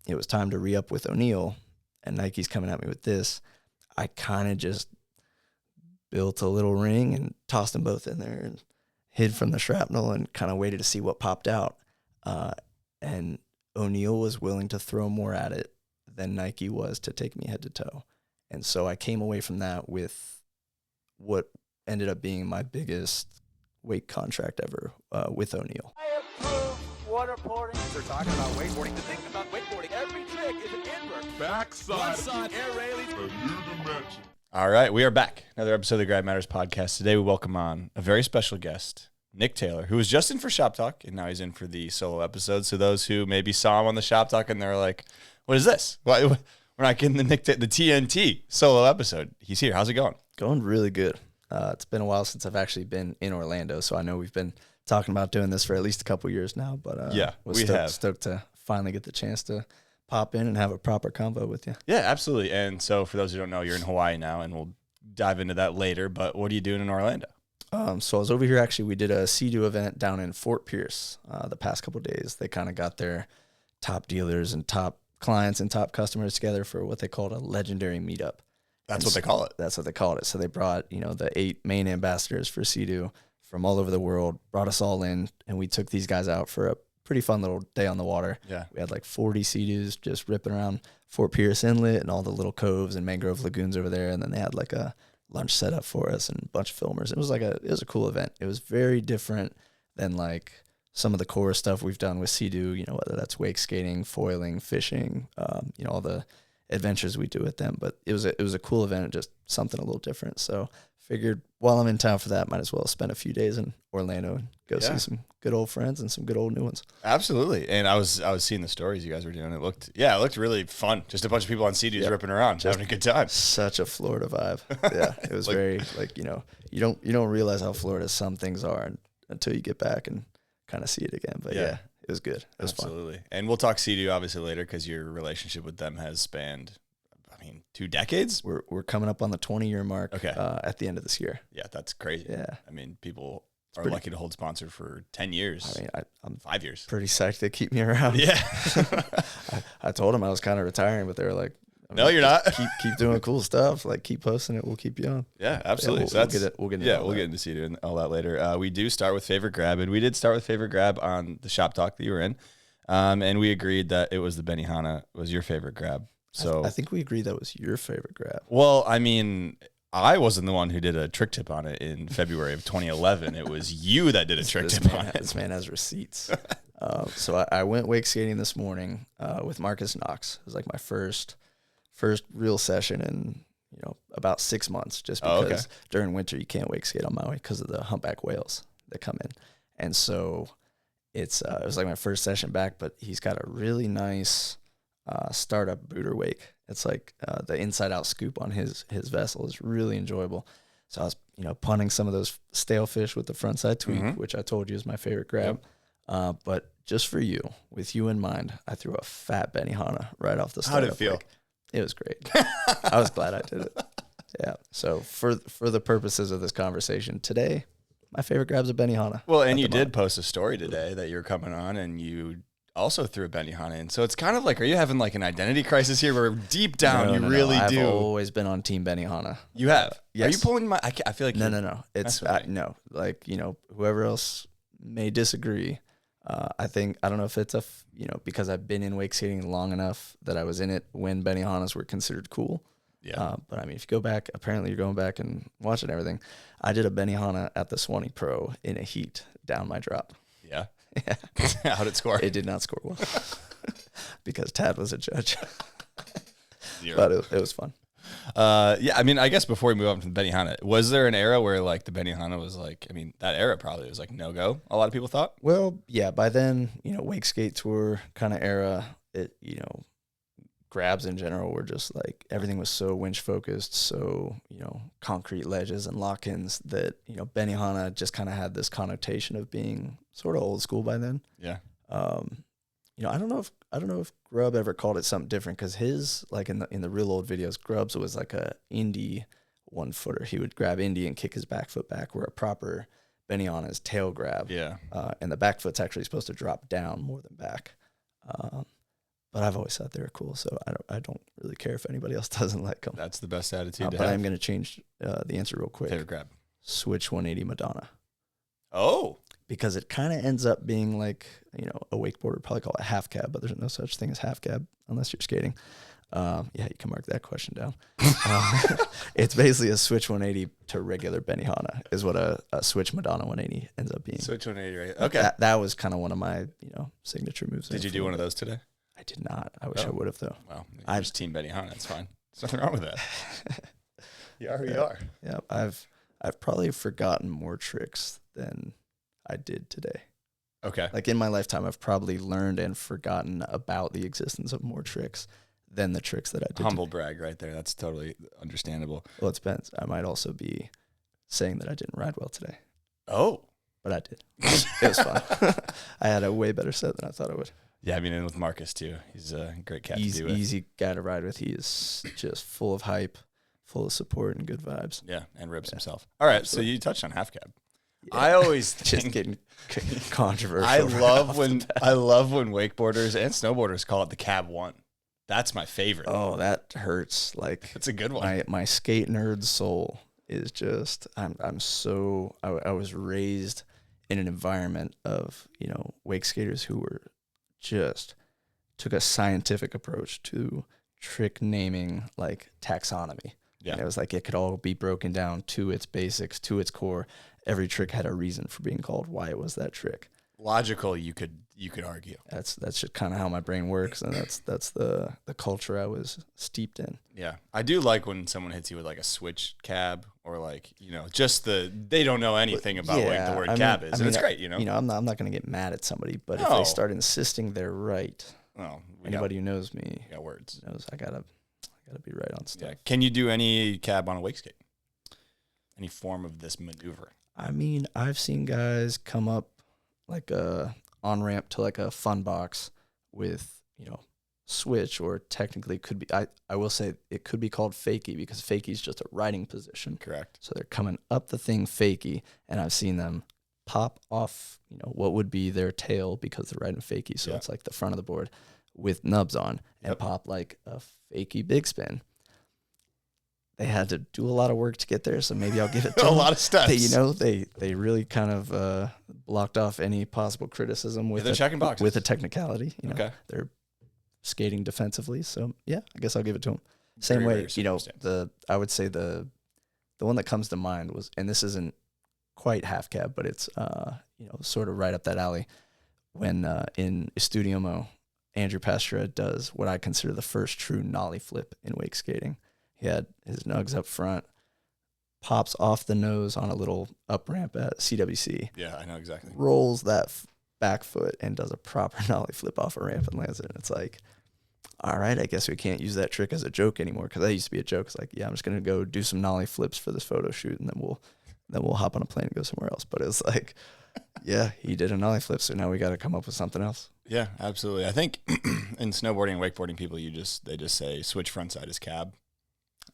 it was time to re-up with O'Neill, and Nike's coming at me with this, I kind of just built a little ring and tossed them both in there and hid from the shrapnel and kind of waited to see what popped out. And O'Neill was willing to throw more at it than Nike was to take me head to toe. And so I came away from that with what ended up being my biggest wake contract ever with O'Neill. I approve waterboarding. They're talking about wakeboarding. The thing about wakeboarding, every trick is an invert. Backside. Air railies. A new dimension. All right, we are back. Another episode of the Grab Matters podcast. Today we welcome on a very special guest, Nick Taylor, who was just in for Shop Talk, and now he's in for the solo episode. So those who maybe saw him on the Shop Talk and they're like, what is this? Why, we're not getting the TNT solo episode. He's here. How's it going? Going really good. It's been a while since I've actually been in Orlando, so I know we've been talking about doing this for at least a couple years now, but yeah, we have. Stoked to finally get the chance to pop in and have a proper convo with you. Yeah, absolutely. And so for those who don't know, you're in Hawaii now, and we'll dive into that later, but what are you doing in Orlando? So I was over here, actually, we did a Sea-Doo event down in Fort Pierce the past couple of days. They kind of got their top dealers and top clients and top customers together for what they called a legendary meetup. That's what they call it. That's what they called it. So they brought, the 8 main ambassadors for Sea-Doo from all over the world, brought us all in, and we took these guys out for a pretty fun little day on the water. Yeah. We had like 40 Sea-Doos just ripping around Fort Pierce Inlet and all the little coves and mangrove lagoons over there. And then they had like a lunch set up for us and a bunch of filmers. It was a cool event. It was very different than like some of the core stuff we've done with Sea-Doo, whether that's wake skating, foiling, fishing, all the adventures we do with them. But it was a cool event, just something a little different. So figured while I'm in town for that, might as well spend a few days in Orlando and go see some good old friends and some good old new ones. Absolutely. And I was seeing the stories you guys were doing. It looked really fun. Just a bunch of people on Sea-Doos ripping around, having a good time. Such a Florida vibe. Yeah. It was very you don't realize how Florida some things are until you get back and kind of see it again. But yeah, it was good. It was Absolutely. fun. And we'll talk Sea-Doo obviously later because your relationship with them has spanned 2 decades. We're coming up on the 20-year mark Okay. At the end of this year. Yeah, that's crazy. Yeah. People are lucky to hold sponsor for 10 years. I'm 5 years. pretty psyched to keep me around. Yeah. I told them I was kind of retiring, but they were like, no, you're not. keep doing cool stuff. Like, keep posting it. We'll keep you on. Yeah, absolutely. Yeah, we'll get into Sea-Doo and all that later. We do start with favorite grab, and we did start with favorite grab on the Shop Talk that you were in. And we agreed that it was the Benihana was your favorite grab. So I think we agreed that was your favorite grab. Well, I wasn't the one who did a trick tip on it in February of 2011. It was you that did a trick tip on it. This man has receipts. So I went wake skating this morning with Marcus Knox. It was like my first real session in about 6 months, just because during winter you can't wake skate on Maui because of the humpback whales that come in. And so it was like my first session back, but he's got a really nice startup booter wake. It's like the inside out scoop on his vessel is really enjoyable. So I was punting some of those stale fish with the front side tweak, which I told you is my favorite grab. But just for you, with you in mind, I threw a fat Benihana right off the start. How did it feel? Wake. It was great. I was glad I did it. Yeah. So for the purposes of this conversation today, my favorite grab's a Benihana. Well, and you did post a story today that you're coming on, and you also threw a Benihana in. So it's kind of like, are you having like an identity crisis here where deep down you really do? I've always been on Team Benihana. You have? Yes. Are you pulling my, I feel like No. It's, no. Like, whoever else may disagree, I don't know if it's because I've been in wake skating long enough that I was in it when Benihanas were considered cool. Yeah. But if you go back, apparently you're going back and watching everything. I did a Benihana at the Suwannee Pro in a heat down my drop. Yeah. Yeah. How'd it score? It did not score well because Tad was a judge. 0. But it was fun. I guess before we move on from the Benihana, was there an era where like the Benihana was like, that era probably was like no go, a lot of people thought? Well, yeah, by then, wake skate tour kind of era, it, grabs in general were just like, everything was so winch focused, so, concrete ledges and lock-ins that, Benihana just kind of had this connotation of being sort of old school by then. Yeah. I don't know if Grubb ever called it something different, because his, like in the real old videos, Grubb's was like a indie 1-footer. He would grab indie and kick his back foot back, where a proper Benihana is tail grab. Yeah. And the back foot's actually supposed to drop down more than back. But I've always thought they were cool, so I don't really care if anybody else doesn't like them. That's the best attitude to but have. I'm going to change the answer real quick. Favorite grab. Switch 180 Madonna. Oh. Because it kind of ends up being like, a wakeboarder probably call it half cab, but there's no such thing as half cab unless you're skating. Yeah, you can mark that question down. It's basically a switch 180 to regular Benihana is what a switch Madonna 180 ends up being. Switch 180, right? Okay. That was kind of one of my, signature moves. Did you do one of those today? I did not. I wish I would have, though. Well, I was Team Benihana. That's fine. There's nothing wrong with that. You are who you are. Yeah, I've probably forgotten more tricks than I did today. Okay. Like in my lifetime, I've probably learned and forgotten about the existence of more tricks than the tricks that I did. Humble brag right there. That's totally understandable. Well, it depends. I might also be saying that I didn't ride well today. Oh. But I did. It was fun. I had a way better set than I thought I would. Yeah, I mean, and with Marcus, too. He's a great cat to be with. Easy guy to ride with. He is just full of hype, full of support and good vibes. Yeah, and rips himself. All right, so you touched on half cab. Yeah. I always think, just getting controversial. I love when wakeboarders and snowboarders call it the cab one. That's my favorite. Oh, that hurts. Like it's a good one. My skate nerd soul is just I was raised in an environment of, wake skaters who were just took a scientific approach to trick naming, like taxonomy. Yeah. And it was like it could all be broken down to its basics, to its core. Every trick had a reason for being called, why it was that trick. Logical, you could argue. That's just kind of how my brain works, and that's the culture I was steeped in. Yeah, I do like when someone hits you with like a switch cab or like just they don't know anything about what the word cab is. And it's great, I'm not going to get mad at somebody, but if they start insisting they're right, anybody who knows me got words knows I gotta be right on stuff. Yeah. Can you do any cab on a wake skate? Any form of this maneuver? I mean, I've seen guys come up like a on-ramp to like a fun box with, switch, or technically could be, I will say it could be called fakie because fakie is just a riding position. Correct. So they're coming up the thing fakie, and I've seen them pop off, what would be their tail because they're riding fakie. So it's like the front of the board with nubs on and pop like a fakie big spin. They had to do a lot of work to get there, so maybe I'll give it to them. A lot of steps. They really kind of blocked off any possible criticism with checking boxes. With a technicality. Okay. They're skating defensively, so yeah, I guess I'll give it to them. Same way, I would say the one that comes to mind was, and this isn't quite half cab, but it's sort of right up that alley, when in Estudiomo, Andrew Pastura does what I consider the first true nollie flip in wake skating. He had his nugs up front, pops off the nose on a little up ramp at CWC. Yeah, I know exactly. Rolls that back foot and does a proper nollie flip off a ramp and lands it. And it's like, all right, I guess we can't use that trick as a joke anymore, because that used to be a joke. It's like, yeah, I'm just gonna go do some nollie flips for this photo shoot, and then we'll hop on a plane and go somewhere else. But it was like, yeah, he did a nollie flip, so now we got to come up with something else. Yeah, absolutely. I think in snowboarding and wakeboarding, people they just say switch front side is cab.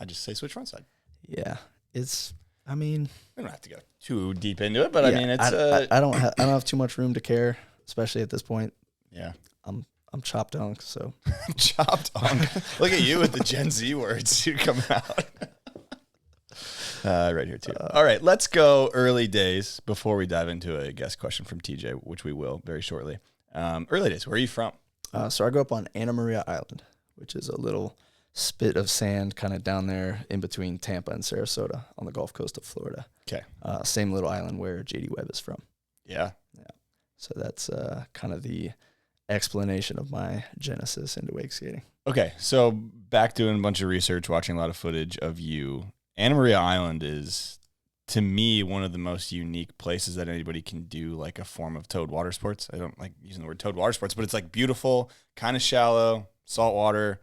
I just say switch front side. Yeah, we don't have to go too deep into it, but I mean, it's. I don't have too much room to care, especially at this point. Yeah, I'm chopped dunk, so chopped dunk. Look at you with the Gen Z words you come out. Right here too. All right, let's go early days before we dive into a guest question from TJ, which we will very shortly. Early days. Where are you from? So I grew up on Anna Maria Island, which is a little spit of sand kind of down there in between Tampa and Sarasota on the Gulf Coast of Florida. Okay. Same little island where JD Webb is from. Yeah. So that's kind of the explanation of my genesis into wake skating. Okay, so back doing a bunch of research, watching a lot of footage of you. Anna Maria Island is, to me, one of the most unique places that anybody can do like a form of towed water sports. I don't like using the word towed water sports, but it's like beautiful, kind of shallow, saltwater.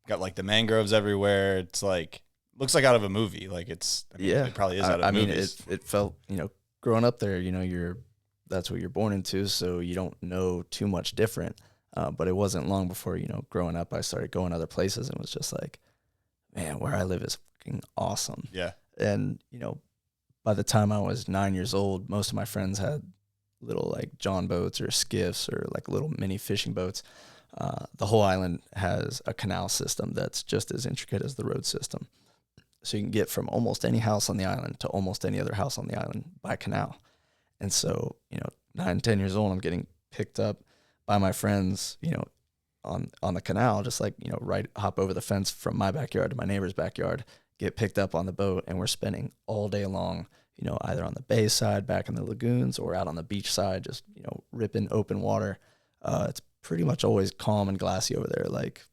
Got like the mangroves everywhere. It's like, looks like out of a movie. Like it probably is out of movies. It felt, growing up there, that's what you're born into. So you don't know too much different. But it wasn't long before, growing up, I started going other places and was just like, man, where I live is fucking awesome. Yeah. And, by the time I was 9 years old, most of my friends had little like John boats or skiffs or like little mini fishing boats. The whole island has a canal system that's just as intricate as the road system. So you can get from almost any house on the island to almost any other house on the island by canal. And so, 9, 10 years old, I'm getting picked up by my friends, on the canal, just like, hop over the fence from my backyard to my neighbor's backyard, get picked up on the boat, and we're spending all day long, either on the bay side, back in the lagoons, or out on the beach side, just, ripping open water. It's pretty much always calm and glassy over there, like,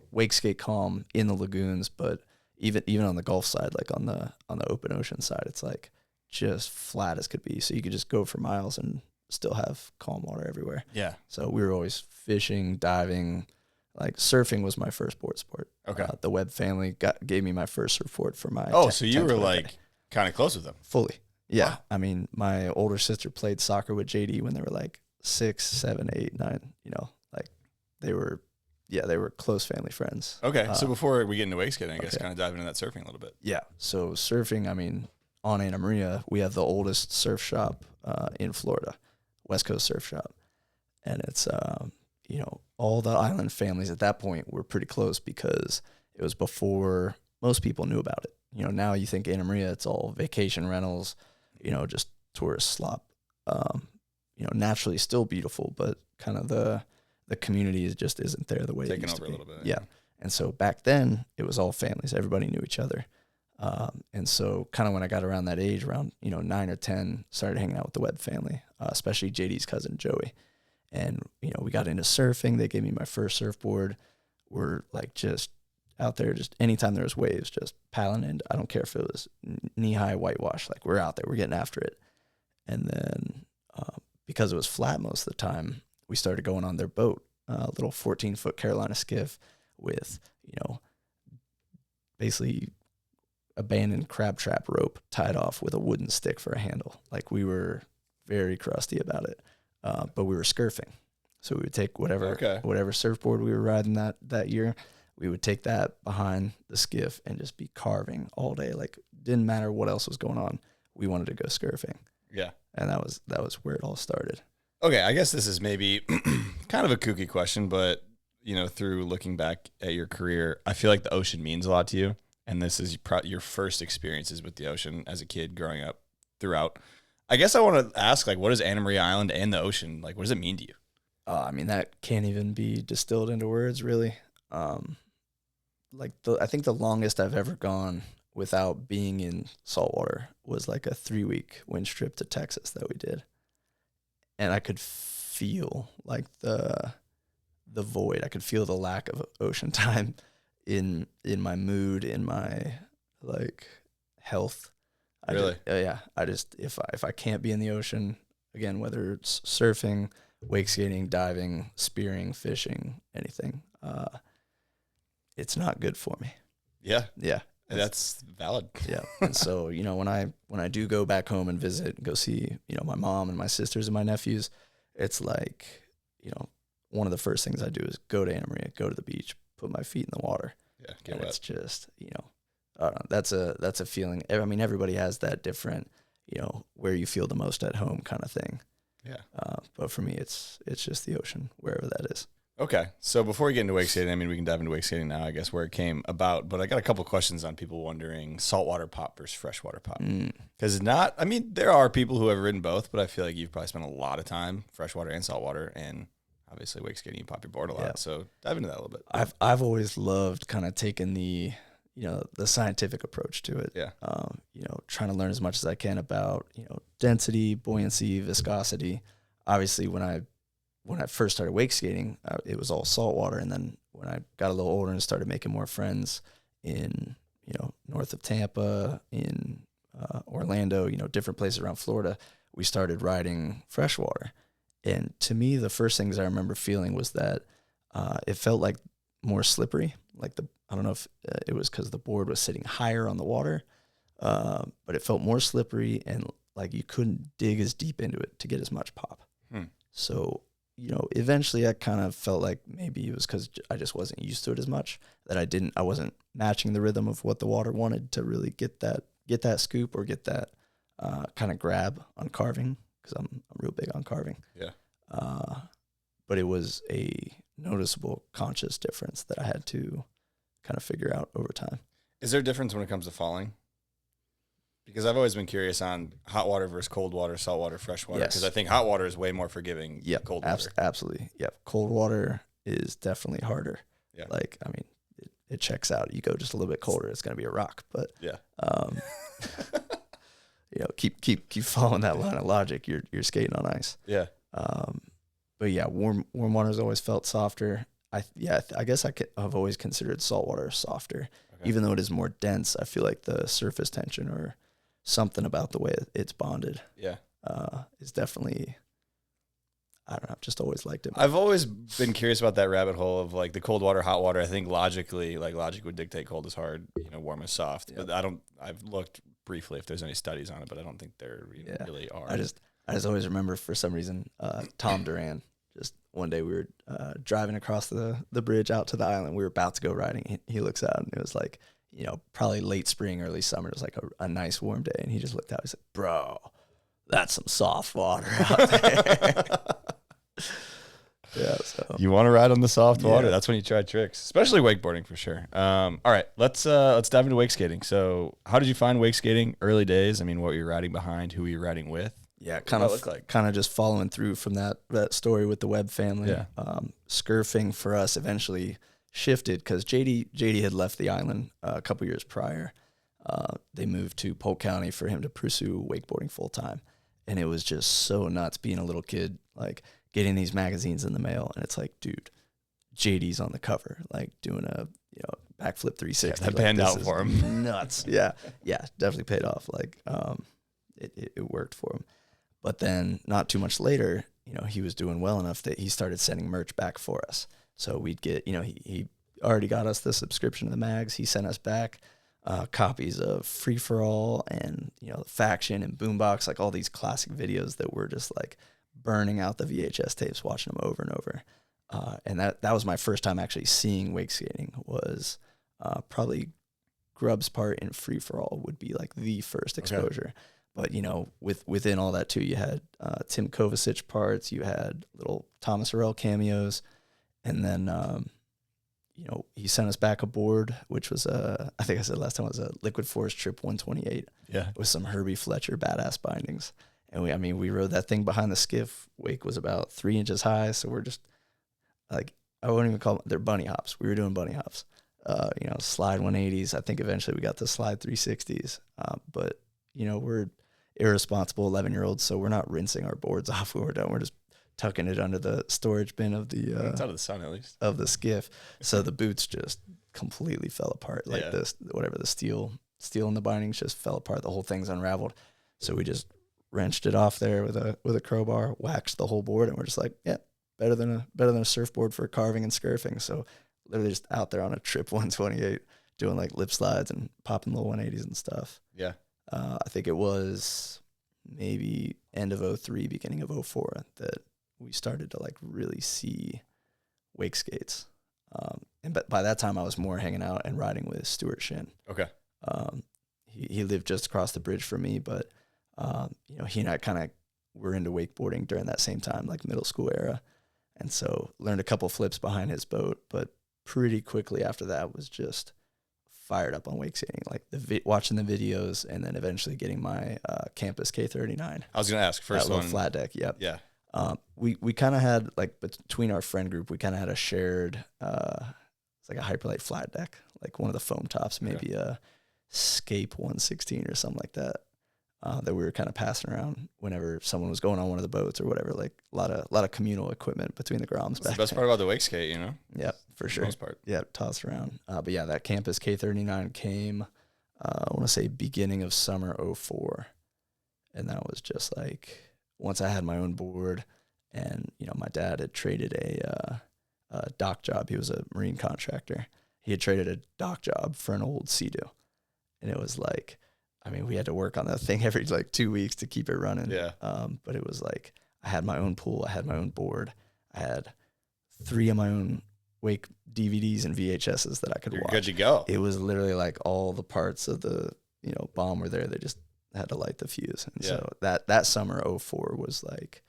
wake skate calm in the lagoons, but even on the Gulf side, like on the open ocean side, it's like just flat as could be. So you could just go for miles and still have calm water everywhere. Yeah. So we were always fishing, diving. Like surfing was my first board sport. Okay. The Webb family gave me my first surfboard for my. So you were like kind of close with them. Fully. Yeah. Wow. I mean, my older sister played soccer with JD when they were like 6, 7, 8, 9. Like they were close family friends. Okay. So before we get into wake skating, I guess kind of dive into that surfing a little bit. Yeah. So surfing, I mean, on Anna Maria, we have the oldest surf shop in Florida, West Coast Surf Shop. And it's, all the island families at that point were pretty close because it was before most people knew about it. Now you think Anna Maria, it's all vacation rentals, just tourist slop. Naturally still beautiful, but kind of the community just isn't there the way it used to be. Taking over a little bit. Yeah. And so back then it was all families. Everybody knew each other. And so kind of when I got around that age, around, 9 or 10, started hanging out with the Webb family, especially JD's cousin, Joey. And, we got into surfing. They gave me my first surfboard. We're like just out there, just anytime there was waves, just paddling in. I don't care if it was knee-high whitewash. Like we're out there, we're getting after it. And then because it was flat most of the time, we started going on their boat, a little 14-foot Carolina skiff with, basically abandoned crab trap rope tied off with a wooden stick for a handle. Like we were very crusty about it. But we were scurfing. So we would take whatever surfboard we were riding that year, we would take that behind the skiff and just be carving all day. Like didn't matter what else was going on. We wanted to go scurfing. Yeah. And that was where it all started. Okay, I guess this is maybe kind of a kooky question, but through looking back at your career, I feel like the ocean means a lot to you, and this is your first experiences with the ocean as a kid growing up throughout. I guess I want to ask, like, what is Anna Maria Island and the ocean, like, what does it mean to you? I mean, that can't even be distilled into words, really. I think the longest I've ever gone without being in saltwater was like a 3-week winch trip to Texas that we did. And I could feel like the void. I could feel the lack of ocean time in my mood, in my like health. Really? If I can't be in the ocean, again, whether it's surfing, wake skating, diving, spearing, fishing, anything, it's not good for me. Yeah. Yeah. That's valid. Yeah. And so, when I do go back home and visit and go see, my mom and my sisters and my nephews, it's like, one of the first things I do is go to Anna Maria, go to the beach, put my feet in the water. Yeah. And it's just, I don't know, that's a feeling. I mean, everybody has that different, where you feel the most at home kind of thing. Yeah. But for me, it's just the ocean, wherever that is. Okay. So before we get into wake skating, I mean, we can dive into wake skating now, I guess, where it came about. But I got a couple questions on people wondering saltwater pop versus freshwater pop. Because there are people who have ridden both, but I feel like you've probably spent a lot of time freshwater and saltwater, and obviously wake skating, you pop your board a lot. Yeah. So dive into that a little bit. I've always loved kind of taking the scientific approach to it. Yeah. Trying to learn as much as I can about, density, buoyancy, viscosity. Obviously, when I first started wake skating, it was all saltwater. And then when I got a little older and started making more friends in, north of Tampa, in Orlando, different places around Florida, we started riding freshwater. And to me, the first things I remember feeling was that it felt like more slippery. Like I don't know if it was because the board was sitting higher on the water, but it felt more slippery and like you couldn't dig as deep into it to get as much pop. So, eventually I kind of felt like maybe it was because I just wasn't used to it as much, that I wasn't matching the rhythm of what the water wanted to really get that scoop or get that kind of grab on carving, because I'm real big on carving. Yeah. But it was a noticeable conscious difference that I had to kind of figure out over time. Is there a difference when it comes to falling? Because I've always been curious on hot water versus cold water, salt water, fresh water. Because I think hot water is way more forgiving than cold water. Absolutely. Yep. Cold water is definitely harder. Yeah. Like, I mean, it checks out. You go just a little bit colder, it's going to be a rock. But, yeah. Keep following that line of logic. You're skating on ice. Yeah. But yeah, warm water's always felt softer. I guess I've always considered salt water softer, even though it is more dense. I feel like the surface tension or something about the way it's bonded, is definitely. I don't know. I've just always liked it. I've always been curious about that rabbit hole of like the cold water, hot water. I think logic would dictate cold is hard, warm is soft. Yep. But I've looked briefly if there's any studies on it, but I don't think there really are. I just always remember for some reason, Tom Duran. Just one day we were driving across the bridge out to the island. We were about to go riding. He looks out and it was like, probably late spring, early summer. It was like a nice warm day. And he just looked out. He's like, bro, that's some soft water out there. Yeah. So you want to ride on the soft water. That's when you try tricks, especially wakeboarding for sure. All right, let's dive into wake skating. So how did you find wake skating early days? I mean, what were you riding behind? Who were you riding with? Yeah, kind of just following through from that story with the Webb family. Yeah. Scurfing for us eventually shifted because JD had left the island a couple years prior. They moved to Polk County for him to pursue wakeboarding full time, and it was just so nuts being a little kid, like getting these magazines in the mail, and it's like, dude, JD's on the cover, like doing a backflip 360. Yeah, that panned out for him. Nuts. Yeah, definitely paid off. Like it worked for him. But then not too much later, he was doing well enough that he started sending merch back for us. So we'd get, he already got us the subscription to the mags. He sent us back copies of Free For All and, Faction and Boombox, like all these classic videos that were just like burning out the VHS tapes, watching them over and over. And that was my first time actually seeing wake skating was probably Grubb's part in Free For All would be like the first exposure. Okay. But, within all that, too, you had Tim Kovacic parts, you had little Thomas Harrell cameos, and then, he sent us back a board, which was, I think I said last time, it was a Liquid Force Trip 128 with some Herbie Fletcher badass bindings. And we rode that thing behind the skiff. Wake was about 3 inches high, so we're just, like, I wouldn't even call them, they're bunny hops. We were doing bunny hops, slide 180s. I think eventually we got to slide 360s, but, we're irresponsible 11-year-olds, so we're not rinsing our boards off when we're done. We're just tucking it under the storage bin of the it's out of the sun at least of the skiff. So the boots just completely fell apart. Like the steel in the bindings just fell apart. The whole thing's unraveled. So we just wrenched it off there with a crowbar, waxed the whole board, and we're just like, better than a surfboard for carving and scurfing. So literally just out there on a Trip 128 doing like lip slides and popping little 180s and stuff. Yeah. I think it was maybe end of 03, beginning of 04 that we started to like really see wake skates. But by that time I was more hanging out and riding with Stuart Shin. Okay. He lived just across the bridge from me, but he and I kind of were into wakeboarding during that same time, like middle school era. And so learned a couple flips behind his boat, but pretty quickly after that was just fired up on wake skating, like watching the videos, and then eventually getting my Campus K39. I was gonna ask first that one flat deck. Yep. Yeah. We kind of had like between our friend group, we kind of had a shared. It's like a Hyperlite flat deck, like one of the foam tops, maybe a Scape 116 or something like that. That we were kind of passing around whenever someone was going on one of the boats or whatever. Like a lot of communal equipment between the groms. That's the best part about the wake skate, Yeah, for sure. The most part. Yeah, tossed around. But yeah, that Campus K39 came, I want to say beginning of summer 04. And that was just like, once I had my own board and, my dad had traded a dock job. He was a marine contractor. He had traded a dock job for an old Sea-Doo. And it was like, we had to work on that thing every like 2 weeks to keep it running. Yeah. But it was like, I had my own pool. I had my own board. I had 3 of my own wake DVDs and VHSs that I could watch. Good to go. It was literally like all the parts of the, bomb were there. They just had to light the fuse. And so that summer 04 was like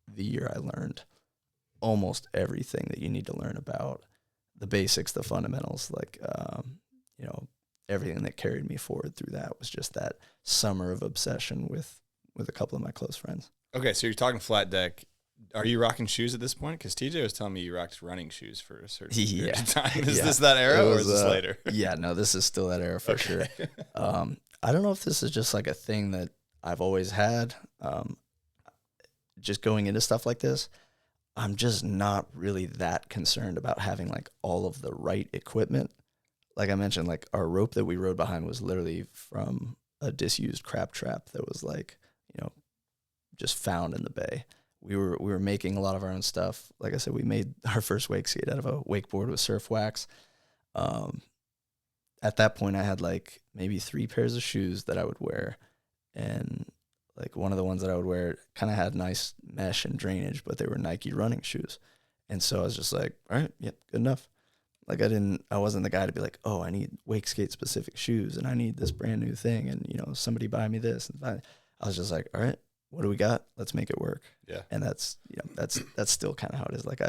the year I learned almost everything that you need to learn about the basics, the fundamentals, like, everything that carried me forward through that was just that summer of obsession with a couple of my close friends. Okay, so you're talking flat deck. Are you rocking shoes at this point? Because TJ was telling me you rocked running shoes for a certain period of time. Is this that era or is this later? Yeah, no, this is still that era for sure. I don't know if this is just like a thing that I've always had. Just going into stuff like this, I'm just not really that concerned about having like all of the right equipment. Like I mentioned, like our rope that we rode behind was literally from a disused crab trap that was like, just found in the bay. We were making a lot of our own stuff. Like I said, we made our first wake skate out of a wakeboard with surf wax. At that point, I had like maybe 3 pairs of shoes that I would wear, and like one of the ones that I would wear kind of had nice mesh and drainage, but they were Nike running shoes. And so I was just like, all right, yep, good enough. Like I wasn't the guy to be like, oh, I need wake skate specific shoes and I need this brand new thing. And, somebody buy me this. And I was just like, all right, what do we got? Let's make it work. Yeah. And that's still kind of how it is. Like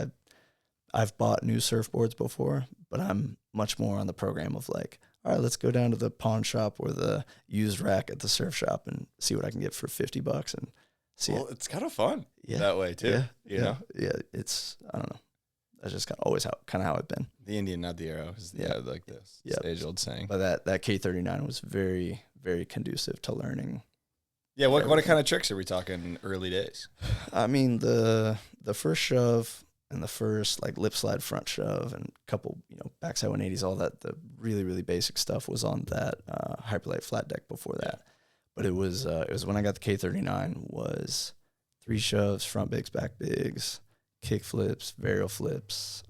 I've bought new surfboards before, but I'm much more on the program of like, all right, let's go down to the pawn shop or the used rack at the surf shop and see what I can get for $50 and see. Well, it's kind of fun that way too. Yeah. It's, I don't know. That's just always how I've been. The Indian, not the arrow, is like this age-old saying. But that K39 was very, very conducive to learning. Yeah, what kind of tricks are we talking early days? I mean, the first shove and the first like lip slide front shove and a couple, backside 180s, all that, the really, really basic stuff was on that Hyperlight flat deck before that. But it was when I got the K39 was 3 shoves, front bigs, back bigs, kick flips, varial flips,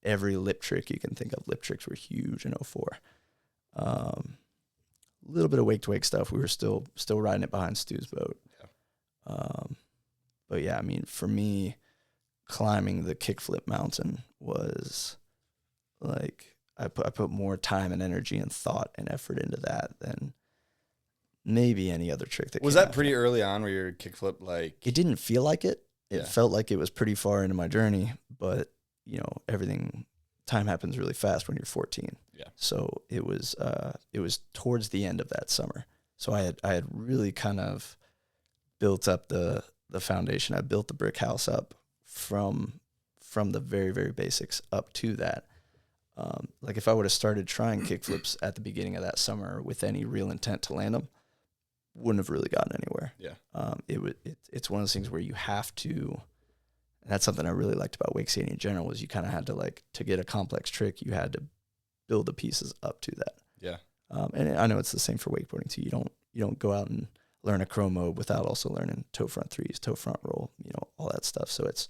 every lip trick you can think of. Lip tricks were huge in 04. A little bit of wake to wake stuff. We were still riding it behind Stu's boat. Yeah. But yeah, I mean, for me, climbing the kickflip mountain was like I put more time and energy and thought and effort into that than maybe any other trick that was that pretty early on where your kickflip like it didn't feel like it. It felt like it was pretty far into my journey, but time happens really fast when you're 14. Yeah. So it was towards the end of that summer. So I had really kind of built up the foundation. I built the brick house up from the very, very basics up to that. Like if I would have started trying kickflips at the beginning of that summer with any real intent to land them, wouldn't have really gotten anywhere. Yeah. It's one of those things where you have to, and that's something I really liked about wake skating in general, was you kind of had to to get a complex trick, you had to build the pieces up to that. Yeah. And I know it's the same for wakeboarding too. You don't go out and learn a crow mode without also learning toe front threes, toe front roll, all that stuff. So it's,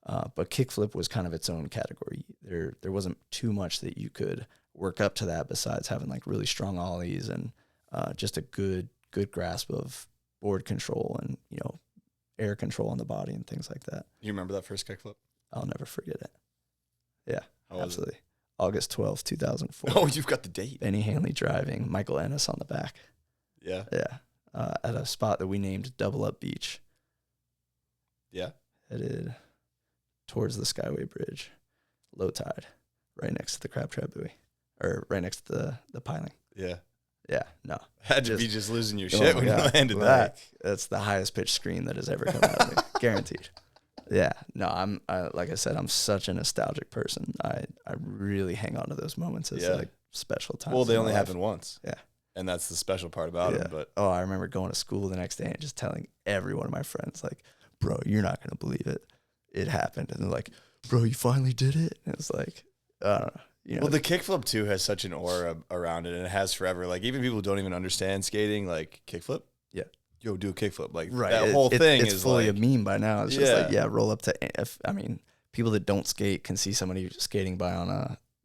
but kickflip was kind of its own category. There wasn't too much that you could work up to that besides having like really strong ollies and just a good grasp of board control and, air control on the body and things like that. You remember that first kickflip? I'll never forget it. Yeah, How was absolutely. August 12th, 2004. Oh, you've got the date. Benny Hanley driving, Michael Ennis on the back. Yeah. Yeah. At a spot that we named Double Up Beach. Yeah. Headed towards the Skyway Bridge, low tide, right next to the crab trap buoy, or right next to the piling. Yeah. Yeah, no. Had to be just losing your shit when you landed that. That's the highest pitch scream that has ever come out of me, guaranteed. Yeah, no, like I said, I'm such a nostalgic person. I really hang on to those moments as like special times. Well, they only happen once. Yeah. And that's the special part about them. But I remember going to school the next day and just telling every one of my friends, like, bro, you're not going to believe it. It happened. And they're like, bro, you finally did it? And it's like, I don't know. Well, the kickflip too has such an aura around it, and it has forever. Like even people who don't even understand skating, like kickflip. Yeah. Yo, do a kickflip. Like right. That whole thing is fully like, a meme by now. It's just like, roll up to, I mean, people that don't skate can see somebody skating by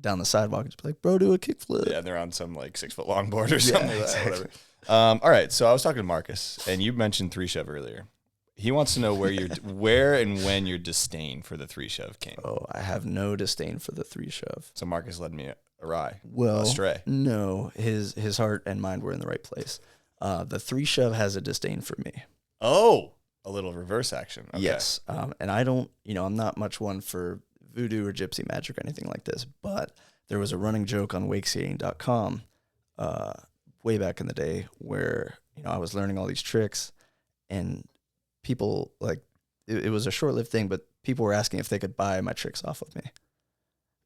down the sidewalk and just be like, bro, do a kickflip. Yeah, they're on some like 6-foot longboard or something. Exactly. Whatever. All right, so I was talking to Marcus, and you mentioned 3-shove earlier. He wants to know where and when your disdain for the 3-shove came. Oh, I have no disdain for the 3-shove. So Marcus led me awry. Well, astray. No, his heart and mind were in the right place. The 3-shove has a disdain for me. Oh. A little reverse action. Okay. Yes. And I don't, I'm not much one for voodoo or gypsy magic or anything like this, but there was a running joke on wakeskating.com way back in the day where, I was learning all these tricks and people like, it was a short-lived thing, but people were asking if they could buy my tricks off of me.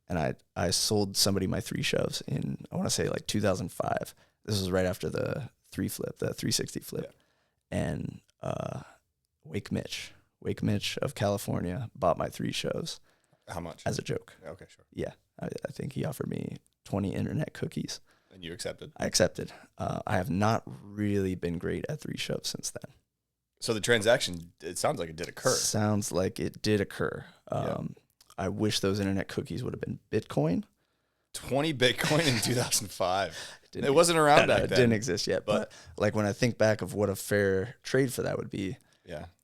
And I sold somebody my 3 shoves in, I want to say like 2005. This was right after the 360 flip. Yeah. And Wake Mitch of California bought my 3 shows. How much? As a joke. Okay, sure. Yeah. I think he offered me 20 internet cookies. And you accepted? I accepted. I have not really been great at 3 shoves since then. So the transaction, it sounds like it did occur. Sounds like it did occur. I wish those internet cookies would have been Bitcoin. 20 Bitcoin in 2005. It wasn't around back then. It didn't exist yet. But like when I think back of what a fair trade for that would be,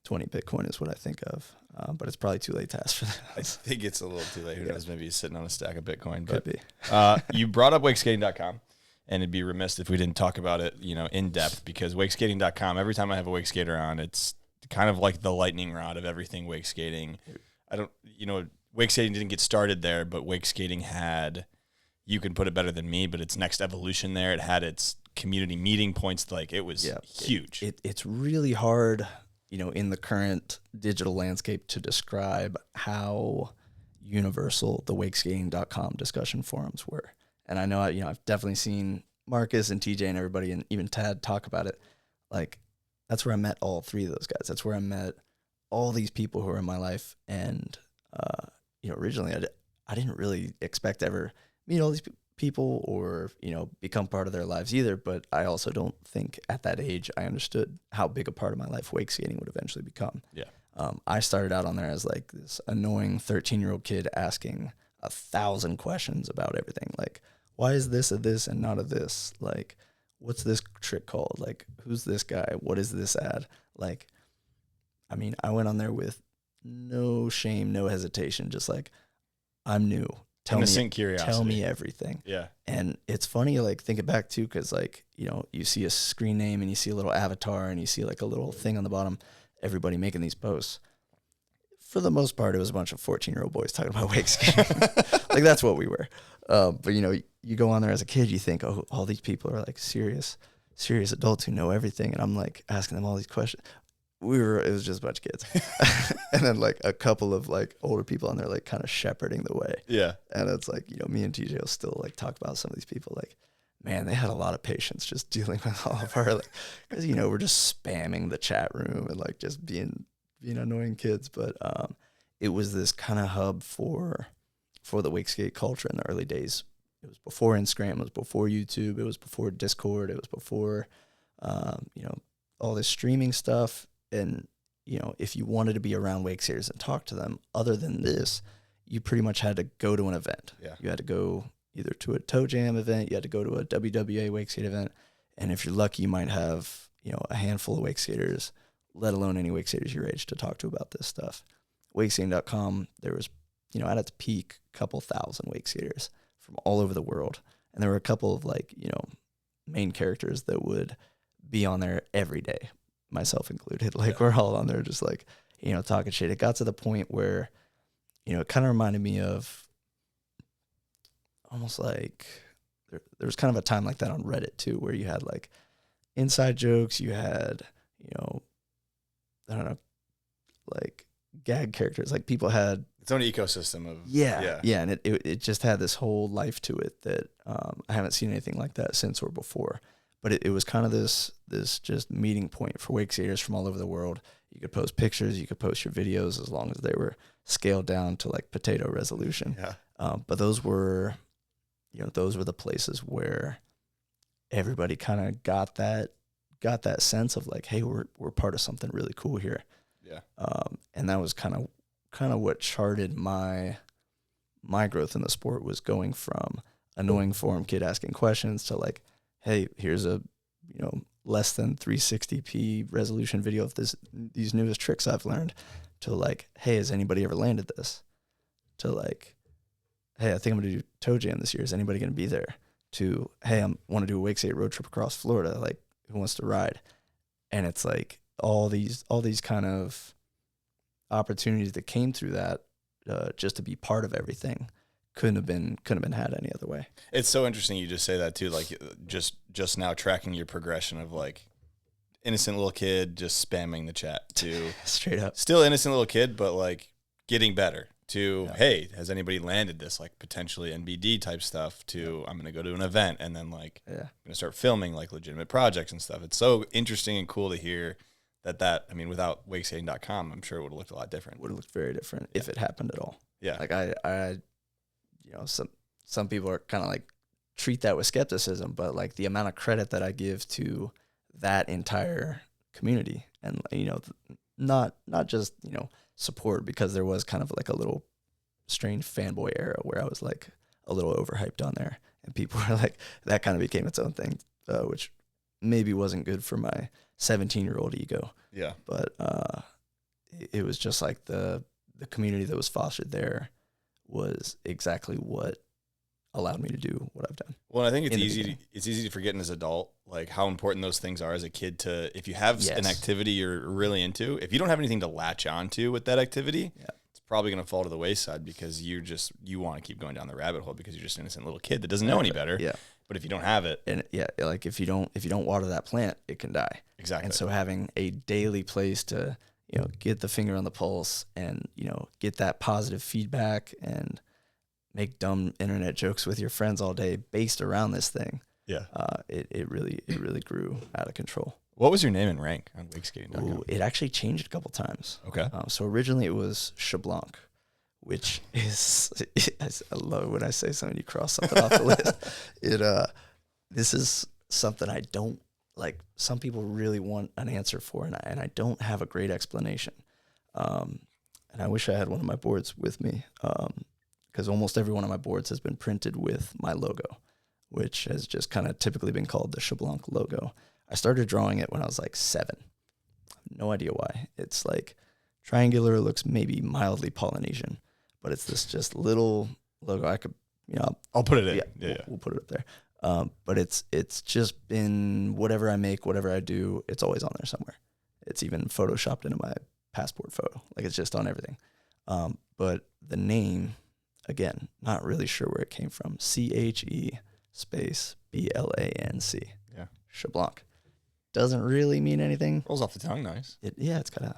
20 Bitcoin is what I think of. But it's probably too late to ask for that. I think it's a little too late. Who knows? Maybe he's sitting on a stack of Bitcoin. Could be. You brought up wakeskating.com. And it'd be remiss if we didn't talk about it, in depth, because wakeskating.com, every time I have a wake skater on, it's kind of like the lightning rod of everything wake skating. Wake skating didn't get started there, but wake skating had, you can put it better than me, but its next evolution there. It had its community meeting points. Like, it was huge. It's really hard, in the current digital landscape to describe how universal the wakeskating.com discussion forums were. And I know, I've definitely seen Marcus and TJ and everybody and even Tad talk about it. Like, that's where I met all 3 of those guys. That's where I met all these people who are in my life. And, originally I didn't really expect to ever meet all these people or, become part of their lives either. But I also don't think at that age I understood how big a part of my life wake skating would eventually become. Yeah. I started out on there as like this annoying 13-year-old kid asking 1,000 questions about everything. Like, why is this a this and not a this? Like, what's this trick called? Like, who's this guy? What is this ad? Like, I mean, I went on there with no shame, no hesitation, just like, I'm new. Innocent curiosity. Tell me everything. Yeah. And it's funny, like, think it back too, because, like, you see a screen name and you see a little avatar and you see, like, a little thing on the bottom, everybody making these posts. For the most part, it was a bunch of 14-year-old boys talking about wake skating. Like, that's what we were. But, you go on there as a kid, you think, oh, all these people are, like, serious adults who know everything. And I'm, like, asking them all these questions. It was just a bunch of kids. And then, like, a couple of, like, older people on there, like, kind of shepherding the way. Yeah. And it's, like, me and TJ will still, like, talk about some of these people. Like, man, they had a lot of patience just dealing with all of our, like, because, we're just spamming the chat room and, like, just being annoying kids. But it was this kind of hub for the wake skate culture in the early days. It was before Instagram, it was before YouTube, it was before Discord, it was before all this streaming stuff. And if you wanted to be around wake skaters and talk to them, other than this, you pretty much had to go to an event. Yeah. You had to go either to a toe jam event, you had to go to a WWA wake skate event, and if you're lucky, you might have a handful of wake skaters, let alone any wake skaters your age, to talk to about this stuff. Wakeskating.com, there was, at its peak, a couple thousand wake skaters from all over the world. And there were a couple of, like, main characters that would be on there every day, myself included. Like, we're all on there just, like, talking shit. It got to the point where, it kind of reminded me of almost like there was kind of a time like that on Reddit, too, where you had, like, inside jokes, you had, I don't know, like, gag characters. Like, people had its own ecosystem of and it just had this whole life to it that I haven't seen anything like that since or before. But it was kind of this just meeting point for wake skaters from all over the world. You could post pictures, you could post your videos, as long as they were scaled down to, like, potato resolution. Yeah. But those were the places where everybody kind of got that sense of, like, hey, we're part of something really cool here. Yeah. And that was kind of what charted my growth in the sport, was going from annoying forum kid asking questions to, like, hey, here's a less than 360p resolution video of these newest tricks I've learned, to, like, hey, has anybody ever landed this? To, like, hey, I think I'm gonna do toe jam this year. Is anybody gonna be there? To, hey, I want to do a wake skate road trip across Florida. Like, who wants to ride? And it's like all these kind of opportunities that came through that, just to be part of everything, couldn't have been had any other way. It's so interesting you just say that too. Like just now tracking your progression of like innocent little kid just spamming the chat to straight up still innocent little kid, but like getting better to, hey, has anybody landed this like potentially NBD type stuff to I'm going to go to an event and then like I'm going to start filming like legitimate projects and stuff. It's so interesting and cool to hear that, I mean, without wakeskating.com, I'm sure it would have looked a lot different. Would have looked very different if it happened at all. Yeah. Like I you know, some people are kind of like treat that with skepticism, but like the amount of credit that I give to that entire community and, you know, not just, you know, support, because there was kind of like a little strange fanboy era where I was like a little overhyped on there and people were like, that kind of became its own thing, which maybe wasn't good for my 17-year-old ego. Yeah. But it was just like the community that was fostered there was exactly what allowed me to do what I've done. Well, I think it's easy to forget in as an adult, like how important those things are as a kid to, if you have an activity you're really into, if you don't have anything to latch on to with that activity, it's probably going to fall to the wayside because you want to keep going down the rabbit hole because you're just an innocent little kid that doesn't know any better. Yeah. But if you don't have it. And like if you don't water that plant, it can die. Exactly. And so having a daily place to, you know, get the finger on the pulse and, you know, get that positive feedback and make dumb internet jokes with your friends all day based around this thing. Yeah. It really grew out of control. What was your name and rank on wakeskating.com? It actually changed a couple times. Okay. So originally it was shuv, which is, I love it when I say something, you cross something off the list. This is something I don't, like, some people really want an answer for, and I don't have a great explanation. And I wish I had one of my boards with me, because almost every one of my boards has been printed with my logo, which has just kind of typically been called the shuv logo. I started drawing it when I was like 7. I have no idea why. It's like triangular, looks maybe mildly Polynesian, but it's this just little logo. I could, you know, I'll put it in. Yeah. We'll put it up there. But it's just been whatever I make, whatever I do, it's always on there somewhere. It's even photoshopped into my passport photo. Like, it's just on everything. But the name, again, not really sure where it came from. CHE space BLANC. Yeah. Shuv. Doesn't really mean anything. Rolls off the tongue, nice. It's kind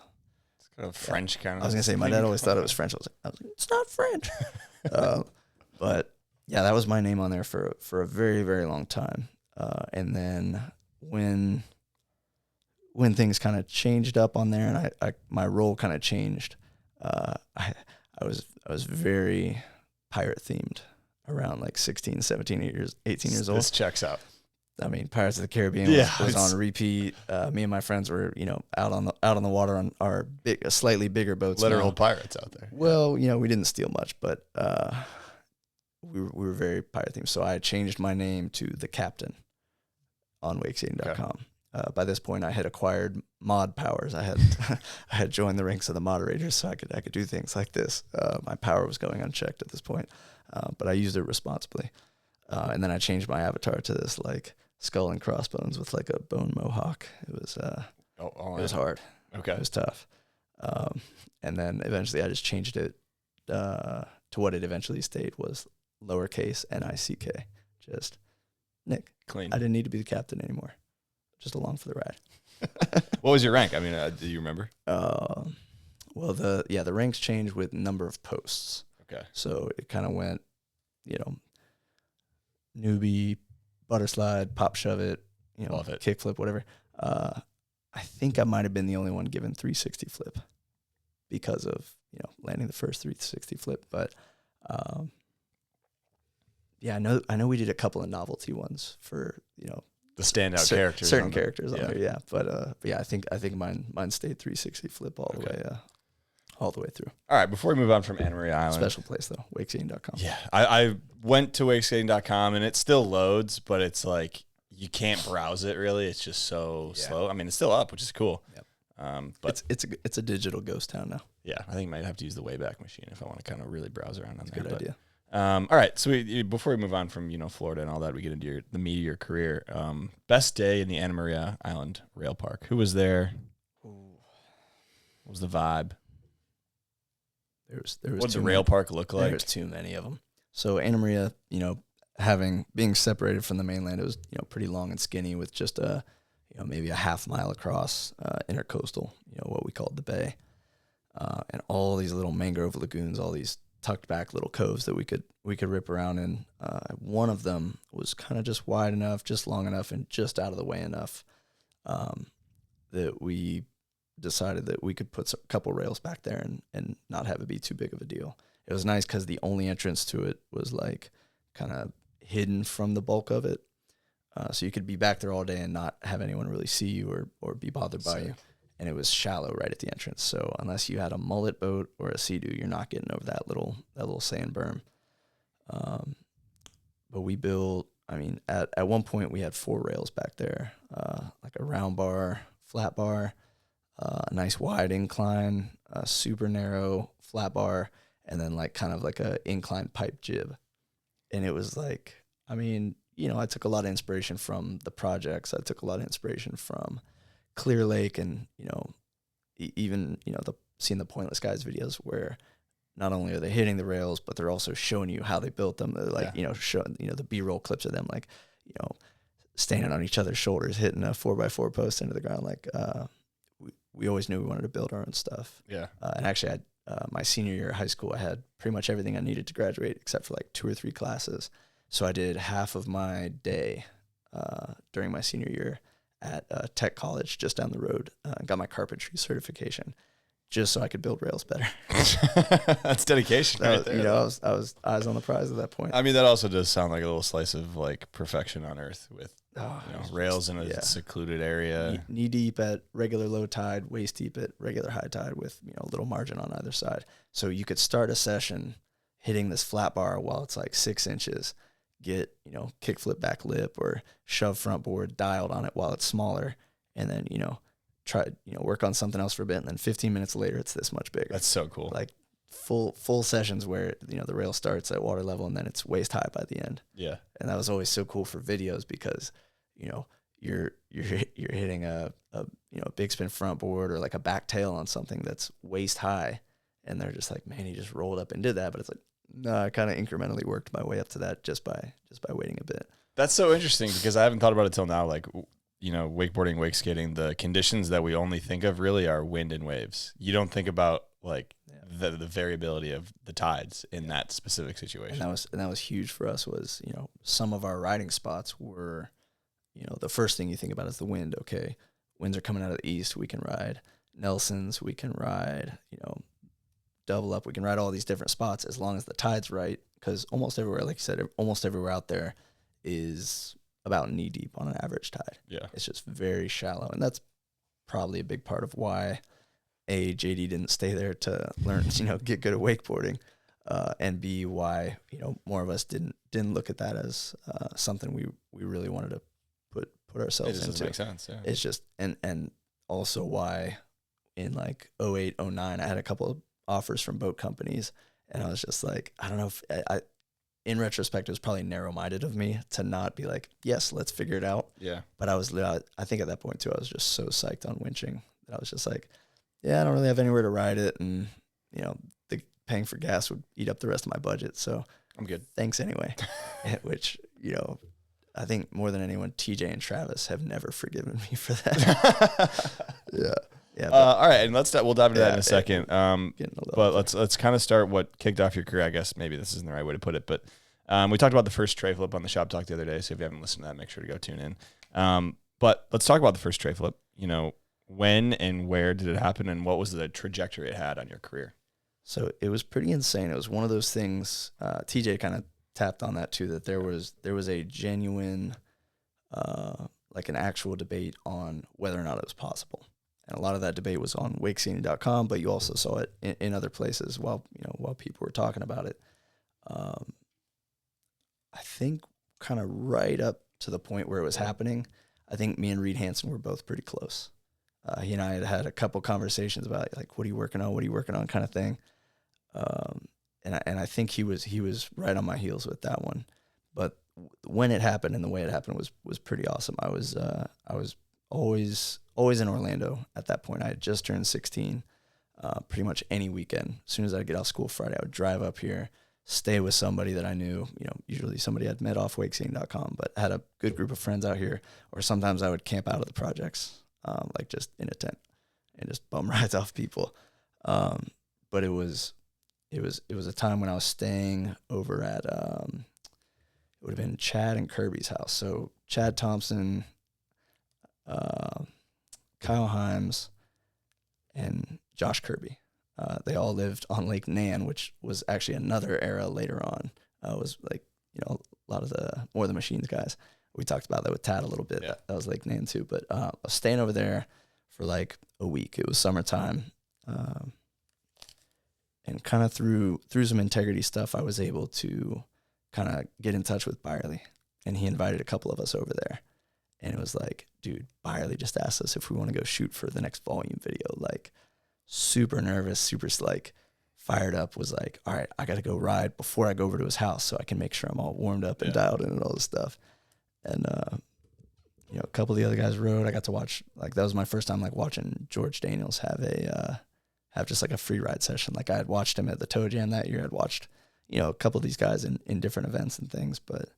of French kind of. I was gonna say my dad always thought it was French. I was like, it's not French. But yeah, that was my name on there for a very, very long time. And then when things kind of changed up on there, and I my role kind of changed, I was very pirate themed around like 16, 17 18 years old. This checks out. I mean, Pirates of the Caribbean was on repeat. Me and my friends were, you know, out on the water on our slightly bigger boats. Literal pirates out there. Well, you know, we didn't steal much, but we were very pirate themed. So I changed my name to the Captain on wakeskating.com. Okay. By this point, I had acquired mod powers. I had joined the ranks of the moderators, so I could do things like this. My power was going unchecked at this point, but I used it responsibly. And then I changed my avatar to this like skull and crossbones with like a bone mohawk. It was it was hard. Okay, it was tough. And then eventually I just changed it to what it eventually stayed was lowercase NICK. Just Nick. Clean. I didn't need to be the captain anymore. Just along for the ride. What was your rank? I mean, do you remember? Well, the ranks changed with number of posts. Okay. So it kind of went, you know, newbie, butter slide, pop shove it, you know, kickflip, whatever. I think I might have been the only one given 360 flip because of, you know, landing the first 360 flip. But yeah, I know we did a couple of novelty ones for, you know, the standout characters, certain characters on there. Yeah, but yeah, I think mine stayed 360 flip all the way through. All right, before we move on from Anna Maria Island. Special place, though, wakeskating.com. Yeah, I went to wakeskating.com, and it still loads, but it's like you can't browse it, really. It's just so slow. I mean, it's still up, which is cool. Yep. But it's a digital ghost town now. Yeah, I think I might have to use the Wayback Machine if I want to kind of really browse around on there. Good idea. All right, so before we move on from, you know, Florida and all that, we get into the meat of your career. Best day in the Anna Maria Island Rail Park. Who was there? What was the vibe? There was What did the rail park look like? There was too many of them. So Anna Maria, being separated from the mainland, it was pretty long and skinny with just maybe a half mile across intercoastal, what we called the bay, and all these little mangrove lagoons, all these tucked back little coves that we could rip around in. One of them was kind of just wide enough, just long enough, and just out of the way enough that we decided that we could put a couple rails back there and not have it be too big of a deal. It was nice because the only entrance to it was like kind of hidden from the bulk of it. So you could be back there all day and not have anyone really see you or be bothered by you. And it was shallow right at the entrance. So unless you had a mullet boat or a sea-doo, you're not getting over that little sand berm. But we built, at one point we had 4 rails back there, like a round bar, flat bar, a nice wide incline, a super narrow flat bar, and then like kind of like a inclined pipe jib. And it was like, I took a lot of inspiration from the projects. I took a lot of inspiration from Clear Lake and, even, seeing the Pointless Guys videos where not only are they hitting the rails, but they're also showing you how they built them. They're like, showing, the B-roll clips of them, like, standing on each other's shoulders, hitting a 4x4 post into the ground. Like, we always knew we wanted to build our own stuff. Yeah. And actually my senior year of high school, I had pretty much everything I needed to graduate except for like 2 or 3 classes. So I did half of my day during my senior year at Tech College just down the road. Got my carpentry certification just so I could build rails better. That's dedication right there. I was eyes on the prize at that point. That also does sound like a little slice of like perfection on earth with rails in a secluded area. Knee deep at regular low tide, waist deep at regular high tide with a little margin on either side. So you could start a session hitting this flat bar while it's like 6 inches, get kickflip back lip or shove front board dialed on it while it's smaller, and then try work on something else for a bit, and then 15 minutes later it's this much bigger. That's so cool. Like full sessions where the rail starts at water level and then it's waist high by the end. Yeah. And that was always so cool for videos because you're hitting a big spin front board or like a back tail on something that's waist high, and they're just like, man, he just rolled up and did that. But it's like, no, I kind of incrementally worked my way up to that just by waiting a bit. That's so interesting because I haven't thought about it till now. Like, wakeboarding, wake skating, the conditions that we only think of really are wind and waves. You don't think about like the variability of the tides in that specific situation. And that was huge for us. Was some of our riding spots were, the first thing you think about is the wind. Okay, winds are coming out of the east. We can ride Nelsons. We can ride double up. We can ride all these different spots as long as the tide's right. Because almost everywhere, like you said, almost everywhere out there is about knee deep on an average tide. Yeah. It's just very shallow. And that's probably a big part of why JD didn't stay there to learn, get good at wakeboarding. And B, why, more of us didn't look at that as something we really wanted to put ourselves into. It doesn't make sense. Yeah. It's just, and also why in like 08, 09, I had a couple of offers from boat companies, and I was just like, I don't know if in retrospect, it was probably narrow-minded of me to not be like, yes, let's figure it out. Yeah. But I think at that point too, I was just so psyched on winching that I was just like, yeah, I don't really have anywhere to ride it, and the paying for gas would eat up the rest of my budget, so I'm good. Thanks anyway. Which I think more than anyone, TJ and Travis have never forgiven me for that. Yeah. Yeah. All right, and we'll dive into that in a second. But let's let's kind of start what kicked off your career. I guess maybe this isn't the right way to put it, but we talked about the first tray flip on the Shop Talk the other day. So if you haven't listened to that, make sure to go tune in. But let's talk about the first tray flip. When and where did it happen, and what was the trajectory it had on your career? So it was pretty insane. It was one of those things. TJ kind of tapped on that too. That there was a genuine, like an actual debate on whether or not it was possible. And a lot of that debate was on wakeskating.com, but you also saw it in other places while people were talking about it. I think kind of right up to the point where it was happening, I think me and Reed Hansen were both pretty close. He and I had a couple conversations about like, what are you working on kind of thing. And I think he was right on my heels with that one. But when it happened and the way it happened was pretty awesome. I was always in Orlando at that point. I had just turned 16. pretty much any weekend. As soon as I'd get off school Friday, I would drive up here, stay with somebody that I knew, usually somebody I'd met off wakeskating.com, but had a good group of friends out here. Or sometimes I would camp out at the projects, like just in a tent and just bum rides off people. But it was a time when I was staying over at, it would have been Chad and Kirby's house. So Chad Thompson, Kyle Himes, and Josh Kirby. They all lived on Lake Nan, which was actually another era later on. It was like, a lot of the more of the machines guys. We talked about that with Tad a little bit. Yeah. That was Lake Nan too. But I was staying over there for like a week. It was summertime. And kind of through some integrity stuff, I was able to kind of get in touch with Byerly. And he invited a couple of us over there. And it was like, dude, Byerly just asked us if we want to go shoot for the next volume video. Like, super nervous, super like fired up, was like, all right, I got to go ride before I go over to his house so I can make sure I'm all warmed up and dialed in and all this stuff. And, a couple of the other guys rode. I got to watch, like, that was my first time, like, watching George Daniels have just like a free ride session. Like, I had watched him at the Toe Jam that year. I'd watched, a couple of these guys in different events and things, but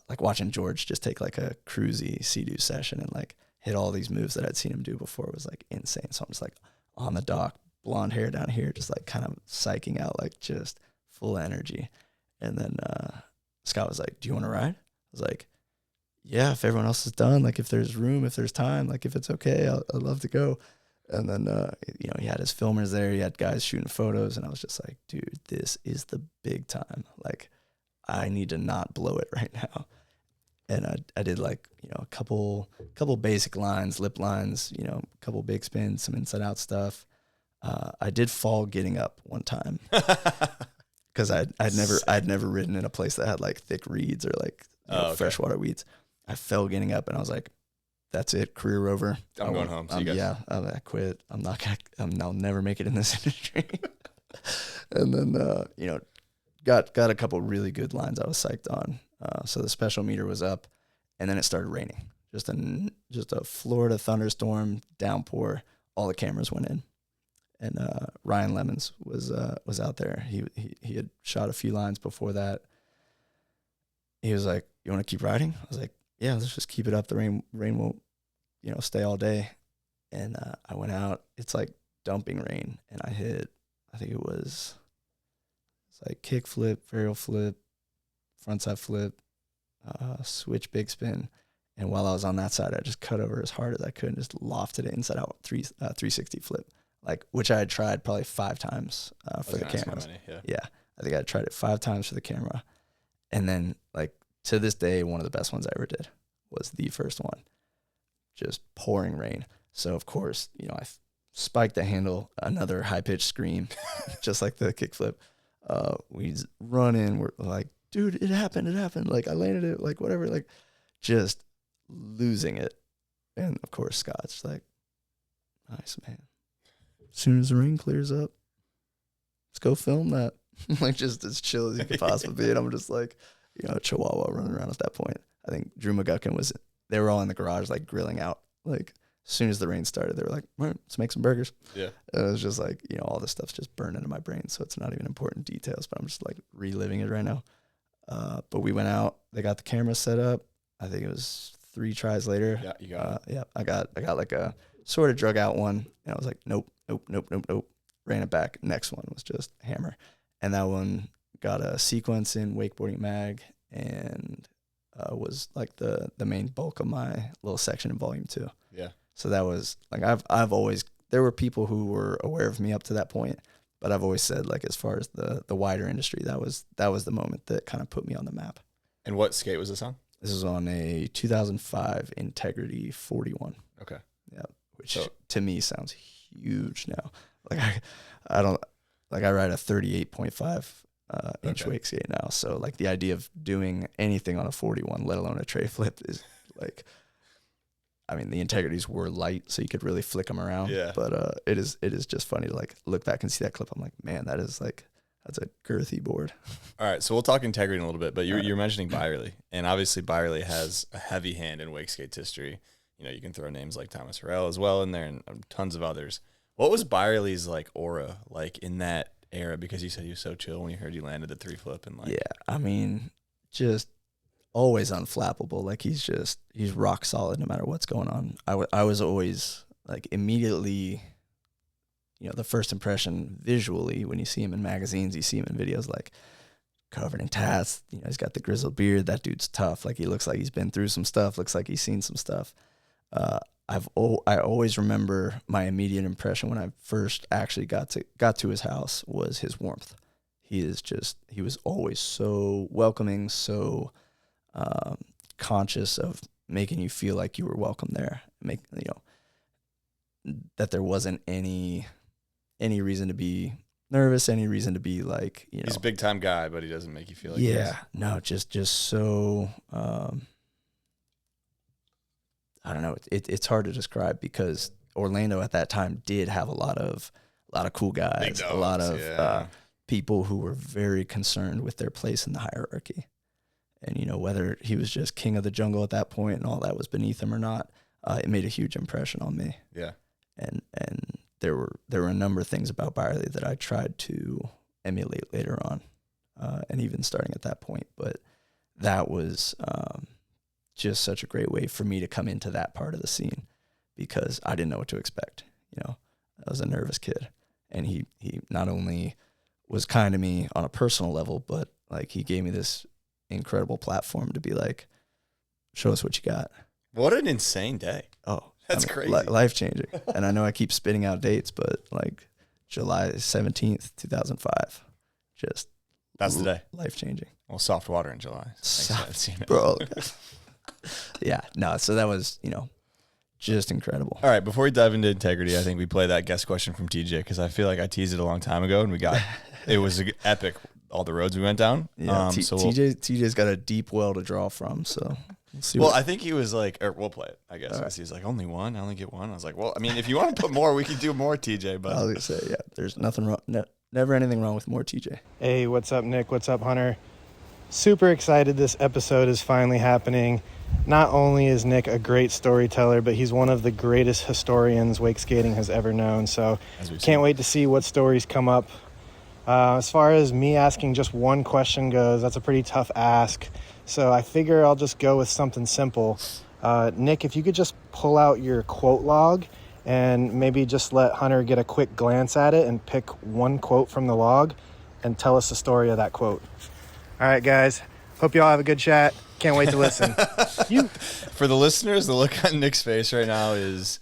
like watching George just take like a cruisy Sea-Doo session and like hit all these moves that I'd seen him do before was like insane. So I'm just like on the dock, blonde hair down here, just like kind of psyching out, like just full energy. And then Scott was like, do you want to ride? I was like, yeah, if everyone else is done, like if there's room, if there's time, like if it's okay, I'd love to go. And then, he had his filmers there. He had guys shooting photos. And I was just like, dude, this is the big time. Like, I need to not blow it right now. And I did like, a couple basic lines, lip lines, a couple big spins, some inside out stuff. I did fall getting up one time because I'd never ridden in a place that had like thick reeds or like freshwater weeds. I fell getting up and I was like, that's it, career over. I'm going home. See you guys. Yeah, I quit. I'll never make it in this industry. And then, got a couple really good lines I was psyched on. So the special meter was up, and then it started raining. Just a Florida thunderstorm, downpour. All the cameras went in, and Ryan Lemons was out there. He had shot a few lines before that. He was like, "You want to keep riding?" I was like, "Yeah, let's just keep it up. The rain won't, stay all day." And I went out. It's like dumping rain, and I hit. I think it was. It's like kickflip, varial flip, frontside flip, switch big spin. And while I was on that side, I just cut over as hard as I could and just lofted it inside out 360 flip, like, which I had tried probably 5 times for the cameras. Yeah, I think I tried it 5 times for the camera. And then, like, to this day, one of the best ones I ever did was the first one. Just pouring rain. So, of course, I spiked the handle, another high-pitched scream, just like the kickflip. We run in, we're like, dude, it happened. Like, I landed it, like, whatever, like, just losing it. And, of course, Scott's like, nice, man. As soon as the rain clears up, let's go film that. Like, just as chill as you could possibly be. And I'm just like, Chihuahua running around at that point. I think Drew McGuckin they were all in the garage, like, grilling out. Like, as soon as the rain started, they were like, all right, let's make some burgers. Yeah. And it was just like, all this stuff's just burned into my brain. So it's not even important details, but I'm just like reliving it right now. But we went out, they got the camera set up. I think it was 3 tries later. Yeah, you got it. Yeah, I got like a sort of drug out one. And I was like, nope. Ran it back. Next one was just hammer. And that one got a sequence in Wakeboarding Mag and was like the main bulk of my little section in volume 2. Yeah. So that was like, I've always, there were people who were aware of me up to that point, but I've always said, like, as far as the wider industry, that was the moment that kind of put me on the map. And what skate was this on? This was on a 2005 Integrity 41. Okay. Yeah. Which to me sounds huge now. Like I ride a 38.5 inch wake skate now. So like the idea of doing anything on a 41, let alone a tray flip, is like, I mean, the integrities were light, so you could really flick them around. Yeah. But it is just funny to like look back and see that clip. I'm like, man, that's a girthy board. All right, so we'll talk integrity in a little bit, but you're mentioning Byerly, and obviously Byerly has a heavy hand in wake skates history. You can throw names like Thomas Harrell as well in there, and tons of others. What was Byerly's like aura like in that era? Because you said he was so chill when you heard you landed the 3-flip and like. Yeah, I mean, just always unflappable. Like he's rock solid no matter what's going on. I was always like immediately, the first impression visually when you see him in magazines, you see him in videos, like covered in tats. He's got the grizzled beard. That dude's tough. Like he looks like he's been through some stuff. Looks like he's seen some stuff. I always remember my immediate impression when I first actually got to his house was his warmth. He was always so welcoming, so conscious of making you feel like you were welcome there. That there wasn't any reason to be nervous, any reason to be like, He's a big time guy, but he doesn't make you feel like. Yeah, no, just so. I don't know. It's hard to describe because Orlando at that time did have a lot of cool guys, a lot of people who were very concerned with their place in the hierarchy, and whether he was just king of the jungle at that point and all that was beneath him or not, it made a huge impression on me. Yeah, and there were a number of things about Byerly that I tried to emulate later on, and even starting at that point, but that was. Just such a great way for me to come into that part of the scene because I didn't know what to expect. I was a nervous kid, and he not only was kind to me on a personal level, but like he gave me this incredible platform to be like, show us what you got. What an insane day. Oh, that's crazy. Life changing. And I know I keep spitting out dates, but like July 17th, 2005, just that's the day. Life changing. Well, Saltwater in July. Bro. Yeah, no, so that was, just incredible. All right, before we dive into integrity, I think we play that guest question from TJ because I feel like I teased it a long time ago and it was epic, all the roads we went down. Yeah, TJ's got a deep well to draw from, so we'll see. Well, I think he was like, or we'll play it, I guess, because he's like, only one? I only get one? I was like, well, I mean, if you want to put more, we could do more, TJ, but. I was going to say, yeah, there's nothing wrong, never anything wrong with more TJ. Hey, what's up, Nick? What's up, Hunter? Super excited this episode is finally happening. Not only is Nick a great storyteller, but he's one of the greatest historians wake skating has ever known. So can't wait to see what stories come up. As far as me asking just one question goes, that's a pretty tough ask. So I figure I'll just go with something simple. Nick, if you could just pull out your quote log and maybe just let Hunter get a quick glance at it and pick one quote from the log and tell us the story of that quote. All right, guys. Hope you all have a good chat. Can't wait to listen. For the listeners, the look on Nick's face right now is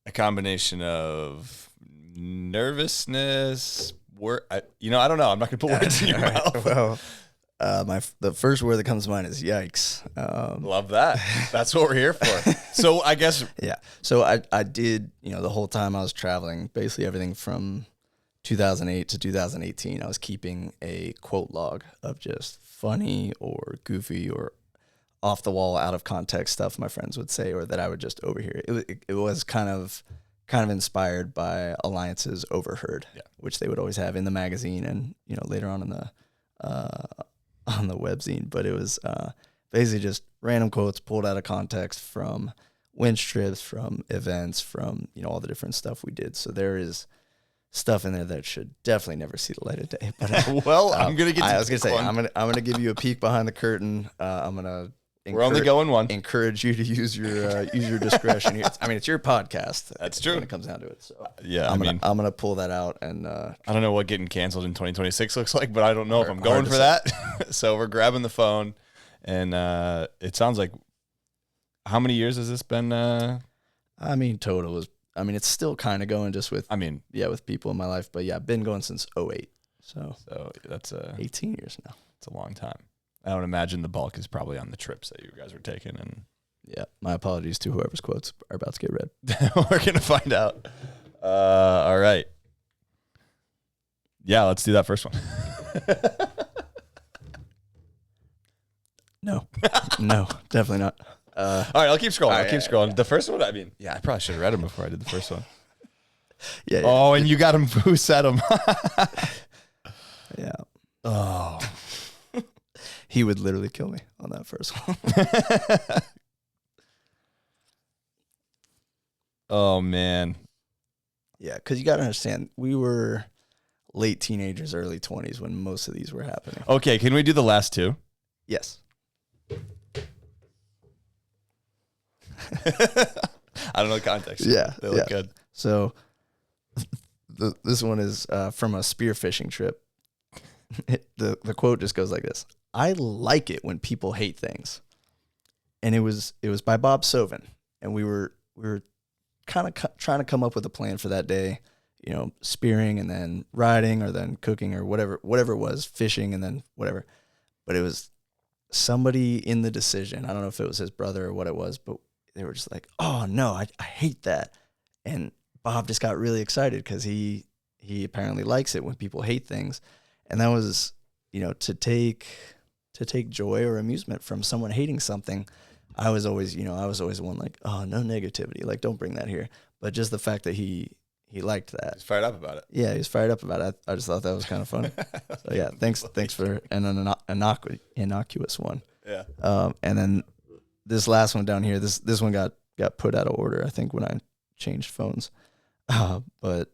a combination of nervousness. I don't know. I'm not going to put words in your mouth. Well, the first word that comes to mind is yikes. Love that. That's what we're here for. So I guess. Yeah. So I did, the whole time I was traveling, basically everything from 2008 to 2018, I was keeping a quote log of just funny or goofy or off the wall, out of context stuff my friends would say or that I would just overhear. It was kind of inspired by Alliance's Overheard, which they would always have in the magazine and later on in the webzine. But it was basically just random quotes pulled out of context from winch trips, from events, from all the different stuff we did. So there is stuff in there that should definitely never see the light of day. But well, I'm gonna get. I was gonna say I'm gonna give you a peek behind the curtain. I'm gonna. We're only going one. Encourage you to use your discretion here. I mean, it's your podcast. That's true when it comes down to it. So yeah, I'm gonna pull that out and. I don't know what getting canceled in 2026 looks like, but I don't know if I'm going for that. So we're grabbing the phone, and it sounds like. How many years has this been? I mean, total is. I mean, it's still kind of going just with. With people in my life, but yeah, I've been going since 2008. So that's 18 years now. It's a long time. I would imagine the bulk is probably on the trips that you guys were taking. And yeah, my apologies to whoever's quotes are about to get read. We're going to find out. All right. Yeah, let's do that first one. No, definitely not. All right, I'll keep scrolling. Scrolling. The first one, I probably should have read them before I did the first one. Yeah. Oh, and you got him. Who said him? Yeah. Oh. He would literally kill me on that first one. Oh, man. Yeah, because you got to understand, we were late teenagers, early 20s when most of these were happening. Okay, can we do the last two? Yes. I don't know the context. Yeah. They look good. So this one is from a spearfishing trip. The quote just goes like this: "I like it when people hate things," and it was by Bob Sovin, and we were kind of trying to come up with a plan for that day. You know, spearing and then riding, or then cooking, or whatever it was, fishing and then whatever. But it was somebody in the decision. I don't know if it was his brother or what it was, but they were just like, "Oh no, I hate that." And Bob just got really excited because he apparently likes it when people hate things. And that was, you know, to take joy or amusement from someone hating something. I was always one like, "Oh, no negativity. Like, don't bring that here." But just the fact that he liked that. He's fired up about it. Yeah, he was fired up about it. I just thought that was kind of funny. So yeah, thanks for an innocuous one. Yeah. And then this last one down here, this one got put out of order, I think, when I changed phones. But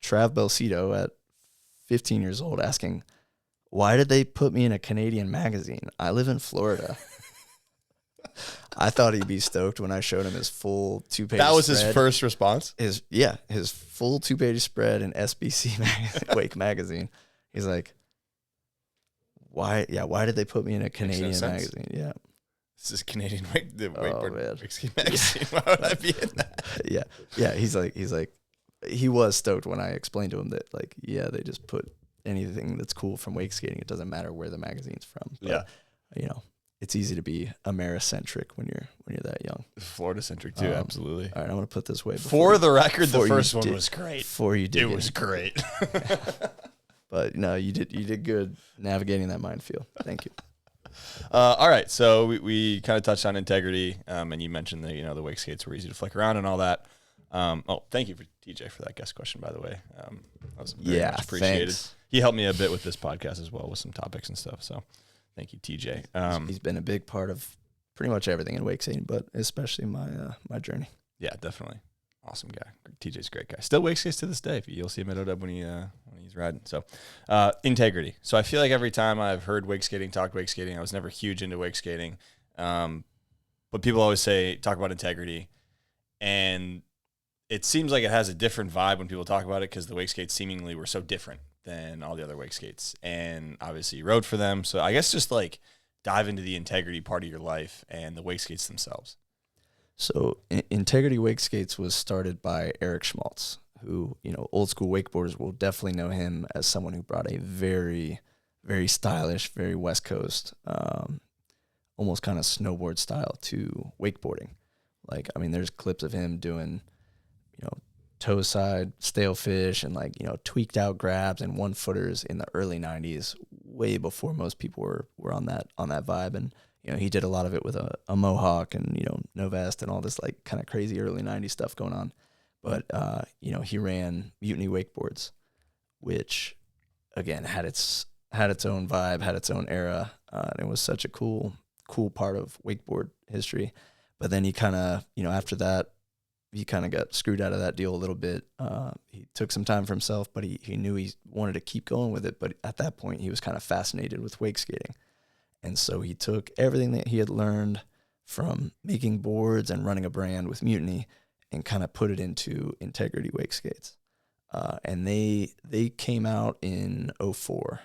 Trav Belcito at 15 years old asking, "Why did they put me in a Canadian magazine? I live in Florida." I thought he'd be stoked when I showed him his full 2-page That was spread. his first response? His full 2-page spread in SBC Wake magazine. He's like, why did they put me in a Canadian magazine? Yeah. This is Canadian Wakeboard man. magazine. Why would I be in that? Yeah. He's like, he was stoked when I explained to him that, like, yeah, they just put anything that's cool from wake skating. It doesn't matter where the magazine's from. But, you know, it's easy to be Americentric when you're that young. Florida centric too, absolutely. All right, I'm gonna put this way. For the record, the first one was great. Before you did, it was great. But no, you did good navigating that minefield. Thank you. All right, so we kind of touched on integrity, and you mentioned that the wake skates were easy to flick around and all that. Thank you for TJ for that guest question, by the way. That was very much appreciated. Thanks. He helped me a bit with this podcast as well with some topics and stuff. So thank you, TJ. He's been a big part of pretty much everything in wake skating, but especially my journey. Yeah, definitely. Awesome guy. TJ's a great guy. Still wake skates to this day. You'll see him at OW when he's riding. So integrity. So I feel like every time I've heard wake skating, talked wake skating, I was never huge into wake skating. But people always talk about integrity. And it seems like it has a different vibe when people talk about it because the wake skates seemingly were so different than all the other wake skates. And obviously you rode for them. So I guess just like dive into the integrity part of your life and the wake skates themselves. So Integrity Wake Skates was started by Eric Schmaltz, who, old school wakeboarders will definitely know him as someone who brought a very, very stylish, very West Coast, almost kind of snowboard style to wakeboarding. Like, I mean, there's clips of him doing, toe side, stale fish, and tweaked out grabs and 1-footers in the early 90s, way before most people were on that vibe. And he did a lot of it with a mohawk and, no vest and all this like kind of crazy early 90s stuff going on. But, he ran Mutiny Wakeboards, which, again, had its own vibe, had its own era. And it was such a cool part of wakeboard history. But then he kind of, after that, he kind of got screwed out of that deal a little bit. He took some time for himself, but he knew he wanted to keep going with it. But at that point, he was kind of fascinated with wake skating. And so he took everything that he had learned from making boards and running a brand with Mutiny and kind of put it into Integrity Wake Skates. And they came out in 2004,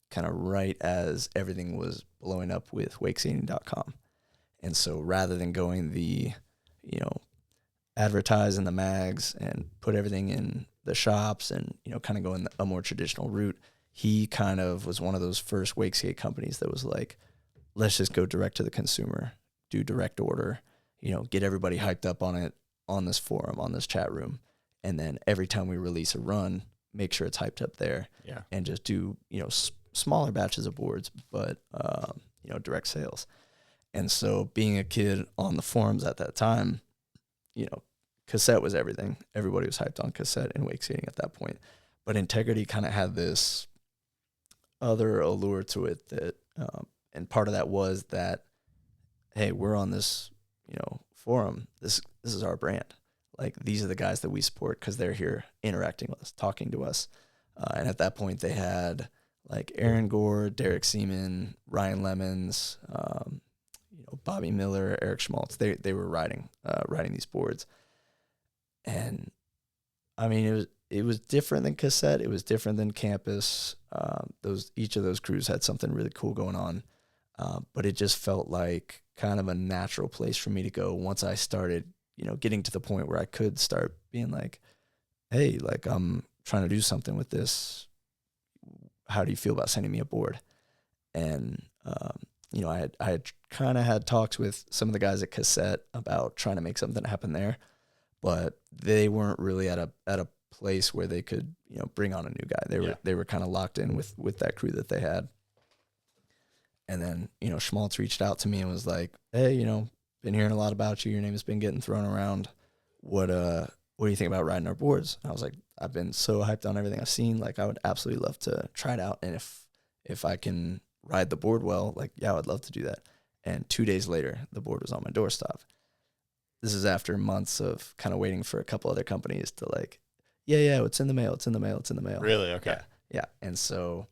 kind of right as everything was blowing up with wakeskating.com. And so rather than going the, advertise in the mags and put everything in the shops and, kind of going a more traditional route, he kind of was one of those first wake skate companies that was like, let's just go direct to the consumer, do direct order, get everybody hyped up on it, on this forum, on this chat room. And then every time we release a run, make sure it's hyped up there. Yeah. And just do, smaller batches of boards, but, direct sales. And so being a kid on the forums at that time, cassette was everything. Everybody was hyped on cassette and wake skating at that point. But Integrity kind of had this other allure to it that, and part of that was that, hey, we're on this, forum. This is our brand. like, these are the guys that we support because they're here interacting with us, talking to us. And at that point, they had like Aaron Gore, Derek Seaman, Ryan Lemons, Bobby Miller, Eric Schmaltz. They were riding these boards, and I mean it was different than cassette. It was different than campus. Each of those crews had something really cool going on, but it just felt like kind of a natural place for me to go once I started, getting to the point where I could start being like, hey, like, I'm trying to do something with this. How do you feel about sending me a board? And I had kind of had talks with some of the guys at Cassette about trying to make something happen there, but they weren't really at a place where they could, bring on a new guy. They were kind of locked in with that crew that they had. And then, Schmaltz reached out to me and was like, hey, been hearing a lot about you. Your name has been getting thrown around. What do you think about riding our boards? And I was like, I've been so hyped on everything I've seen. Like, I would absolutely love to try it out. And if I can ride the board well, like, yeah, I'd love to do that. And 2 days later, the board was on my doorstep. This is after months of kind of waiting for a couple other companies to like, yeah, it's in the mail. Really? Okay. Yeah. And so,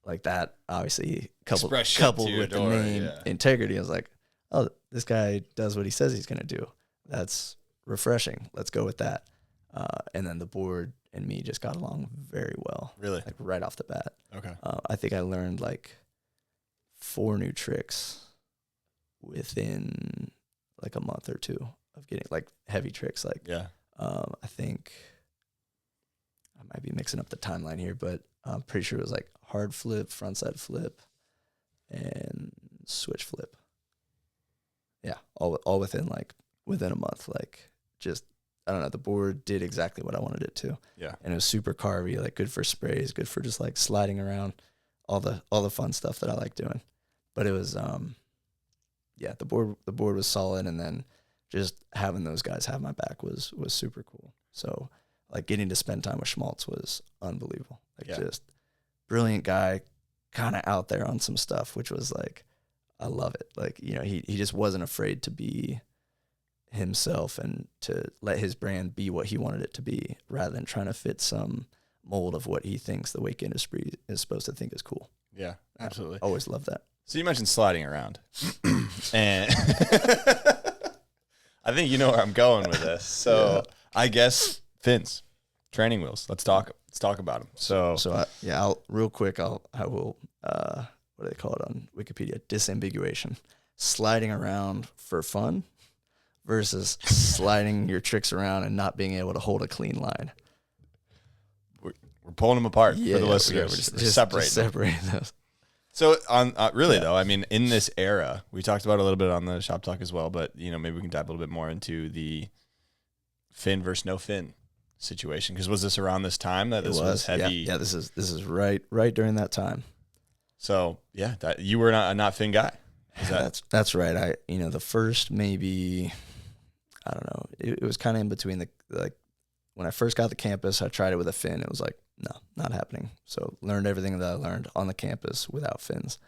like, that obviously coupled with the name Integrity, I was like, oh, this guy does what he says he's going to do. That's refreshing. Let's go with that. And then the board and me just got along very well. Really? Like, right off the bat. Okay. I think I learned like 4 new tricks within like a month or two of getting like heavy tricks. Like, I think I might be mixing up the timeline here, but I'm pretty sure it was like hard flip, frontside flip, and switch flip. Yeah, all within a month. Like, just, I don't know, the board did exactly what I wanted it to. Yeah. And it was super carvy, like good for sprays, good for just like sliding around, all the fun stuff that I like doing. But it was the board was solid, and then just having those guys have my back was super cool. So, like, getting to spend time with Schmaltz was unbelievable. Like, just brilliant guy, kind of out there on some stuff, which was like, I love it. Like, he just wasn't afraid to be himself and to let his brand be what he wanted it to be, rather than trying to fit some mold of what he thinks the wake industry is supposed to think is cool. Yeah, absolutely. I always love that. So you mentioned sliding around, and I think you know where I'm going with this. So I guess fins, training wheels. Let's talk about them. So I'll real quick. I will. What do they call it on Wikipedia? Disambiguation. Sliding around for fun versus sliding your tricks around and not being able to hold a clean line. We're pulling them apart for the listeners. Just separating those. So though, I mean, in this era, we talked about it a little bit on the Shop Talk as well, but maybe we can dive a little bit more into the fin versus no fin situation. Because was this around this time that this was heavy? Yeah, this is right during that time. So that you were not fin guy. That's right. The first, maybe, I don't know, it was kind of in between when I first got to campus, I tried it with a fin. It was like, no, not happening. So learned everything that I learned on the campus without fins.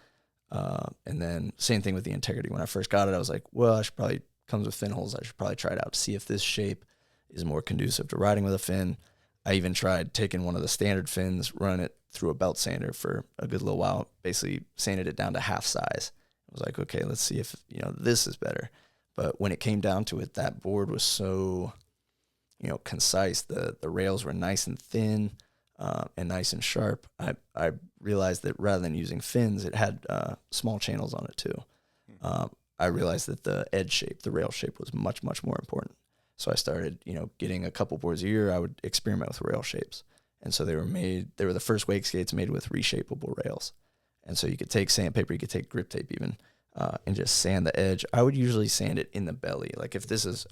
And then same thing with the Integrity. When I first got it, I was like, well, comes with fin holes. I should probably try it out to see if this shape is more conducive to riding with a fin. I even tried taking one of the standard fins, running it through a belt sander for a good little while, basically sanded it down to half size. I was like, okay, let's see if, this is better. But when it came down to it, that board was so, concise. The rails were nice and thin and nice and sharp. I realized that rather than using fins, it had small channels on it too. I realized that the edge shape, the rail shape, was much, much more important. So I started, getting a couple boards a year. I would experiment with rail shapes. And so they were the first wake skates made with reshapeable rails. And so you could take sandpaper, you could take grip tape even, and just sand the edge. I would usually sand it in the belly. Like, if this is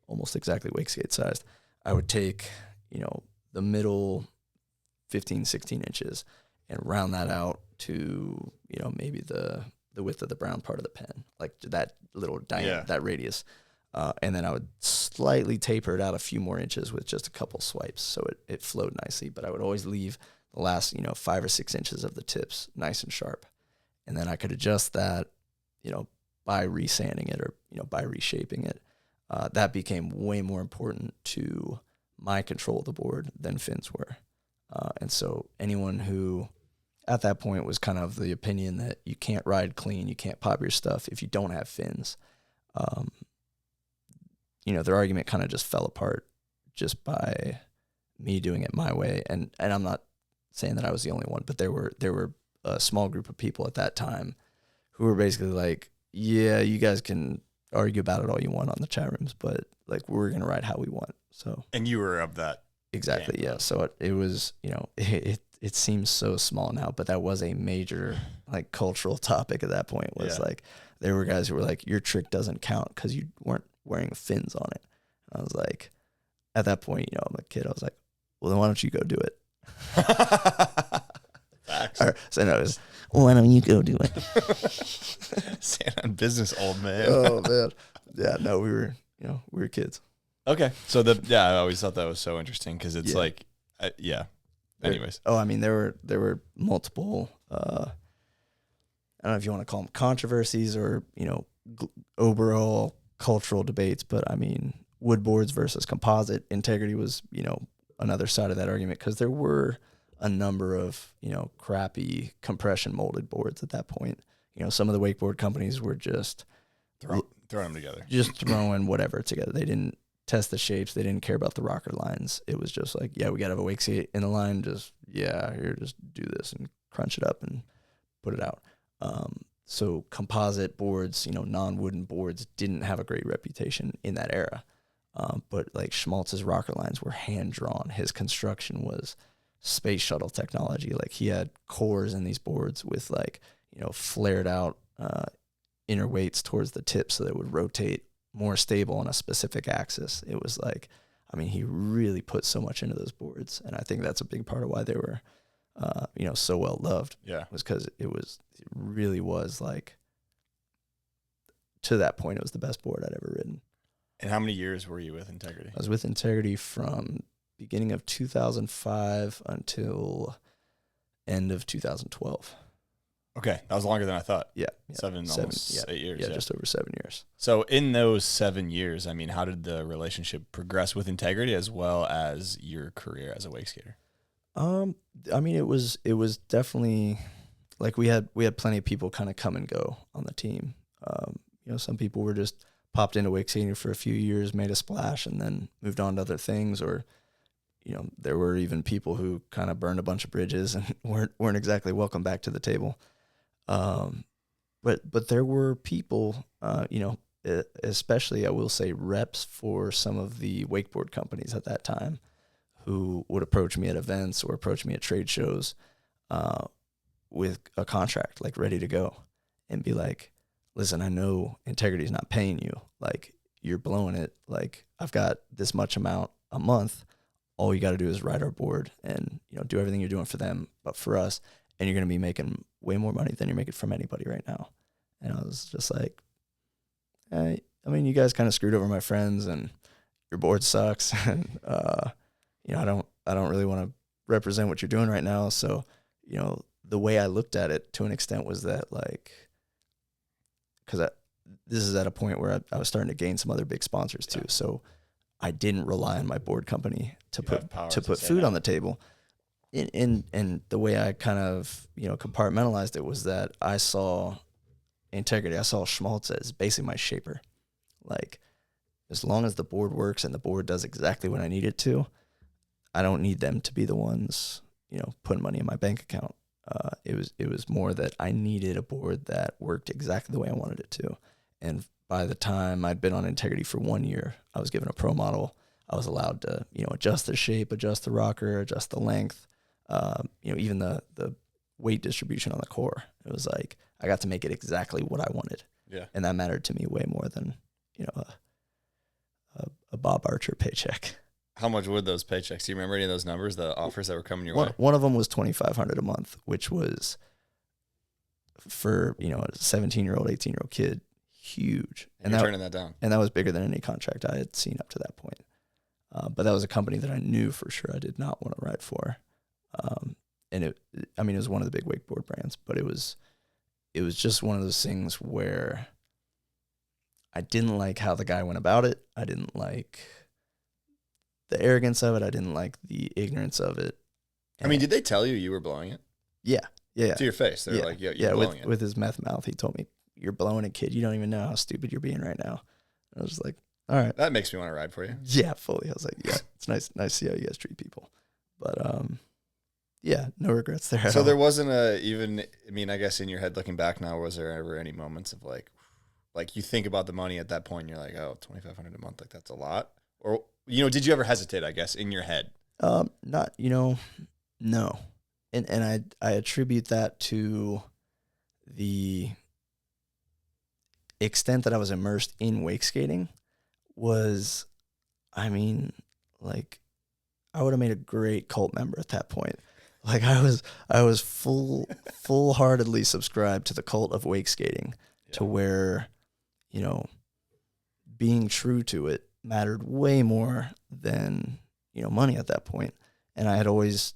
almost exactly wake skate sized, I would take, the middle 15, 16 inches and round that out to, maybe the width of the brown part of the pen, like that little diameter, that radius. And then I would slightly taper it out a few more inches with just a couple swipes so it flowed nicely. But I would always leave the last, 5 or 6 inches of the tips nice and sharp. And then I could adjust that, by resanding it or, by reshaping it. that became way more important to my control of the board than fins were. And so anyone who at that point was kind of the opinion that you can't ride clean, you can't pop your stuff if you don't have fins, their argument kind of just fell apart just by me doing it my way. And I'm not saying that I was the only one, but there were a small group of people at that time who were basically like, yeah, you guys can argue about it all you want on the chat rooms, but like we're going to ride how we want. So, and you were of that. Exactly. Camp. Yeah. So it was, it seems so small now, but that was a major like cultural topic at that point was like, there were guys who were like, your trick doesn't count because you weren't wearing fins on it. And I was like, at that point, I'm a kid. I was like, well, then why don't you go do it? Facts. Or, so no, it was, why don't you go do it? Stand on business, old man. Oh man. Yeah, no, we were kids. Okay. So I always thought that was so interesting because it's like, anyways. I mean, there were multiple, I don't know if you want to call them controversies or, overall cultural debates, but I mean, wood boards versus composite integrity was, another side of that argument because there were a number of, crappy compression molded boards at that point. Some of the wakeboard companies were just throwing them together, just throwing whatever together. They didn't test the shapes. They didn't care about the rocker lines. It was just like, yeah, we got to have a Wakeskater in the line. Just do this and crunch it up and put it out. So composite boards, non-wooden boards didn't have a great reputation in that era. But like Schmaltz's rocker lines were hand drawn. His construction was space shuttle technology. Like he had cores in these boards with like, flared out inner weights towards the tip so that it would rotate more stable on a specific axis. It was like, I mean, he really put so much into those boards. And I think that's a big part of why they were, so well loved. Yeah. Was because it really was like, to that point, it was the best board I'd ever ridden. And how many years were you with Integrity? I was with Integrity from beginning of 2005 until end of 2012. Okay, that was longer than I thought. Yeah. Almost 8 years. Yeah, just over 7 years. So in those 7 years, I mean, how did the relationship progress with Integrity as well as your career as a Wakeskater? I mean, it was definitely like we had plenty of people kind of come and go on the team. Some people were just popped into Wakeskating for a few years, made a splash, and then moved on to other things. Or, there were even people who kind of burned a bunch of bridges and weren't exactly welcome back to the table. But there were people, especially I will say reps for some of the wakeboard companies at that time, who would approach me at events or approach me at trade shows, with a contract like ready to go, and be like, listen, I know Integrity's not paying you. Like, you're blowing it. Like, I've got this much amount a month. All you got to do is ride our board and, do everything you're doing for them, but for us. And you're going to be making way more money than you're making from anybody right now. And I was just like, I mean, you guys kind of screwed over my friends and your board sucks. And, I don't really want to represent what you're doing right now. So, the way I looked at it to an extent was that, like, because this is at a point where I was starting to gain some other big sponsors too. So I didn't rely on my board company to put food on the table. And the way I kind of, compartmentalized it was that I saw Integrity. I saw Schmaltz as basically my shaper. Like, as long as the board works and the board does exactly what I need it to, I don't need them to be the ones, putting money in my bank account. It was more that I needed a board that worked exactly the way I wanted it to. And by the time I'd been on Integrity for 1 year, I was given a pro model. I was allowed to, adjust the shape, adjust the rocker, adjust the length, even the weight distribution on the core. It was like, I got to make it exactly what I wanted. Yeah. And that mattered to me way more than, a Bob Archer paycheck. How much would those paychecks? Do you remember any of those numbers, the offers that were coming your way? One of them was $2,500 a month, which was for, a 17-year-old, 18-year-old kid, huge. And you're turning that down. And that was bigger than any contract I had seen up to that point. But that was a company that I knew for sure I did not want to ride for. And it was one of the big wakeboard brands, but it was just one of those things where I didn't like how the guy went about it. I didn't like the arrogance of it. I didn't like the ignorance of it. I mean, did they tell you were blowing it? Yeah. To your face. They're like, you're blowing it. With his meth mouth, he told me, "You're blowing it, kid. You don't even know how stupid you're being right now." I was like, all right. That makes me want to ride for you. Yeah, fully. I was like, yeah, it's nice to see how you guys treat people. But yeah, no regrets there at So all. there wasn't I guess in your head looking back now, was there ever any moments of like you think about the money at that point and you're like, oh, $2,500 a month, like that's a lot? Or, did you ever hesitate, I guess, in your head? Not, no. And I attribute that to the extent that I was immersed in wake skating was, I mean, like, I would have made a great cult member at that point. Like I was full-heartedly subscribed to the cult of wake skating, to where, being true to it mattered way more than, money at that point. And I had always,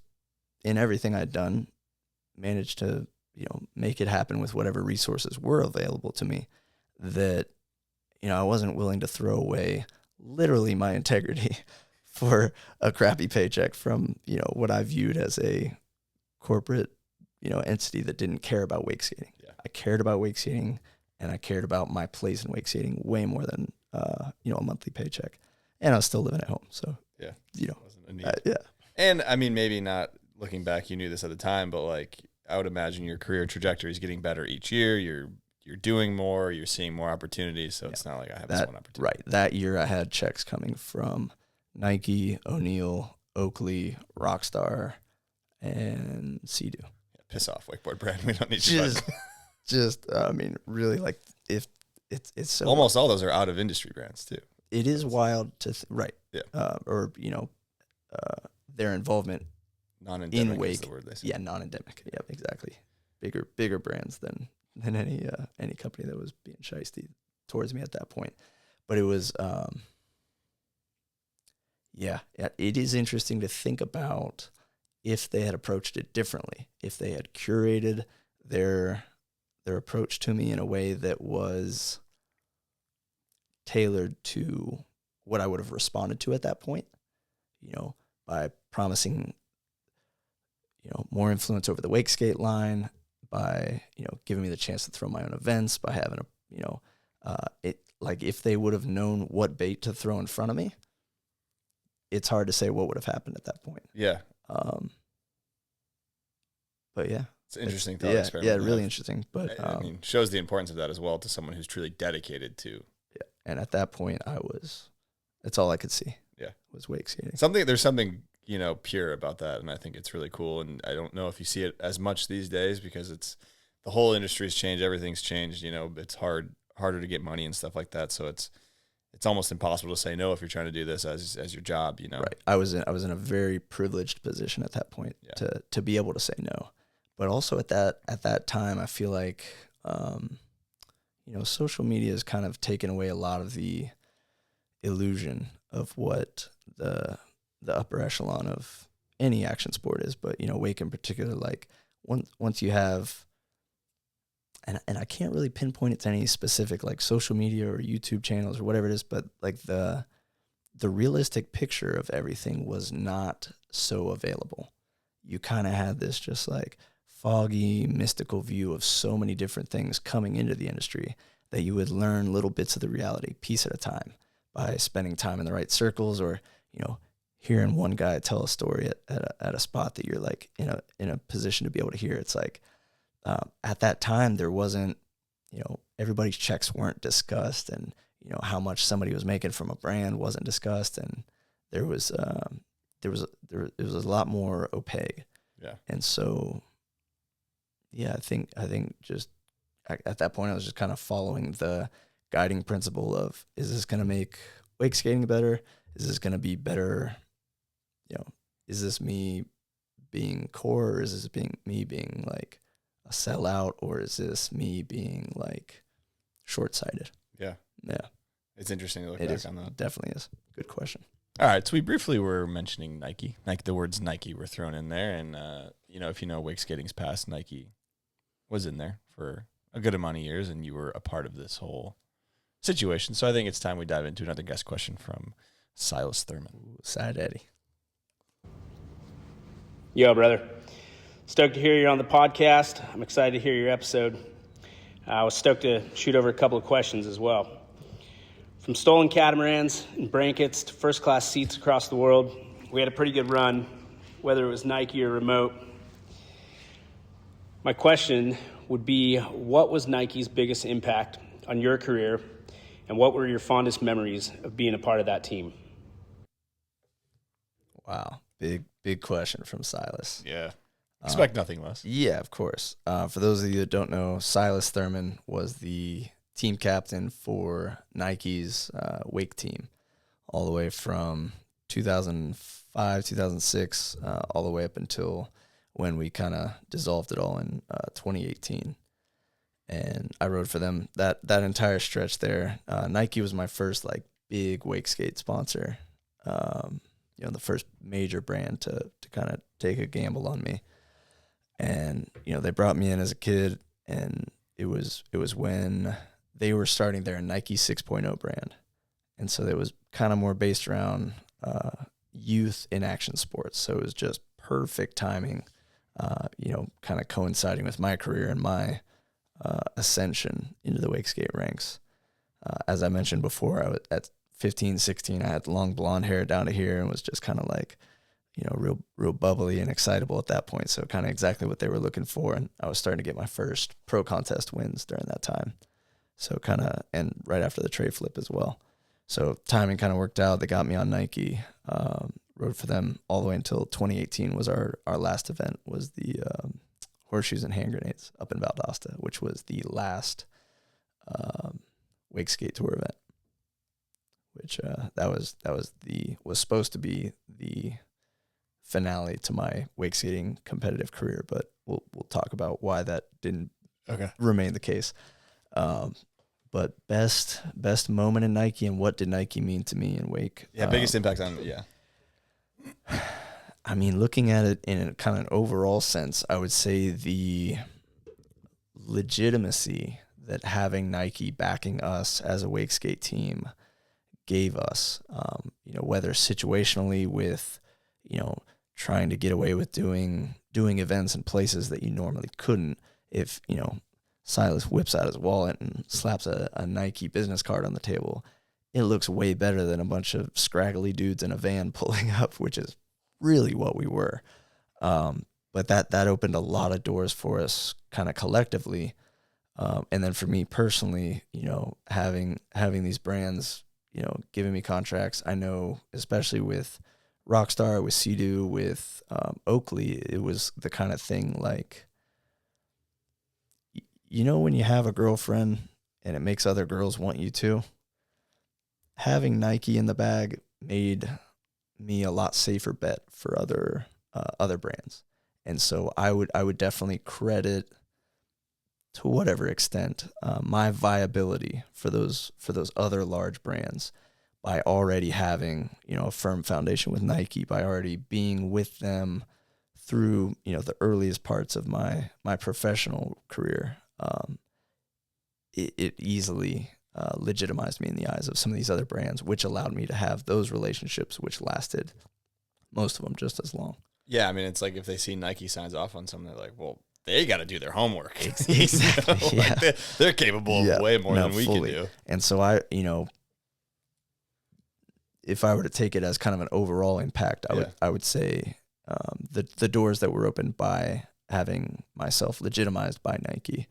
in everything I'd done, managed to, make it happen with whatever resources were available to me, that, I wasn't willing to throw away literally my integrity for a crappy paycheck from, what I viewed as a corporate, entity that didn't care about wake skating. Yeah. I cared about wake skating, and I cared about my place in wake skating way more than, a monthly paycheck. And I was still living at home. So, wasn't a need. Yeah. And I mean, maybe not looking back, you knew this at the time, but like, I would imagine your career trajectory is getting better each year. You're doing more, you're seeing more opportunities. So it's not like I have this one opportunity. Right. That year I had checks coming from Nike, O'Neill, Oakley, Rockstar, and Sea-Doo. Yeah, piss off, wakeboard brand. We don't need you. I mean, really, like, if it's so almost all those are out of industry brands too. It is wild to right. Yeah. Their involvement non-endemic in wake. Is the word they say. Yeah, non-endemic. Yeah, exactly. Bigger brands than any company that was being shiesty towards me at that point. But it was it is interesting to think about if they had approached it differently, if they had curated their approach to me in a way that was tailored to what I would have responded to at that point, by promising, more influence over the wake skate line, by, giving me the chance to throw my own events, by having if they would have known what bait to throw in front of me, it's hard to say what would have happened at that point. Yeah. But yeah. It's an interesting thought experiment. Yeah, really interesting. But I mean, shows the importance of that as well to someone who's truly dedicated to. Yeah. And at that point that's all I could see. Yeah. Was wake skating. There's something, pure about that, and I think it's really cool. And I don't know if you see it as much these days because the whole industry's changed, everything's changed, it's harder to get money and stuff like that. So it's almost impossible to say no if you're trying to do this as your job, Right. I was in a very privileged position at that point to be able to say no. But also at that time, I feel like, social media has kind of taken away a lot of the illusion of what the upper echelon of any action sport is. But, wake in particular, like once you have, and I can't really pinpoint it to any specific like social media or YouTube channels or whatever it is, but like the realistic picture of everything was not so available. You kind of had this just like foggy, mystical view of so many different things coming into the industry that you would learn little bits of the reality piece at a time by spending time in the right circles, or, hearing one guy tell a story at a spot that you're like in a position to be able to hear. It's like, at that time there wasn't, everybody's checks weren't discussed, and, how much somebody was making from a brand wasn't discussed. And it was a lot more opaque. Yeah. And so, yeah, I think just at that point I was just kind of following the guiding principle of, is this going to make wake skating better? Is this going to be better? Is this me being core, or is this me being like a sellout, or is this me being like short-sighted? Yeah. Yeah. It's interesting to look back on that. It definitely is. Good question. All right, so we briefly were mentioning Nike. The words Nike were thrown in there, and if you know wake skating's past, Nike was in there for a good amount of years, and you were a part of this whole situation. So I think it's time we dive into another guest question from Silas Thurman. Side Eddie. Yo, brother. Stoked to hear you on the podcast. I'm excited to hear your episode. I was stoked to shoot over a couple of questions as well. From stolen catamarans and blankets to first-class seats across the world, we had a pretty good run, whether it was Nike or remote. My question would be, what was Nike's biggest impact on your career, and what were your fondest memories of being a part of that team? Wow. Big question from Silas. Yeah. Expect nothing less. Yeah, of course. For those of you that don't know, Silas Thurman was the team captain for Nike's wake team all the way from 2005, 2006, all the way up until when we kind of dissolved it all in 2018. And I rode for them that entire stretch there. Nike was my first like big wake skate sponsor. The first major brand to kind of take a gamble on me. And, they brought me in as a kid, and it was when they were starting their Nike 6.0 brand. And so it was kind of more based around youth in action sports. So it was just perfect timing, kind of coinciding with my career and my ascension into the wake skate ranks. As I mentioned before, I was at 15, 16, I had long blonde hair down to here and was just kind of like, real bubbly and excitable at that point. So kind of exactly what they were looking for. And I was starting to get my first pro contest wins during that time. So and right after the tray flip as well. So timing kind of worked out. They got me on Nike, rode for them all the way until 2018 was our last event, was the horseshoes and hand grenades up in Valdosta, which was the last wake skate tour event, which was supposed to be the finale to my wake skating competitive career, but we'll talk about why that didn't remain the case. But best moment in Nike, and what did Nike mean to me in wake? Yeah, biggest impact on I mean, looking at it in a kind of an overall sense, I would say the legitimacy that having Nike backing us as a wake skate team gave us, whether situationally with, trying to get away with doing events in places that you normally couldn't. If, Silas whips out his wallet and slaps a Nike business card on the table, it looks way better than a bunch of scraggly dudes in a van pulling up, which is really what we were. But that opened a lot of doors for us kind of collectively. And then for me personally, having these brands, giving me contracts, I know, especially with Rockstar, with Sea-Doo, with Oakley, it was the kind of thing like, when you have a girlfriend and it makes other girls want you too, having Nike in the bag made me a lot safer bet for other brands. And so I would definitely credit, to whatever extent, my viability for those other large brands by already having, a firm foundation with Nike, by already being with them through, the earliest parts of my professional career. It easily legitimized me in the eyes of some of these other brands, which allowed me to have those relationships, which lasted, most of them, just as long. Yeah, I mean, it's like if they see Nike signs off on something, they're like, well, they got to do their homework. Exactly. Yeah. Like they're capable of way more than we can do. And so if I were to take it as kind of an overall impact, I would say the doors that were opened by having myself legitimized by Nike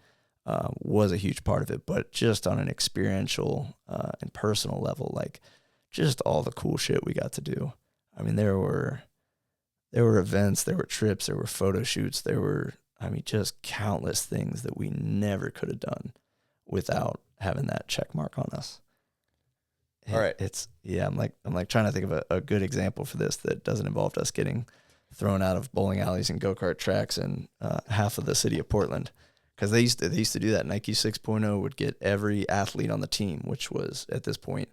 was a huge part of it. But just on an experiential and personal level, like just all the cool shit we got to do. I mean, there were events, there were trips, there were photo shoots, there were, just countless things that we never could have done without having that check mark on us. All right. I'm like trying to think of a good example for this that doesn't involve us getting thrown out of bowling alleys and go-kart tracks in half of the city of Portland. Because they used to do that. Nike 6.0 would get every athlete on the team, which was at this point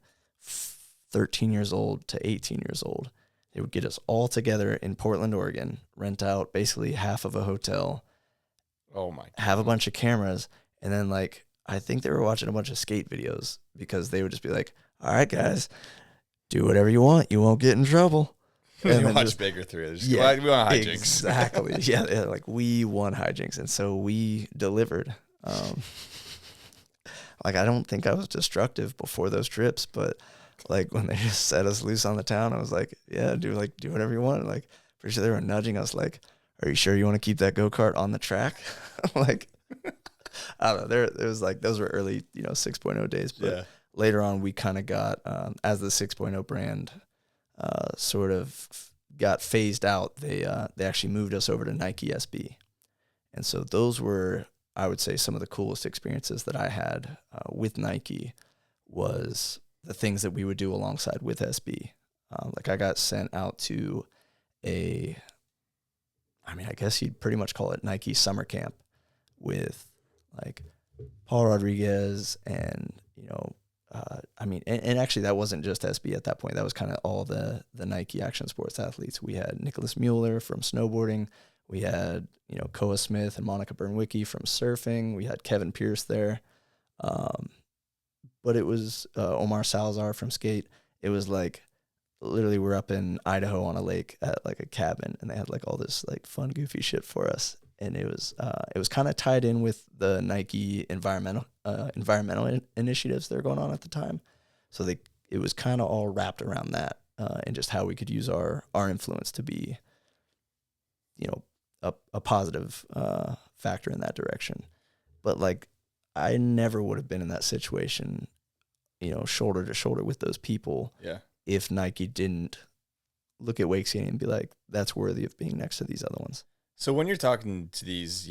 13 years old to 18 years old. They would get us all together in Portland, Oregon, rent out basically half of a hotel. Oh my God. Have a bunch of cameras, and then I think they were watching a bunch of skate videos because they would just be like, all right, guys, do whatever you want. You won't get in trouble. And you watch Baker 3. We want hijinks. Exactly. Yeah, like we won hijinks. And so we delivered. Like, I don't think I was destructive before those trips, but like when they just set us loose on the town, I was like, yeah, do whatever you want. Like, pretty sure they were nudging us like, are you sure you want to keep that go-kart on the track? Like, I don't know. There was like, those were early, 6.0 days, but later on we kind of got, as the 6.0 brand sort of got phased out, they actually moved us over to Nike SB. And so those were, I would say, some of the coolest experiences that I had with Nike was the things that we would do alongside with SB. Like I got sent out to I guess you'd pretty much call it Nike summer camp with like Paul Rodriguez and, and actually that wasn't just SB at that point. That was kind of all the Nike action sports athletes. We had Nicholas Mueller from snowboarding. We had, Koa Smith and Monica Bernwicki from surfing. We had Kevin Pierce there. But it was Omar Salazar from skate. It was like, literally we're up in Idaho on a lake at like a cabin, and they had like all this like fun, goofy shit for us. And it was kind of tied in with the Nike environmental initiatives that are going on at the time. So it was kind of all wrapped around that and just how we could use our influence to be, a positive factor in that direction. But like, I never would have been in that situation, shoulder to shoulder with those people. Yeah. If Nike didn't look at Wakeskating and be like, that's worthy of being next to these other ones. So when you're talking to these,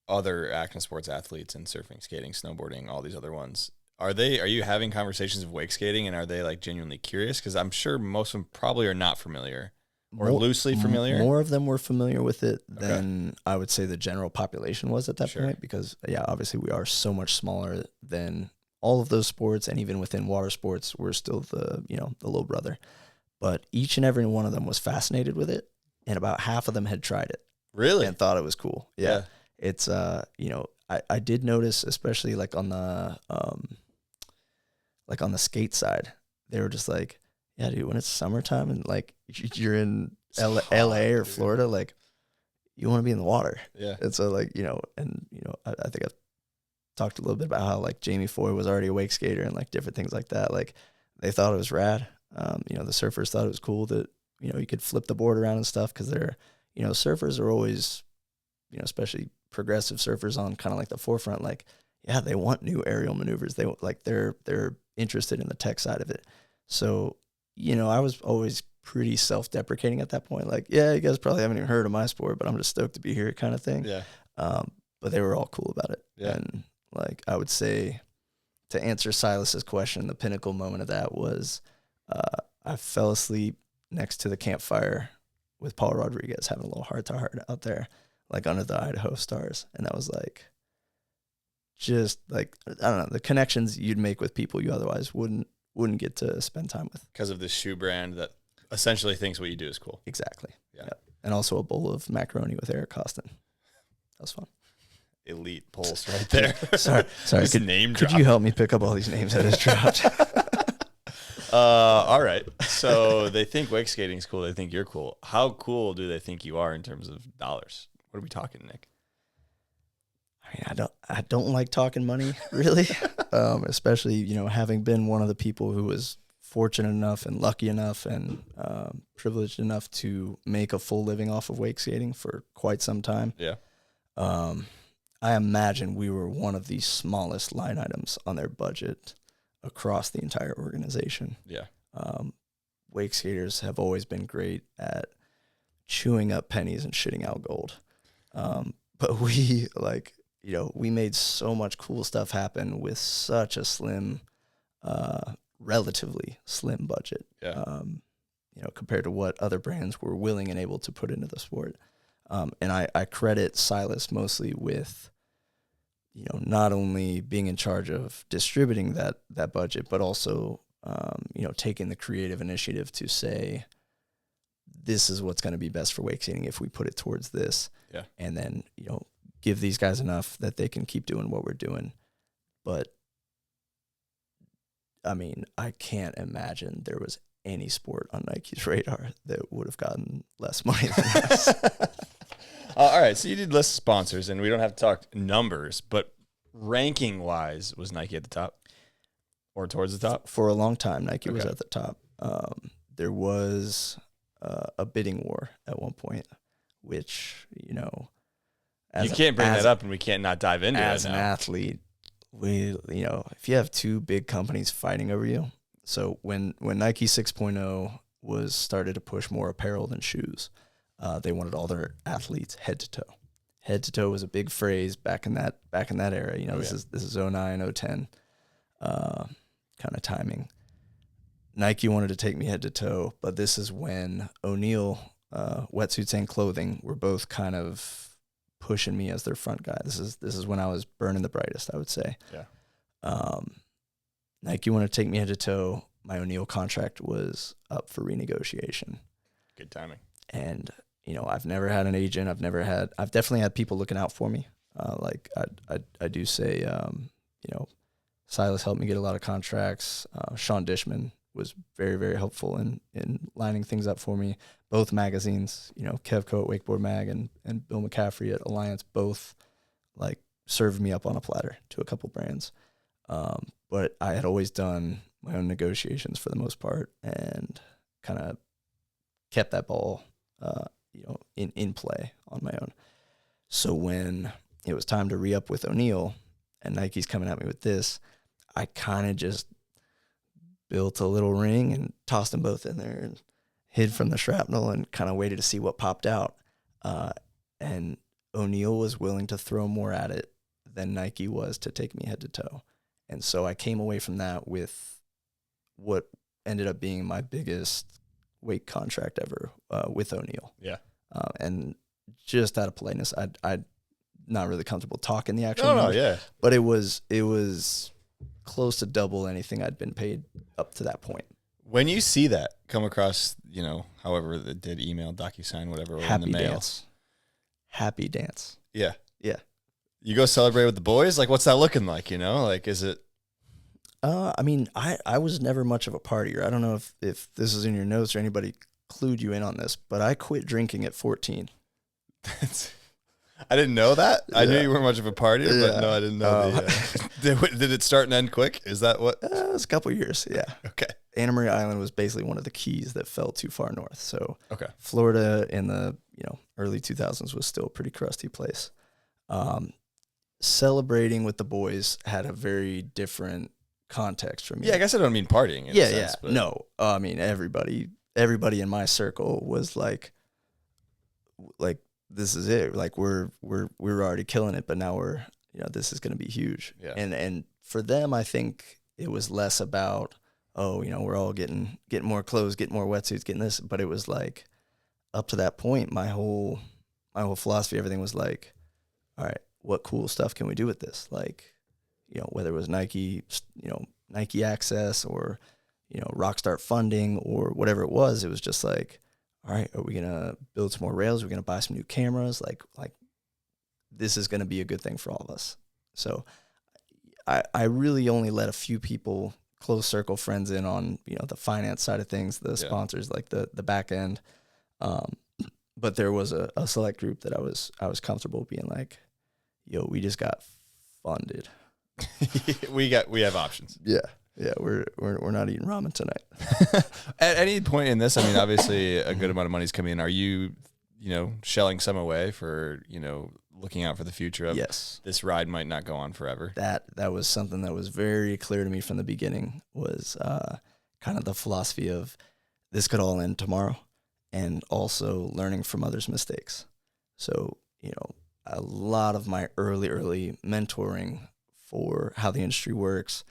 other action sports athletes in surfing, skating, snowboarding, all these other ones, are you having conversations of Wakeskating, and are they like genuinely curious? Because I'm sure most of them probably are not familiar or loosely familiar. More of them were familiar with it than I would say the general population was at that point, because obviously we are so much smaller than all of those sports, and even within water sports, we're still the little brother. But each and every one of them was fascinated with it, and about half of them had tried it. Really? And thought it was cool. Yeah. It's I did notice, especially like on the skate side, they were just like, yeah, dude, when it's summertime and like you're in LA or Florida, like you want to be in the water. Yeah. And so like, I think I've talked a little bit about how like Jamie Foy was already a wake skater and like different things like that. Like they thought it was rad. The surfers thought it was cool that, you could flip the board around and stuff, because they're, surfers are always, especially progressive surfers on kind of like the forefront, like, yeah, they want new aerial maneuvers. They're interested in the tech side of it. So, I was always pretty self-deprecating at that point. Like, yeah, you guys probably haven't even heard of my sport, but I'm just stoked to be here kind of thing. Yeah. But they were all cool about it. Yeah. And like, I would say, to answer Silas's question, the pinnacle moment of that was I fell asleep next to the campfire with Paul Rodriguez having a little heart-to-heart out there, like under the Idaho stars. And that was like, just like, I don't know, the connections you'd make with people you otherwise wouldn't get to spend time with. Because of this shoe brand that essentially thinks what you do is cool. Exactly. Yeah. Yep. And also a bowl of macaroni with Eric Costin. That was fun. Elite pulse right there. Sorry. Could you help me pick up all these names I just dropped? All right. So they think wake skating is cool. They think you're cool. How cool do they think you are in terms of dollars? What are we talking, Nick? I mean, I don't like talking money, really. Especially, having been one of the people who was fortunate enough and lucky enough and privileged enough to make a full living off of wake skating for quite some time. Yeah. I imagine we were one of the smallest line items on their budget across the entire organization. Yeah. Wake skaters have always been great at chewing up pennies and shitting out gold. But we we made so much cool stuff happen with such a slim, relatively slim budget. Yeah. Compared to what other brands were willing and able to put into the sport. And I credit Silas mostly with, not only being in charge of distributing that budget, but also, taking the creative initiative to say, this is what's going to be best for wake skating if we put it towards this. Yeah. And then, give these guys enough that they can keep doing what we're doing. But I mean, I can't imagine there was any sport on Nike's radar that would have gotten less money than us. All right, so you did list sponsors, and we don't have to talk numbers, but ranking-wise, was Nike at the top or towards the top? For a long time, Nike was at the top. There was a bidding war at one point, which, you know, you can't bring that up, and we can't not dive into it now. As an athlete, if you have two big companies fighting over you. So when Nike 6.0 was started to push more apparel than shoes, they wanted all their athletes head to toe. Head to toe was a big phrase back in that era. You know, this is 09, 010 kind of timing. Nike wanted to take me head to toe, but this is when O'Neill, wetsuits and clothing, were both kind of pushing me as their front guy. This is when I was burning the brightest, I would say. Yeah. Nike wanted to take me head to toe. My O'Neill contract was up for renegotiation. Good timing. And, you know, I've never had an agent. I've definitely had people looking out for me. Like I do say, you know, Silas helped me get a lot of contracts. Sean Dishman was very, very helpful in lining things up for me. Both magazines, you know, Kevco at Wakeboard Mag and Bill McCaffrey at Alliance, both like served me up on a platter to a couple brands. But I had always done my own negotiations for the most part and kind of kept that ball, you know, in play on my own. So when it was time to re-up with O'Neill and Nike's coming at me with this, I kind of just built a little ring and tossed them both in there and hid from the shrapnel and kind of waited to see what popped out. And O'Neill was willing to throw more at it than Nike was to take me head to toe. And so I came away from that with what ended up being my biggest wake contract ever with O'Neill. Yeah. And just out of politeness, I'm not really comfortable talking the actual No, numbers, yeah. but it was close to double anything I'd been paid up to that point. When you see that come across, you know, however it did, email, DocuSign, whatever, or in the mail. Happy dance. Yeah. Yeah. You go celebrate with the boys? Like, what's that looking like, you know? Like, is it? I mean, I was never much of a partier. I don't know if this is in your notes or anybody clued you in on this, but I quit drinking at 14. I didn't know that. I knew you weren't much of a partier, but no, I didn't know. Did it start and end quick? Is that what? It was a couple years, yeah. Okay. Anna Maria Island was basically one of the keys that fell too far north. So okay. Florida in the early 2000s was still a pretty crusty place. Celebrating with the boys had a very different context from me. Yeah, I guess I don't mean partying. In a sense, but. No, I mean everybody in my circle was like this is it. Like we were already killing it, but now we're this is going to be huge. Yeah. And for them, I think it was less about we're all getting more clothes, getting more wetsuits, getting this, but it was like up to that point, my whole philosophy, everything was like, all right, what cool stuff can we do with this? Like, whether it was Nike, Nike Access or, Rockstar funding or whatever it was just like, all right, are we going to build some more rails? Are we going to buy some new cameras? Like this is going to be a good thing for all of us. So I really only let a few people, close circle friends in on, the finance side of things, the sponsors, like the back end. But there was a select group that I was comfortable being like, yo, we just got funded. we have options. Yeah. Yeah, we're not eating ramen tonight. At any point in this, I mean, obviously a good amount of money's coming in. Are you, shelling some away for, looking out for the future of this ride might not go on forever? That was something that was very clear to me from the beginning, was kind of the philosophy of this could all end tomorrow, and also learning from others' mistakes. So, a lot of my early mentoring for how the industry works,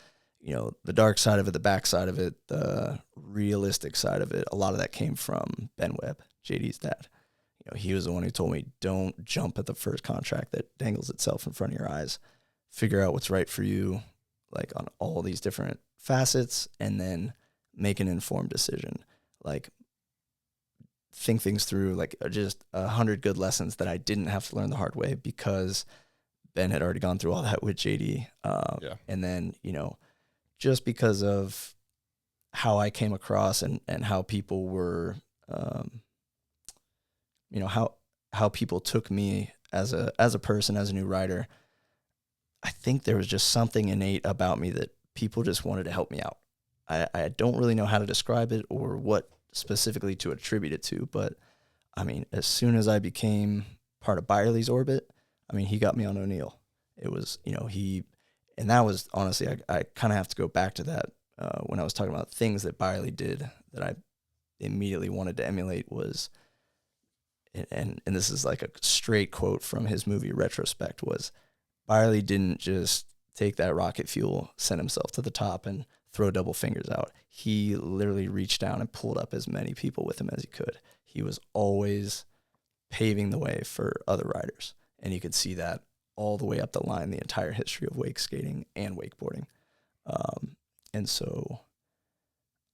the dark side of it, the back side of it, the realistic side of it, a lot of that came from Ben Webb, JD's dad. He was the one who told me, don't jump at the first contract that dangles itself in front of your eyes. Figure out what's right for you, like on all these different facets, and then make an informed decision. Like, think things through, like just 100 good lessons that I didn't have to learn the hard way, because Ben had already gone through all that with JD. And then, just because of how I came across and how people were, how people took me as a person, as a new rider, I think there was just something innate about me that people just wanted to help me out. I don't really know how to describe it or what specifically to attribute it to, but I mean, as soon as I became part of Byerly's orbit, I mean, he got me on O'Neill. It was, and that was honestly, I kind of have to go back to that when I was talking about things that Byerly did that I immediately wanted to emulate was, and this is like a straight quote from his movie Retrospect, was Byerly didn't just take that rocket fuel, send himself to the top and throw double fingers out. He literally reached down and pulled up as many people with him as he could. He was always paving the way for other riders. And you could see that all the way up the line, the entire history of wake skating and wakeboarding. And so,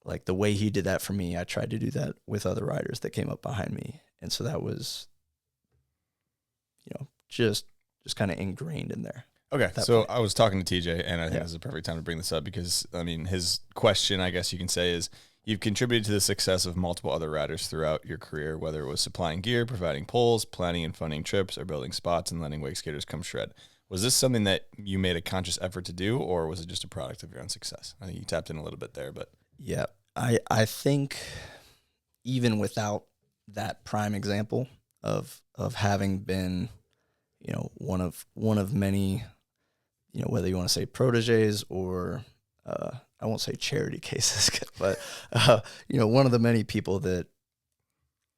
like, the way he did that for me, I tried to do that with other riders that came up behind me. And so that was, just kind of ingrained in there. Okay, so point. I was talking to TJ, and I think this is a perfect time to bring this up because, I mean, his question, I guess you can say, is you've contributed to the success of multiple other riders throughout your career, whether it was supplying gear, providing poles, planning and funding trips, or building spots and letting wake skaters come shred. Was this something that you made a conscious effort to do, or was it just a product of your own success? I think you tapped in a little bit there, but... Yeah, I think even without that prime example of having been, one of many... whether you want to say proteges or I won't say charity cases, but one of the many people that,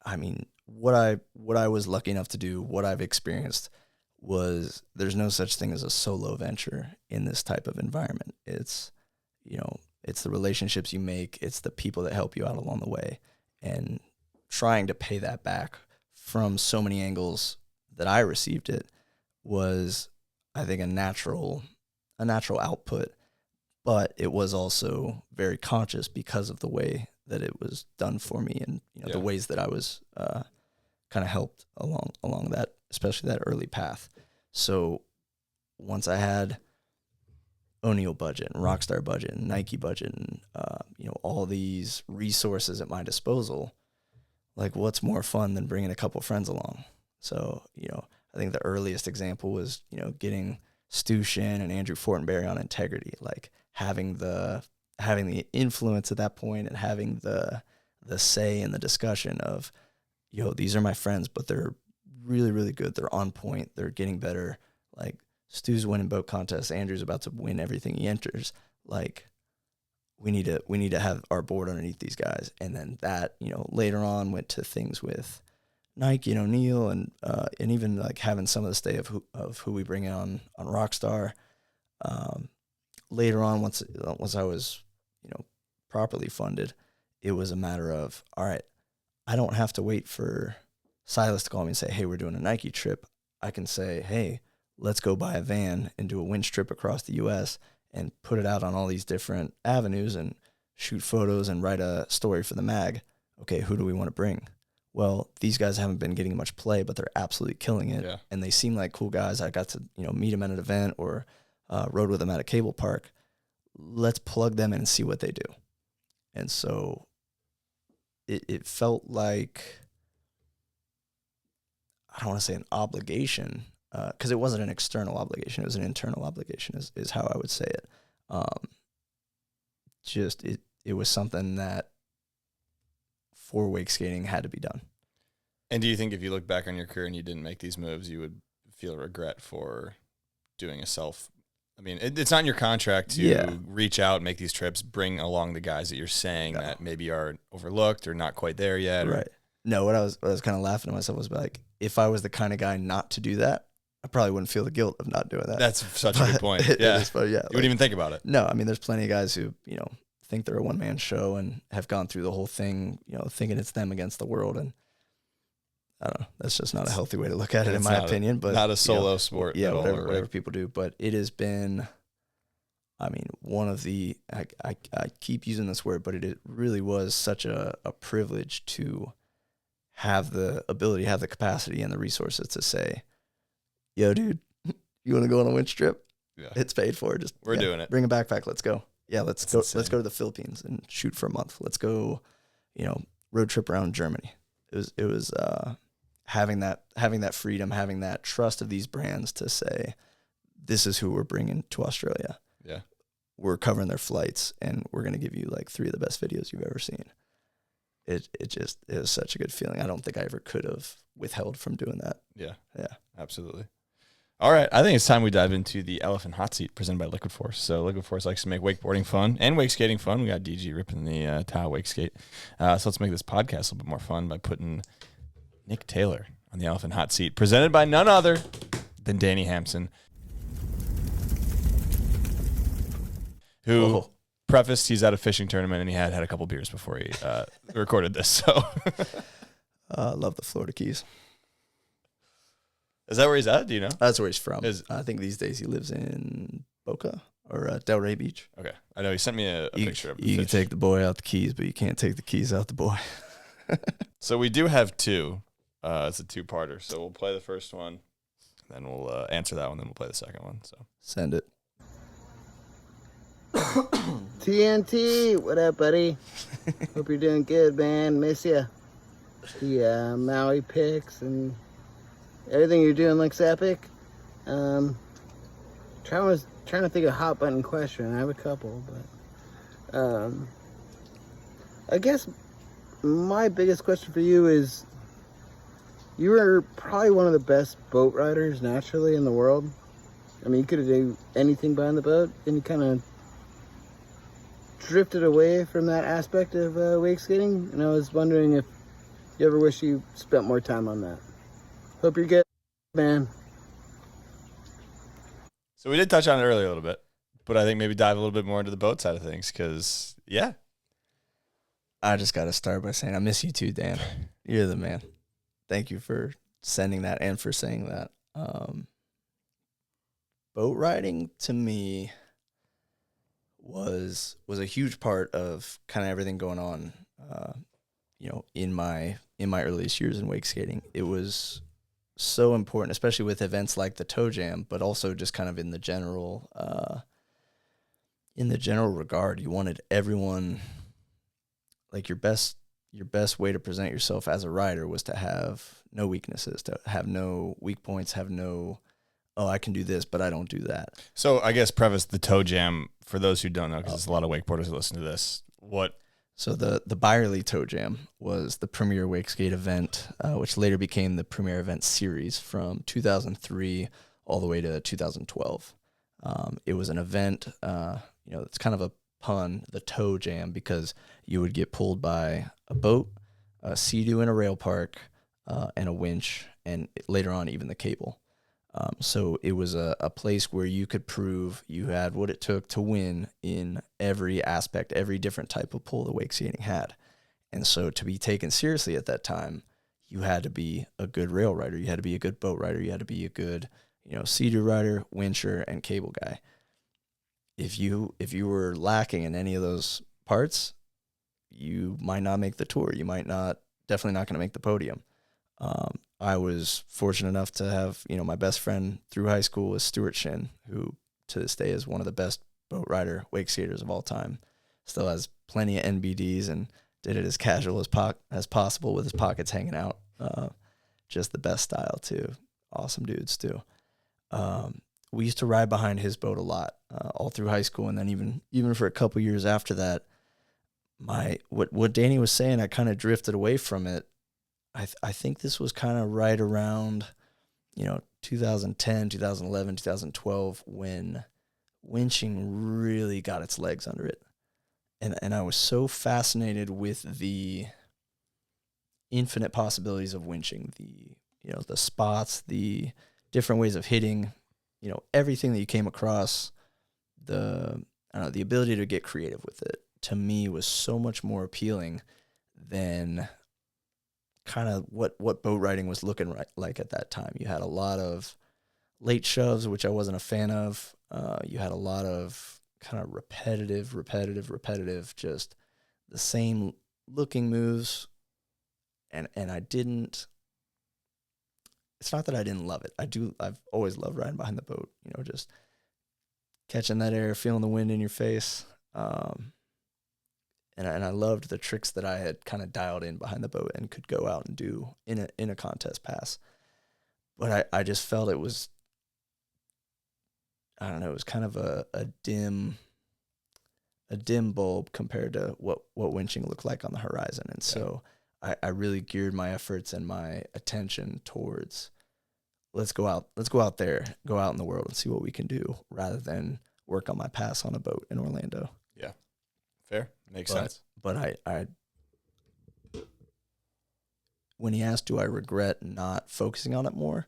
I mean, what I was lucky enough to do, what I've experienced was there's no such thing as a solo venture in this type of environment. It's, it's the relationships you make, it's the people that help you out along the way, and trying to pay that back from so many angles that I received it was, I think, a natural output, but it was also very conscious because of the way that it was done for me and the ways that I was kind of helped along that, especially that early path. So once I had O'Neill budget and Rockstar budget and Nike budget and all these resources at my disposal, like, what's more fun than bringing a couple friends along? So I think the earliest example was getting Stu Shin and Andrew Fortenberry on Integrity, like having the influence at that point and having the say in the discussion of, these are my friends, but they're really, really good. They're on point. They're getting better. Like, Stu's winning boat contests. Andrew's about to win everything he enters. Like, we need to have our board underneath these guys. And then that, later on went to things with Nike and O'Neill and even like having some of the stay of who we bring in on Rockstar. Later on, once I was, properly funded, it was a matter of, all right, I don't have to wait for Silas to call me and say, hey, we're doing a Nike trip. I can say, hey, let's go buy a van and do a winch trip across the U.S. and put it out on all these different avenues and shoot photos and write a story for the mag. Okay, who do we want to bring? Well, these guys haven't been getting much play, but they're absolutely killing it. Yeah. And they seem like cool guys. I got to, meet them at an event or rode with them at a cable park. Let's plug them in and see what they do. And so it felt like, I don't want to say an obligation, because it wasn't an external obligation. It was an internal obligation is how I would say it. It was something that for wake skating had to be done. And do you think if you look back on your career and you didn't make these moves, you would feel regret for doing a self? I mean, it's not in your contract to reach out, make these trips, bring along the guys that you're saying that maybe are overlooked or not quite there yet. Right. No, what I was kind of laughing at myself was like, if I was the kind of guy not to do that, I probably wouldn't feel the guilt of not doing that. That's such a good point. Yeah. You wouldn't even think about it. No, I mean, there's plenty of guys who, think they're a one-man show and have gone through the whole thing, thinking it's them against the world. And I don't know. That's just not a healthy way to look at it, in my opinion. But not a solo sport. Yeah, whatever people do. But it has been, I mean, one of the, I keep using this word, but it really was such a privilege to have the ability, have the capacity and the resources to say, yo, dude, You want to go on a winch trip? Yeah. It's paid for. Just We're doing it. Bring a backpack. Let's go. Yeah, let's That's go. insane. Let's go to the Philippines and shoot for a month. Let's go, road trip around Germany. It was having that freedom, having that trust of these brands to say, this is who we're bringing to Australia. Yeah. We're covering their flights, and we're going to give you like 3 of the best videos you've ever seen. It was such a good feeling. I don't think I ever could have withheld from doing that. Yeah. Yeah. Absolutely. All right. I think it's time we dive into the LF'n Hot Seat presented by Liquid Force. So Liquid Force likes to make wakeboarding fun and wake skating fun. We got DG ripping the towel wake skate. So let's make this podcast a little bit more fun by putting Nick Taylor on the LF'n Hot Seat, presented by none other than Danny Hampson, who prefaced he's at a fishing tournament and he had a couple beers before he recorded this. So Love the Florida Keys. is that where he's at? Do you know? That's where he's from. I think these days he lives in Boca or Delray Beach. Okay. I know he sent me a picture of the You can fish. take the boy out the keys, but you can't take the keys out the boy. So we do have 2. It's a 2-parter. So we'll play the first one, then we'll answer that one, then we'll play the second one. So Send it. TNT, what up, buddy? Hope you're doing good, man. Miss ya. The Maui pics and everything you're doing looks epic. Trying to think of a hot button question. I have a couple, but I guess my biggest question for you is, you were probably one of the best boat riders naturally in the world. I mean, you could have done anything behind the boat, and you kind of drifted away from that aspect of wake skating, and I was wondering if you ever wish you spent more time on that. Hope you're good, man. we did touch on it earlier a little bit, but I think maybe dive a little bit more into the boat side of things because, yeah. I just got to start by saying I miss you too, Dan. You're the man. Thank you for sending that and for saying that. Boat riding to me was a huge part of kind of everything going on, in my earliest years in wake skating. It was so important, especially with events like the Toe Jam, but also just kind of in the general regard. You wanted everyone, like your best way to present yourself as a rider was to have no weaknesses, to have no weak points, have no, oh, I can do this, but I don't do that. So I guess preface the Toe Jam for those who don't know, because there's a lot of wakeboarders who listen to this. So the Byerly Toe Jam was the premier wake skate event, which later became the premier event series from 2003 all the way to 2012. It was an event, it's kind of a pun, the Toe Jam, because you would get pulled by a boat, a sea-doo in a rail park, and a winch, and later on even the cable. So it was a place where you could prove you had what it took to win in every aspect, every different type of pull the wake skating had. And so to be taken seriously at that time, you had to be a good rail rider. You had to be a good boat rider. You had to be a good, sea-doo rider, wincher, and cable guy. If you were lacking in any of those parts, you might not make the tour. You might definitely not going to make the podium. I was fortunate enough to have, my best friend through high school was Stuart Shin, who to this day is one of the best boat rider wake skaters of all time. Still has plenty of NBDs and did it as casual as possible with his pockets hanging out. Just the best style too. Awesome dudes too. We used to ride behind his boat a lot, all through high school, and then even for a couple years after that. What Danny was saying, I kind of drifted away from it. I think this was kind of right around, 2010, 2011, 2012 when winching really got its legs under it. And I was so fascinated with the infinite possibilities of winching, the spots, the different ways of hitting, everything that you came across, the ability to get creative with it, to me was so much more appealing than kind of what boat riding was looking like at that time. You had a lot of late shoves, which I wasn't a fan of. You had a lot of kind of repetitive, just the same looking moves. And I didn't it's not that I didn't love it. I've always loved riding behind the boat, just catching that air, feeling the wind in your face. And I loved the tricks that I had kind of dialed in behind the boat and could go out and do in a contest pass. But I just felt it was, I don't know, it was kind of a dim bulb compared to what winching looked like on the horizon. And so I really geared my efforts and my attention towards let's go out there, go out in the world and see what we can do rather than work on my pass on a boat in Orlando. Yeah. Fair. Makes sense. But I when he asked, do I regret not focusing on it more?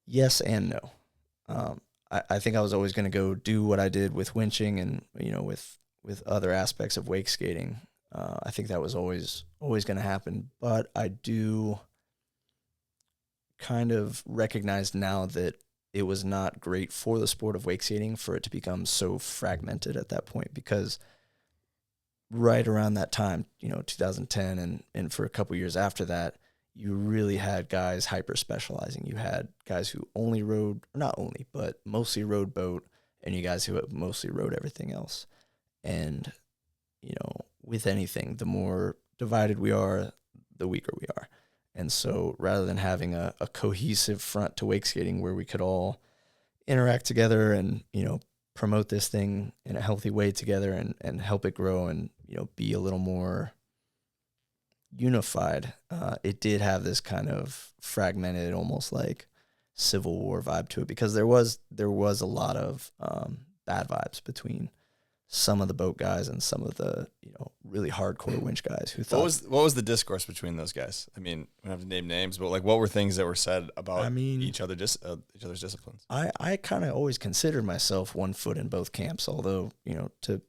Yes and no. I think I was always going to go do what I did with winching and, with other aspects of wake skating. I think that was always going to happen. But I do kind of recognize now that it was not great for the sport of wake skating for it to become so fragmented at that point, because right around that time, 2010 and for a couple years after that, you really had guys hyper specializing. You had guys who only rode, not only, but mostly rode boat, and you guys who mostly rode everything else. And, with anything, the more divided we are, the weaker we are. And so rather than having a cohesive front to wake skating where we could all interact together and, promote this thing in a healthy way together and help it grow and, be a little more unified, it did have this kind of fragmented, almost like Civil War vibe to it, because there was a lot of bad vibes between some of the boat guys and some of the really hardcore winch guys who thought. What was the discourse between those guys? I mean, we don't have to name names, but what were things that were said about each other's disciplines? I kind of always considered myself one foot in both camps, although to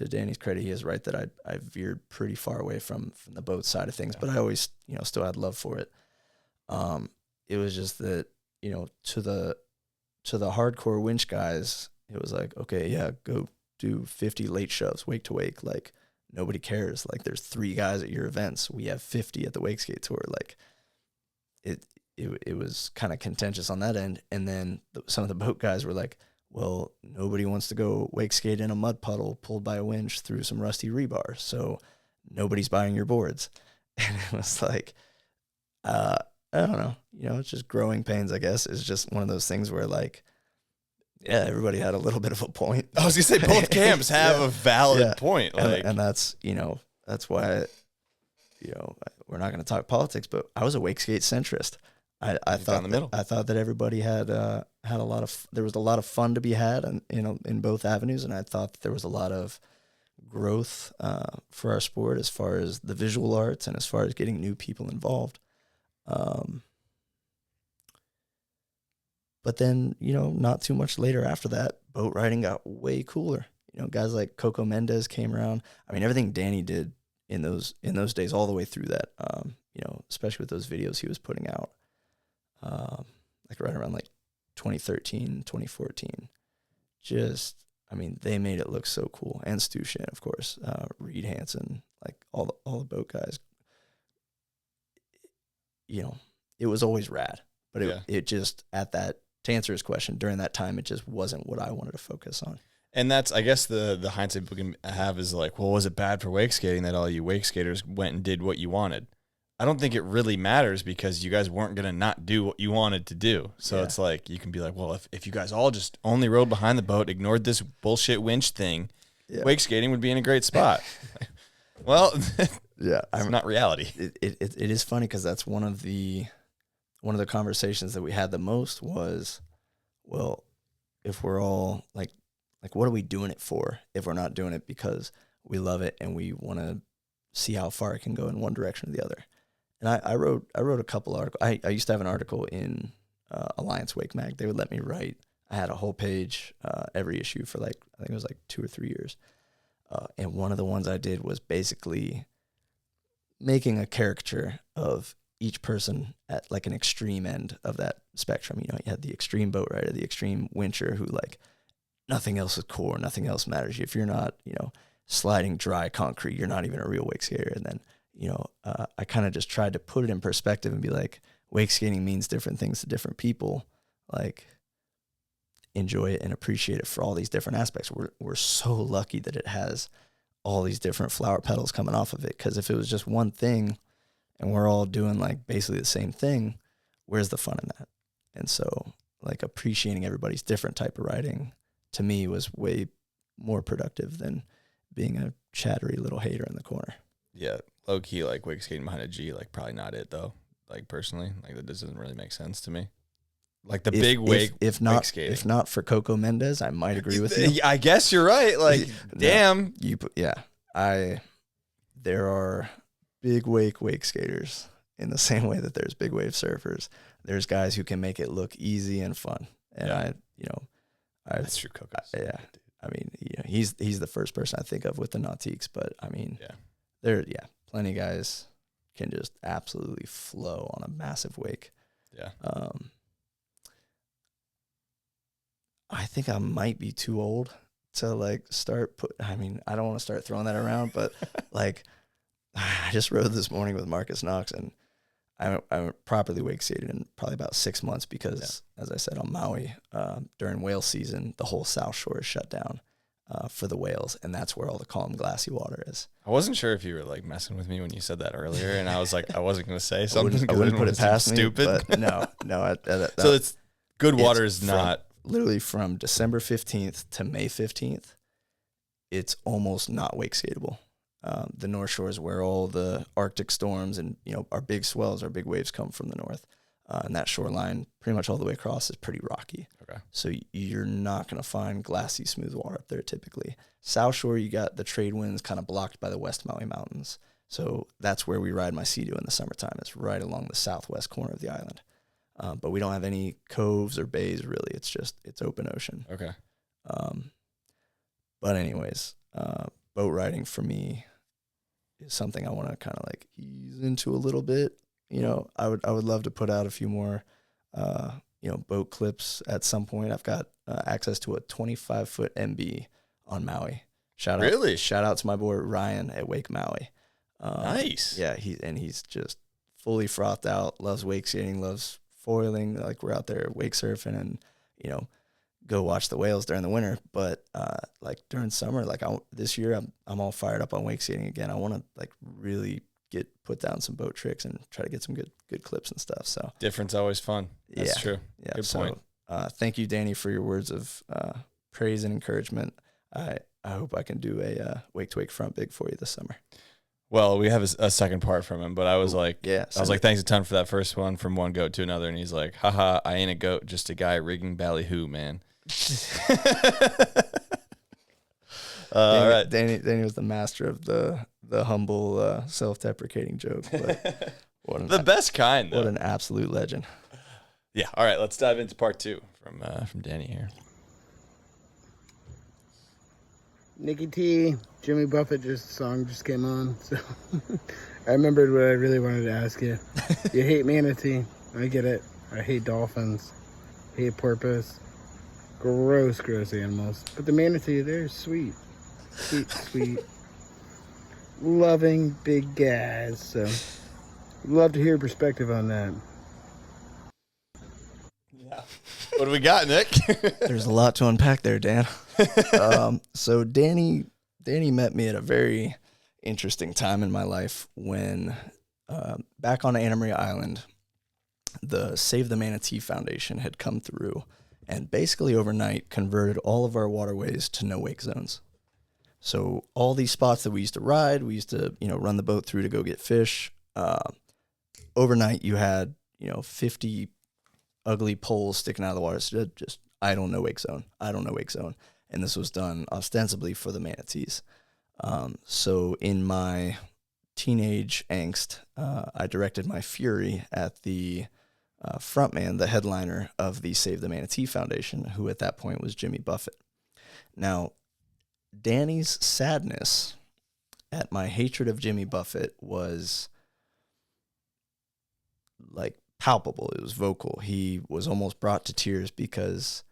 Danny's credit, he is right that I veered pretty far away from the boat side of things, but I always still had love for it. It was just that to the hardcore winch guys, it was like, okay, yeah, go do 50 late shoves, wake to wake. Like, nobody cares. Like, there's 3 guys at your events. We have 50 at the Wakeskate Tour. Like, it was kind of contentious on that end. And then some of the boat guys were like, well, nobody wants to go wake skate in a mud puddle pulled by a winch through some rusty rebar, so nobody's buying your boards. And it was like, I don't know. It's just growing pains, I guess. It's just one of those things where, like, yeah, everybody had a little bit of a point. I was going to say, both camps have a valid point. Like, and that's, that's why, we're not going to talk politics, but I was a wake skate centrist. I thought that everybody had a lot of, there was a lot of fun to be had in both avenues. And I thought that there was a lot of growth for our sport as far as the visual arts and as far as getting new people involved. But then, not too much later after that, boat riding got way cooler. Guys like Coco Mendez came around. I mean, everything Danny did in those days, all the way through that, especially with those videos he was putting out, like right around like 2013, 2014. They made it look so cool. And Stu Shin, of course, Reed Hansen, like all the boat guys. It was always rad, but it just to answer his question, during that time, it just wasn't what I wanted to focus on. And that's, I guess, the hindsight people can have is like, well, was it bad for wake skating that all you wake skaters went and did what you wanted? I don't think it really matters, because you guys weren't going to not do what you wanted to do. So it's like, you can be like, well, if you guys all just only rode behind the boat, ignored this bullshit winch thing, wake skating would be in a great spot. Well, it's not reality. It is funny, because that's one of the conversations that we had the most was, well, if we're all like what are we doing it for if we're not doing it because we love it and we want to see how far it can go in one direction or the other? And I wrote a couple articles. I used to have an article in Alliance Wake Mag. They would let me write. I had a whole page every issue for I think it was 2 or 3 years. And one of the ones I did was basically making a caricature of each person at like an extreme end of that spectrum. You had the extreme boat rider, the extreme wincher who nothing else is core, nothing else matters. If you're not, sliding dry concrete, you're not even a real wake skater. And then, I kind of just tried to put it in perspective and be like, wake skating means different things to different people. Like, enjoy it and appreciate it for all these different aspects. We're so lucky that it has all these different flower petals coming off of it. Because if it was just one thing and we're all doing like basically the same thing, where's the fun in that? And so like appreciating everybody's different type of riding to me was way more productive than being a chattery little hater in the corner. Yeah, low key, like wake skating behind a G, like probably not it though. Like personally, like that doesn't really make sense to me. Like the big wake, if not for Coco Mendez, I might agree with you. I guess you're right. Like, damn, there are big wake skaters in the same way that there's big wave surfers. There's guys who can make it look easy and fun, and that's true. Coco, I mean, he's the first person I think of with the nautiques, but I mean, plenty of guys can just absolutely flow on a massive wake. Yeah. I think I might be too old to like I don't want to start throwing that around, but like I just rode this morning with Marcus Knox, and I properly wake skated in probably about 6 months because, as I said, on Maui, during whale season, the whole South Shore is shut down for the whales, and that's where all the calm, glassy water is. I wasn't sure if you were like messing with me when you said that earlier, and I was like, I wasn't going to say something. I wouldn't put it past stupid. Me, but no. So it's good water is not literally from December 15th to May 15th. It's almost not wake skatable. The North Shore is where all the Arctic storms and our big swells, our big waves come from the north, and that shoreline pretty much all the way across is pretty rocky. Okay, so you're not going to find glassy, smooth water up there typically. South Shore, you got the trade winds kind of blocked by the West Maui Mountains, so that's where we ride my Sea-Doo in the summertime. It's right along the southwest corner of the island, but we don't have any coves or bays really. It's open ocean. Okay, but anyways, boat riding for me is something I want to kind of like ease into a little bit. I would love to put out a few more, boat clips at some point. I've got access to a 25-foot MB on Maui. Shout out to my boy Ryan at Wake Maui. Nice. Yeah, he's just fully frothed out. Loves wake skating. Loves foiling. Like we're out there wake surfing and go watch the whales during the winter, but like during summer, like this year, I'm all fired up on wake skating again. I want to like really put down some boat tricks and try to get some good clips and stuff. So different's always fun. That's true. Yeah. Good point. Thank you, Danny, for your words of praise and encouragement. I hope I can do a wake to wake front big for you this summer. Well, we have a second part from him, but I was like, thanks a ton for that first one from one goat to another. And he's like, haha, I ain't a goat, just a guy rigging ballyhoo, man. All right. Danny was the master of the humble, self-deprecating joke. But the best kind, though. What an absolute legend. Yeah. All right. Let's dive into part two from Danny here. Nikki T, Jimmy Buffett song just came on, so I remembered what I really wanted to ask you. You hate manatee. I get it. I hate dolphins. Hate porpoise. Gross animals. But the manatee, they're sweet. Sweet. Loving big guys. So, I'd love to hear your perspective on that. Yeah. What do we got, Nick? There's a lot to unpack there, Dan. So Danny met me at a very interesting time in my life when back on Anna Maria Island, the Save the Manatee Foundation had come through and basically overnight converted all of our waterways to no wake zones. So all these spots that we used to ride, we used to, run the boat through to go get fish. Overnight you had, 50 ugly poles sticking out of the water. So just idle no wake zone. And this was done ostensibly for the manatees. So in my teenage angst, I directed my fury at the frontman, the headliner of the Save the Manatee Foundation, who at that point was Jimmy Buffett. Now, Danny's sadness at my hatred of Jimmy Buffett was like palpable. It was vocal. He was almost brought to tears because,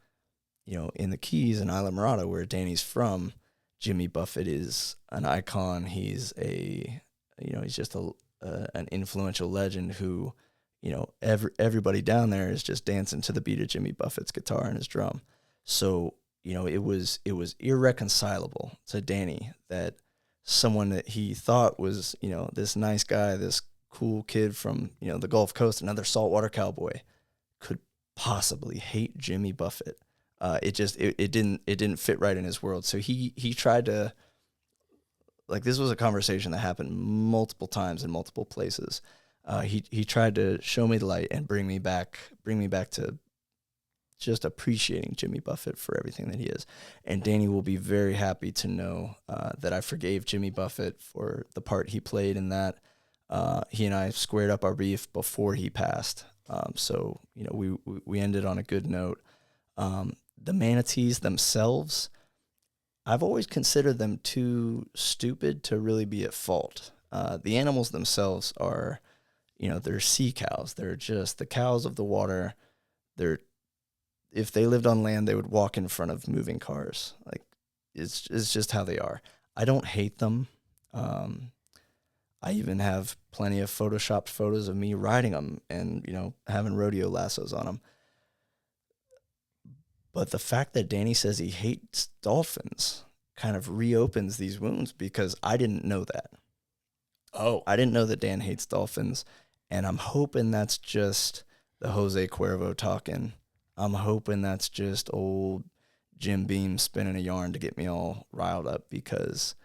in the Keys in Isla Morada, where Danny's from, Jimmy Buffett is an icon. He's a he's just an influential legend who, everybody down there is just dancing to the beat of Jimmy Buffett's guitar and his drum. So, it was irreconcilable to Danny that someone that he thought was, this nice guy, this cool kid from, the Gulf Coast, another saltwater cowboy, could possibly hate Jimmy Buffett. It didn't fit right in his world. So he tried to, this was a conversation that happened multiple times in multiple places. He tried to show me the light and bring me back to just appreciating Jimmy Buffett for everything that he is. And Danny will be very happy to know that I forgave Jimmy Buffett for the part he played in that. He and I squared up our beef before he passed. So we ended on a good note. The manatees themselves, I've always considered them too stupid to really be at fault. The animals themselves are, they're sea cows. They're just the cows of the water. If they lived on land, they would walk in front of moving cars. It's just how they are. I don't hate them. I even have plenty of photoshopped photos of me riding them and, having rodeo lassos on them. But the fact that Danny says he hates dolphins kind of reopens these wounds because I didn't know that. Oh. I didn't know that Dan hates dolphins, and I'm hoping that's just the Jose Cuervo talking. I'm hoping that's just old Jim Beam spinning a yarn to get me all riled up because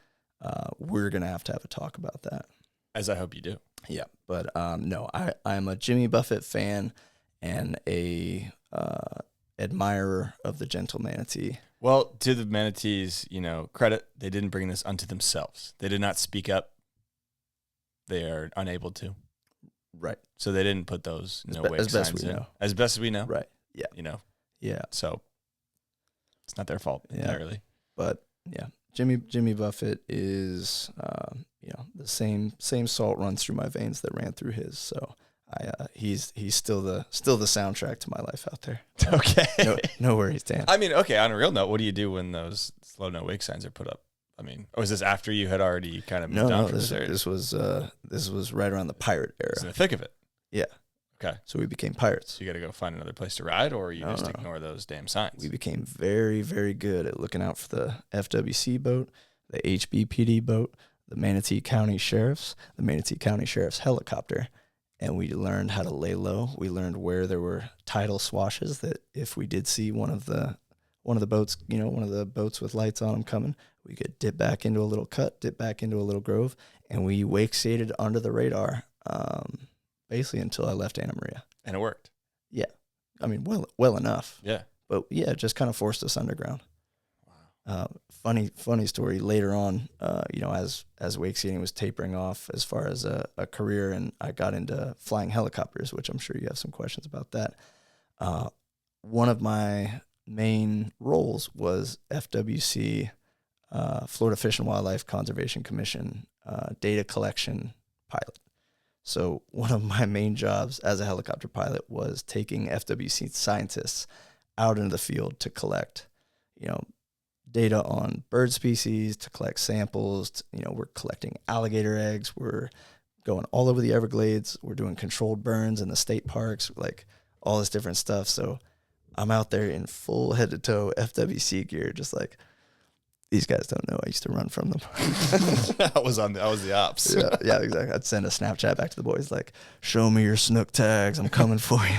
we're going to have a talk about that. As I hope you do. Yeah, but no, I'm a Jimmy Buffett fan and a admirer of the gentle manatee. Well, to the manatees, credit, they didn't bring this unto themselves. They did not speak up. They are unable to. Right. So they didn't put those wake as best signs we in. know. As best as we know. Right. Yeah. Yeah. So it's not their fault entirely. But yeah, Jimmy Buffett is the same salt runs through my veins that ran through his. So he's still the soundtrack to my life out there. Okay. No worries, Dan. I mean, okay, on a real note, what do you do when those slow no wake signs are put up? I mean, was this after you had already kind of moved on from this area? This was right around the pirate era. It's in the thick of it. Yeah. Okay. So we became pirates. So you got to go find another place to ride, or you just ignore those damn signs? We became very, very good at looking out for the FWC boat, the HBPD boat, the Manatee County Sheriff's, the Manatee County Sheriff's helicopter, and we learned how to lay low. We learned where there were tidal swashes that if we did see one of the boats, one of the boats with lights on them coming, we could dip back into a little cut, dip back into a little grove, and we wake-skated under the radar, basically until I left Anna Maria. And it worked. Yeah. I mean, well enough. Yeah. But yeah, it just kind of forced us underground. Wow. Funny story later on, as wake skating was tapering off as far as a career, and I got into flying helicopters, which I'm sure you have some questions about that. One of my main roles was FWC, Florida Fish and Wildlife Conservation Commission, data collection pilot. So one of my main jobs as a helicopter pilot was taking FWC scientists out into the field to collect, data on bird species, to collect samples. We're collecting alligator eggs. We're going all over the Everglades. We're doing controlled burns in the state parks, all this different stuff. So I'm out there in full head-to-toe FWC gear, just these guys don't know I used to run from them. I was the ops. Yeah, exactly. I'd send a Snapchat back to the boys show me your snook tags. I'm coming for you.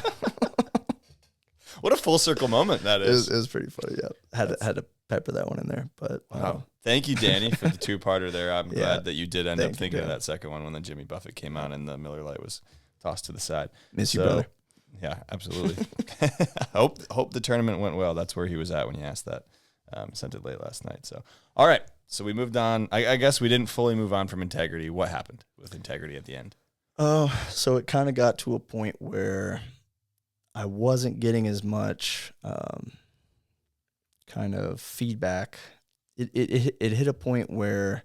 What a full circle moment that is. It was pretty funny, yeah. Had to pepper that one in there. But wow. Thank you, Danny, for the two-parter there. I'm glad that you did end up thinking of that second one when the Jimmy Buffett came out and the Miller Lite was tossed to the side. Miss you, brother. Yeah, absolutely. Hope the tournament went well. That's where he was at when you asked that. Sent it late last night. So, all right. So we moved on. I guess we didn't fully move on from integrity. What happened with integrity at the end? So it kind of got to a point where I wasn't getting as much kind of feedback. It hit a point where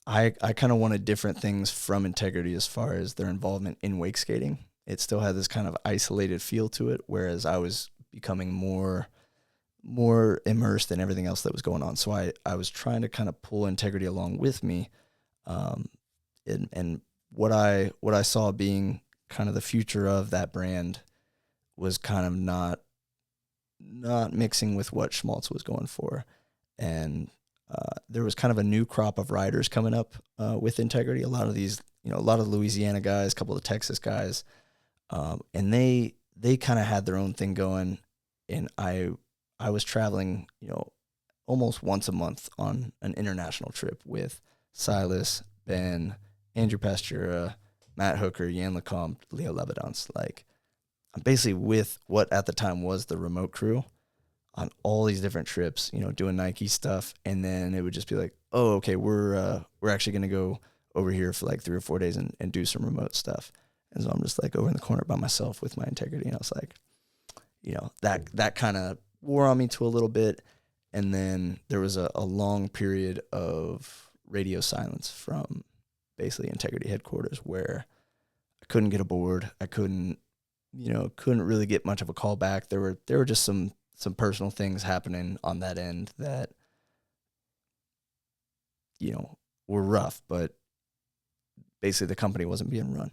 I kind of wanted different things from integrity as far as their involvement in wake skating. It still had this kind of isolated feel to it, whereas I was becoming more immersed in everything else that was going on. So I was trying to kind of pull integrity along with me. And what I saw being kind of the future of that brand was kind of not mixing with what Schmaltz was going for. And there was kind of a new crop of riders coming up with integrity. A lot of these, a lot of Louisiana guys, a couple of Texas guys, and they kind of had their own thing going. And I was traveling, almost once a month on an international trip with Silas, Ben, Andrew Pastura, Matt Hooker, Jan Lecomte, Leo Levedance. Like, I'm basically with what at the time was the remote crew on all these different trips, doing Nike stuff. And then it would just be like, oh, okay, we're actually going to go over here for like 3 or 4 days and do some remote stuff. And so I'm just like over in the corner by myself with my integrity. And I was like, that kind of wore on me to a little bit. And then there was a long period of radio silence from basically integrity headquarters where I couldn't get aboard. I couldn't really get much of a call back. There were just some personal things happening on that end that, were rough, but basically the company wasn't being run.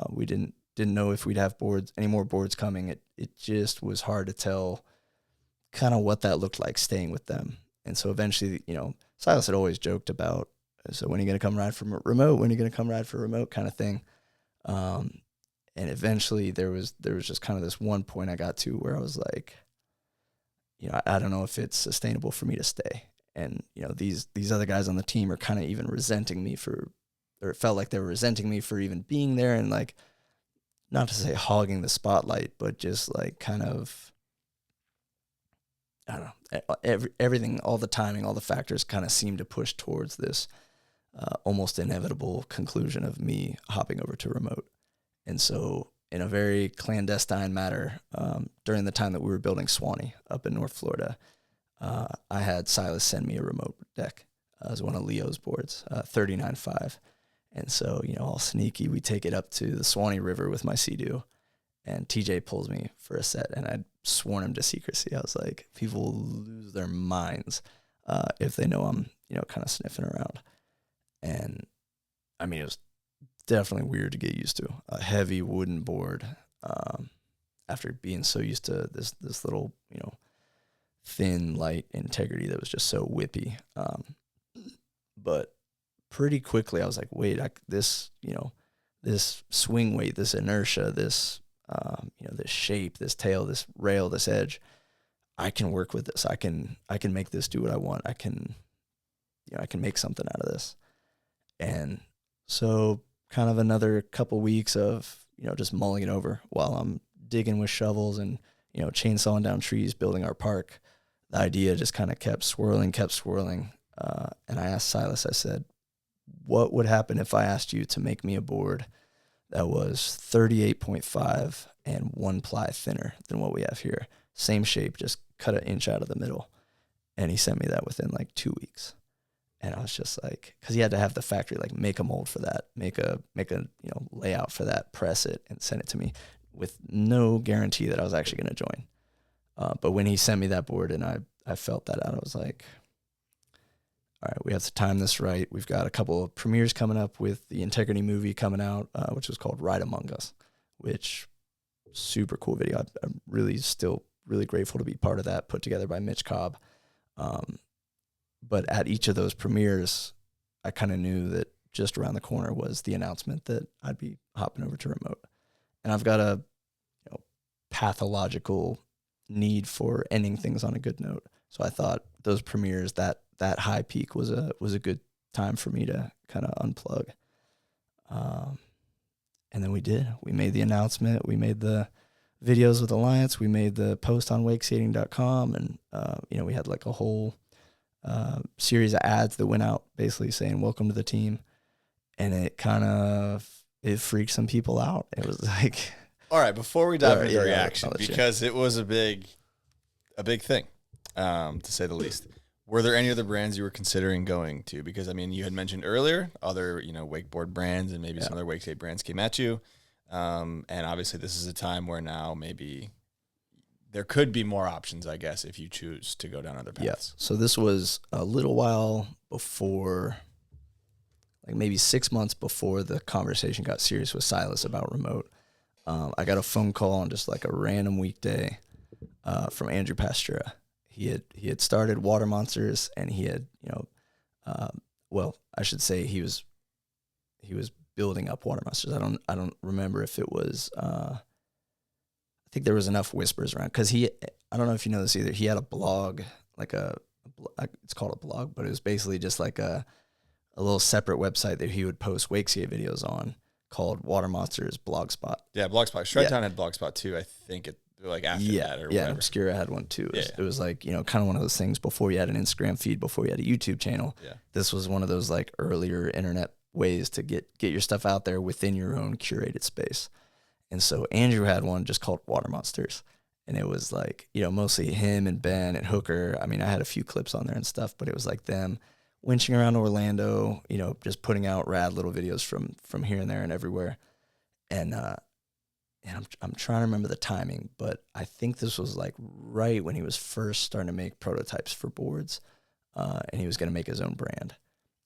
We didn't know if we'd have any more boards coming. It just was hard to tell kind of what that looked like staying with them. And so eventually, Silas had always joked about, so when are you going to come ride for remote? When are you going to come ride for remote kind of thing? And eventually there was just kind of this one point I got to where I was like, I don't know if it's sustainable for me to stay. And, these other guys on the team are kind of even resenting me or it felt like they were resenting me for even being there, and like, not to say hogging the spotlight, but just like kind of, I don't know, everything, all the timing, all the factors kind of seemed to push towards this almost inevitable conclusion of me hopping over to remote. And so in a very clandestine matter, during the time that we were building Suwannee up in North Florida, I had Silas send me a remote deck as one of Leo's boards, 39.5. And so, all sneaky, we take it up to the Suwannee River with my Sea-Doo, and TJ pulls me for a set, and I'd sworn him to secrecy. I was like, people will lose their minds if they know I'm, kind of sniffing around. And, I mean, it was definitely weird to get used to. A heavy wooden board after being so used to this little, thin, light integrity that was just so whippy. But pretty quickly I was like, wait, this swing weight, this inertia, this, this shape, this tail, this rail, this edge, I can work with this. I can make this do what I want. I can make something out of this. And so kind of another couple weeks of, just mulling it over while I'm digging with shovels and, chainsawing down trees, building our park. The idea just kind of kept swirling. And I asked Silas, I said, what would happen if I asked you to make me a board that was 38.5 and 1 ply thinner than what we have here? Same shape, just cut an inch out of the middle. And he sent me that within like 2 weeks. And I was just like, because he had to have the factory like make a mold for that, make a layout for that, press it, and send it to me with no guarantee that I was actually going to join. But when he sent me that board and I felt that out, I was like, all right, we have to time this right. We've got a couple of premieres coming up with the Integrity movie coming out, which was called Ride Among Us, which super cool video. I'm really still really grateful to be part of that, put together by Mitch Cobb. But at each of those premieres, I kind of knew that just around the corner was the announcement that I'd be hopping over to remote. And I've got a pathological need for ending things on a good note. So I thought those premieres, that high peak was a good time for me to kind of unplug. And then we did. We made the announcement. We made the videos with Alliance. We made the post on wakeskating.com. And, we had like a whole series of ads that went out basically saying, welcome to the team. And it freaked some people out. It was like... All right, before we dive into the reaction, because it was a big thing, to say the least. Were there any other brands you were considering going to? Because, I mean, you had mentioned earlier other, wakeboard brands and maybe some other wakeskate brands came at you. And obviously this is a time where now maybe there could be more options, I guess, if you choose to go down other paths. Yes. So this was a little while before like maybe 6 months before the conversation got serious with Silas about remote. I got a phone call on just like a random weekday from Andrew Pastura. He had started Water Monsters, and he had, well, I should say he was building up Water Monsters. I don't remember if it was. I think there was enough whispers around because I don't know if you know this either. He had a blog, like it's called a blog, but it was basically just like a little separate website that he would post Wakeskate videos on called Water Monsters Blogspot. Yeah, Blogspot. Shredtown had Blogspot too. I think it like after that or whatever. Yeah, Obscura had one too. It was like, kind of one of those things before you had an Instagram feed, before you had a YouTube channel. Yeah. This was one of those like earlier internet ways to get your stuff out there within your own curated space. And so Andrew had one just called Water Monsters. And it was like, mostly him and Ben and Hooker. I mean, I had a few clips on there and stuff, but it was like them winching around Orlando, just putting out rad little videos from here and there and everywhere. And I'm trying to remember the timing, but I think this was like right when he was first starting to make prototypes for boards, and he was going to make his own brand.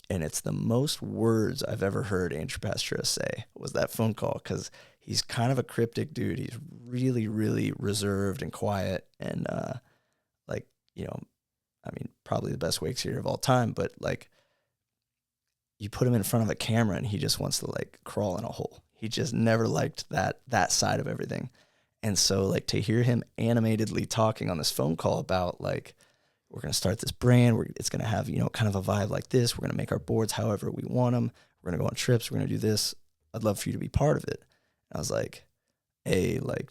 And it's the most words I've ever heard Andrew Pastura say was that phone call, because he's kind of a cryptic dude. He's really, really reserved and quiet, and probably the best wakeskater of all time. But like, you put him in front of a camera, and he just wants to like crawl in a hole. He just never liked that side of everything. And so like to hear him animatedly talking on this phone call about like, we're going to start this brand, it's going to have, kind of a vibe like this. We're going to make our boards however we want them. We're going to go on trips. We're going to do this. I'd love for you to be part of it. And I was like,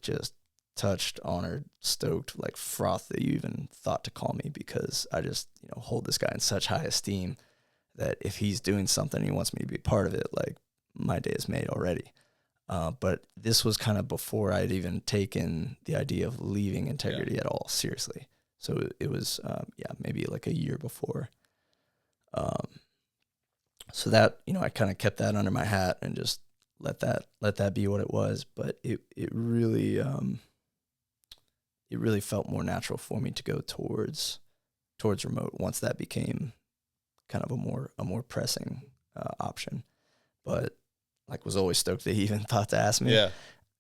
just touched, honored, stoked, like frothed that you even thought to call me, because I just, hold this guy in such high esteem that if he's doing something and he wants me to be a part of it, like, my day is made already. But this was kind of before I'd even taken the idea of leaving Integrity at all seriously. So it was, maybe like a year before. So that, I kind of kept that under my hat and just let that be what it was. But it really felt more natural for me to go towards remote once that became kind of a more pressing option. But like, was always stoked that he even thought to ask me. Yeah.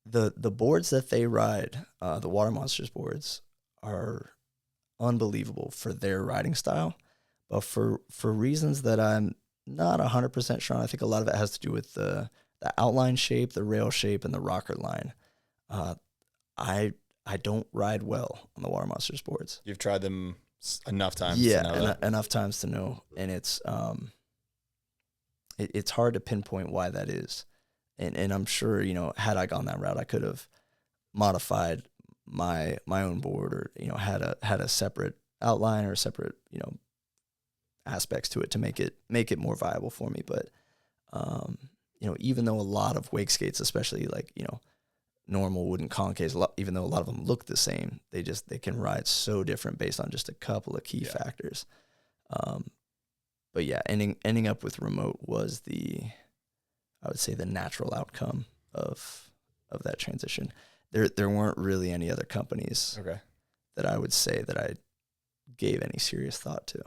The boards that they ride, the Water Monsters boards, are unbelievable for their riding style, but for reasons that I'm not 100% sure on. I think a lot of it has to do with the outline shape, the rail shape, and the rocker line. I don't ride well on the Water Monsters boards. You've tried them enough times. Yeah, to know that. enough times to know, and it's it's hard to pinpoint why that is. And I'm sure, had I gone that route, I could have modified my own board, or, had a separate outline or separate, aspects to it to make it more viable for me. But, even though a lot of wake skates, especially like, normal wooden concaves, even though a lot of them look the same, they can ride so different based on just a couple of key factors. But yeah, ending up with remote was I would say the natural outcome of that transition. There weren't really any other companies that I would say that I gave any serious thought to.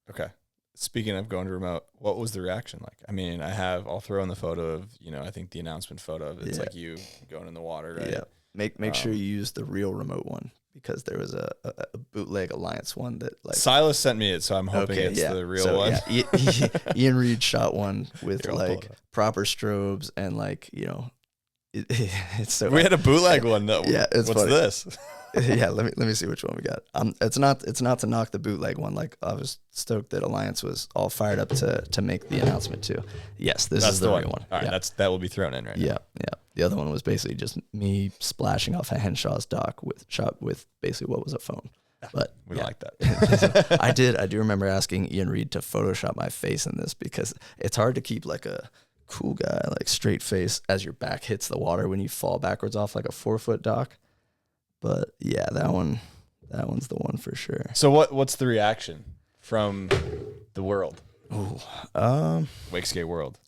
Okay. Speaking of going to remote, what was the reaction like? I mean, I'll throw in the photo of, I think the announcement photo of it's like you going in the water, right? Yeah. Make sure you use the real remote one, because there was a bootleg Alliance one that like Silas sent me it, so I'm hoping it's the real one. Yeah, Ian Reed shot one with like proper strobes and like, it's so. We had a bootleg one though. Yeah, it's what's funny. This? Yeah, let me see which one we got. It's not to knock the bootleg one. Like, I was stoked that Alliance was all fired up to make the annount too. Yes, that's is the real one. All right, that will be thrown in right now. Yeah. The other one was basically just me splashing off a Henshaw's dock with basically what was a phone. But we don't like that. I do remember asking Ian Reed to Photoshop my face in this, because it's hard to keep like a cool guy, like straight face as your back hits the water when you fall backwards off like a 4-foot dock. But yeah, that one's the one for sure. So what's the reaction from the world? Wakeskate world.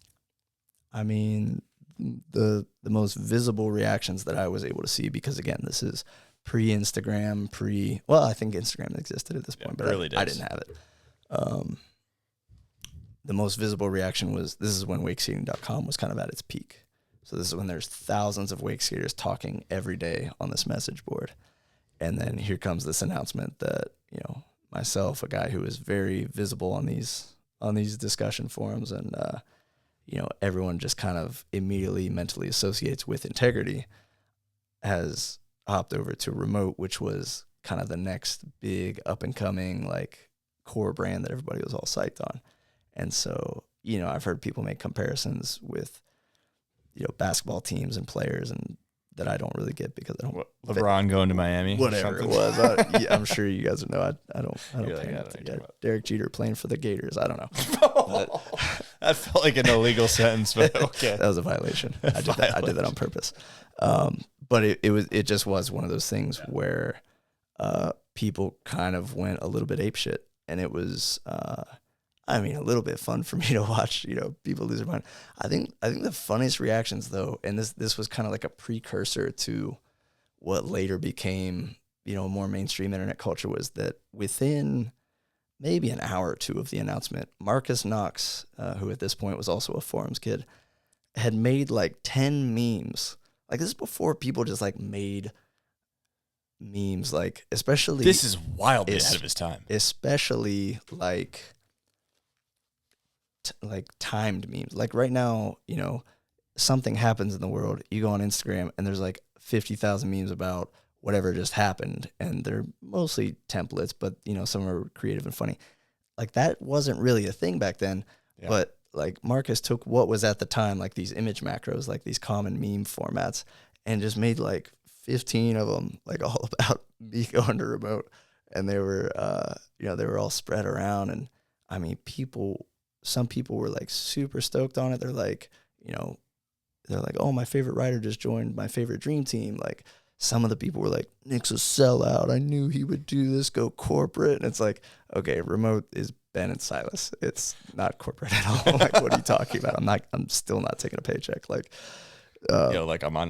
I mean, the most visible reactions that I was able to see, because again, this is pre-Instagram, I think Instagram existed at this point, but I didn't have it. the most visible reaction was, this is when wakeskating.com was kind of at its peak. So this is when there's thousands of wake skaters talking every day on this message board. And then here comes this announcement that, you know, myself, a guy who is very visible on these discussion forums, and you know, everyone just kind of immediately mentally associates with integrity, has hopped over to remote, which was kind of the next big up and coming like core brand that everybody was all psyched on. And so, you know, I've heard people make comparisons with, you know, basketball teams and players, and that I don't really get because I don't. LeBron going to Miami, whatever it was. I'm sure you guys know. I don't. Derek Jeter playing for the Gators. I don't know. That felt like an illegal sentence, but okay. That was a violation. I did that on purpose. But it just was one of those things where people kind of went a little bit apeshit, and it was a little bit fun for me to watch, you know, people lose their mind. I think the funniest reactions though, and this was kind of like a precursor to what later became, you know, more mainstream internet culture, was that within maybe an hour or two of the announcement, Marcus Knox, who at this point was also a forums kid, had made like 10 memes. Like, this is before people just like made memes, like, especially. This is wildly ahead of his time. Especially like timed memes. Like right now, you know, something happens in the world, you go on Instagram and there's like 50,000 memes about whatever just happened, and they're mostly templates, but you know, some are creative and funny. Like, that wasn't really a thing back then. Yeah. But like, Marcus took what was at the time like these image macros, like these common meme formats, and just made like 15 of them, like all about me going to remote. And they were you know, they were all spread around, and I mean, some people were like super stoked on it. They're like, you know, oh, my favorite rider just joined my favorite dream team. Like, some of the people were like, Nick's a sellout. I knew he would do this, go corporate. And it's like, okay, remote is Ben and Silas. It's not corporate at all. Like, what are you talking about? I'm still not taking a paycheck. Like, you know, like I'm on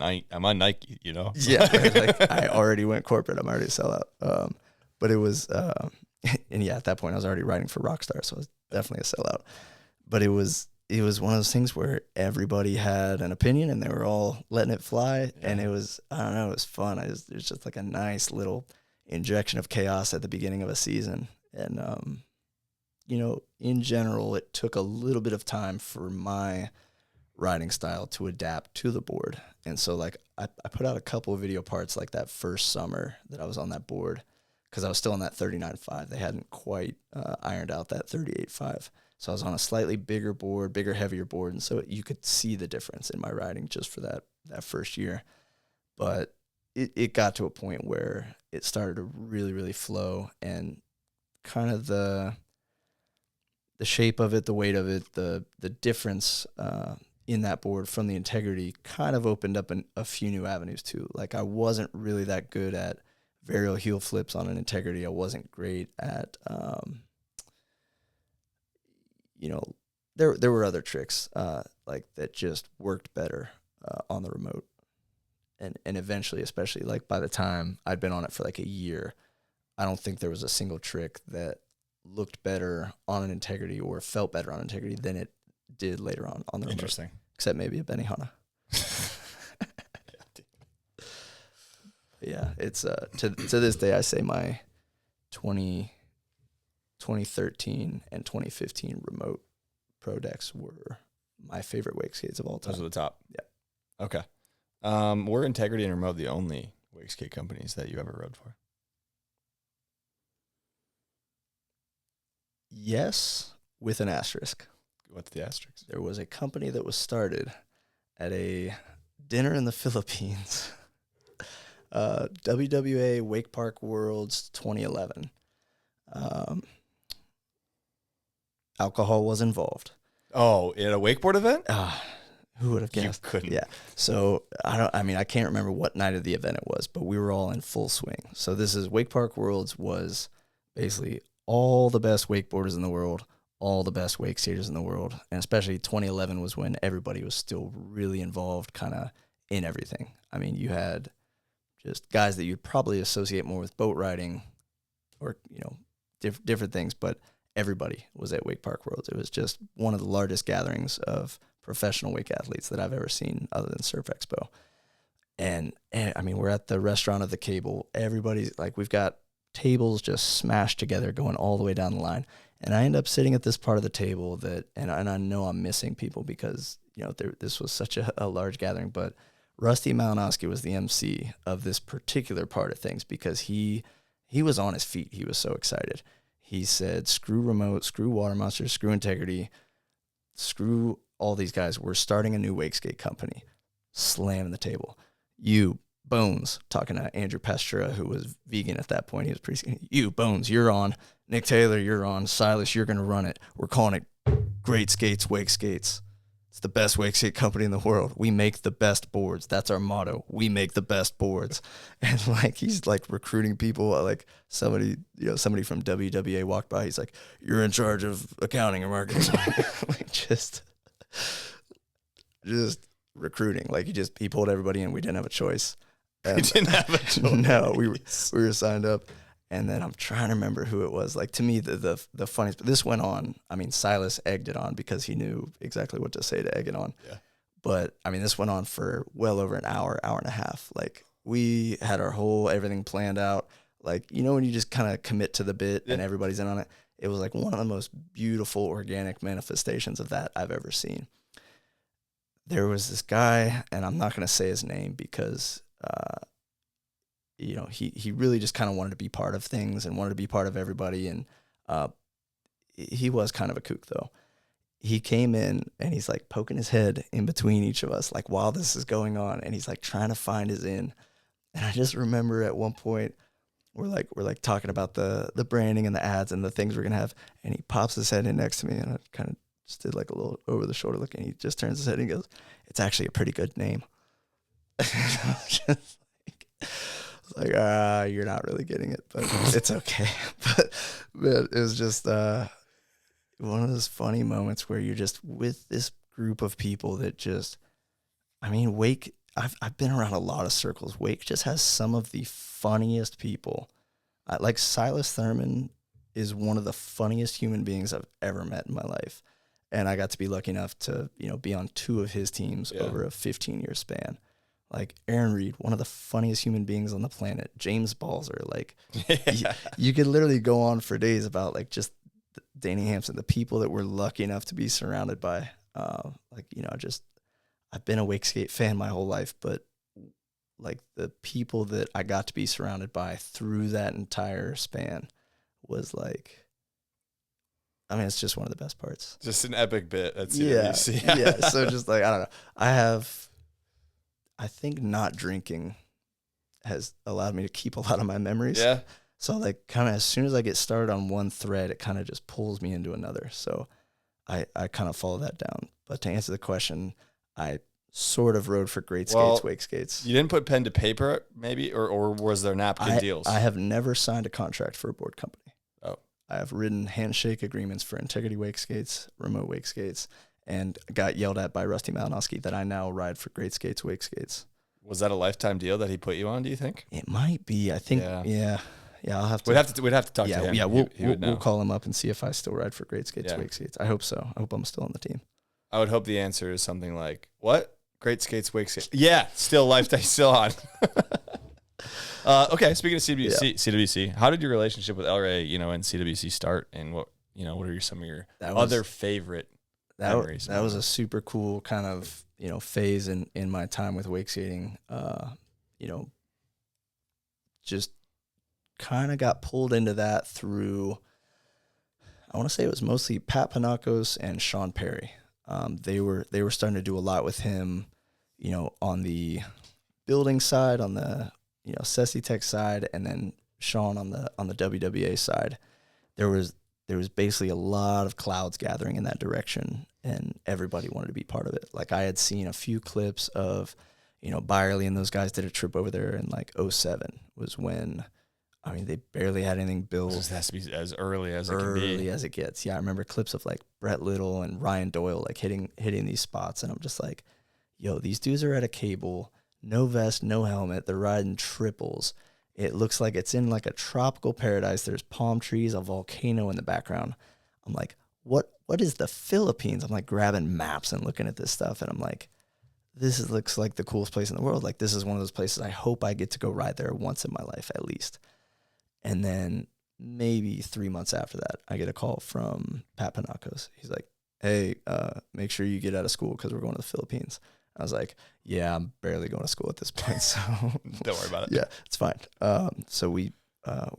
Nike, you know? Yeah. Like, I already went corporate. I'm already a sellout. But it was, and yeah, at that point I was already writing for Rockstar, so I was definitely a sellout. But it was one of those things where everybody had an opinion and they were all letting it fly. Yeah. And it was, I don't know, it was fun. It was just like a nice little injection of chaos at the beginning of a season. And, you know, in general, it took a little bit of time for my riding style to adapt to the board. And so like I put out a couple of video parts like that first summer that I was on that board, because I was still on that 39.5. They hadn't quite ironed out that 38.5. So I was on a slightly bigger board, heavier board, and so you could see the difference in my riding just for that first year. But it got to a point where it started to really, really flow, and kind of the shape of it, the weight of it, the difference in that board from the integrity kind of opened up a few new avenues too. Like, I wasn't really that good at varial heel flips on an integrity. I wasn't great at, you know, there were other tricks like that just worked better on the remote. And eventually, especially like by the time I'd been on it for like a year, I don't think there was a single trick that looked better on an integrity or felt better on integrity than it did later on the remote. Interesting. Except maybe a Benihana. Yeah, it's to this day I say my 2013 and 2015 remote pro decks were my favorite wake skates of all time. Those are the top. Yeah. Okay. Were Integrity and Remote the only wake skate companies that you ever rode for? Yes, with an asterisk. What's the asterisk? There was a company that was started at a dinner in the Philippines. WWA Wake Park Worlds 2011. Alcohol was involved. Oh, in a wakeboard event? Who would have guessed? You couldn't. Yeah. So I can't remember what night of the event it was, but we were all in full swing. So this is Wake Park Worlds was basically all the best wakeboarders in the world, all the best wake skaters in the world, and especially 2011 was when everybody was still really involved kind of in everything. I mean, you had just guys that you'd probably associate more with boat riding or, you know, different things, but everybody was at Wake Park Worlds. It was just one of the largest gatherings of professional wake athletes that I've ever seen other than Surf Expo. And I mean, we're at the restaurant of the cable. Everybody's like, we've got tables just smashed together going all the way down the line. And I end up sitting at this part of the table that, and I know I'm missing people because, you know, this was such a large gathering, but Rusty Malinowski was the MC of this particular part of things because he was on his feet. He was so excited. He said, screw remote, screw water monsters, screw integrity, screw all these guys. We're starting a new wake skate company. Slamming the table. You, Bones, talking to Andrew Pastura, who was vegan at that point. He was pretty skinny. You, Bones, you're on. Nick Taylor, you're on. Silas, you're going to run it. We're calling it Great Skates, Wake Skates. It's the best wake skate company in the world. We make the best boards. That's our motto. We make the best boards. And like, he's like recruiting people. Like somebody from WWA walked by. He's like, you're in charge of accounting or marketing. Like just recruiting. Like he pulled everybody in. We didn't have a choice. You didn't have a choice. No, we were signed up. And then I'm trying to remember who it was. Like, to me, the funniest, but this went on. I mean, Silas egged it on because he knew exactly what to say to egg it on. Yeah. But, I mean, this went on for well over an hour and a half. Like, we had our everything planned out. Like, you know when you just kind of commit to the bit and everybody's in on it? It was like one of the most beautiful organic manifestations of that I've ever seen. There was this guy, and I'm not going to say his name because you know, he really just kind of wanted to be part of things and wanted to be part of everybody. And he was kind of a kook, though. He came in and he's like poking his head in between each of us, like while this is going on. And he's like trying to find his in. And I just remember at one point, we're like talking about the branding and the ads and the things we're going to have. And he pops his head in next to me. And I kind of just did like a little over the shoulder look. And he just turns his head and he goes, it's actually a pretty good name. Like, you're not really getting it, but it's okay. But it was just one of those funny moments where you're just with this group of people that just, I mean, Wake, I've been around a lot of circles. Wake just has some of the funniest people. Like Silas Thurman is one of the funniest human beings I've ever met in my life. And I got to be lucky enough to, you know, be on 2 of his teams over a 15-year span. Like Aaron Reed, one of the funniest human beings on the planet. James Balzer, like you could literally go on for days about like just Danny Hampson, the people that we're lucky enough to be surrounded by. Like, you know, just I've been a wake skate fan my whole life, but like the people that I got to be surrounded by through that entire span was like, I mean, it's just one of the best parts. Just an epic bit at CWC. Yeah. So just like, I don't know. I think not drinking has allowed me to keep a lot of my memories. Yeah. So like kind of as soon as I get started on one thread, it kind of just pulls me into another. So I kind of follow that down. But to answer the question, I sort of rode for Great Skates, Wake Skates. You didn't put pen to paper maybe, or was there napkin deals? I have never signed a contract for a board company. Oh. I have written handshake agreements for Integrity Wake Skates, Remote Wake Skates, and got yelled at by Rusty Malinowski that I now ride for Great Skates, Wake Skates. Was that a lifetime deal that he put you on, do you think? It might be. I think, yeah, I'll have to. We'd have to talk to him. Yeah, we'll call him up and see if I still ride for Great Skates, Wake Skates. I hope so. I hope I'm still on the team. I would hope the answer is something like, what? Great Skates, Wake Skates. Yeah, still lifetime, still on. Okay, speaking of CWC, how did your relationship with El Rey, you know, and CWC start, and what are some of your other favorite memories? That was a super cool kind of, you know, phase in my time with wake skating. You know, just kind of got pulled into that through, I want to say it was mostly Pat Panakos and Sean Perry. They were starting to do a lot with him, you know, on the building side, on the, you know, Sessi Tech side, and then Sean on the WWA side. There was basically a lot of clouds gathering in that direction, and everybody wanted to be part of it. Like I had seen a few clips of, you know, Byerly and those guys did a trip over there in like 2007 was when, I mean, they barely had anything built. This has to be as early as it can be. Early as it gets. Yeah, I remember clips of like Brett Little and Ryan Doyle like hitting these spots, and I'm just like, yo, these dudes are at a cable, no vest, no helmet. They're riding triples. It looks like it's in like a tropical paradise. There's palm trees, a volcano in the background. I'm like, what is the Philippines? I'm like grabbing maps and looking at this stuff, and I'm like, looks like the coolest place in the world. Like, this is one of those places I hope I get to go ride there once in my life at least. And then maybe 3 months after that, I get a call from Pat Panacos. He's like, hey, make sure you get out of school because we're going to the Philippines. I was like, yeah, I'm barely going to school at this point, so don't worry about it. Yeah, it's fine. So we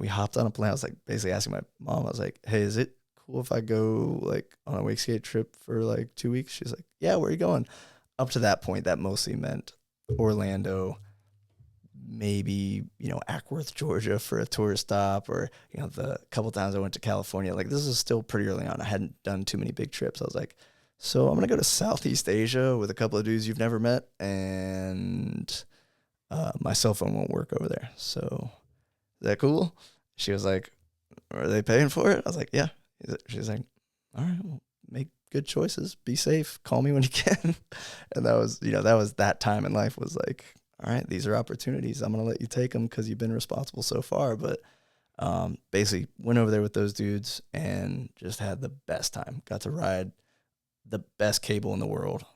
hopped on a plane. I was like basically asking my mom, I was like, hey, is it cool if I go like on a Wakeskate trip for like 2 weeks? She's like, yeah, where are you going? Up to that point, that mostly meant Orlando, maybe, Ackworth, Georgia for a tourist stop, or, the couple times I went to California. Like, this is still pretty early on. I hadn't done too many big trips. I was like, so I'm going to go to Southeast Asia with a couple of dudes you've never met, and my cell phone won't work over there. So is that cool? She was like, are they paying for it? I was like, yeah. She's like, all right, well, make good choices. Be safe. Call me when you can. And that was, that time in life was like, all right, these are opportunities. I'm going to let you take them because you've been responsible so far. But basically went over there with those dudes and just had the best time. Got to ride the best cable in the world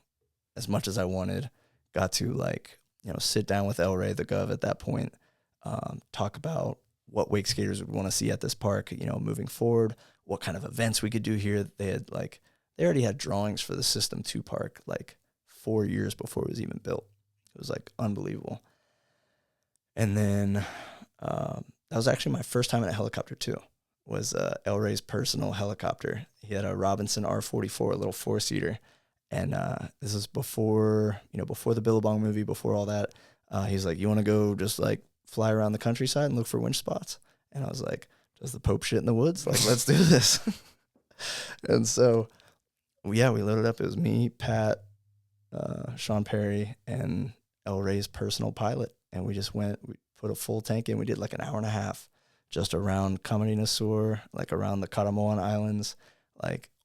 as much as I wanted. Got to sit down with El Rey, the Gov at that point, talk about what wake skaters would want to see at this park, moving forward, what kind of events we could do here. They already had drawings for the System 2 park 4 years before it was even built. It was unbelievable. And then that was actually my first time in a helicopter too. Was El Rey's personal helicopter. He had a Robinson R44, a little 4-seater. And this was before the Billabong movie, before all that. He's like, you want to go just fly around the countryside and look for winch spots? And I was like, does the Pope shit in the woods? Let's do this. And so, we loaded up. It was me, Pat, Sean Perry, and El Rey's personal pilot. And we just we put a full tank in. We did an hour and a half just around Camarines Sur, around the Caramoan Islands,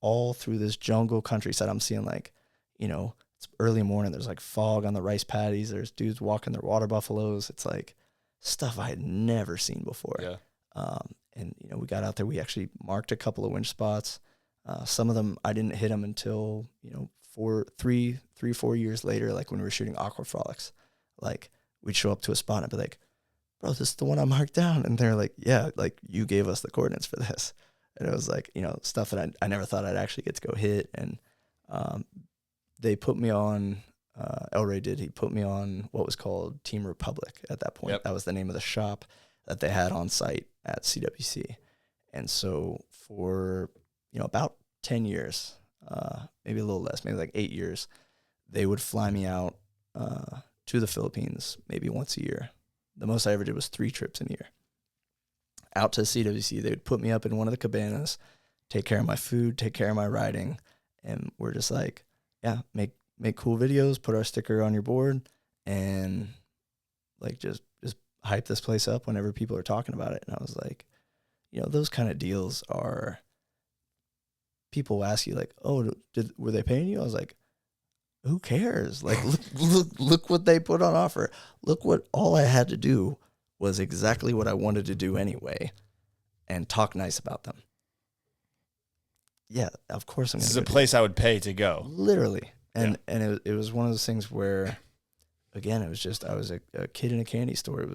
all through this jungle countryside. I'm seeing it's early morning. There's fog on the rice paddies. There's dudes walking their water buffaloes. It's stuff I had never seen before. Yeah. And we got out there. We actually marked a couple of winch spots. Some of them I didn't hit them until 4 years later. When we were shooting Aqua Frolics, we'd show up to a spot and I'd be like, bro, this is the one I marked down. And they're like, yeah, you gave us the coordinates for this. And it was stuff that I never thought I'd actually get to go hit. And they put me on, El Rey did, he put me on what was called Team Republic at that point. Yep. That was the name of the shop that they had on site at CWC. And so for, about 10 years, maybe a little less, maybe 8 years, they would fly me out to the Philippines maybe once a year. The most I ever did was 3 trips in a year. Out to CWC, they would put me up in one of the cabanas, take care of my food, take care of my riding, and we're just make cool videos, put our sticker on your board, and just hype this place up whenever people are talking about it. And I was like, those kind of deals are, people ask you oh, were they paying you? I was like, who cares? Look what they put on offer. Look what all I had to do was exactly what I wanted to do anyway, and talk nice about them. Yeah, of course I'm going to. This is a place I would pay to go. Literally. And it was one of those things where, again, it was just, I was a kid in a candy store.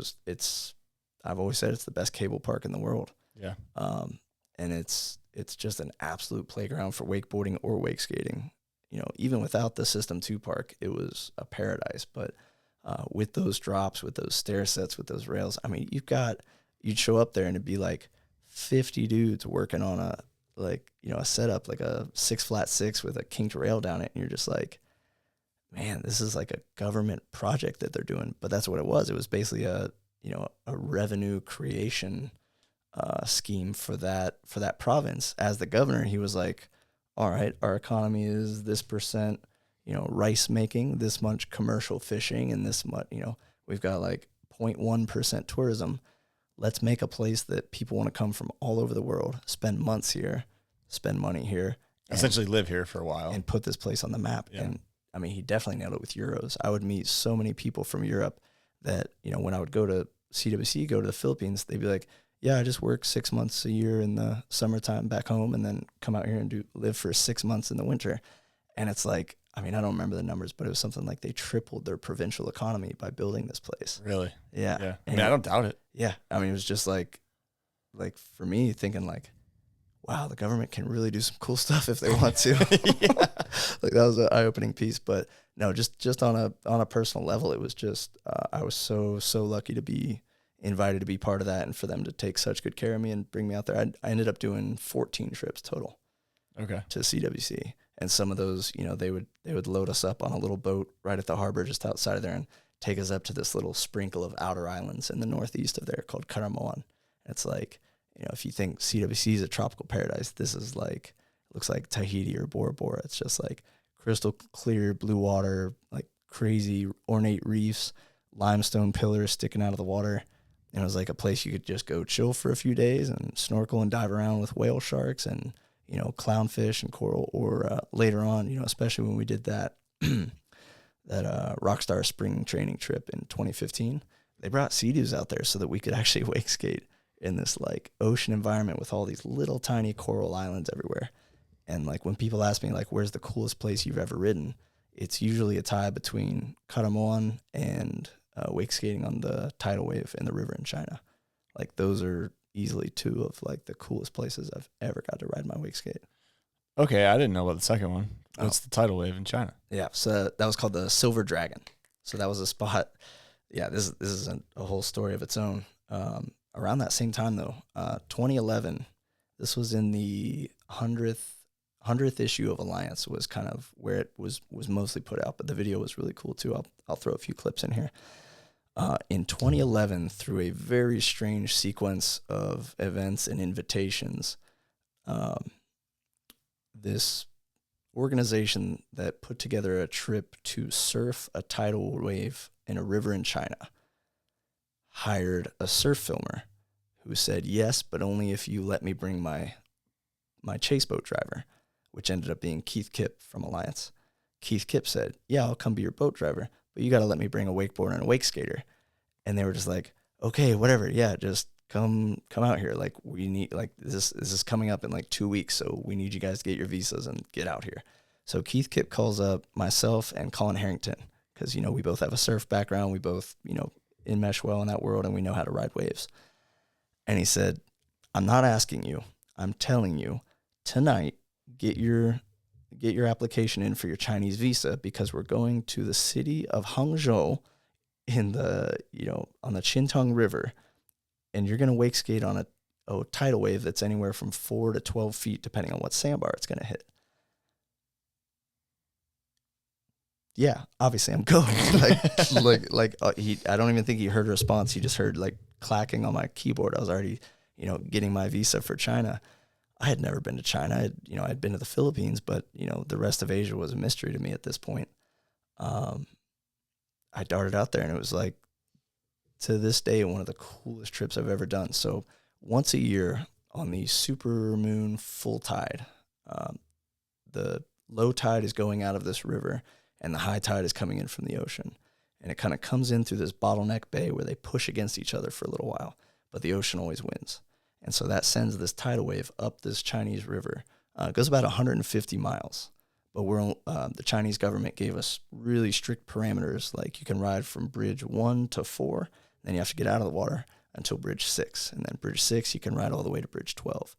I've always said it's the best cable park in the world. Yeah. And it's just an absolute playground for wakeboarding or wake skating. Even without the System 2 park, it was a paradise. But with those drops, with those stair sets, with those rails, I mean, you'd show up there and it'd be 50 dudes working on a setup, a 6-flat-6 with a kinked rail down it. And you're just man, this is a government project that they're doing. But that's what it was. It was basically a revenue creation scheme for that province. As the governor, he was all right, our economy is this percent, rice making, this much commercial fishing, and this much, we've got 0.1% tourism. Let's make a place that people want to come from all over the world, spend months here, spend money here. Essentially live here for a while. And put this place on the map. Yeah. And I mean, he definitely nailed it with Euros. I would meet so many people from Europe that, when I would go to CWC, go to the Philippines, they'd be like, yeah, I just work 6 months a year in the summertime back home and then come out here and live for 6 months in the winter. And it's like, I mean, I don't remember the numbers, but it was something like they tripled their provincial economy by building this place. Really? Yeah. Yeah. I mean, I don't doubt it. Yeah. I mean, it was just like for me thinking like, wow, the government can really do some cool stuff if they want to. Like that was an eye-opening piece. But no, just on a personal level, it was just, I was so lucky to be invited to be part of that and for them to take such good care of me and bring me out there. I ended up doing 14 trips total. Okay. To CWC. And some of those, you know, they would load us up on a little boat right at the harbor just outside of there and take us up to this little sprinkle of outer islands in the northeast of there called Caramoan. It's like, you know, if you think CWC is a tropical paradise, this is like, it looks like Tahiti or Bora Bora. It's just like crystal clear blue water, like crazy ornate reefs, limestone pillars sticking out of the water. And it was like a place you could just go chill for a few days and snorkel and dive around with whale sharks and, you know, clownfish and coral. Or later on, you know, especially when we did that Rockstar spring training trip in 2015, they brought Sea-Doos out there so that we could actually wake skate in this like ocean environment with all these little tiny coral islands everywhere. And like when people ask me like, where's the coolest place you've ever ridden? It's usually a tie between Caramoan and wake skating on the tidal wave in the river in China. Like those are easily two of like the coolest places I've ever got to ride my wake skate. Okay, I didn't know about the second one. What's the tidal wave in China? Yeah, so that was called the Silver Dragon. So that was a spot. Yeah, this is a whole story of its own. Around that same time though, 2011, this was in the 100th issue of Alliance was kind of where it was mostly put out, but the video was really cool too. I'll throw a few clips in here. In 2011, through a very strange sequence of events and invitations, this organization that put together a trip to surf a tidal wave in a river in China hired a surf filmer who said, yes, but only if you let me bring my chase boat driver, which ended up being Keith Kipp from Alliance. Keith Kipp said, yeah, I'll come be your boat driver, but you got to let me bring a wakeboarder and a wake skater. And they were just like, okay, whatever. Yeah, just come out here. Like we need, like this is coming up in like 2 weeks. So we need you guys to get your visas and get out here. So Keith Kipp calls up myself and Colin Harrington, because, you know, we both have a surf background. We both, you know, enmesh well in that world and we know how to ride waves. And he said, I'm not asking you, I'm telling you tonight, get your application in for your Chinese visa, because we're going to the city of Hangzhou in the, you know, on the Qintong River, and you're going to wake skate on a tidal wave that's anywhere from 4 to 12 feet, depending on what sandbar it's going to hit. Yeah, obviously I'm going. I don't even think he heard a response. He just heard like clacking on my keyboard. I was already, you know, getting my visa for China. I had never been to China. I'd been to the Philippines, but, you know, the rest of Asia was a mystery to me at this point. I darted out there, and it was like, to this day, one of the coolest trips I've ever done. So once a year on the super moon full tide, the low tide is going out of this river and the high tide is coming in from the ocean. And it kind of comes in through this bottleneck bay where they push against each other for a little while, but the ocean always wins. And so that sends this tidal wave up this Chinese river. It goes about 150 miles. But the Chinese government gave us really strict parameters, like you can ride from bridge 1 to 4, then you have to get out of the water until bridge 6. And then bridge 6, you can ride all the way to bridge 12.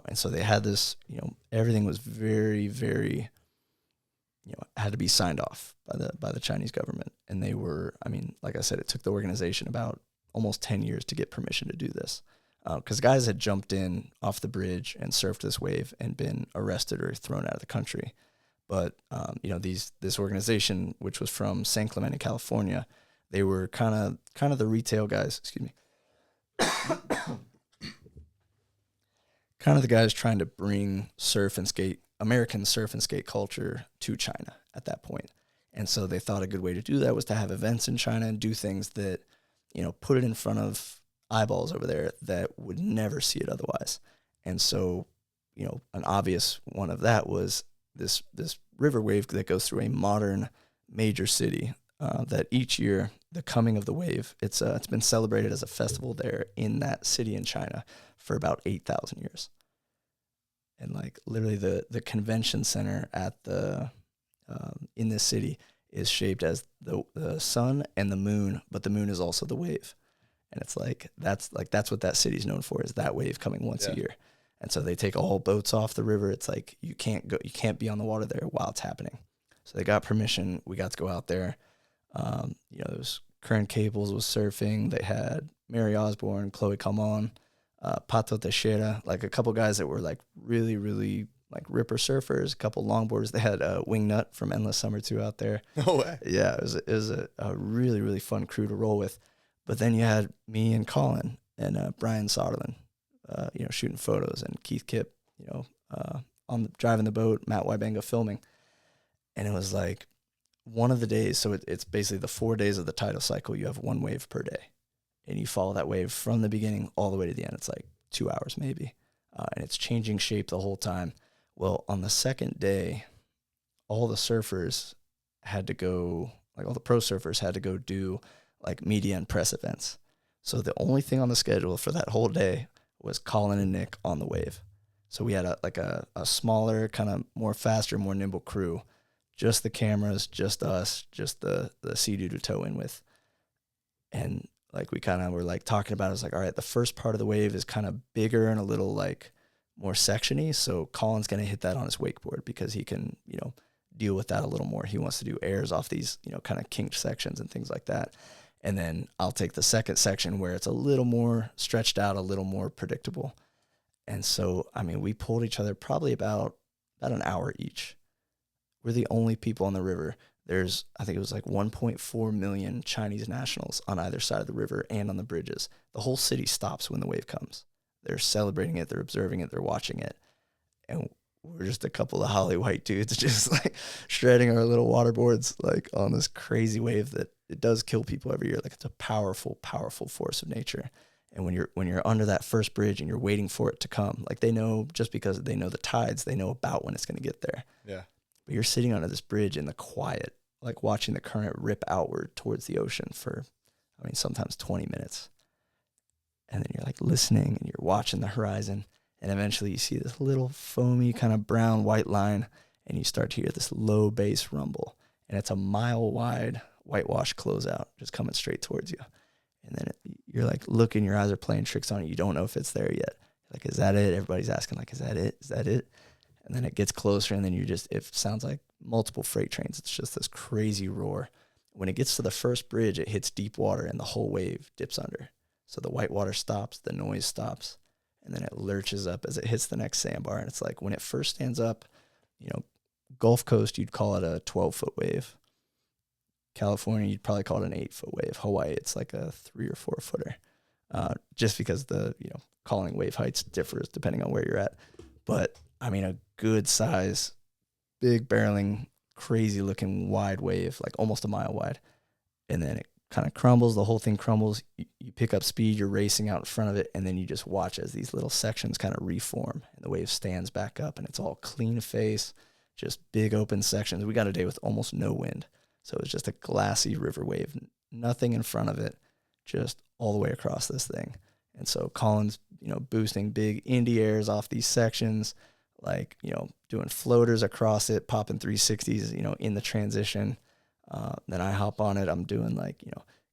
And so they had this, you know, everything was very, very, you know, had to be signed off by the Chinese government. And they were, I mean, like I said, it took the organization about almost 10 years to get permission to do this. Because guys had jumped in off the bridge and surfed this wave and been arrested or thrown out of the country. But, you know, this organization, which was from San Clemente, California, they were kind of the retail guys, excuse me, kind of the guys trying to bring American surf and skate culture to China at that point. And so they thought a good way to do that was to have events in China and do things that, you know, put it in front of eyeballs over there that would never see it otherwise. And so, you know, an obvious one of that was this river wave that goes through a modern major city that each year, the coming of the wave, it's been celebrated as a festival there in that city in China for about 8,000 years. And like literally the convention center at the in this city is shaped as the sun and the moon, but the moon is also the wave. And it's like that's what that city's known for, is that wave coming once a year. And so they take all boats off the river. It's like you can't be on the water there while it's happening. So they got permission. We got to go out there. There was Current Cables was surfing. They had Mary Osborne, Chloe Calmon, Pato Teixeira, like a couple guys that were like really, really like ripper surfers, a couple longboarders. They had Wingnut from Endless Summer 2 out there. No way. Yeah, it was a really, really fun crew to roll with. But then you had me and Colin and Brian Soderlin, shooting photos, and Keith Kipp, driving the boat, Matt Wybenga filming. And it was like one of the days, so it's basically the 4 days of the tidal cycle. You have one wave per day, and you follow that wave from the beginning all the way to the end. It's like 2 hours maybe, and it's changing shape the whole time. Well, on the second day, all the surfers had to go, like all the pro surfers had to go do like media and press events. So the only thing on the schedule for that whole day was Colin and Nick on the wave. So we had a smaller, kind of more faster, more nimble crew, just the cameras, just us, just the Sea-Doo to tow in with. And like we kind of were like talking about it. It was like, all right, the first part of the wave is kind of bigger and a little like more section-y. So Colin's going to hit that on his wakeboard because he can, deal with that a little more. He wants to do airs off these, kind of kinked sections and things like that. And then I'll take the second section where it's a little more stretched out, a little more predictable. And so, we pulled each other probably about an hour each. We're the only people on the river. There's, I think it was like 1.4 million Chinese nationals on either side of the river and on the bridges. The whole city stops when the wave comes. They're celebrating it, they're observing it, they're watching it. And we're just a couple of holly white dudes just like shredding our little waterboards like on this crazy wave that it does kill people every year. Like it's a powerful, powerful force of nature. And when you're under that first bridge and you're waiting for it to come, like they know, just because they know the tides, they know about when it's going to get there. Yeah. But you're sitting under this bridge in the quiet, like watching the current rip outward towards the ocean for, sometimes 20 minutes. And then you're like listening and you're watching the horizon. And eventually you see this little foamy kind of brown white line, and you start to hear this low bass rumble. And it's a mile wide whitewash closeout just coming straight towards you. And then you're like looking, your eyes are playing tricks on it. You don't know if it's there yet. Like, is that it? Everybody's asking, like, is that it? Is that it? And then it gets closer, and then it sounds like multiple freight trains. It's just this crazy roar. When it gets to the first bridge, it hits deep water, and the whole wave dips under. So the white water stops, the noise stops, and then it lurches up as it hits the next sandbar. And it's like when it first stands up, Gulf Coast, you'd call it a 12-foot wave. California, you'd probably call it an 8-foot wave. Hawaii, it's like a 3 or 4 footer, just because the calling wave heights differs depending on where you're at. But a good size, big barreling, crazy looking wide wave, like almost a mile wide, and then it kind of crumbles. The whole thing crumbles. You pick up speed. You're racing out in front of it, and then you just watch as these little sections kind of reform, and the wave stands back up, and it's all clean face, just big open sections. We got a day with almost no wind. So it was just a glassy river wave, nothing in front of it, just all the way across this thing. And so Colin's, boosting big indie airs off these sections, like, doing floaters across it, popping 360s, in the transition. Then I hop on it. I'm doing like,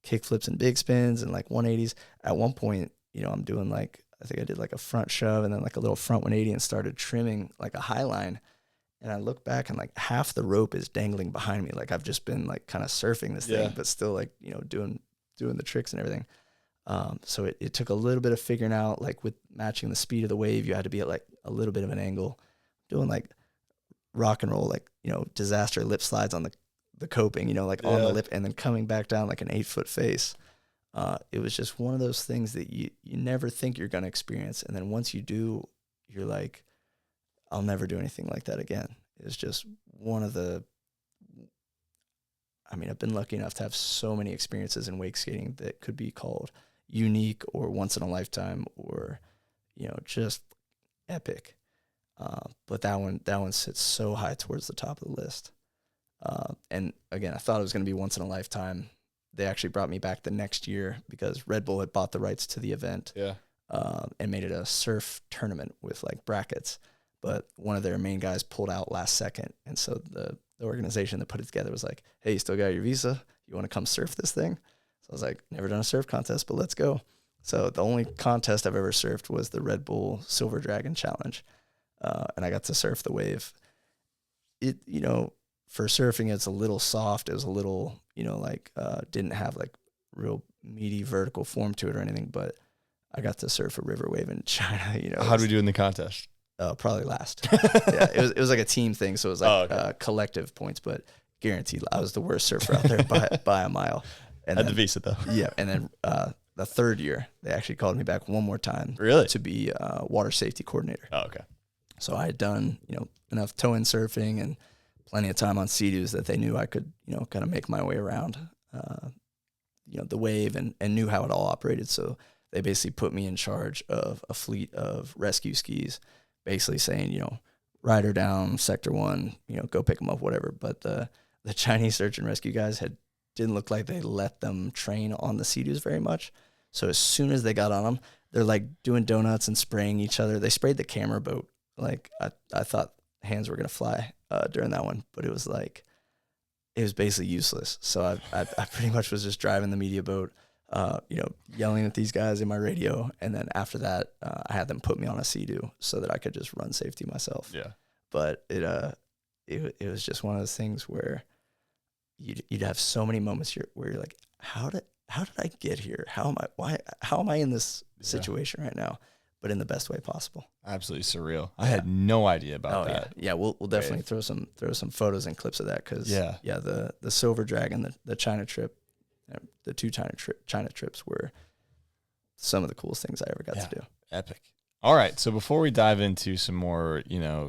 kick flips and big spins and like 180s. At one point, I'm doing like, I think I did like a front shove and then like a little front 180 and started trimming like a high line. And I look back and like half the rope is dangling behind me. Like I've just been like kind of surfing this thing, but still like, doing the tricks and everything. So it took a little bit of figuring out, like with matching the speed of the wave, you had to be at like a little bit of an angle, doing like rock and roll, like, disaster lip slides on the coping, like on the lip, and then coming back down like an 8-foot face. It was just one of those things that you never think you're going to experience. And then once you do, you're like, I'll never do anything like that again. It's just one of the, I've been lucky enough to have so many experiences in wake skating that could be called unique or once in a lifetime or, just epic. But that one sits so high towards the top of the list. And again, I thought it was going to be once in a lifetime. They actually brought me back the next year because Red Bull had bought the rights to the event. Yeah. And made it a surf tournament with like brackets. But one of their main guys pulled out last second. And so the organization that put it together was like, hey, you still got your visa? You want to come surf this thing? So I was like, never done a surf contest, but let's go. So the only contest I've ever surfed was the Red Bull Silver Dragon Challenge. And I got to surf the wave. It, for surfing, it's a little soft. It was a little, didn't have like real meaty vertical form to it or anything, but I got to surf a river wave in China. How did we do in the contest? Probably last. Yeah, it was like a team thing, so it was like collective points, but guaranteed I was the worst surfer out there by a mile. And Had the visa though. Yeah, and then the third year they actually called me back one more time. Really? To be water safety coordinator. Oh, okay. So I had done enough toe-in surfing and plenty of time on Sea-Doos that they knew I could kind of make my way around the wave and knew how it all operated. So they basically put me in charge of a fleet of rescue skis, basically saying, ride her down, sector 1, go pick them up, whatever. But the Chinese search and rescue guys didn't look like they let them train on the Sea-Doos very much. So as soon as they got on them, they're like doing donuts and spraying each other. They sprayed the camera boat. Like I thought hands were going to fly during that one, but it was basically useless. So I pretty much was just driving the media boat, yelling at these guys in my radio. And then after that, I had them put me on a Sea-Doo so that I could just run safety myself. Yeah. But it was just one of those things where you'd have so many moments where you're like, how did I get here? How am I in this situation right now? But in the best way possible. Absolutely surreal. I had no idea about that. Yeah, we'll definitely throw some photos and clips of that because the Silver Dragon, the China trip, the 2 China trips were some of the coolest things I ever got to do. Epic. All right, so before we dive into some more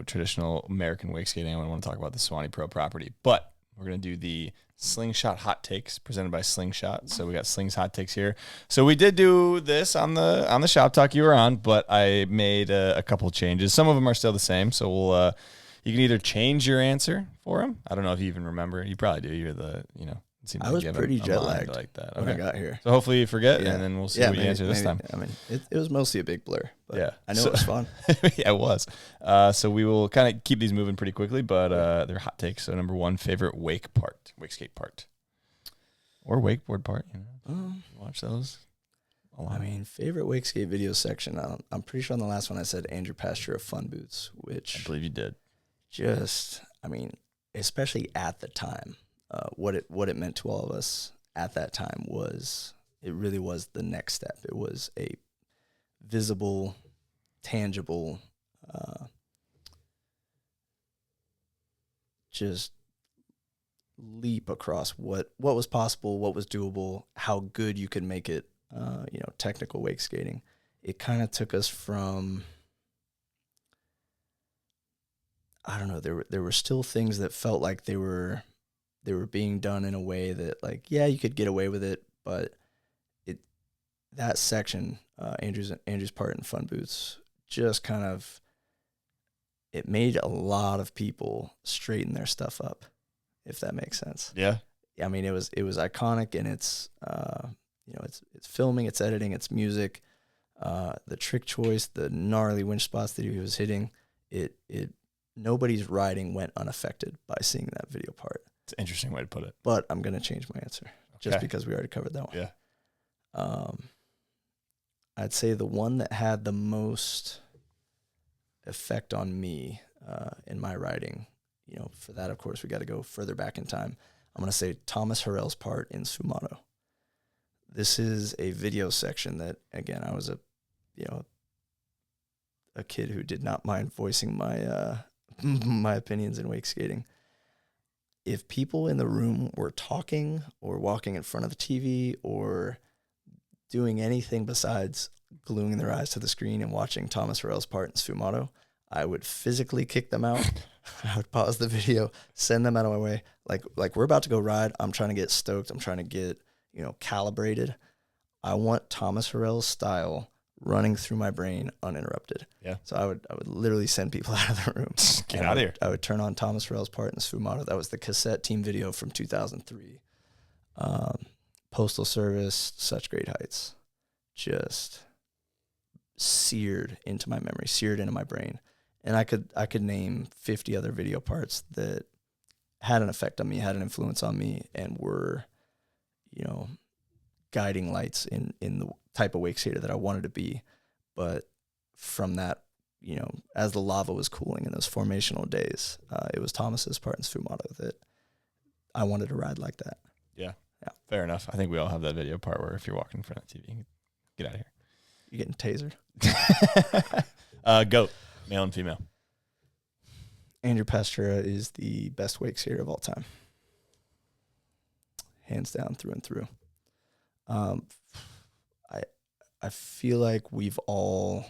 traditional American wake skating, I want to talk about the Suwannee Pro property, but we're gonna do the Slingshot Hot Takes presented by Slingshot. So we got Slings Hot Takes here. So we did do this on the Shop Talk you were on, but I made a couple changes. Some of them are still the same. So we'll you can either change your answer for them. I don't know if you even remember. You probably do. You're the I was pretty jet lagged like that when I got here. So hopefully you forget, and then we'll see what you answer this time. I mean, it was mostly a big blur. But yeah, I know it was fun. Yeah, it was. So we will kind of keep these moving pretty quickly, but they're hot takes. So number 1, favorite wake skate part, or wakeboard part. Watch those. I mean, favorite wake skate video section. I'm pretty sure on the last one I said Andrew Pasture of Fun Boots, which I believe you did. Especially at the time. What it meant to all of us at that time was it really was the next step. It was a visible, tangible, just leap across what was possible, what was doable, how good you could make it. Technical wake skating. It kind of took us from, I don't know, there were still things that felt like they were being done in a way that, like, yeah, you could get away with it, but that section, Andrew's part in Fun Boots, just kind of, it made a lot of people straighten their stuff up, if that makes sense. Yeah. I mean, it was iconic in its, it's filming, it's editing, it's music, the trick choice, the gnarly winch spots that he was hitting. Nobody's riding went unaffected by seeing that video part. It's an interesting way to put it. But I'm going to change my answer just because we already covered that one. Yeah. I'd say the one that had the most effect on me in my riding, for that, of course, we got to go further back in time. I'm going to say Thomas Harrell's part in Suwannee. This is a video section that, again, I was a kid who did not mind voicing my my opinions in wake skating. If people in the room were talking or walking in front of the TV or doing anything besides gluing their eyes to the screen and watching Thomas Harrell's part in Suwannee, I would physically kick them out. I would pause the video, send them out of my way. Like we're about to go ride. I'm trying to get stoked. I'm trying to get, calibrated. I want Thomas Harrell's style running through my brain uninterrupted. Yeah. So I would literally send people out of the room. Get out of here. I would turn on Thomas Farrell's part in Suwannee. That was the cassette team video from 2003. Postal Service, Such Great Heights. Just seared into my memory, seared into my brain. And I could name 50 other video parts that had an effect on me, had an influence on me, and were, you know, guiding lights in the type of Wakeskater that I wanted to be. But from that, you know, as the lava was cooling in those formational days, it was Thomas's part in Suwannee that I wanted to ride like that. Yeah. Fair enough. I think we all have that video part where if you're walking in front of the TV, get out of here. You getting tasered? Goat, male and female. Andrew Pastura is the best Wakeskater of all time. Hands down, through and through. I feel like we've all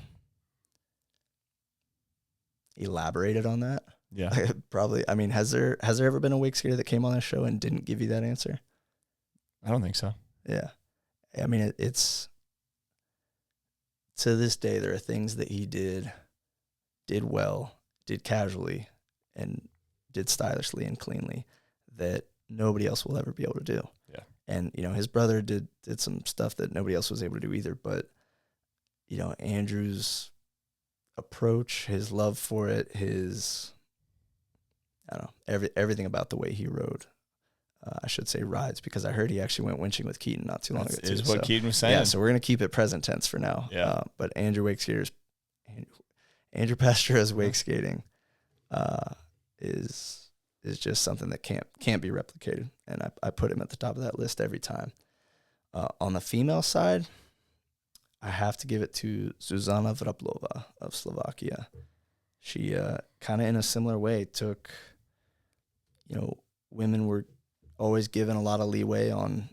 elaborated on that. Yeah. Probably. I mean, has there ever been a Wakeskater that came on this show and didn't give you that answer? I don't think so. Yeah. I mean, it's to this day, there are things that he did well, did casually, and did stylishly and cleanly that nobody else will ever be able to do. Yeah. And, you know, his brother did some stuff that nobody else was able to do either. But, you know, Andrew's approach, his love for it, I don't know, everything about the way he rode. I should say rides, because I heard he actually went winching with Keaton not too long ago. Is what Keaton was saying. Yeah, so we're going to keep it present tense for now. Yeah. But Andrew Pastura's wake skating is just something that can't be replicated, and I put him at the top of that list every time. On the female side, I have to give it to Zuzana Vrablova of Slovakia. She kind of in a similar way took, you know, women were always given a lot of leeway on,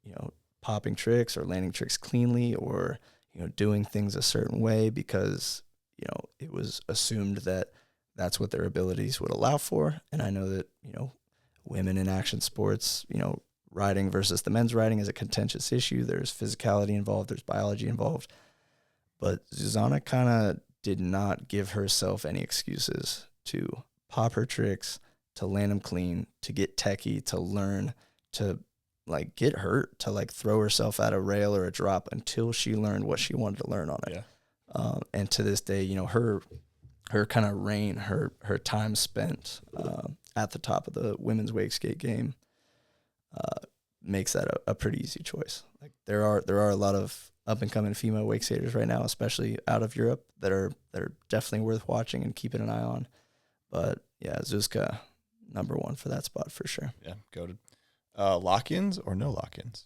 you know, popping tricks or landing tricks cleanly, or, you know, doing things a certain way because, you know, it was assumed that that's what their abilities would allow for. And I know that, you know, women in action sports, you know, riding versus the men's riding is a contentious issue. There's physicality involved, there's biology involved. But Zuzana kind of did not give herself any excuses to pop her tricks, to land them clean, to get techie, to learn, to like get hurt, to like throw herself at a rail or a drop until she learned what she wanted to learn on it. Yeah. And to this day, you know, her kind of reign, her time spent at the top of the women's wake skate game makes that a pretty easy choice. Like there are a lot of up and coming female wake skaters right now, especially out of Europe, that are definitely worth watching and keeping an eye on. But yeah, Zuzka, number one for that spot for sure. Yeah, goated. Lock-ins or no lock-ins?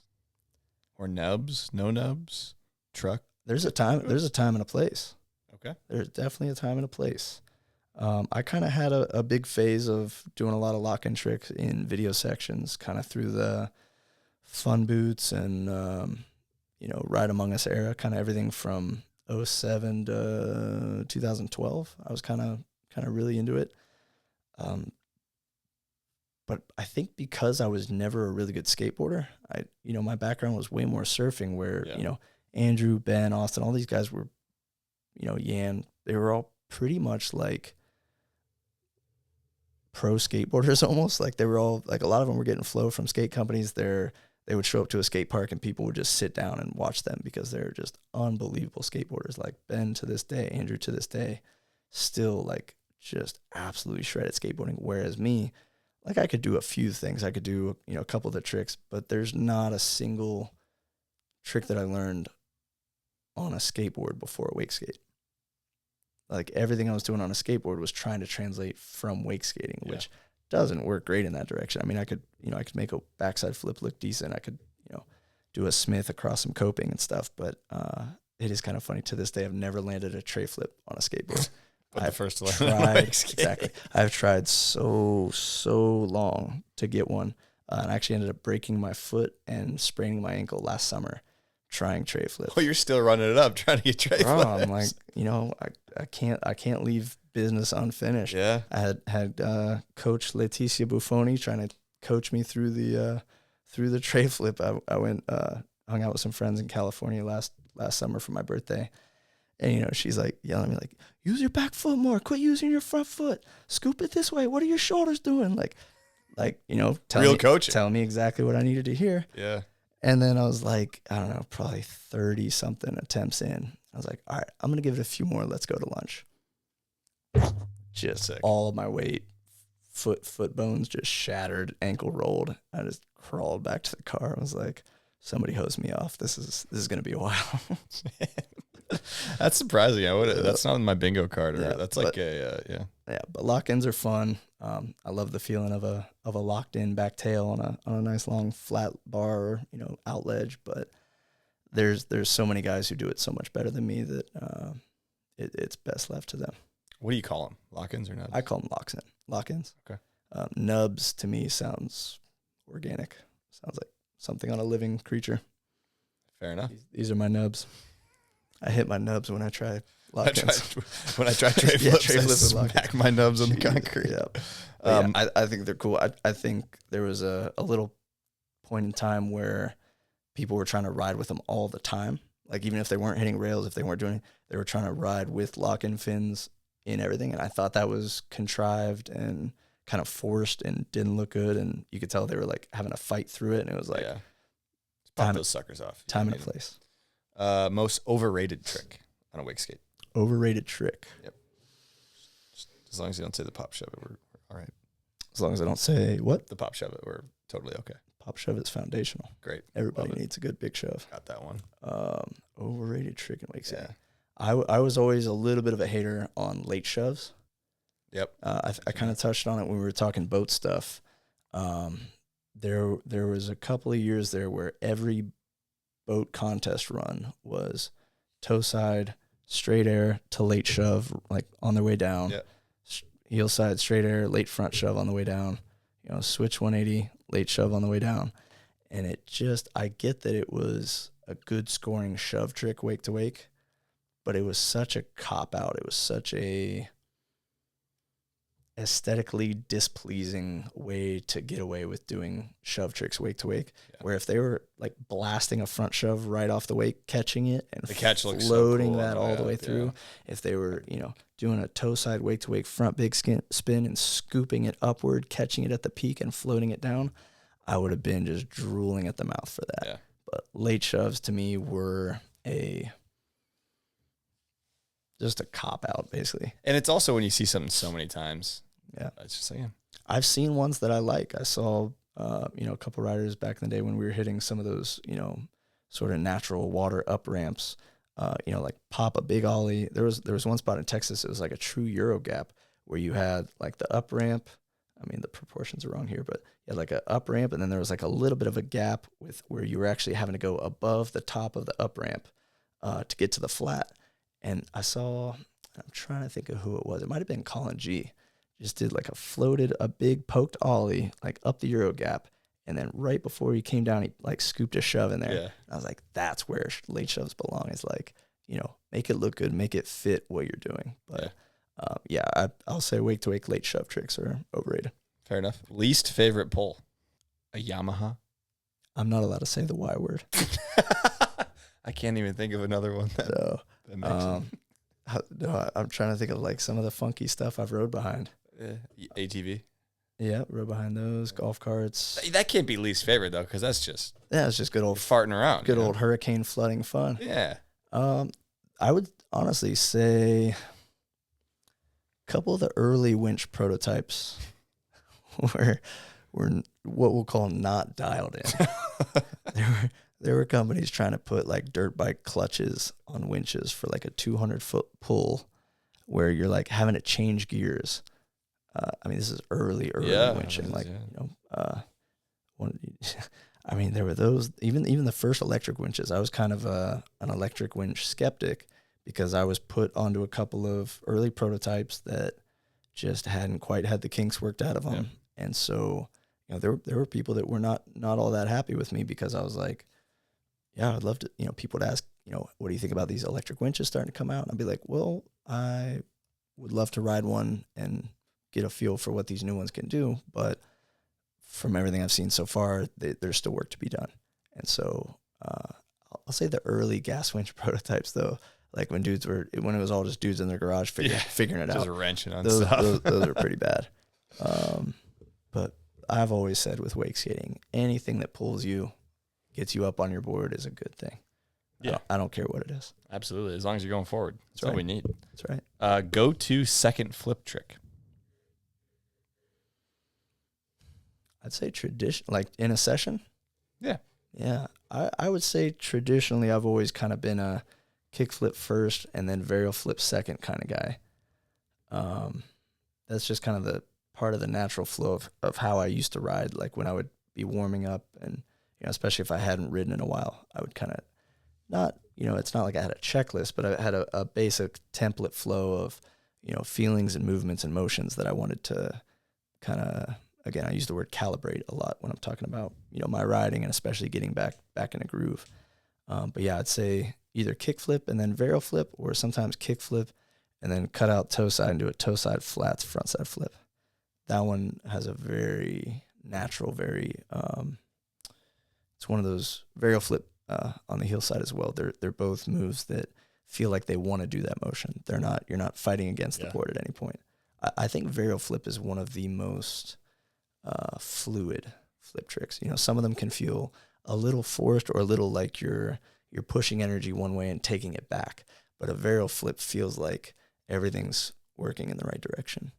Or nubs, no nubs, truck? There's a time and a place. Okay. There's definitely a time and a place. I kind of had a big phase of doing a lot of lock-in tricks in video sections, kind of through the Fun Boots and, you know, Ride Among Us era, kind of everything from 2007 to 2012. I was kind of really into it. But I think because I was never a really good skateboarder, you know, my background was way more surfing where, you know, Andrew, Ben, Austin, all these guys were, you know, Yan, they were all pretty much like pro skateboarders almost. Like they were all, like a lot of them were getting flow from skate companies. They would show up to a skate park and people would just sit down and watch them because they're just unbelievable skateboarders. Like Ben to this day, Andrew to this day, still like just absolutely shredded skateboarding. Whereas me, like I could do a few things. I could do, you know, a couple of the tricks, but there's not a single trick that I learned on a skateboard before a wake skate. Like everything I was doing on a skateboard was trying to translate from wake skating, which doesn't work great in that direction. I mean, I could make a backside flip look decent. I could, you know, do a Smith across some coping and stuff, but it is kind of funny. To this day, I've never landed a tray flip on a skateboard. I've I've tried so long to get one, and I actually ended up breaking my foot and spraining my ankle last summer trying tray flips. Oh, you're still running it up, trying to get tray flips. I'm like, you know, I can't leave business unfinished. Yeah. I had Coach Leticia Buffoni trying to coach me through the tray flip. I went hung out with some friends in California last summer for my birthday, And, she's like yelling at me like, use your back foot more. Quit using your front foot. Scoop it this way. What are your shoulders doing? Telling me exactly what I needed to hear. Yeah. And then I was like, I don't know, probably 30 something attempts in. I was like, all right, I'm going to give it a few more. Let's go to lunch. Just Sick. all of my weight, foot bones just shattered, ankle rolled. I just crawled back to the car. I was like, somebody hose me off. This is going to be a while. That's surprising. That's not in my bingo card. Yeah, that's like yeah. Yeah, but lock-ins are fun. I love the feeling of a locked-in back tail on a nice long flat bar or out ledge. But there's so many guys who do it so much better than me that it's best left to them. What do you call them? Lock-ins or nubs? I call them lock-ins. Okay. Nubs to me sounds organic. Sounds like something on a living creature. Fair enough. These are my nubs. I hit my nubs when I try lock-ins. When I try tray flips, I smack my nubs on the concrete. Yeah. I think they're cool. I think there was a little point in time where people were trying to ride with them all the time. Like even if they weren't hitting rails, if they weren't doing it, they were trying to ride with lock-in fins in everything. And I thought that was contrived and kind of forced and didn't look good. And you could tell they were like having a fight through it. And it was like, pop those suckers off. Time and a place. Most overrated trick on a wake skate. Overrated trick. Yep. Just as long as you don't say the pop shove it, we're all right. As long as I don't say what? The pop shove it, we're totally okay. Pop shove is foundational. Great. Everybody needs a good big shove. Got that one. Overrated trick in wake skating. Yeah. I was always a little bit of a hater on late shoves. Yep. I kind of touched on it when we were talking boat stuff. There was a couple of years there where every boat contest run was toe side, straight air to late shove, like on their way down. Yep. Heel side, straight air, late front shove on the way down. Switch 180, late shove on the way down. And I get that it was a good scoring shove trick wake to wake, but it was such a cop out. It was such a aesthetically displeasing way to get away with doing shove tricks wake to wake, where if they were like blasting a front shove right off the wake, catching it and the catch looks floating so cool that all the way through, if they were doing a toe side wake to wake front big spin and scooping it upward, catching it at the peak and floating it down, I would have been just drooling at the mouth for that. But late shoves to me were just a cop out, basically. And it's also when you see something so many times. Yeah. It's just saying. I've seen ones that I like. I saw, a couple riders back in the day when we were hitting some of those, sort of natural water up ramps, like pop a big ollie. There was one spot in Texas. It was like a true Euro gap where you had like the up ramp. I mean, the proportions are wrong here, but you had like a up ramp, and then there was like a little bit of a gap with where you were actually having to go above the top of the up ramp to get to the flat. And I'm trying to think of who it was. It might have been Colin G. Just did like a big poked ollie, like up the Euro gap. And then right before he came down, he like scooped a shove in there. Yeah. I was like, that's where late shoves belong. Is like, make it look good, make it fit what you're doing. But I'll say wake to wake late shove tricks are overrated. Fair enough. Least favorite pole? A Yamaha? I'm not allowed to say the Y word. I can't even think of another one. I'm trying to think of like some of the funky stuff I've rode behind. ATV? Yeah, rode behind those, golf carts. That can't be least favorite, though, because that's just... Yeah, it's just good old... farting around. Good old hurricane flooding fun. Yeah. I would honestly say a couple of the early winch prototypes were what we'll call not dialed in. There were companies trying to put like dirt bike clutches on winches for like a 200-foot pull where you're like having to change gears. This is early winching. There were those, even the first electric winches. I was kind of an electric winch skeptic because I was put onto a couple of early prototypes that just hadn't quite had the kinks worked out of them. Yeah. And so, there were people that were not all that happy with me because I was like, yeah, I'd love to, people would ask, what do you think about these electric winches starting to come out? And I'd be like, well, I would love to ride one and get a feel for what these new ones can do. But from everything I've seen so far, there's still work to be done. And so I'll say the early gas winch prototypes, though, Like when it was all just dudes in their garage figuring it just out. wrenching on those, stuff. those are pretty bad. But I've always said with wake skating, anything that pulls you, gets you up on your board is a good thing. Yeah. I don't care what it is. Absolutely. As long as you're going forward. That's right. all we need. That's right. Go to second flip trick. I'd say tradition, like in a session. Yeah. Yeah. I would say traditionally I've always kind of been a kickflip first and then varial flip second kind of guy. That's just kind of the part of the natural flow of how I used to ride. Like when I would be warming up and, especially if I hadn't ridden in a while, I would kind of not, it's not like I had a checklist, but I had a basic template flow of, feelings and movements and motions that I wanted to kind of, again, I use the word calibrate a lot when I'm talking about, my riding and especially getting back in a groove. But yeah, I'd say either kickflip and then varial flip, or sometimes kickflip and then cut out toe side and do a toe side flats, front side flip. That one has a very natural, it's one of those varial flip on the heel side as well. They're both moves that feel like they want to do that motion. You're not fighting against the board at any point. I think varial flip is one of the most fluid flip tricks. Some of them can feel a little forced or a little like you're pushing energy one way and taking it back. But a varial flip feels like everything's working in the right direction.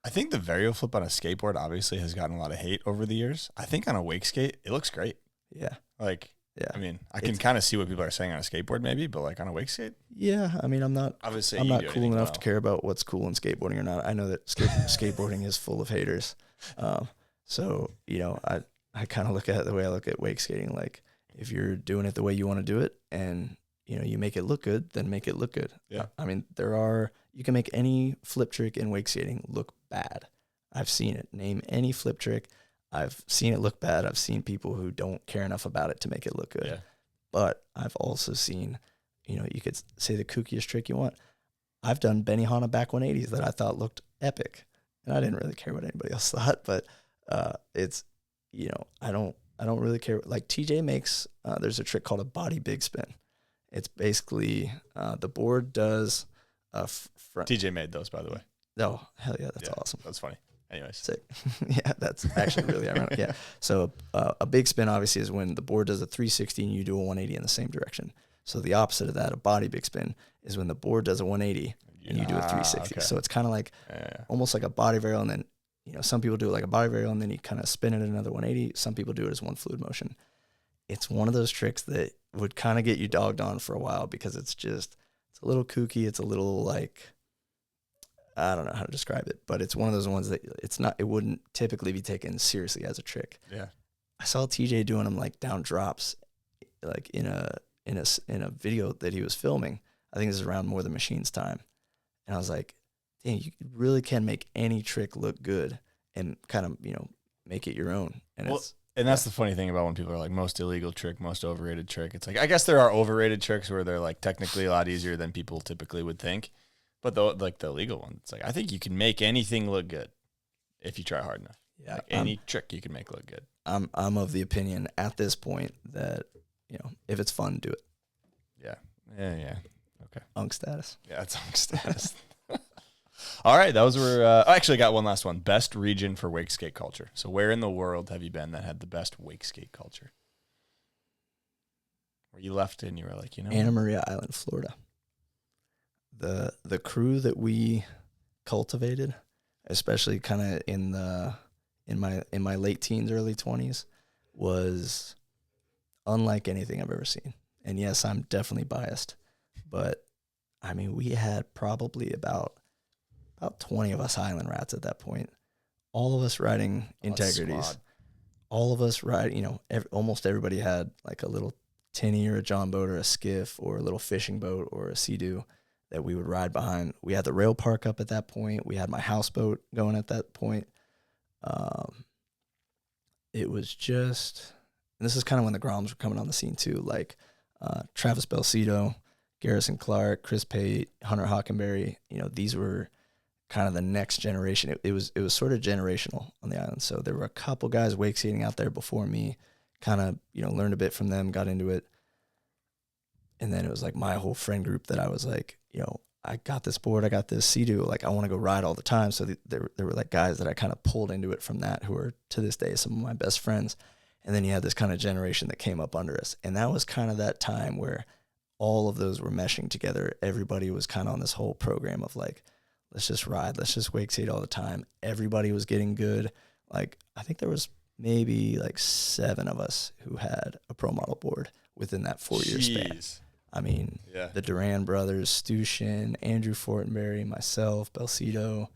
I think the varial flip on a skateboard obviously has gotten a lot of hate over the years. I think on a wake skate, it looks great. Yeah. Yeah. I mean, I can kind of see what people are saying on a skateboard maybe, but like on a wake skate? Yeah. I mean, I'm not cool enough to care about what's cool in skateboarding or not. I know that skateboarding is full of haters. So, I kind of look at it the way I look at wake skating. Like if you're doing it the way you want to do it and, you make it look good, then make it look good. Yeah. I mean, you can make any flip trick in wake skating look bad. I've seen it. Name any flip trick. I've seen it look bad. I've seen people who don't care enough about it to make it look good. Yeah. But I've also seen, you could say the kookiest trick you want. I've done Benihana back 180s that I thought looked epic. And I didn't really care what anybody else thought, but it's, I don't really care. Like TJ makes, there's a trick called a body big spin. It's basically the board does a front. TJ made those, by the way. Oh, hell yeah, that's awesome. That's funny. Anyways. Sick. Yeah, that's actually really ironic. Yeah. So a big spin obviously is when the board does a 360 and you do a 180 in the same direction. So the opposite of that, a body big spin, is when the board does a 180 and you do a 360. Okay. So it's kind of like almost like a body varial, and then some people do it like a body varial and then you kind of spin it at another 180. Some people do it as one fluid motion. It's one of those tricks that would kind of get you dogged on for a while because it's a little kooky. It's a little like, I don't know how to describe it, but it's one of those ones that it wouldn't typically be taken seriously as a trick. Yeah. I saw TJ doing them like down drops, like in a video that he was filming. I think this is around More Than Machines time. And I was like, dang, you really can make any trick look good and kind of, make it your own. And that's the funny thing about when people are like most illegal trick, most overrated trick. It's like, I guess there are overrated tricks where they're like technically a lot easier than people typically would think. But the illegal one, it's like, I think you can make anything look good if you try hard enough. Yeah. Like any trick you can make look good. I'm of the opinion at this point that, if it's fun, do it. Yeah. Yeah. Okay. Unk status. Yeah, it's unk status. All right, those were. I actually got one last one. Best region for wake skate culture. So, where in the world have you been that had the best wake skate culture? Where you left and you were like, Anna Maria Island, Florida. The crew that we cultivated, especially kind of in my late teens, early 20s, was unlike anything I've ever seen. And yes, I'm definitely biased, but I mean, we had probably about 20 of us Highland rats at that point. All of us riding integrities. All of us ride, almost everybody had like a little tinny or a john boat or a skiff or a little fishing boat or a sea-doo that we would ride behind. We had the rail park up at that point. We had my houseboat going at that point. It was just, and this is kind of when the Groms were coming on the scene too, like Travis Belcito, Garrison Clark, Chris Pate, Hunter Hockenberry. These were kind of the next generation. It was sort of generational on the island. So there were a couple guys wake skating out there before me, kind of, learned a bit from them, got into it. And then it was like my whole friend group that I was like, you know, I got this board, I got this Sea-Doo, like I want to go ride all the time. So there were like guys that I kind of pulled into it from that, who are to this day some of my best friends. And then you had this kind of generation that came up under us. And that was kind of that time where all of those were meshing together. Everybody was kind of on this whole program of like, let's just ride, let's just wake skate all the time. Everybody was getting good. Like, I think there was maybe like 7 of us who had a pro model board within that 4-year span. I mean, the Duran brothers, Stu Shin, Andrew Fortenberry, myself, Belcito,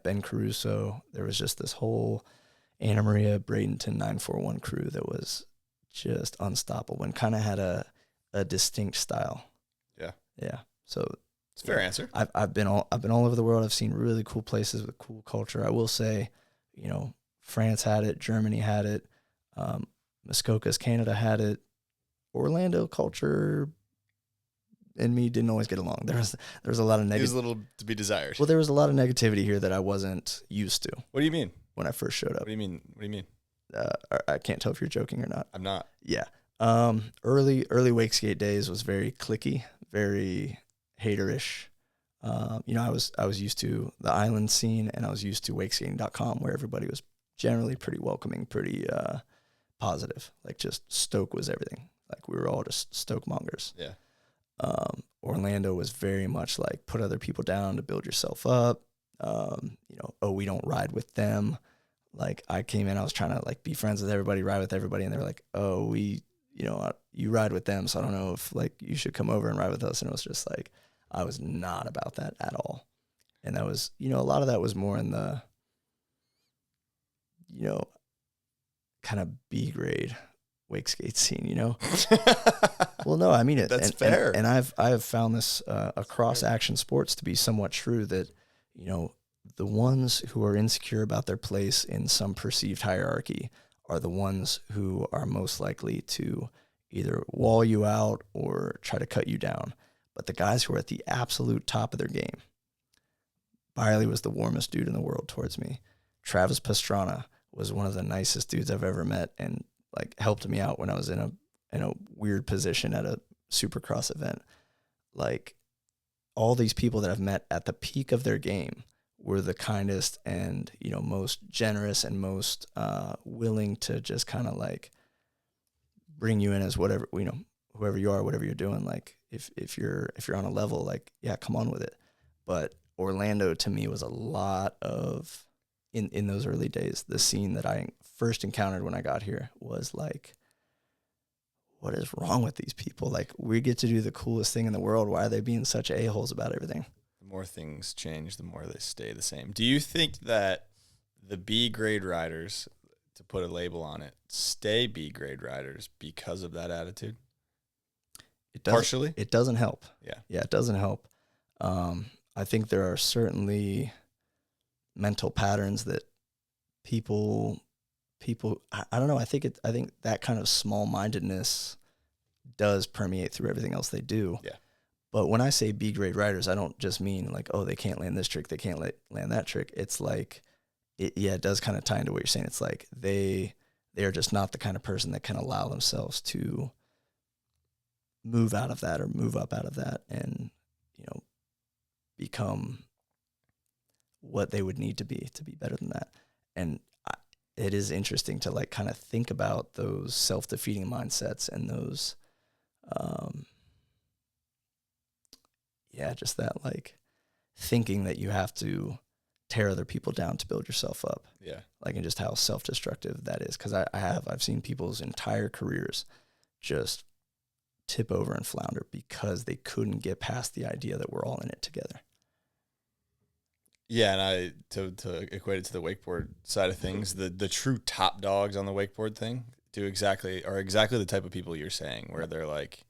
Ben Caruso. There was just this whole Anna Maria Bradenton 941 crew that was just unstoppable and kind of had a distinct style. Yeah. So it's a fair answer. I've been all over the world. I've seen really cool places with cool culture. I will say, you know, France had it, Germany had it, Muskoka's Canada had it. Orlando culture and me didn't always get along. There was a lot of It was a little to be desired. Well, there was a lot of negativity here that I wasn't used to. What do you mean? When I first showed up. What do you mean? I can't tell if you're joking or not. I'm not. Yeah. Early wake skate days was very cliquey, very haterish. You know, I was used to the island scene, and I was used to wakeskating.com, where everybody was generally pretty welcoming, pretty positive. Like, just stoke was everything. Like, we were all just stoke mongers. Yeah. Orlando was very much like, put other people down to build yourself up. You know, oh, we don't ride with them. Like, I came in, I was trying to like be friends with everybody, ride with everybody, and they were like, oh, you ride with them, so I don't know if like you should come over and ride with us. And it was just like, I was not about that at all. And that was, you know, a lot of that was more in the, you know, kind of B grade wake skate scene, you know. Well, no, I mean it. That's fair. And I've found this across action sports to be somewhat true, that, you know, the ones who are insecure about their place in some perceived hierarchy are the ones who are most likely to either wall you out or try to cut you down. But the guys who are at the absolute top of their game, Byerly was the warmest dude in the world towards me. Travis Pastrana was one of the nicest dudes I've ever met, and like helped me out when I was in a weird position at a Supercross event. Like, all these people that I've met at the peak of their game were the kindest and, you know, most generous and most willing to just kind of like bring you in as whatever, you know, whoever you are, whatever you're doing. Like, if you're on a level, like, yeah, come on with it. But Orlando to me was a lot of, in those early days, the scene that I first encountered when I got here was like, what is wrong with these people? Like, we get to do the coolest thing in the world. Why are they being such a-holes about everything? The more things change, the more they stay the same. Do you think that the B grade riders, to put a label on it, stay B grade riders because of that attitude? Partially? It doesn't help. Yeah. Yeah, it doesn't help. I think there are certainly mental patterns that people, I don't know. I think that kind of small-mindedness does permeate through everything else they do. Yeah. But when I say B grade riders, I don't just mean like, oh, they can't land this trick, they can't land that trick. It's like, it does kind of tie into what you're saying. It's like they are just not the kind of person that can allow themselves to move out of that or move up out of that and, you know, become what they would need to be better than that. And it is interesting to like kind of think about those self-defeating mindsets and those, just that like thinking that you have to tear other people down to build yourself up. Yeah. Like, and just how self-destructive that is. Cause I've seen people's entire careers just tip over and flounder because they couldn't get past the idea that we're all in it together. Yeah, and to equate it to the wakeboard side of things, the true top dogs on the wakeboard thing are exactly the type of people you're saying, where they're like,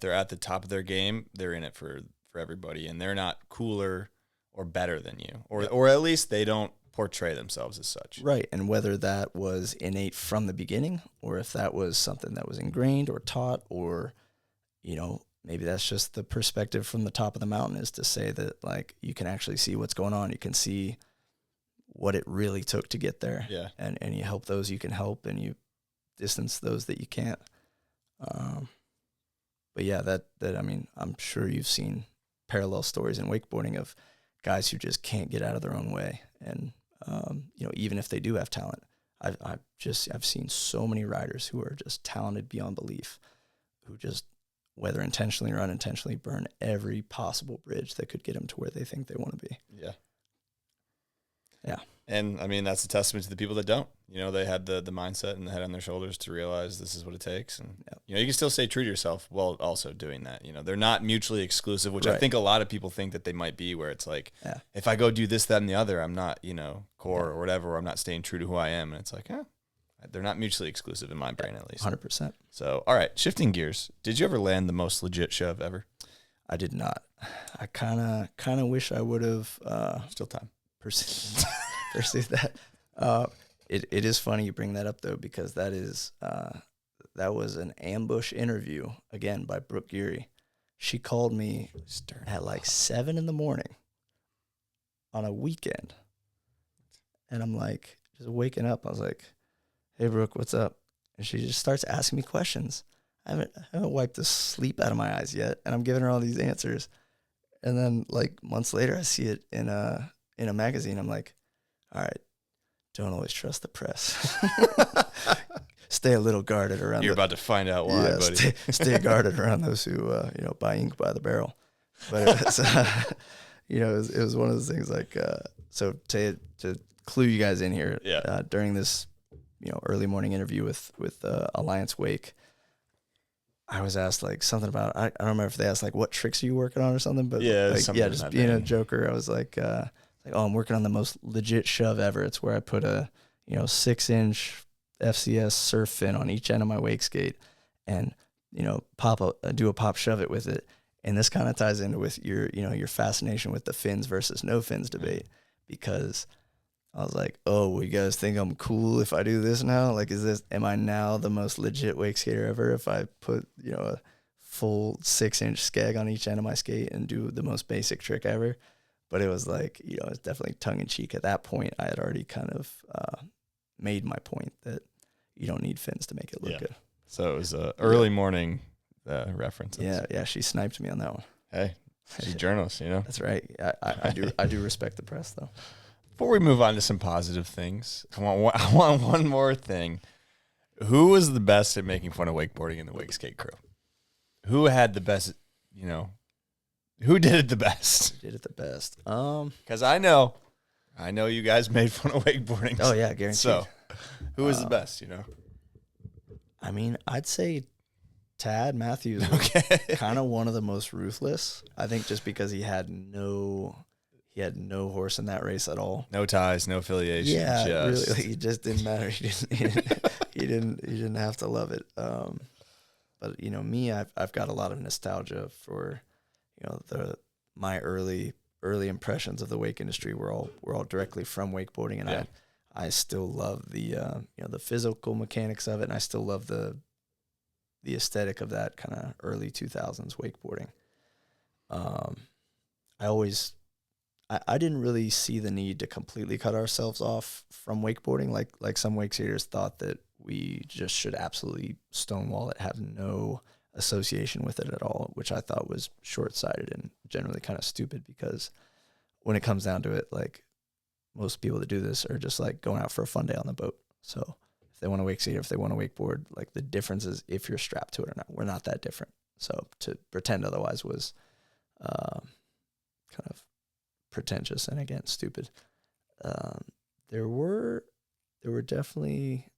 they're at the top of their game, they're in it for everybody, and they're not cooler or better than you, or at least they don't portray themselves as such. Right, and whether that was innate from the beginning, or if that was something that was ingrained or taught, or, you know, maybe that's just the perspective from the top of the mountain, is to say that, like, you can actually see what's going on. You can see what it really took to get there. Yeah. And you help those you can help, and you distance those that you can't. But yeah, that I mean, I'm sure you've seen parallel stories in wakeboarding of guys who just can't get out of their own way. And, you know, even if they do have talent, I've seen so many riders who are just talented beyond belief, who just, whether intentionally or unintentionally, burn every possible bridge that could get them to where they think they want to be. Yeah. Yeah. And I mean, that's a testament to the people that don't. You know, they had the mindset and the head on their shoulders to realize this is what it takes. And, you know, you can still stay true to yourself while also doing that. You know, they're not mutually exclusive, which I think a lot of people think that they might be, where it's like, if I go do this, that, and the other, I'm not, you know, core or whatever, or I'm not staying true to who I am. And it's like, they're not mutually exclusive in my brain, at least. 100%. So, all right, shifting gears. Did you ever land the most legit shove ever? I did not. I kind of wish I would have. Still time. Pursue that. It is funny you bring that up though, because that was an ambush interview again by Brooke Geary. She called me at like 7 a.m. on a weekend, and I'm like just waking up. I was like, "Hey Brooke, what's up?" And she just starts asking me questions. I haven't wiped the sleep out of my eyes yet, and I'm giving her all these answers. And then like months later, I see it in a magazine. I'm like, all right, don't always trust the press. Stay a little guarded around. You're about to find out why, buddy. Stay guarded around those who buy ink by the barrel. But it was, it was one of those things like so to clue you guys in here. During this early morning interview with Alliance Wake, I was asked like something about I don't remember if they asked like what tricks are you working on or something, but just being a joker, I was like, I'm working on the most legit shove ever. It's where I put a 6-inch FCS surf fin on each end of my wake skate and do a pop shove it with it. And this kind of ties into with your fascination with the fins versus no fins debate, because I was like, oh, well, you guys think I'm cool if I do this now? Like, am I now the most legit wake skater ever if I put, a full 6-inch skeg on each end of my skate and do the most basic trick ever? But it was like, it's definitely tongue in cheek. At that point, I had already kind of made my point that you don't need fins to make it look good. So it was a early morning reference. Yeah, she sniped me on that one. Hey, she's a journalist, That's right. I do respect the press, though. Before we move on to some positive things, I want one more thing. Who was the best at making fun of wakeboarding in the wake skate crew? Who had the best, who did it the best? Because I know you guys made fun of wakeboarding. Oh, yeah, guaranteed. So who was the best, I mean, I'd say Tad Matthews was kind of one of the most ruthless. I think just because he had no horse in that race at all. No ties, no affiliation. Yeah, really, it just didn't matter. He didn't have to love it. But me, I've got a lot of nostalgia for, my early impressions of the wake industry were all directly from wakeboarding, and I still love the the physical mechanics of it, and I still love the aesthetic of that kind of early 2000s wakeboarding. I didn't really see the need to completely cut ourselves off from wakeboarding, like some wake skaters thought that we just should absolutely stonewall it, have no association with it at all, which I thought was short-sighted and generally kind of stupid, because when it comes down to it, like, most people that do this are just like going out for a fun day on the boat. So if they want to wake skate, if they want to wakeboard, like, the difference is if you're strapped to it or not. We're not that different. So to pretend otherwise was kind of pretentious and, again, stupid. There were definitely,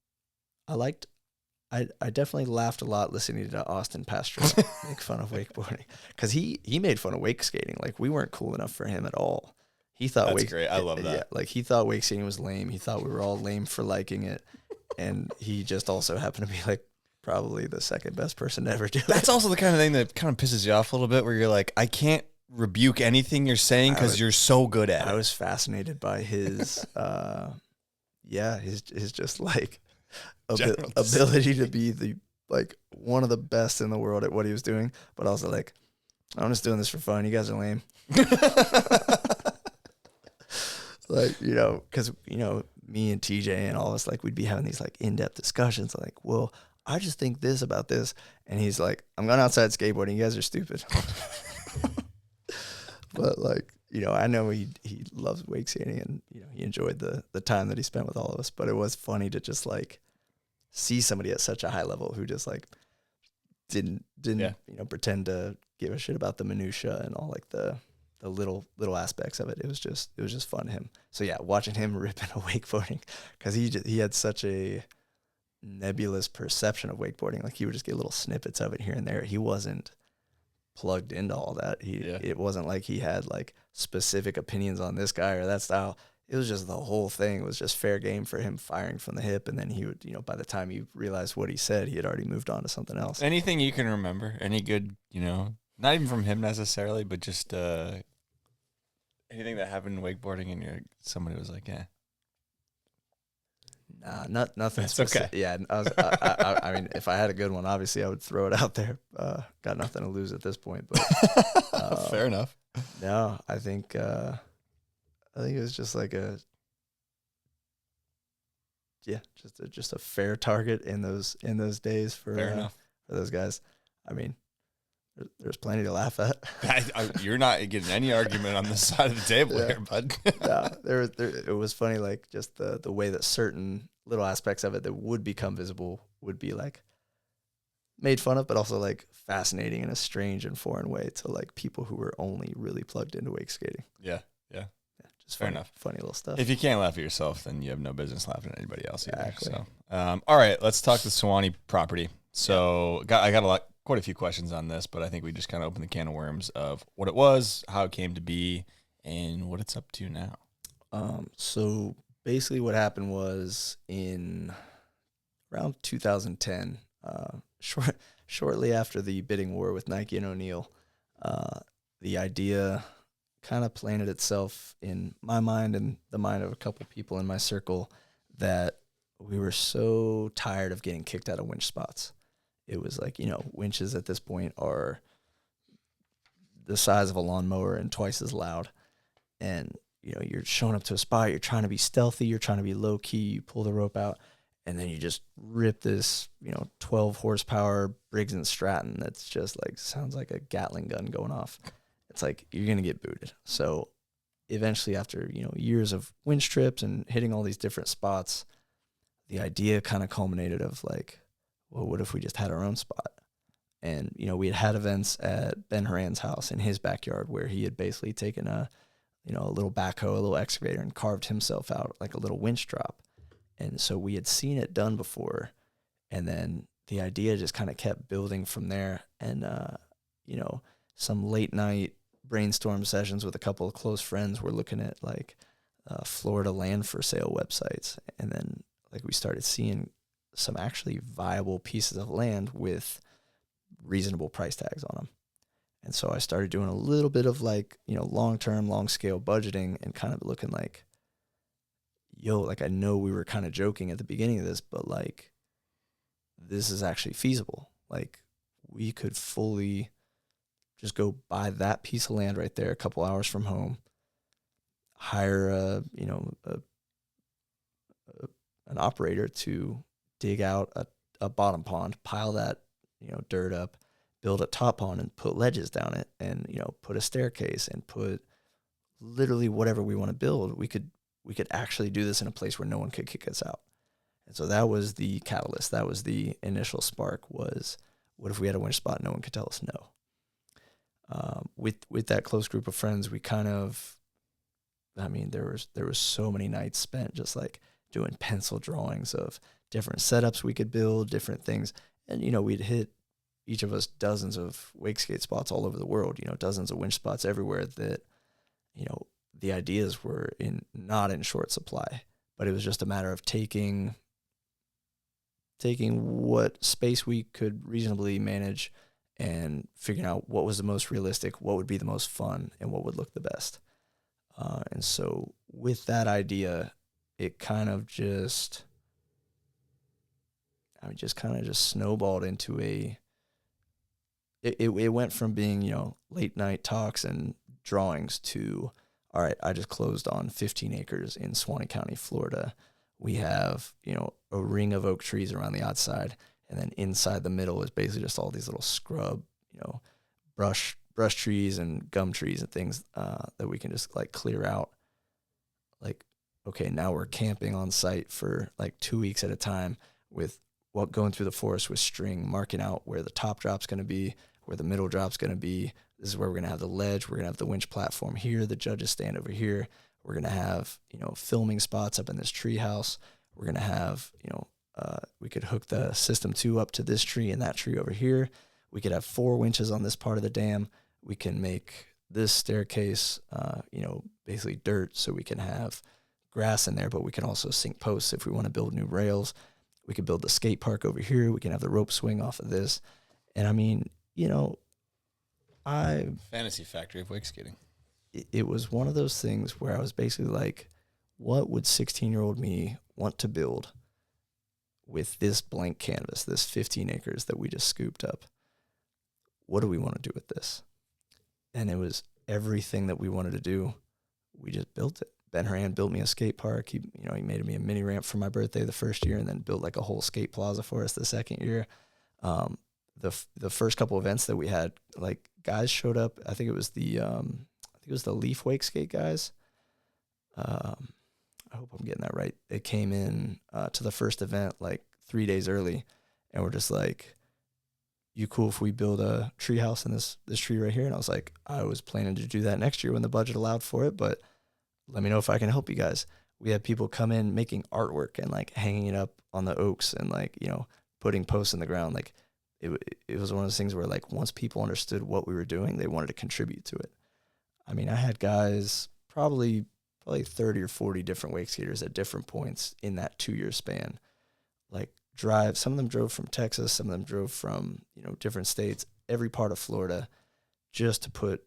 I definitely laughed a lot listening to Austin Pastor make fun of wakeboarding, because he made fun of wake skating. Like, we weren't cool enough for him at all. He thought that's great. I love that. Yeah, like, he thought wake skating was lame. He thought we were all lame for liking it, and he just also happened to be like probably the second best person to ever do it. That's also the kind of thing that kind of pisses you off a little bit, where you're like, I can't rebuke anything you're saying because you're so good at it. I was fascinated by his, his just like ability to be the one of the best in the world at what he was doing, but also like, I'm just doing this for fun. You guys are lame. Like, because me and TJ and all of us, like, we'd be having these like in-depth discussions, like, well, I just think this about this. And he's like, I'm going outside skateboarding. You guys are stupid. But like, you know, I know he loves wake skating, and, you know, he enjoyed the time that he spent with all of us. But it was funny to just like see somebody at such a high level who just like didn't you know, pretend to give a shit about the minutia and all like the little aspects of it. It was just fun to him. So yeah, watching him rip into wakeboarding, because he had such a nebulous perception of wakeboarding. Like he would just get little snippets of it here and there. He wasn't plugged into all that. It wasn't like he had like specific opinions on this guy or that style. It was just the whole thing. It was just fair game for him, firing from the hip, and then he would, you know, by the time he realized what he said, he had already moved on to something else. Anything you can remember? Any good, you know, not even from him necessarily, but just anything that happened in wakeboarding and somebody was like, yeah. Nah, nothing. That's okay. Yeah, I mean, if I had a good one, obviously I would throw it out there. Got nothing to lose at this point. But fair enough. No, I think it was just like just a fair target in those days for those guys. I mean, there's plenty to laugh at. You're not getting any argument on this side of the table here, bud. Yeah, it was funny, like just the way that certain little aspects of it that would become visible would be like made fun of, but also like fascinating in a strange and foreign way to like people who were only really plugged into wake skating. Yeah. Just fair funny, enough. Funny little stuff. If you can't laugh at yourself, then you have no business laughing at anybody else either. Exactly. So, all right, let's talk the Suwannee property. So I got quite a few questions on this, but I think we just kind of opened the can of worms of what it was, how it came to be, and what it's up to now. So basically what happened was in around 2010, shortly after the bidding war with Nike and O'Neill, the idea kind of planted itself in my mind and the mind of a couple people in my circle that we were so tired of getting kicked out of winch spots. It was like, you know, winches at this point are the size of a lawnmower and twice as loud. And, you know, you're showing up to a spot, you're trying to be stealthy, you're trying to be low key, you pull the rope out, and then you just rip this, you know, 12 horsepower Briggs and Stratton that's just like, sounds like a Gatling gun going off. It's like, you're going to get booted. So eventually, after, you know, years of winch trips and hitting all these different spots, the idea kind of culminated of like, well, what if we just had our own spot? And, you know, we had events at Ben Horan's house in his backyard where he had basically taken a little backhoe, a little excavator, and carved himself out like a little winch drop. And so we had seen it done before. And then the idea just kind of kept building from there. And, you know, some late night brainstorm sessions with a couple of close friends were looking at like Florida land for sale websites. And then like we started seeing some actually viable pieces of land with reasonable price tags on them. And so I started doing a little bit of like, you know, long-term, long-scale budgeting and kind of looking like, yo, like I know we were kind of joking at the beginning of this, but like this is actually feasible. Like we could fully just go buy that piece of land right there, a couple hours from home, hire an operator to dig out a bottom pond, pile that, you know, dirt up, build a top pond and put ledges down it and, you know, put a staircase and put literally whatever we want to build. We could actually do this in a place where no one could kick us out. And so that was the catalyst. That was the initial spark, was what if we had a winch spot? No one could tell us no. With that close group of friends, we kind of, I mean, there was so many nights spent just like doing pencil drawings of different setups we could build, different things. And, you know, we'd hit each of us dozens of wake skate spots all over the world, you know, dozens of winch spots everywhere that, you know, the ideas were not in short supply, but it was just a matter of taking what space we could reasonably manage and figuring out what was the most realistic, what would be the most fun, and what would look the best. And so with that idea, it kind of just snowballed into it went from being, you know, late night talks and drawings to, all right, I just closed on 15 acres in Suwannee County, Florida. We have, you know, a ring of oak trees around the outside, And then inside the middle is basically just all these little scrub, brush trees and gum trees and things that we can just like clear out. Like, okay, now we're camping on site for like 2 weeks at a time with going through the forest with string, marking out where the top drop's going to be, where the middle drop's going to be. This is where we're going to have the ledge. We're going to have the winch platform here. The judges stand over here. We're going to have, filming spots up in this tree house. We're going to have, we could hook the system 2 up to this tree and that tree over here. We could have 4 winches on this part of the dam. We can make this staircase, basically dirt, so we can have grass in there, but we can also sink posts if we want to build new rails. We could build the skate park over here. We can have the rope swing off of this. And I mean, fantasy factory of wake skating. It was one of those things where I was basically like, what would 16-year-old me want to build with this blank canvas, this 15 acres that we just scooped up? What do we want to do with this? And it was everything that we wanted to do. We just built it. Ben Horan built me a skate park. He made me a mini ramp for my birthday the first year, and then built like a whole skate plaza for us the second year. The first couple events that we had, like, guys showed up. I think it was the Leaf Wake Skate guys. I hope I'm getting that right. They came in to the first event like 3 days early, and we're just like, you cool if we build a tree house in this tree right here? And I was like, I was planning to do that next year when the budget allowed for it, but let me know if I can help you guys. We had people come in making artwork and like hanging it up on the oaks and like, putting posts in the ground. Like it was one of those things where like once people understood what we were doing, they wanted to contribute to it. I mean, I had guys, probably 30 or 40 different wake skaters at different points in that 2-year span. Like drive, some of them drove from Texas, some of them drove from, different states, every part of Florida, just to put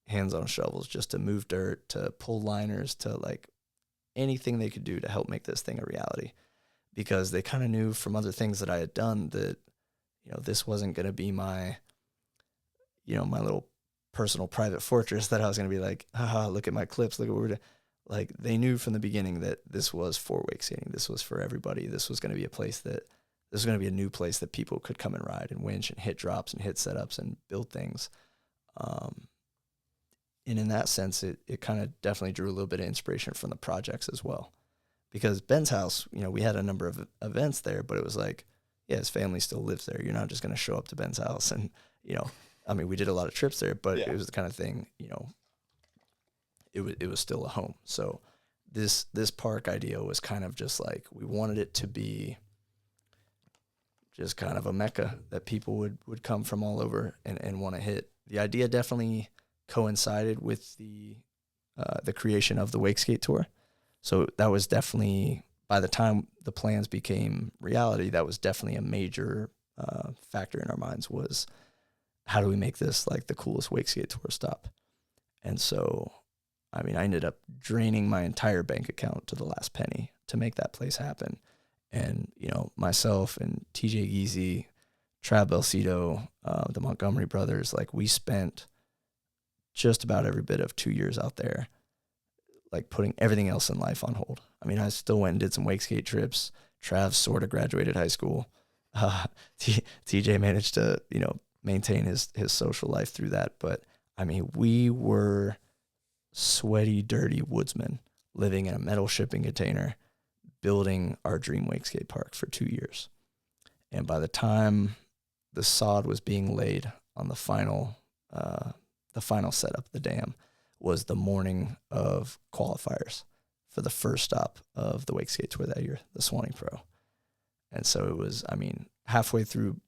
hands on shovels, just to move dirt, to pull liners, to like anything they could do to help make this thing a reality. Because they kind of knew from other things that I had done that, this wasn't going to be my, my little personal private fortress that I was going to be like, haha, look at my clips, look at what we're doing. Like, they knew from the beginning that this was for wake skating. This was for everybody. This was going to be a new place that people could come and ride and winch and hit drops and hit setups and build things. And in that sense, it kind of definitely drew a little bit of inspiration from the projects as well. Because Ben's house, we had a number of events there, but it was like, yeah, his family still lives there. You're not just going to show up to Ben's house and, we did a lot of trips there, but It was the kind of thing, it was still a home. So this park idea was kind of just like, we wanted it to be just kind of a mecca that people would come from all over and want to hit. The idea definitely coincided with the creation of the Wakeskate Tour. So that was definitely, by the time the plans became reality, that was definitely a major factor in our minds, was how do we make this like the coolest Wakeskate Tour stop? And so, I ended up draining my entire bank account to the last penny to make that place happen. And, myself and TJ Giesey, Trav Belcito, the Montgomery brothers, like, we spent just about every bit of 2 years out there, like putting everything else in life on hold. I still went and did some wake skate trips. Trav sort of graduated high school. TJ managed to, maintain his social life through that. But we were sweaty, dirty woodsmen living in a metal shipping container, building our dream wake skate park for 2 years. And by the time the sod was being laid on the final setup of the dam, was the morning of qualifiers for the first stop of the Wakeskate Tour that year, the Suwannee Pro. And so it was, halfway through,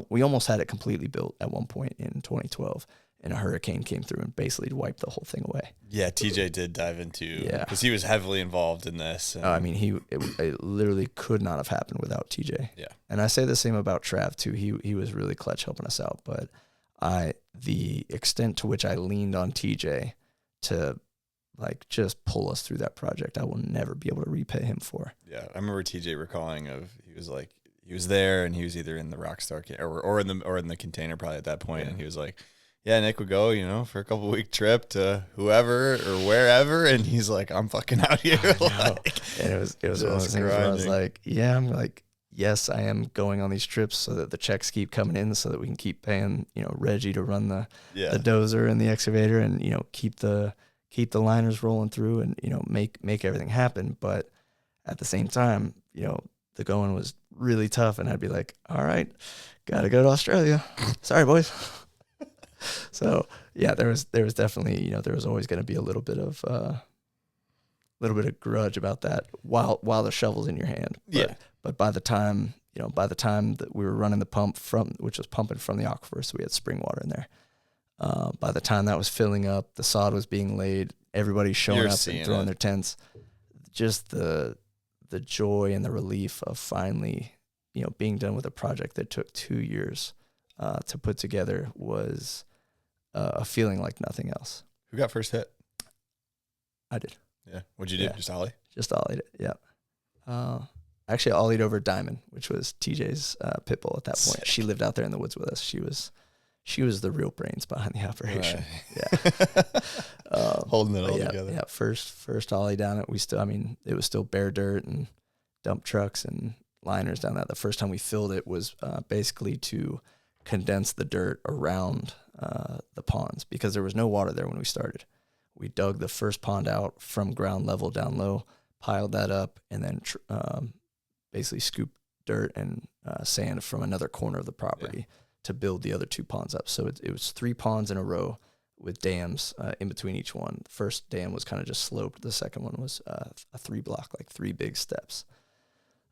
we almost had it completely built at one point in 2012, and a hurricane came through and basically wiped the whole thing away. Yeah, TJ did dive into, because he was heavily involved in this. And it literally could not have happened without TJ. Yeah. And I say the same about Trav too. He was really clutch helping us out, but the extent to which I leaned on TJ to like just pull us through that project, I will never be able to repay him for. Yeah, I remember TJ recalling he was there and he was either in the Rockstar or in the container probably at that point, and he was like, yeah, Nick would go, for a couple week trip to whoever or wherever, and he's like, I'm fucking out here. And it was one of those things where I was like, yes, I am going on these trips so that the checks keep coming in, so that we can keep paying, Reggie to run the dozer and the excavator, and keep the liners rolling through, and make everything happen. But at the same time, the going was really tough, and I'd be like, all right, gotta go to Australia. Sorry, boys. So yeah, there was definitely, there was always going to be a little bit of grudge about that while the shovel's in your hand. But by the time that we were running the pump which was pumping from the aquifer, so we had spring water in there. By the time that was filling up, the sod was being laid, everybody's showing up and throwing their tents. Just the joy and the relief of finally, being done with a project that took 2 years to put together was a feeling like nothing else. Who got first hit? I did. Yeah. What'd you do? Just ollie? Just ollied it. Yeah. Actually, I ollied over Diamond, which was TJ's pit bull at that point. Sick. She lived out there in the woods with us. She was the real brains behind the operation. Right. Yeah. Holding it all together. Yeah. First ollie down it. It was still bare dirt and dump trucks and liners down that. The first time we filled it was basically to condense the dirt around the ponds, because there was no water there when we started. We dug the first pond out from ground level down low, piled that up, and then basically scooped dirt and sand from another corner of the property to build the other 2 ponds up. So it was 3 ponds in a row with dams in between each one. The first dam was kind of just sloped. The second one was a 3 block, like 3 big steps.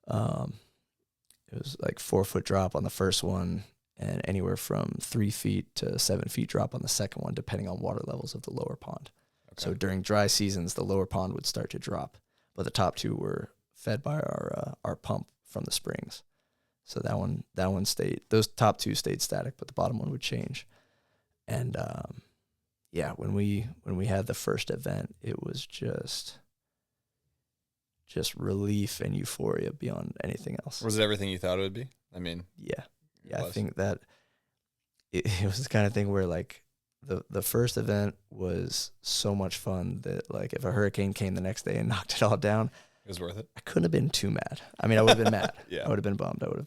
It was like 4-foot drop on the first one, and anywhere from 3 feet to 7 feet drop on the second one, depending on water levels of the lower pond. Okay. So during dry seasons, the lower pond would start to drop, but the top 2 were fed by our pump from the springs. So that one stayed. Those top 2 stayed static, but the bottom one would change. And when we had the first event, it was just relief and euphoria beyond anything else. Was it everything you thought it would be? I mean, yeah. I think that it was the kind of thing where, like, the first event was so much fun that, like, if a hurricane came the next day and knocked it all down, it was worth it. I couldn't have been too mad. I mean, I would have been mad. Yeah. I would have been bummed. I would have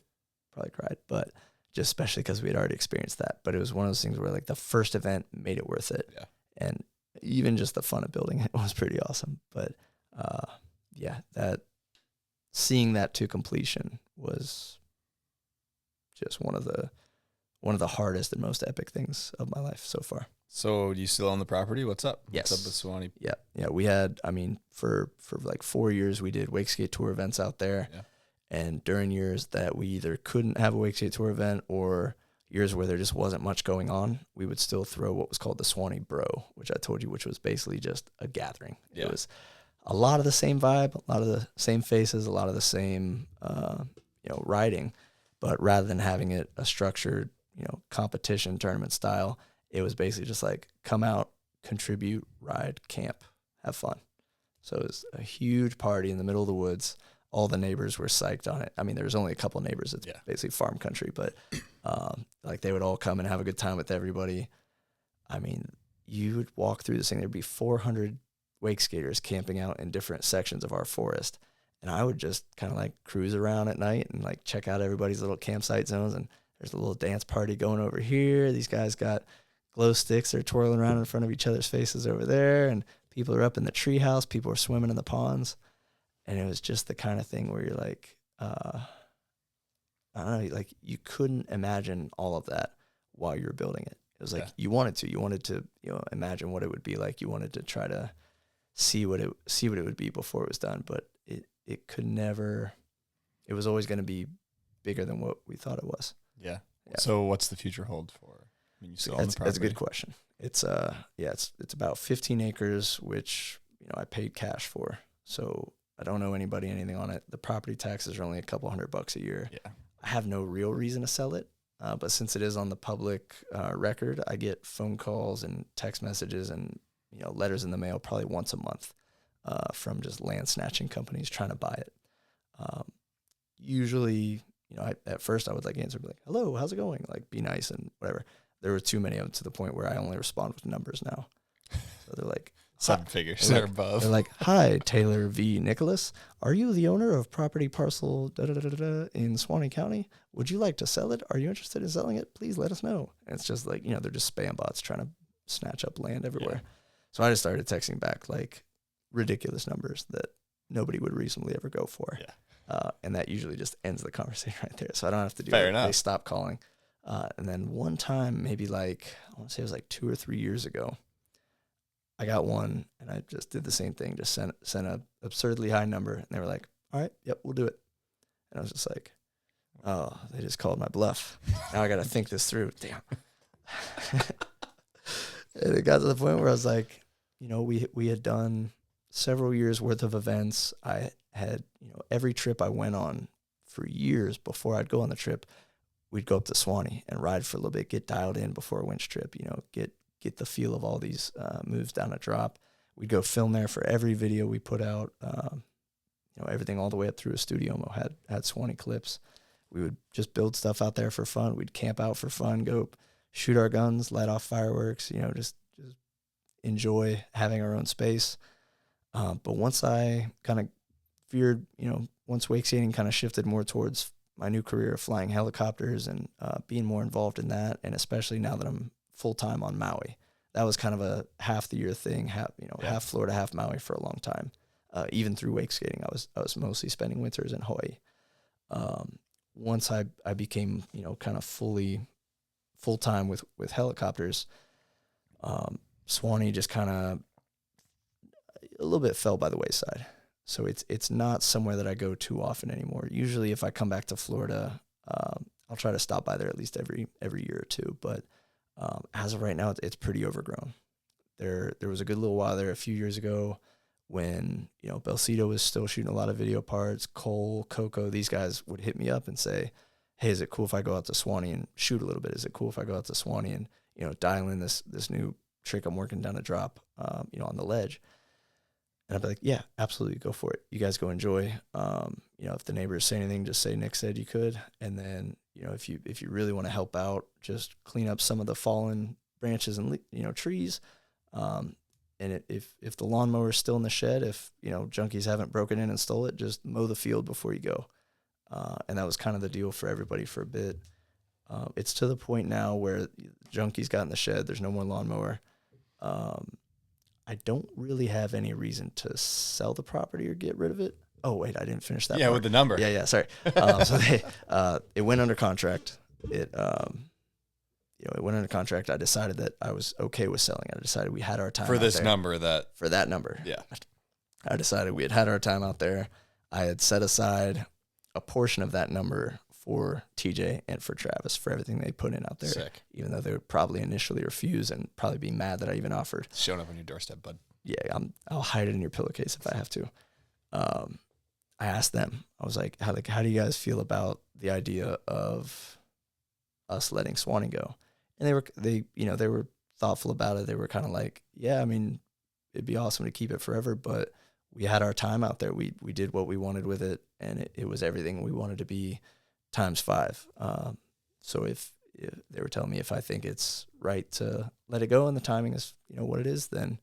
probably cried, but just especially because we had already experienced that. But it was one of those things where, like, the first event made it worth it. Yeah. And even just the fun of building it was pretty awesome. But that seeing that to completion was just one of the hardest and most epic things of my life so far. So do you still own the property? What's up? Yes. What's up with Suwannee? Yeah. We had, for like 4 years, we did Wakeskate Tour events out there. Yeah. And during years that we either couldn't have a Wakeskate Tour event, or years where there just wasn't much going on, we would still throw what was called the Suwannee Bro, which I told you, which was basically just a gathering. Yeah. It was a lot of the same vibe, a lot of the same faces, a lot of the same, riding. But rather than having it a structured, competition tournament style, it was basically just like, come out, contribute, ride, camp, have fun. So it was a huge party in the middle of the woods. All the neighbors were psyched on it. I mean, there was only a couple neighbors. It's basically farm country, but like, they would all come and have a good time with everybody. I mean, you would walk through this thing. There'd be 400 wake skaters camping out in different sections of our forest. And I would just kind of like cruise around at night and like check out everybody's little campsite zones. And there's a little dance party going over here. These guys got glow sticks. They're twirling around in front of each other's faces over there. And people are up in the treehouse. People are swimming in the ponds. And it was just the kind of thing where you're like, I don't know, like, you couldn't imagine all of that while you were building it. It was like, you wanted to, imagine what it would be like. You wanted to try to see what it would be before it was done. But it could never, it was always going to be bigger than what we thought it was. Yeah. So what's the future hold for? I mean, you still own the property? That's a good question. It's it's about 15 acres, which, I paid cash for. So I don't owe anybody anything on it. The property taxes are only a couple $100 a year. Yeah. I have no real reason to sell it. But since it is on the public record, I get phone calls and text messages and, letters in the mail probably once a month from just land snatching companies trying to buy it. Usually, at first I would like answer, be like, hello, how's it going? Like, be nice and whatever. There were too many of them to the point where I only respond with numbers now. So they're like, 7 figures or above. They're like, "Hi, Taylor V. Nicholas. Are you the owner of property parcel in Suwannee County? Would you like to sell it? Are you interested in selling it? Please let us know." And it's just like, they're just spam bots trying to snatch up land everywhere. Yeah. So I just started texting back like ridiculous numbers that nobody would reasonably ever go for. Yeah. And that usually just ends the conversation right there. So I don't have to do Fair it. enough. They stop calling. And then one time, maybe like, I want to say it was like 2 or 3 years ago, I got one, and I just did the same thing, just sent a absurdly high number, and they were like, "All right, yep, we'll do it." And I was just like, "Oh, they just called my bluff. Now I got to think this through." Damn. And it got to the point where I was like, we had done several years worth of events. I had, every trip I went on for years before I'd go on the trip, we'd go up to Suwannee and ride for a little bit, get dialed in before a winch trip, get the feel of all these moves down a drop. We'd go film there for every video we put out, everything all the way up through a studio had Suwannee clips. We would just build stuff out there for fun. We'd camp out for fun, go shoot our guns, light off fireworks, just enjoy having our own space. But once I kind of veered, once wakeskating kind of shifted more towards my new career of flying helicopters and being more involved in that, and especially now that I'm full-time on Maui. That was kind of a half the year thing, half Florida, half Maui for a long time. Even through wake skating, I was mostly spending winters in Hawaii. Once I became, kind of full-time with helicopters, Suwannee just kind of a little bit fell by the wayside. So it's not somewhere that I go too often anymore. Usually if I come back to Florida, I'll try to stop by there at least every year or two, but as of right now, it's pretty overgrown. There was a good little while there a few years ago when, Belcito was still shooting a lot of video parts. Cole, Coco, these guys would hit me up and say, "Hey, is it cool if I go out to Suwannee and shoot a little bit? Is it cool if I go out to Suwannee and, dial in this new trick I'm working down a drop, on the ledge?" And I'd be like, "Yeah, absolutely, go for it. You guys go enjoy. If the neighbors say anything, just say Nick said you could. And then, if you really want to help out, just clean up some of the fallen branches and trees. And if the lawnmower is still in the shed, if junkies haven't broken in and stole it, just mow the field before you go." And that was kind of the deal for everybody for a bit. It's to the point now where junkies got in the shed. There's no more lawnmower. I don't really have any reason to sell the property or get rid of it. Oh, wait, I didn't finish that. Yeah, part. with the number. Yeah, sorry. So it went under contract. It went under contract. I decided that I was okay with selling it. I decided we had our time For this there. number For that number. Yeah. I decided we had our time out there. I had set aside a portion of that number for TJ and for Travis for everything they put in out there. Sick. Even though they would probably initially refuse and probably be mad that I even offered. It's showing up on your doorstep, bud. Yeah, I'll hide it in your pillowcase if I have to. I asked them. I was like, how do you guys feel about the idea of us letting Suwannee go? And they were thoughtful about it. They were kind of like, yeah, I mean, it'd be awesome to keep it forever, but we had our time out there. We did what we wanted with it, and it was everything we wanted to be times 5. So if they were telling me if I think it's right to let it go and the timing is what it is, then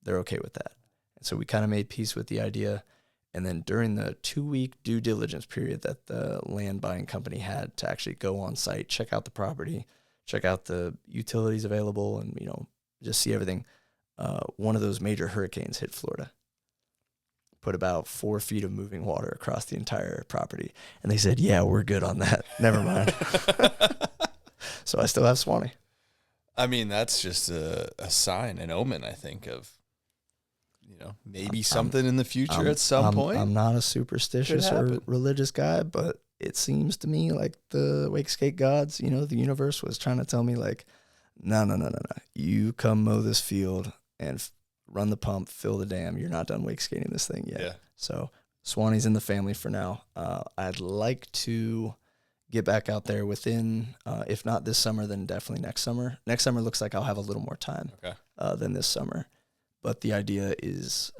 they're okay with that. And so we kind of made peace with the idea. And then during the 2-week due diligence period that the land buying company had to actually go on site, check out the property, check out the utilities available, and just see everything, one of those major hurricanes hit Florida. Put about 4 feet of moving water across the entire property. And they said, "Yeah, we're good on that. Never mind." So I still have Suwannee. I mean, that's just a sign, an omen, I think, of maybe something in the future at some point. I'm not a superstitious or religious guy, but it seems to me like the wake skate gods, the universe was trying to tell me like, no. You come mow this field and run the pump, fill the dam. You're not done wake skating this thing yet. Yeah. So Suwannee's in the family for now. I'd like to get back out there within, if not this summer, then definitely next summer. Next summer looks like I'll have a little more time than this summer. But the idea is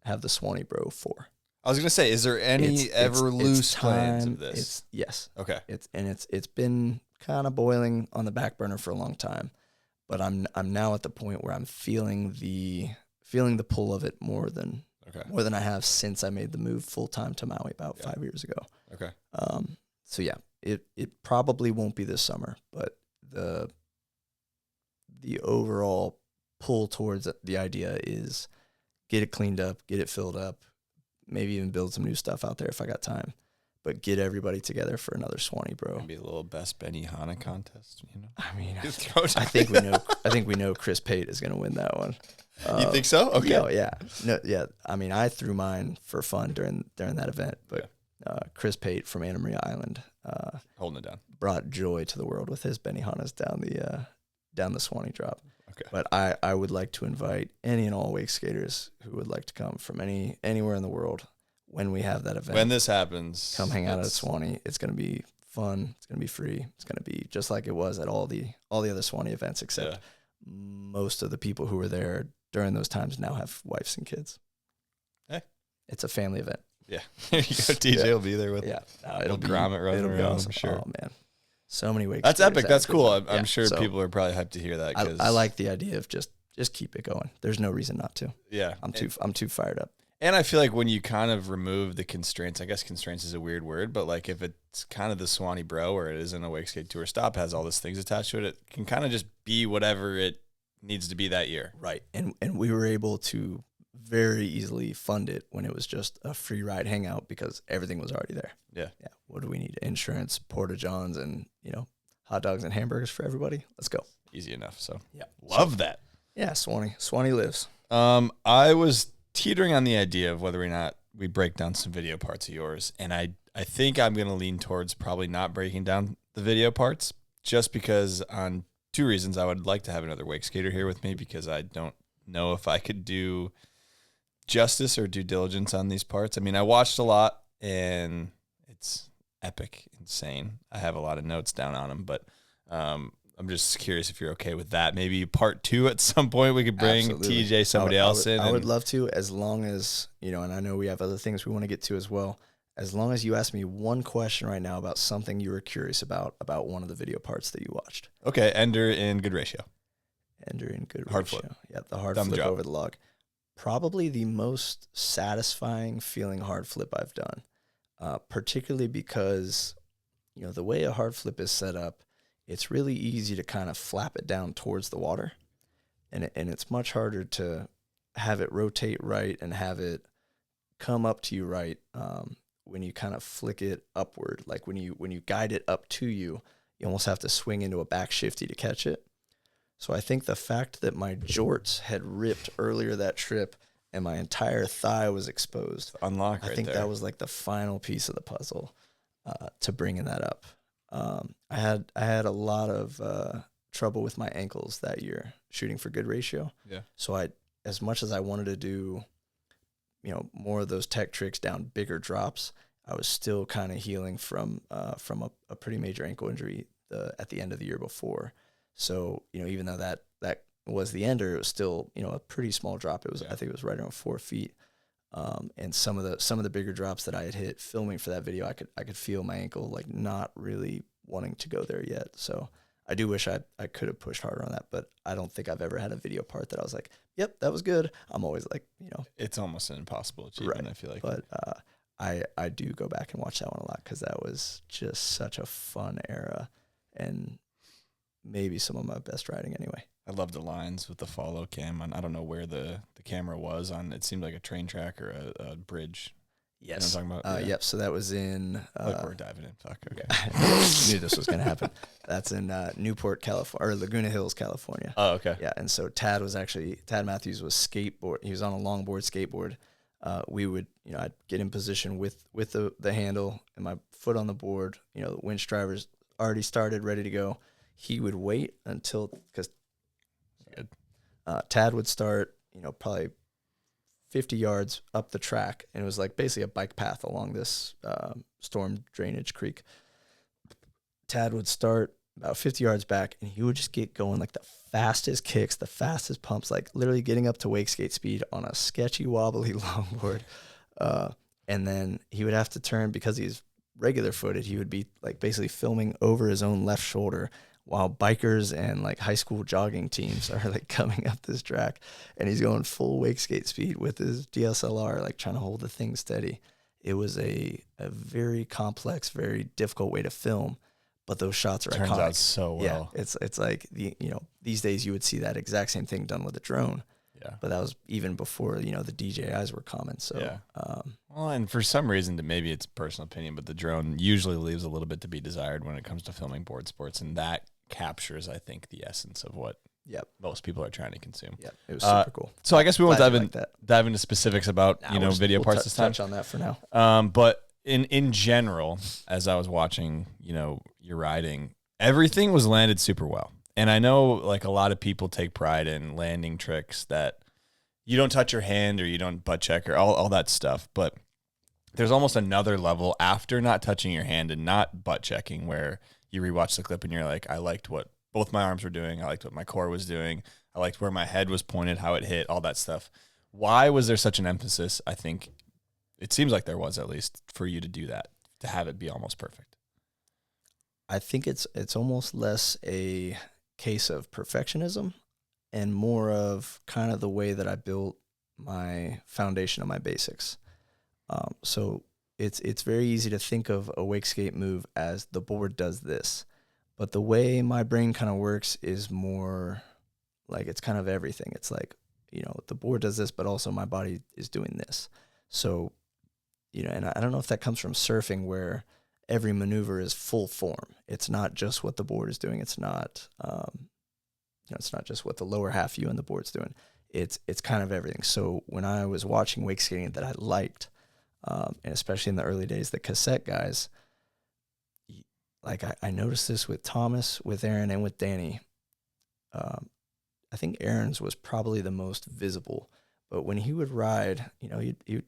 have the Suwannee Bro 4. I was going to say, is there any loose plans of this? Yes. Okay. It's been kind of boiling on the back burner for a long time, but I'm now at the point where I'm feeling feeling the pull of it more than I have since I made the move full time to Maui about 5 years ago. Okay. So yeah, it probably won't be this summer, but the overall pull towards the idea is get it cleaned up, get it filled up, maybe even build some new stuff out there if I got time. But get everybody together for another Suwannee, bro. Maybe a little best Benihana contest, you know. I mean, I think we know Chris Pate is going to win that one. You think so? Okay. Yeah. No, yeah. I mean, I threw mine for fun during that event, but Chris Pate from Anna Maria Island holding it down brought joy to the world with his Benihanas down the Suwannee drop. Okay. But I would like to invite any and all wake skaters who would like to come from anywhere in the world when we have that event. When this happens, come hang out at Suwannee. It's going to be fun. It's going to be free. It's going to be just like it was at all the other Suwannee events, except most of the people who were there during those times now have wives and kids. Hey. It's a family event. Yeah. There you go. DJ will be there with it'll be Grommet running around, awesome. I'm sure. Oh, man. So many wakes. That's epic. That's cool. I'm sure people are probably hyped to hear that. Cause I like the idea of just keep it going. There's no reason not to. Yeah. I'm too fired up. And I feel like when you kind of remove the constraints, I guess constraints is a weird word, but like if it's kind of the Suwannee Bro where it isn't a Wakeskate Tour stop, has all these things attached to it, it can kind of just be whatever it needs to be that year. Right. And we were able to very easily fund it when it was just a free ride hangout because everything was already there. Yeah. Yeah. What do we need? Insurance, porta johns, and hot dogs and hamburgers for everybody. Let's go. Easy enough. So yeah, love that. Yeah, Suwannee lives. I was teetering on the idea of whether or not we break down some video parts of yours, and I think I'm going to lean towards probably not breaking down the video parts, just because on two reasons. I would like to have another wake skater here with me because I don't know if I could do justice or due diligence on these parts. I mean, I watched a lot, and it's epic, insane. I have a lot of notes down on them, but I'm just curious if you're okay with that. Maybe part 2 at some point we could bring Absolutely. TJ, somebody else in. I would love to, as long as, and I know we have other things we want to get to as well. As long as you ask me one question right now about something you were curious about one of the video parts that you watched. Okay, Ender in good ratio. Ender in good hard ratio. Flip. Yeah, the hard Thumb flip drop. over the log. Probably the most satisfying feeling hard flip I've done, particularly because, the way a hard flip is set up, it's really easy to kind of flap it down towards the water, and it's much harder to have it rotate right and have it come up to you right when you kind of flick it upward. Like when you guide it up to you, you almost have to swing into a back shifty to catch it. So I think the fact that my jorts had ripped earlier that trip and my entire thigh was exposed, unlock right I think there. that was like the final piece of the puzzle to bringing that up. I had a lot of trouble with my ankles that year shooting for good ratio. Yeah. So as much as I wanted to do, more of those tech tricks down bigger drops, I was still kind of healing from a pretty major ankle injury at the end of the year before. So, even though that was the ender, it was still, a pretty small drop. It was, I think it was right around 4 feet. And some of the bigger drops that I had hit filming for that video, I could feel my ankle like not really wanting to go there yet. So I do wish I could have pushed harder on that, but I don't think I've ever had a video part that I was like, yep, that was good. I'm always like, it's almost an impossible achievement, right. I feel like. But I do go back and watch that one a lot because that was just such a fun era and maybe some of my best riding anyway. I love the lines with the follow cam on. I don't know where the camera was on. It seemed like a train track or a bridge. Yes. You know what I'm talking about? Yep. So that was in. Look, we're diving in. Fuck. Okay. I knew this was going to happen. That's in Newport, California, or Laguna Hills, California. Oh, okay. Yeah. And so Tad Matthews was skateboard. He was on a longboard skateboard. We would, I'd get in position with the handle and my foot on the board. The winch driver's already started, ready to go. He would wait until, because Tad would start, probably 50 yards up the track, and it was like basically a bike path along this storm drainage creek. Tad would start about 50 yards back, and he would just get going like the fastest kicks, the fastest pumps, like literally getting up to wake skate speed on a sketchy, wobbly longboard. And then he would have to turn because he's regular footed. He would be like basically filming over his own left shoulder while bikers and like high school jogging teams are like coming up this track, and he's going full wake skate speed with his DSLR, like trying to hold the thing steady. It was a very complex, very difficult way to film, but those shots are Turns iconic. out so well. Yeah, it's like these days you would see that exact same thing done with a drone. Yeah. But that was even before, the DJIs were common. So, yeah. Well, and for some reason, maybe it's personal opinion, but the drone usually leaves a little bit to be desired when it comes to filming board sports. And that captures, I think, the essence of what most people are trying to consume. Yeah, it was super cool. So I guess we won't Glad dive into specifics about, video parts this time. Touch on that for now. But in general, as I was watching, your riding, everything was landed super well. And I know like a lot of people take pride in landing tricks that you don't touch your hand or you don't butt check or all that stuff. But there's almost another level after not touching your hand and not butt checking where you rewatch the clip and you're like, I liked what both my arms were doing. I liked what my core was doing. I liked where my head was pointed, how it hit, all that stuff. Why was there such an emphasis? I think it seems like there was, at least, for you to do that, to have it be almost perfect. I think it's almost less a case of perfectionism and more of kind of the way that I built my foundation of my basics. So it's very easy to think of a wake skate move as the board does this, but the way my brain kind of works is more like it's kind of everything. It's like, the board does this, but also my body is doing this. So, and I don't know if that comes from surfing where every maneuver is full form. It's not just what the board is doing. It's not, it's not just what the lower half view and the board's doing. It's kind of everything. So when I was watching wake skating that I liked, and especially in the early days, the cassette guys, like I noticed this with Thomas, with Aaron, and with Danny. I think Aaron's was probably the most visible, but when he would ride, he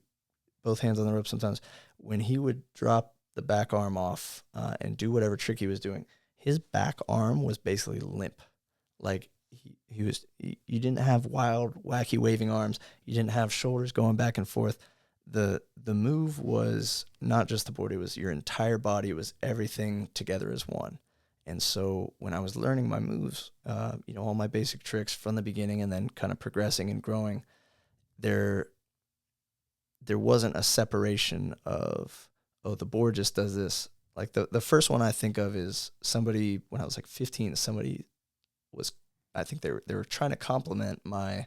both hands on the rope sometimes. When he would drop the back arm off and do whatever trick he was doing, his back arm was basically limp. Like you didn't have wild, wacky waving arms. You didn't have shoulders going back and forth. The move was not just the board. It was your entire body. It was everything together as one. And so when I was learning my moves, all my basic tricks from the beginning and then kind of progressing and growing, there wasn't a separation of, the board just does this. Like the first one I think of is somebody, when I was like 15, I think they were trying to compliment my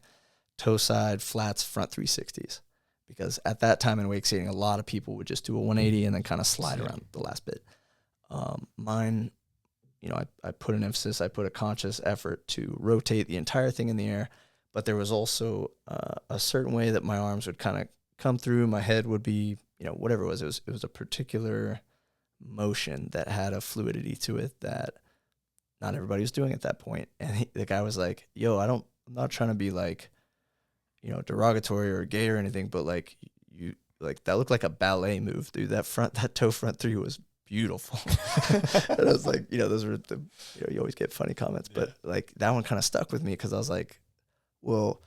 toe side flats front 360s. Because at that time in wake skating, a lot of people would just do a 180 and then kind of slide around the last bit. Mine, I put an emphasis, I put a conscious effort to rotate the entire thing in the air, but there was also a certain way that my arms would kind of come through, my head would be, whatever it was a particular motion that had a fluidity to it that not everybody was doing at that point. And the guy was like, yo, I'm not trying to be like, derogatory or gay or anything, but like that looked like a ballet move, dude. That toe front three was beautiful. And I was like, those were you always get funny comments, but like that one kind of stuck with me because I was like, well,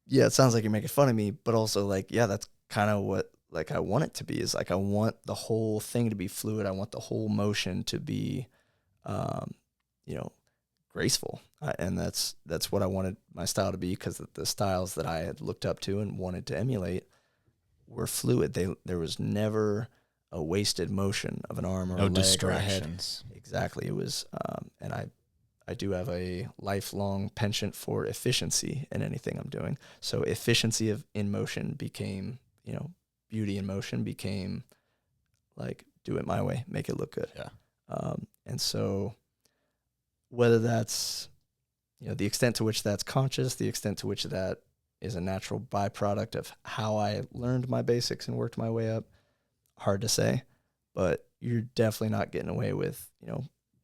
yeah, it sounds like you're making fun of me, but also like, yeah, that's kind of what like I want it to be. Is like I want the whole thing to be fluid. I want the whole motion to be, graceful. And that's what I wanted my style to be, because the styles that I had looked up to and wanted to emulate were fluid. There was never a wasted motion of an arm or a leg distractions. Or a head. Exactly. It was, and I do have a lifelong penchant for efficiency in anything I'm doing. So efficiency in motion became, beauty in motion became like, do it my way, make it look good. Yeah. And so whether that's, the extent to which that's conscious, the extent to which that is a natural byproduct of how I learned my basics and worked my way up, hard to say, but you're definitely not getting away with,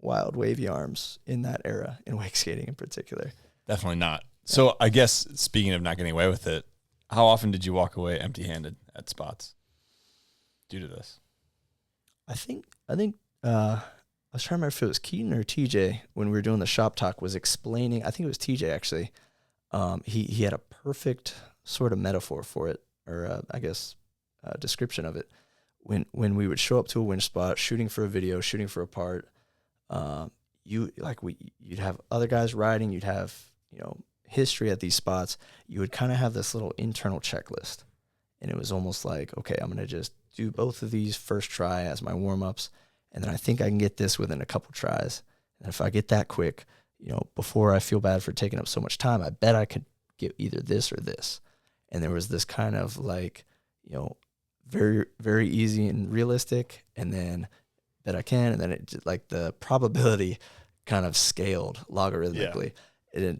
wild wavy arms in that era, in wake skating in particular. Definitely not. So I guess, speaking of not getting away with it, how often did you walk away empty-handed at spots due to this? I think I was trying to remember if it was Keaton or TJ when we were doing the shop talk was explaining. I think it was TJ actually. He had a perfect sort of metaphor for it, or I guess description of it. When we would show up to a winch spot, shooting for a video, shooting for a part, you'd have other guys riding, you'd have, history at these spots. You would kind of have this little internal checklist. And it was almost like, okay, I'm going to just do both of these first try as my warm-ups, and then I think I can get this within a couple tries. And if I get that quick, before I feel bad for taking up so much time, I bet I could get either this or this. And there was this kind of like, very, very easy and realistic, and then that I can, and then it just, like the probability kind of scaled logarithmically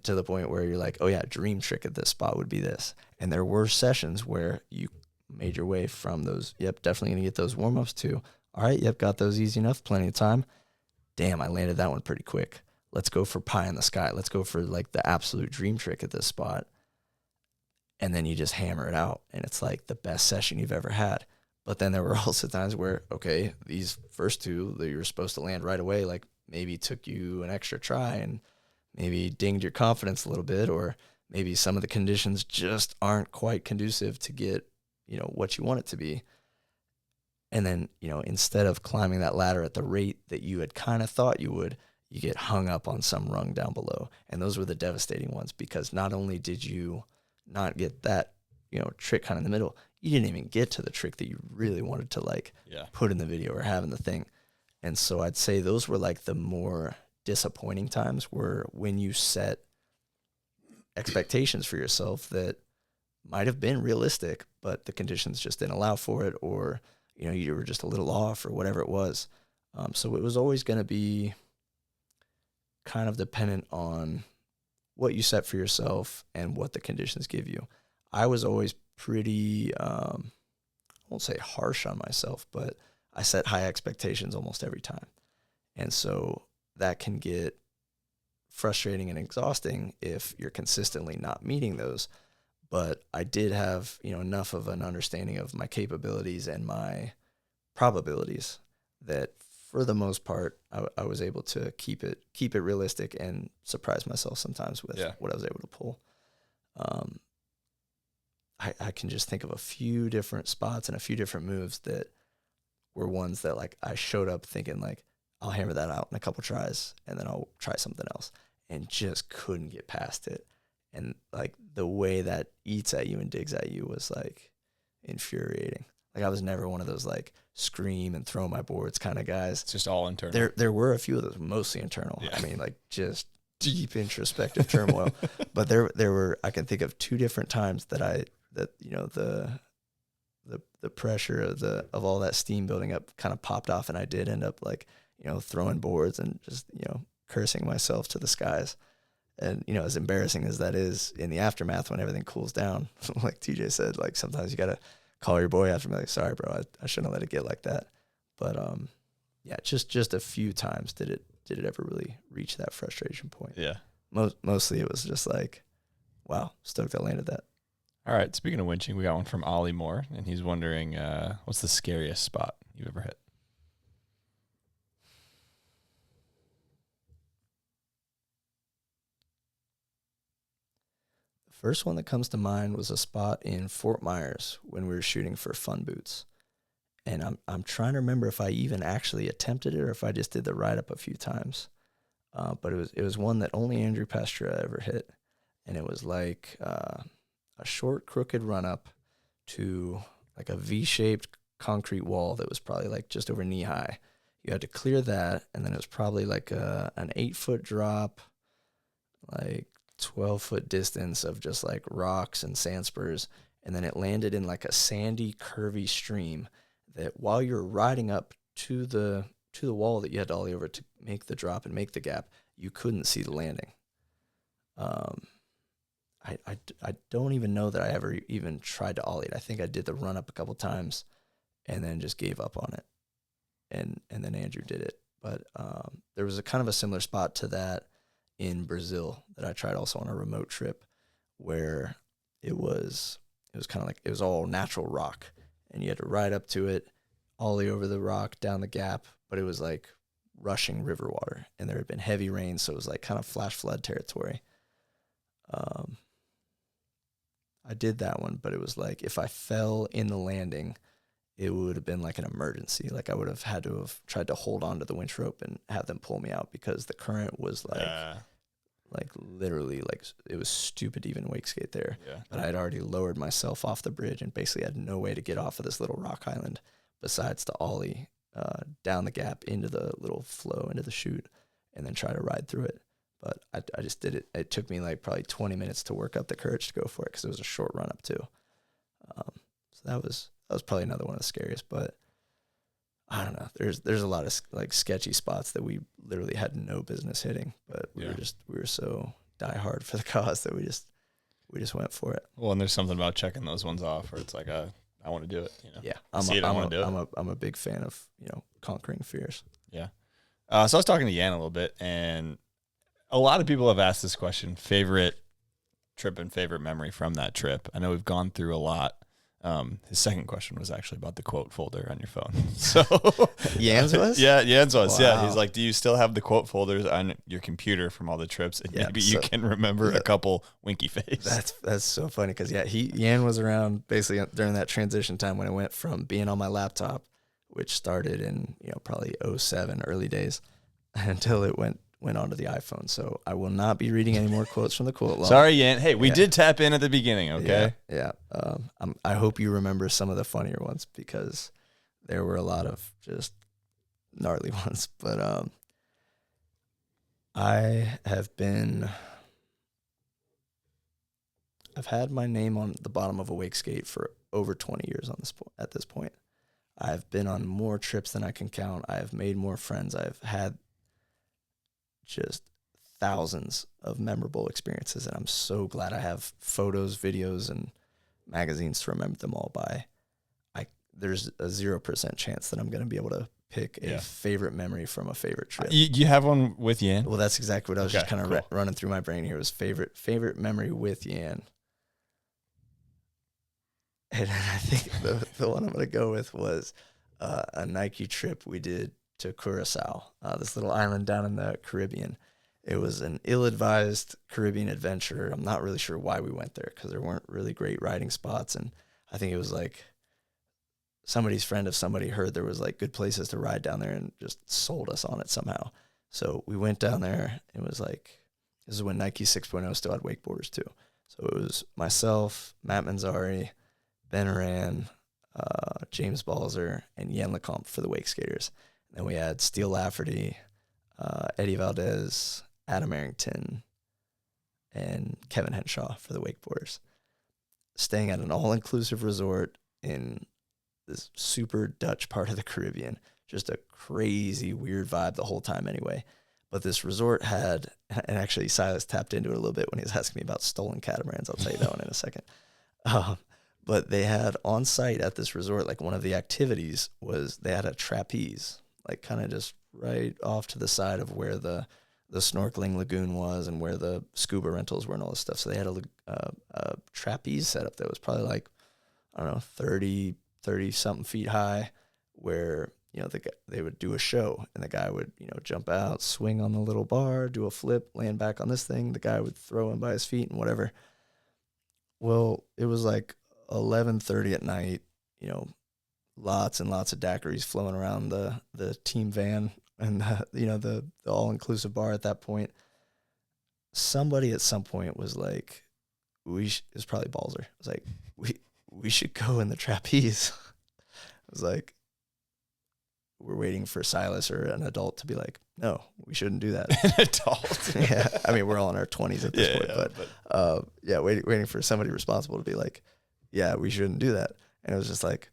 to the point where you're like, oh yeah, dream trick at this spot would be this. And there were sessions where you made your way from those, definitely going to get those warm-ups to, all right, got those easy enough, plenty of time. Damn, I landed that one pretty quick. Let's go for pie in the sky. Let's go for like the absolute dream trick at this spot. And then you just hammer it out, and it's like the best session you've ever had. But then there were also times where, okay, these first two that you were supposed to land right away, like maybe took you an extra try and maybe dinged your confidence a little bit, or maybe some of the conditions just aren't quite conducive to get, what you want it to be. And then, instead of climbing that ladder at the rate that you had kind of thought you would, you get hung up on some rung down below. And those were the devastating ones, because not only did you not get that, trick kind of in the middle, you didn't even get to the trick that you really wanted to put in the video or have in the thing. And so I'd say those were like the more disappointing times, were when you set expectations for yourself that might have been realistic, but the conditions just didn't allow for it, or, you were just a little off or whatever it was. So it was always going to be kind of dependent on what you set for yourself and what the conditions give you. I was always pretty, I won't say harsh on myself, but I set high expectations almost every time. And so that can get frustrating and exhausting if you're consistently not meeting those. But I did have, enough of an understanding of my capabilities and my probabilities that for the most part, I was able to keep it realistic and surprise myself sometimes with what I was able to pull. I can just think of a few different spots and a few different moves that were ones that like I showed up thinking like, I'll hammer that out in a couple tries and then I'll try something else, and just couldn't get past it. And like the way that eats at you and digs at you was like infuriating. Like I was never one of those like scream and throw my boards kind of guys. It's just all internal. There were a few of those, mostly internal. Yeah. I mean, like just deep introspective turmoil. But there were, I can think of two different times that the pressure of all that steam building up kind of popped off, and I did end up like, throwing boards and just, cursing myself to the skies. And, as embarrassing as that is in the aftermath when everything cools down, like TJ said, like sometimes you got to call your boy after and be like, sorry, bro, I shouldn't have let it get like that. But, just a few times did it ever really reach that frustration point. Yeah. Mostly it was just like, wow, stoked I landed that. All right. Speaking of winching, we got one from Ollie Moore, and he's wondering, what's the scariest spot you've ever hit? First one that comes to mind was a spot in Fort Myers when we were shooting for Fun Boots. And I'm trying to remember if I even actually attempted it or if I just did the ride-up a few times. But it was one that only Andrew Pastura ever hit. And it was like a short, crooked run-up to like a V-shaped concrete wall that was probably like just over knee-high. You had to clear that, and then it was probably like an 8-foot drop, like 12-foot distance of just like rocks and sand spurs, and then it landed in like a sandy, curvy stream that while you're riding up to the wall that you had to ollie over to make the drop and make the gap, you couldn't see the landing. I don't even know that I ever even tried to ollie it. I think I did the run up a couple times and then just gave up on it, and then Andrew did it. But there was a kind of a similar spot to that in Brazil that I tried also on a remote trip, where it was kind of like, it was all natural rock, and you had to ride up to it, ollie over the rock, down the gap, but it was like rushing river water, and there had been heavy rain, so it was like kind of flash flood territory. I did that one, but it was like if I fell in the landing, it would have been like an emergency. Like I would have had to have tried to hold on to the winch rope and have them pull me out because the current was like literally like it was stupid to even wake skate there. Yeah. But I had already lowered myself off the bridge and basically had no way to get off of this little rock island besides to ollie down the gap into the little flow into the chute and then try to ride through it. But I just did it. It took me like probably 20 minutes to work up the courage to go for it because it was a short run up too. So that was probably another one of the scariest. But I don't know. There's a lot of like sketchy spots that we literally had no business hitting, but we were so die hard for the cause that we just went for it. Well, and there's something about checking those ones off where it's like I want to do it. You know? Yeah, I'm a big fan of conquering fears. Yeah. So I was talking to Yan a little bit, and a lot of people have asked this question: favorite trip and favorite memory from that trip. I know we've gone through a lot. His second question was actually about the quote folder on your phone. So Yan's was? Yeah, Yan's was. Wow. Yeah. He's like, do you still have the quote folders on your computer from all the trips? And maybe you can remember a couple winky face. That's so funny because Yan was around basically during that transition time when I went from being on my laptop, which started in probably 2007 early days, until it went onto the iPhone. So I will not be reading any more quotes from the quote log. Sorry, Yan. Hey, we did tap in at the beginning, okay? Yeah. I hope you remember some of the funnier ones because there were a lot of just gnarly ones. But I've had my name on the bottom of a wake skate for over 20 years at this point. I've been on more trips than I can count. I've made more friends. I've had just thousands of memorable experiences, and I'm so glad I have photos, videos, and magazines to remember them all by. There's a 0% chance that I'm going to be able to pick a favorite memory from a favorite trip. You have one with Yan? Well, that's exactly what I was just kind of running through my brain here. Was favorite memory with Yan, and I think the one I'm going to go with was a Nike trip we did to Curacao, this little island down in the Caribbean. It was an ill-advised Caribbean adventure. I'm not really sure why we went there because there weren't really great riding spots, and I think it was like somebody's friend of somebody heard there was like good places to ride down there and just sold us on it somehow. So we went down there. It was like, this is when Nike 6.0 still had wakeboarders too. So it was myself, Matt Manzari, Ben Aran, James Balzer, and Yen Lecomte for the Wakeskaters. Then we had Steele Lafferty, Eddie Valdez, Adam Arrington, and Kevin Henshaw for the wakeboarders. Staying at an all-inclusive resort in this super Dutch part of the Caribbean. Just a crazy, weird vibe the whole time anyway. But this resort had, and actually Silas tapped into it a little bit when he was asking me about stolen catamarans. I'll tell you that one in a second. But they had on site at this resort, like one of the activities was they had a trapeze, like kind of just right off to the side of where the snorkeling lagoon was and where the scuba rentals were and all this stuff. So they had a trapeze setup that was probably like, I don't know, 30 something feet high, where, they would do a show and the guy would, jump out, swing on the little bar, do a flip, land back on this thing. The guy would throw him by his feet and whatever. Well, it was like 11:30 at night, lots and lots of daiquiris flowing around the team van and the all-inclusive bar at that point. Somebody at some point was like, it was probably Balzer. It was like, we should go in the trapeze. I was like, we're waiting for Silas or an adult to be like, no, we shouldn't do that. An adult? Yeah. I mean, we're all in our 20s at this point, but waiting for somebody responsible to be like, yeah, we shouldn't do that. And it was just like,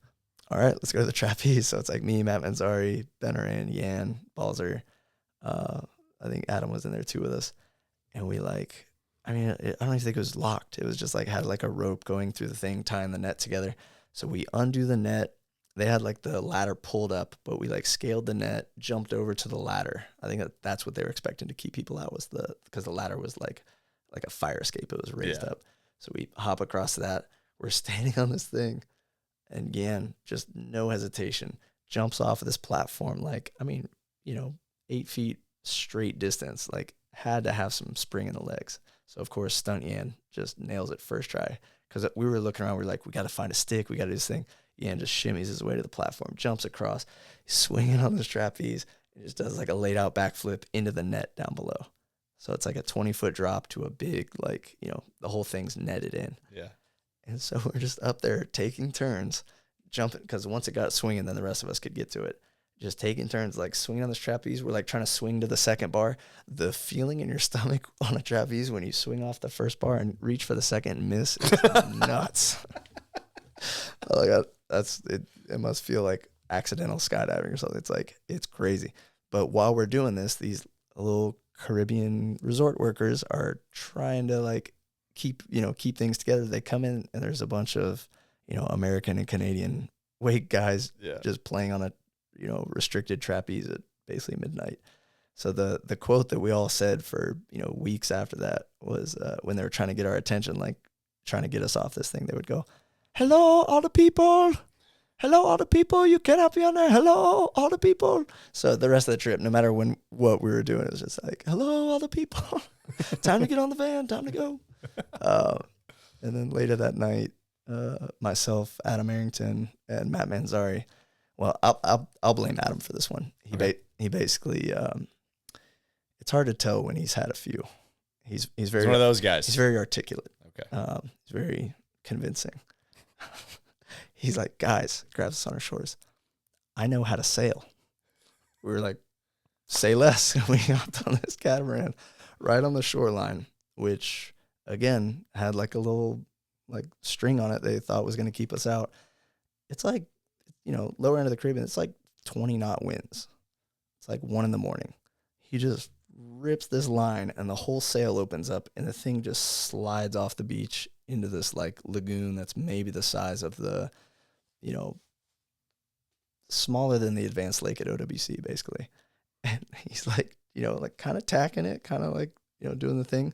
all right, let's go to the trapeze. So it's like me, Matt Manzari, Ben Aran, Yan, Balzer. I think Adam was in there too with us. And we I don't even think it was locked. It was just like had like a rope going through the thing, tying the net together. So we undo the net. They had like the ladder pulled up, but we like scaled the net, jumped over to the ladder. I think that's what they were expecting to keep people out was because the ladder was like a fire escape. It was raised up. So we hop across that. We're standing on this thing, and Yan, just no hesitation, jumps off of this platform 8 feet straight distance, like had to have some spring in the legs. So, of course, Stunt Yan just nails it first try because we were looking around. We're like, we got to find a stick. We got to do this thing. Yan just shimmies his way to the platform, jumps across, he's swinging on this trapeze, and just does like a laid out backflip into the net down below. So it's like a 20-foot drop to a big, like, you know, the whole thing's netted in. Yeah. And so we're just up there taking turns, jumping, because once it got swinging, then the rest of us could get to it. Just taking turns, like swinging on this trapeze. We're like trying to swing to the second bar. The feeling in your stomach on a trapeze when you swing off the first bar and reach for the second and miss is nuts. Oh my God, that's it. It must feel like accidental skydiving or something. It's like, it's crazy. But while we're doing this, these little Caribbean resort workers are trying to like keep things together. They come in and there's a bunch of, you know, American and Canadian wake guys just playing on a, you know, restricted trapeze at basically midnight. So the quote that we all said for, you know, weeks after that was when they were trying to get our attention, like trying to get us off this thing, they would go, "Hello, all the people. Hello, all the people. You cannot be on there. Hello, all the people." So the rest of the trip, no matter what we were doing, it was just like, "Hello, all the people. Time to get on the van. Time to go." And then later that night, myself, Adam Arrington, and Matt Manzari. Well, I'll blame Adam for this one. He basically, it's hard to tell when he's had a few. He's very one of those guys. He's very articulate. Okay. He's very convincing. He's like, "Guys," grabs us on our shoulders, "I know how to sail." We were like, "Say less." And we hopped on this catamaran right on the shoreline, which again had like a little like string on it they thought was going to keep us out. It's like, you know, lower end of the Caribbean, it's like 20 knot winds. It's like 1 a.m. He just rips this line and the whole sail opens up and the thing just slides off the beach into this like lagoon that's maybe the size of the, you know, smaller than the advanced lake at OWC basically. And he's like, you know, like kind of tacking it, kind of like, you know, doing the thing.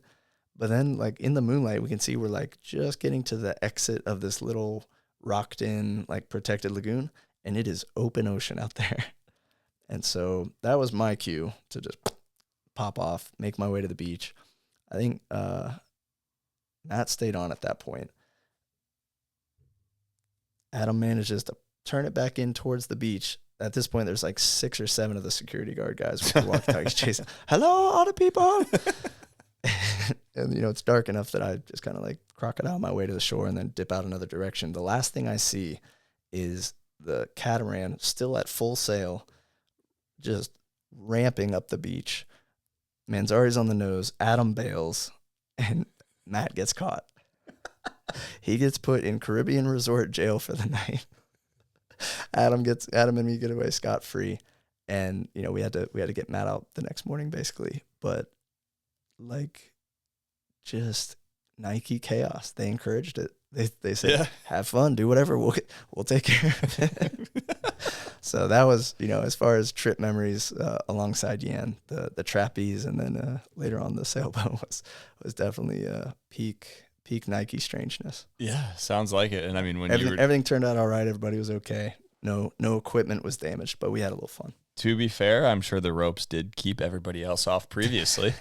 But then like in the moonlight, we can see we're like just getting to the exit of this little rocked in like protected lagoon, and it is open ocean out there. And so that was my cue to just pop off, make my way to the beach. I think Matt stayed on at that point. Adam manages to turn it back in towards the beach. At this point, there's like 6 or 7 of the security guard guys with the walkie-talkies chasing, "Hello, all the people." And, you know, it's dark enough that I just kind of like crocodile my way to the shore and then dip out another direction. The last thing I see is the catamaran still at full sail, just ramping up the beach. Manzari's on the nose, Adam bails, and Matt gets caught. He gets put in Caribbean resort jail for the night. Adam and me get away scot-free. And, you know, we had to get Matt out the next morning basically. But like, just Nike chaos. They encouraged it. They said, "Have fun, do whatever. We'll take care of it." So that was, you know, as far as trip memories alongside Yan, the trapeze, and then later on the sailboat was definitely peak Nike strangeness. Yeah, sounds like it. And I mean, when everything turned out all right, everybody was okay. No equipment was damaged, but we had a little fun. To be fair, I'm sure the ropes did keep everybody else off previously.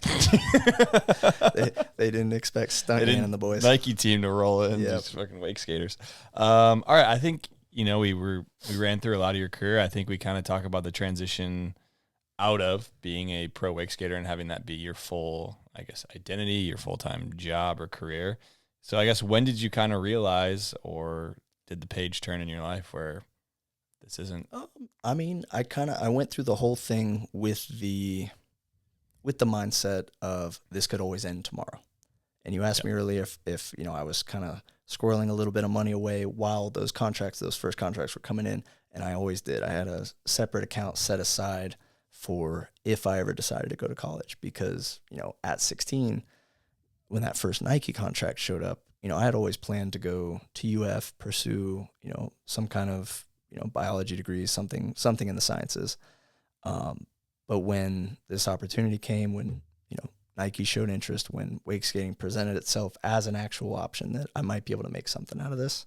They didn't expect Stuntman and the boys. Nike team to roll in, just fucking wake skaters. All right, I think, you know, we ran through a lot of your career. I think we kind of talk about the transition out of being a pro wake skater and having that be your full, I guess, identity, your full-time job or career. So I guess when did you kind of realize, or did the page turn in your life where this isn't? I mean, I went through the whole thing with the mindset of this could always end tomorrow. And you asked me earlier if you know, I was kind of squirreling a little bit of money away while those first contracts were coming in, and I always did. I had a separate account set aside for if I ever decided to go to college, because, you know, at 16, when that first Nike contract showed up, you know, I had always planned to go to UF, pursue, you know, some kind of, you know, biology degree, something in the sciences. But when this opportunity came, when, you know, Nike showed interest, when wake skating presented itself as an actual option that I might be able to make something out of this,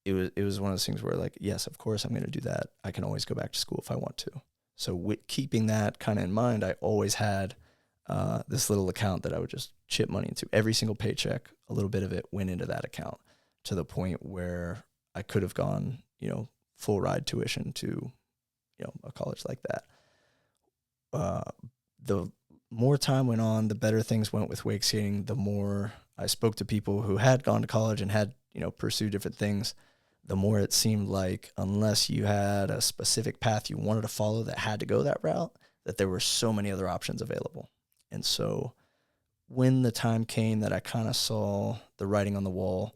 it was one of those things where, like, yes, of course I'm going to do that. I can always go back to school if I want to. So with keeping that kind of in mind, I always had this little account that I would just chip money into. Every single paycheck, a little bit of it went into that account, to the point where I could have gone, you know, full ride tuition to, you know, a college like that. The more time went on, the better things went with wake skating. The more I spoke to people who had gone to college and had, you know, pursued different things, the more it seemed like unless you had a specific path you wanted to follow that had to go that route, that there were so many other options available. And so when the time came that I kind of saw the writing on the wall,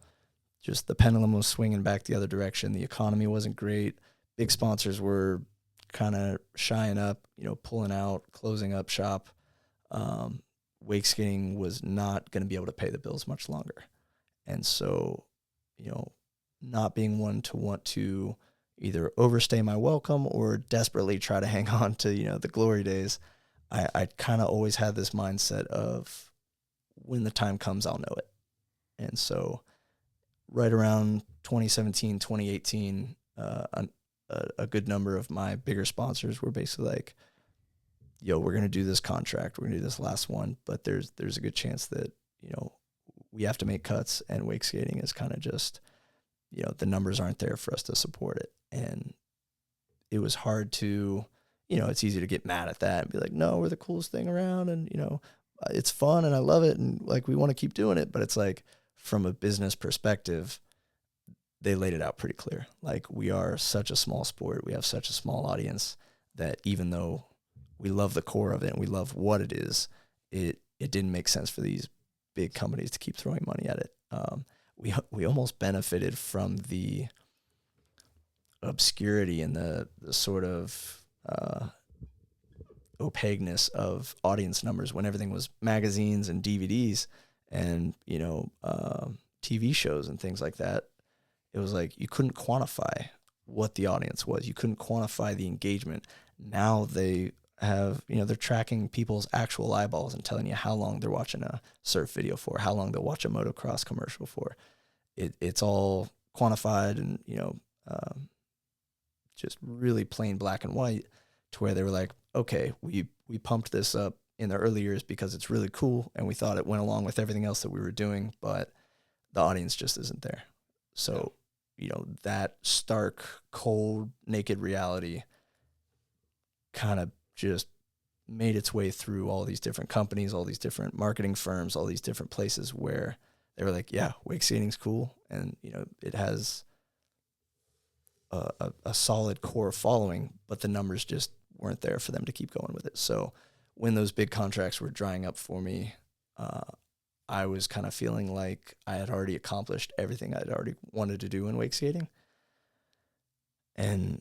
just the pendulum was swinging back the other direction. The economy wasn't great. Big sponsors were kind of shying up, you know, pulling out, closing up shop. Wake skating was not going to be able to pay the bills much longer. And so, you know, not being one to want to either overstay my welcome or desperately try to hang on to, you know, the glory days, I kind of always had this mindset of when the time comes, I'll know it. And so right around 2017, 2018, a good number of my bigger sponsors were basically like, yo, we're going to do this contract. We're going to do this last one, but there's a good chance that, you know, we have to make cuts, and wake skating is kind of just, you know, the numbers aren't there for us to support it. And it was hard to, you know, it's easy to get mad at that and be like, no, we're the coolest thing around. And, you know, it's fun and I love it. And like, we want to keep doing it. But it's like, from a business perspective, they laid it out pretty clear. Like, we are such a small sport. We have such a small audience that even though we love the core of it and we love what it is, it didn't make sense for these big companies to keep throwing money at it. We almost benefited from the obscurity and the sort of opaqueness of audience numbers when everything was magazines and DVDs and, you know, TV shows and things like that. It was like you couldn't quantify what the audience was. You couldn't quantify the engagement. Now they have, you know, they're tracking people's actual eyeballs and telling you how long they're watching a surf video for, how long they'll watch a motocross commercial for. It's all quantified and, you know, just really plain black and white, to where they were like, okay, we pumped this up in the early years because it's really cool and we thought it went along with everything else that we were doing, but the audience just isn't there. So, you know, that stark, cold, naked reality kind of just made its way through all these different companies, all these different marketing firms, all these different places where they were like, yeah, wake skating's cool. And, you know, it has a solid core following, but the numbers just weren't there for them to keep going with it. So when those big contracts were drying up for me, I was kind of feeling like I had already accomplished everything I'd already wanted to do in wake skating. And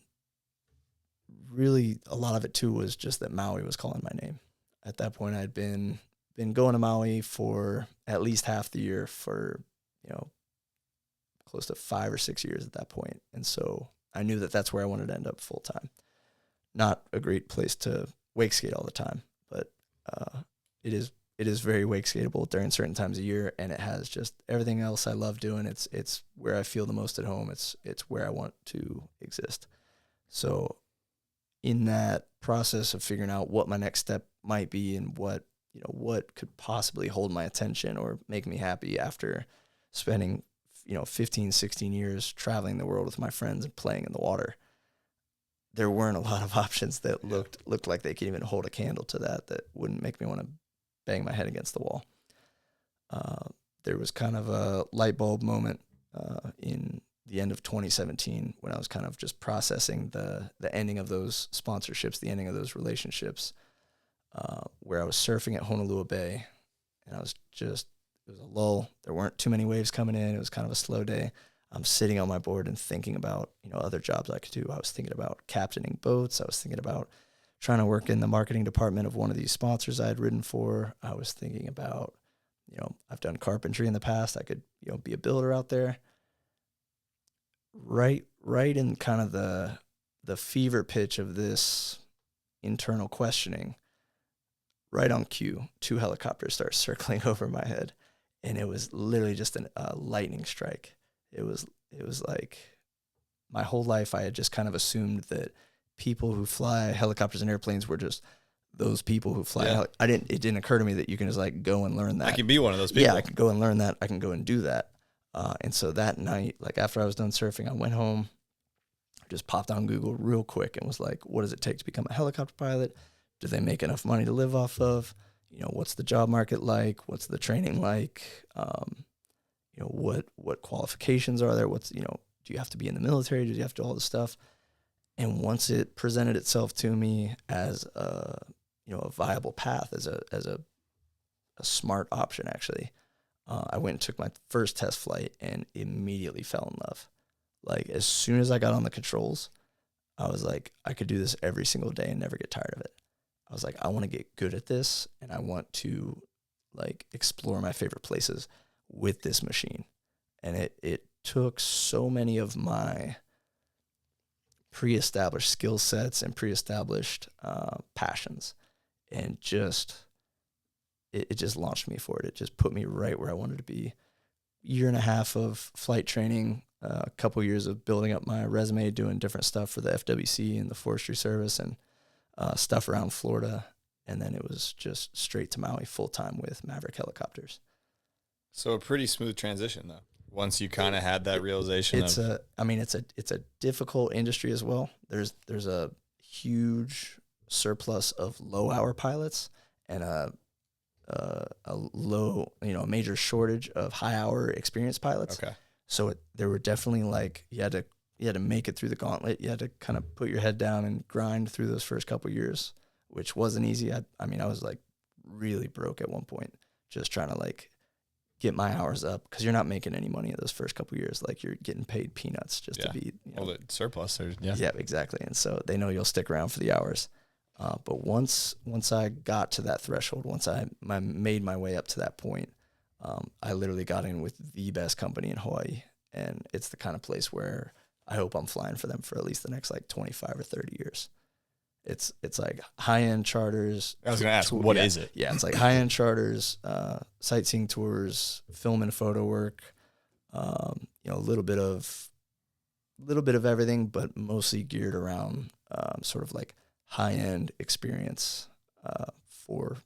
really a lot of it too was just that Maui was calling my name. At that point, I'd been going to Maui for at least half the year for, you know, close to 5 or 6 years at that point. And so I knew that that's where I wanted to end up full time. Not a great place to wake skate all the time, but it is very wake skatable during certain times of year, and it has just everything else I love doing. It's where I feel the most at home. It's where I want to exist. So in that process of figuring out what my next step might be and what could possibly hold my attention or make me happy after spending, 15, 16 years traveling the world with my friends and playing in the water, there weren't a lot of options that looked like they could even hold a candle to that wouldn't make me want to bang my head against the wall. There was kind of a light bulb moment in the end of 2017 when I was kind of just processing the ending of those sponsorships, the ending of those relationships, where I was surfing at Honolulu Bay, and it was a lull. There weren't too many waves coming in. It was kind of a slow day. I'm sitting on my board and thinking about, other jobs I could do. I was thinking about captaining boats. I was thinking about trying to work in the marketing department of one of these sponsors I had ridden for. I was thinking about, I've done carpentry in the past. I could, be a builder out there. Right in kind of the fever pitch of this internal questioning, right on cue, 2 helicopters start circling over my head. And it was literally just a lightning strike. It was like my whole life I had just kind of assumed that people who fly helicopters and airplanes were just those people who fly. Yeah. It didn't occur to me that you can just like go and learn that. I can be one of those people. Yeah, I can go and learn that. I can go and do that. And so that night, like after I was done surfing, I went home, just popped on Google real quick and was like, what does it take to become a helicopter pilot? Do they make enough money to live off of? You know, what's the job market like? What's the training like? You know, what qualifications are there? What's, you know, do you have to be in the military? Do you have to do all this stuff? And once it presented itself to me as a, you know, a viable path, as a smart option, actually, I went and took my first test flight and immediately fell in love. Like, as soon as I got on the controls, I was like, I could do this every single day and never get tired of it. I was like, I want to get good at this, and I want to, like, explore my favorite places with this machine. And it took so many of my pre-established skill sets and pre-established passions, and just it just launched me for it. It just put me right where I wanted to be. Year and a half of flight training, a couple years of building up my resume, doing different stuff for the FWC and the Forestry Service, and stuff around Florida. And then it was just straight to Maui full-time with Maverick Helicopters. So a pretty smooth transition, though. Once you kind of had that realization, it's a difficult industry as well. There's a huge surplus of low-hour pilots and a low, you know, a major shortage of high-hour experienced pilots. Okay. So there were definitely, like, you had to make it through the gauntlet. You had to kind of put your head down and grind through those first couple of years, which wasn't easy. I mean, I was like really broke at one point, just trying to like get my hours up, because you're not making any money in those first couple of years. Like, you're getting paid peanuts just to be, you know, the surplus. Yeah, exactly. And so they know you'll stick around for the hours. But once I got to that threshold, once I made my way up to that point, I literally got in with the best company in Hawaii. And it's the kind of place where I hope I'm flying for them for at least the next like 25 or 30 years. It's like high-end charters. I was going to ask, what is it? Yeah, it's like high-end charters, sightseeing tours, film and photo work, you know, a little bit of everything, but mostly geared around sort of like high-end experience for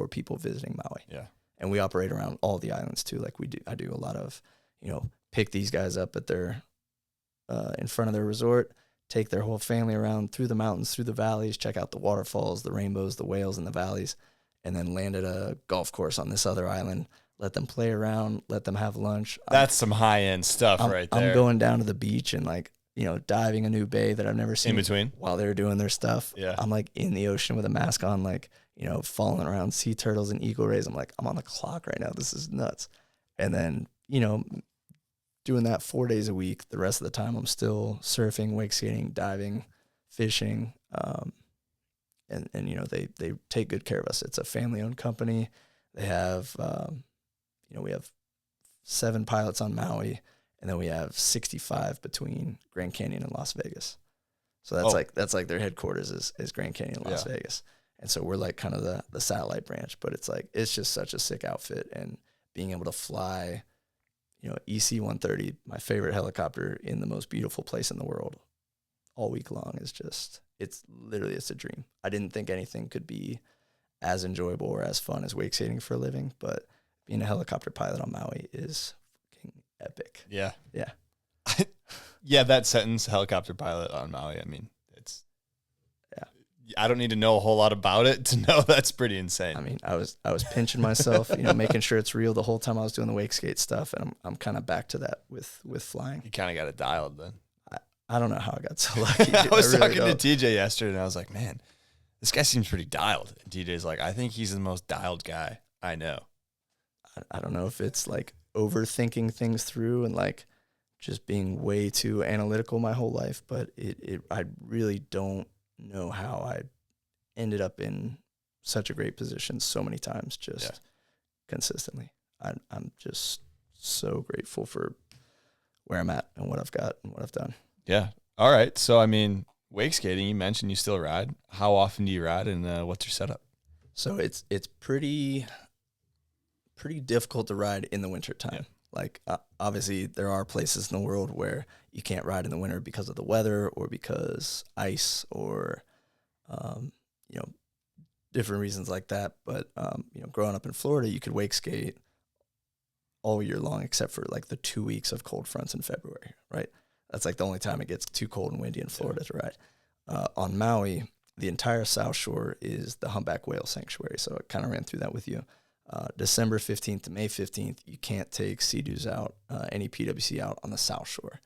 people visiting Maui. Yeah. And we operate around all the islands too. Like I do a lot of, you know, pick these guys up at their in front of their resort, take their whole family around through the mountains, through the valleys, check out the waterfalls, the rainbows, the whales in the valleys, and then land at a golf course on this other island, let them play around, let them have lunch. That's some high-end stuff right there. I'm going down to the beach and, like, you know, diving a new bay that I've never seen. In between? While they're doing their stuff. Yeah. I'm like in the ocean with a mask on, like, you know, falling around sea turtles and eagle rays. I'm like, I'm on the clock right now. This is nuts. And then, you know, doing that 4 days a week. The rest of the time I'm still surfing, wake skating, diving, fishing. And you know, they take good care of us. It's a family-owned company. They have, you know, we have 7 pilots on Maui, and then we have 65 between Grand Canyon and Las Vegas. So that's like their headquarters is Grand Canyon and Las Vegas. And so we're like kind of the satellite branch, but it's like, it's just such a sick outfit. And being able to fly, you know, EC-130, my favorite helicopter in the most beautiful place in the world, all week long is just, it's a dream. I didn't think anything could be as enjoyable or as fun as wake skating for a living, but being a helicopter pilot on Maui is fucking epic. Yeah. Yeah. Yeah, that sentence, helicopter pilot on Maui, I mean, I don't need to know a whole lot about it to know that's pretty insane. I mean, I was pinching myself, you know, making sure it's real the whole time I was doing the wake skate stuff, and I'm kind of back to that with flying. You kind of got it dialed then. I don't know how I got so lucky. I was talking to TJ yesterday, and I was like, man, this guy seems pretty dialed. And TJ's like, I think he's the most dialed guy I know. I don't know if it's like overthinking things through and like just being way too analytical my whole life, but I really don't know how I ended up in such a great position so many times, just consistently. I'm just so grateful for where I'm at and what I've got and what I've done. Yeah. All right. So, I mean, wake skating, you mentioned you still ride. How often do you ride, and what's your setup? So it's pretty difficult to ride in the winter time. Yeah. Like, obviously there are places in the world where you can't ride in the winter because of the weather or because ice or, you know, different reasons like that. But, you know, growing up in Florida, you could wake skate all year long except for like the 2 weeks of cold fronts in February, right? That's like the only time it gets too cold and windy in Florida to ride. On Maui, the entire South Shore is the humpback whale sanctuary. So I kind of ran through that with you. December 15th to May 15th, you can't take Sea-Doos out, any PWC out on the South Shore.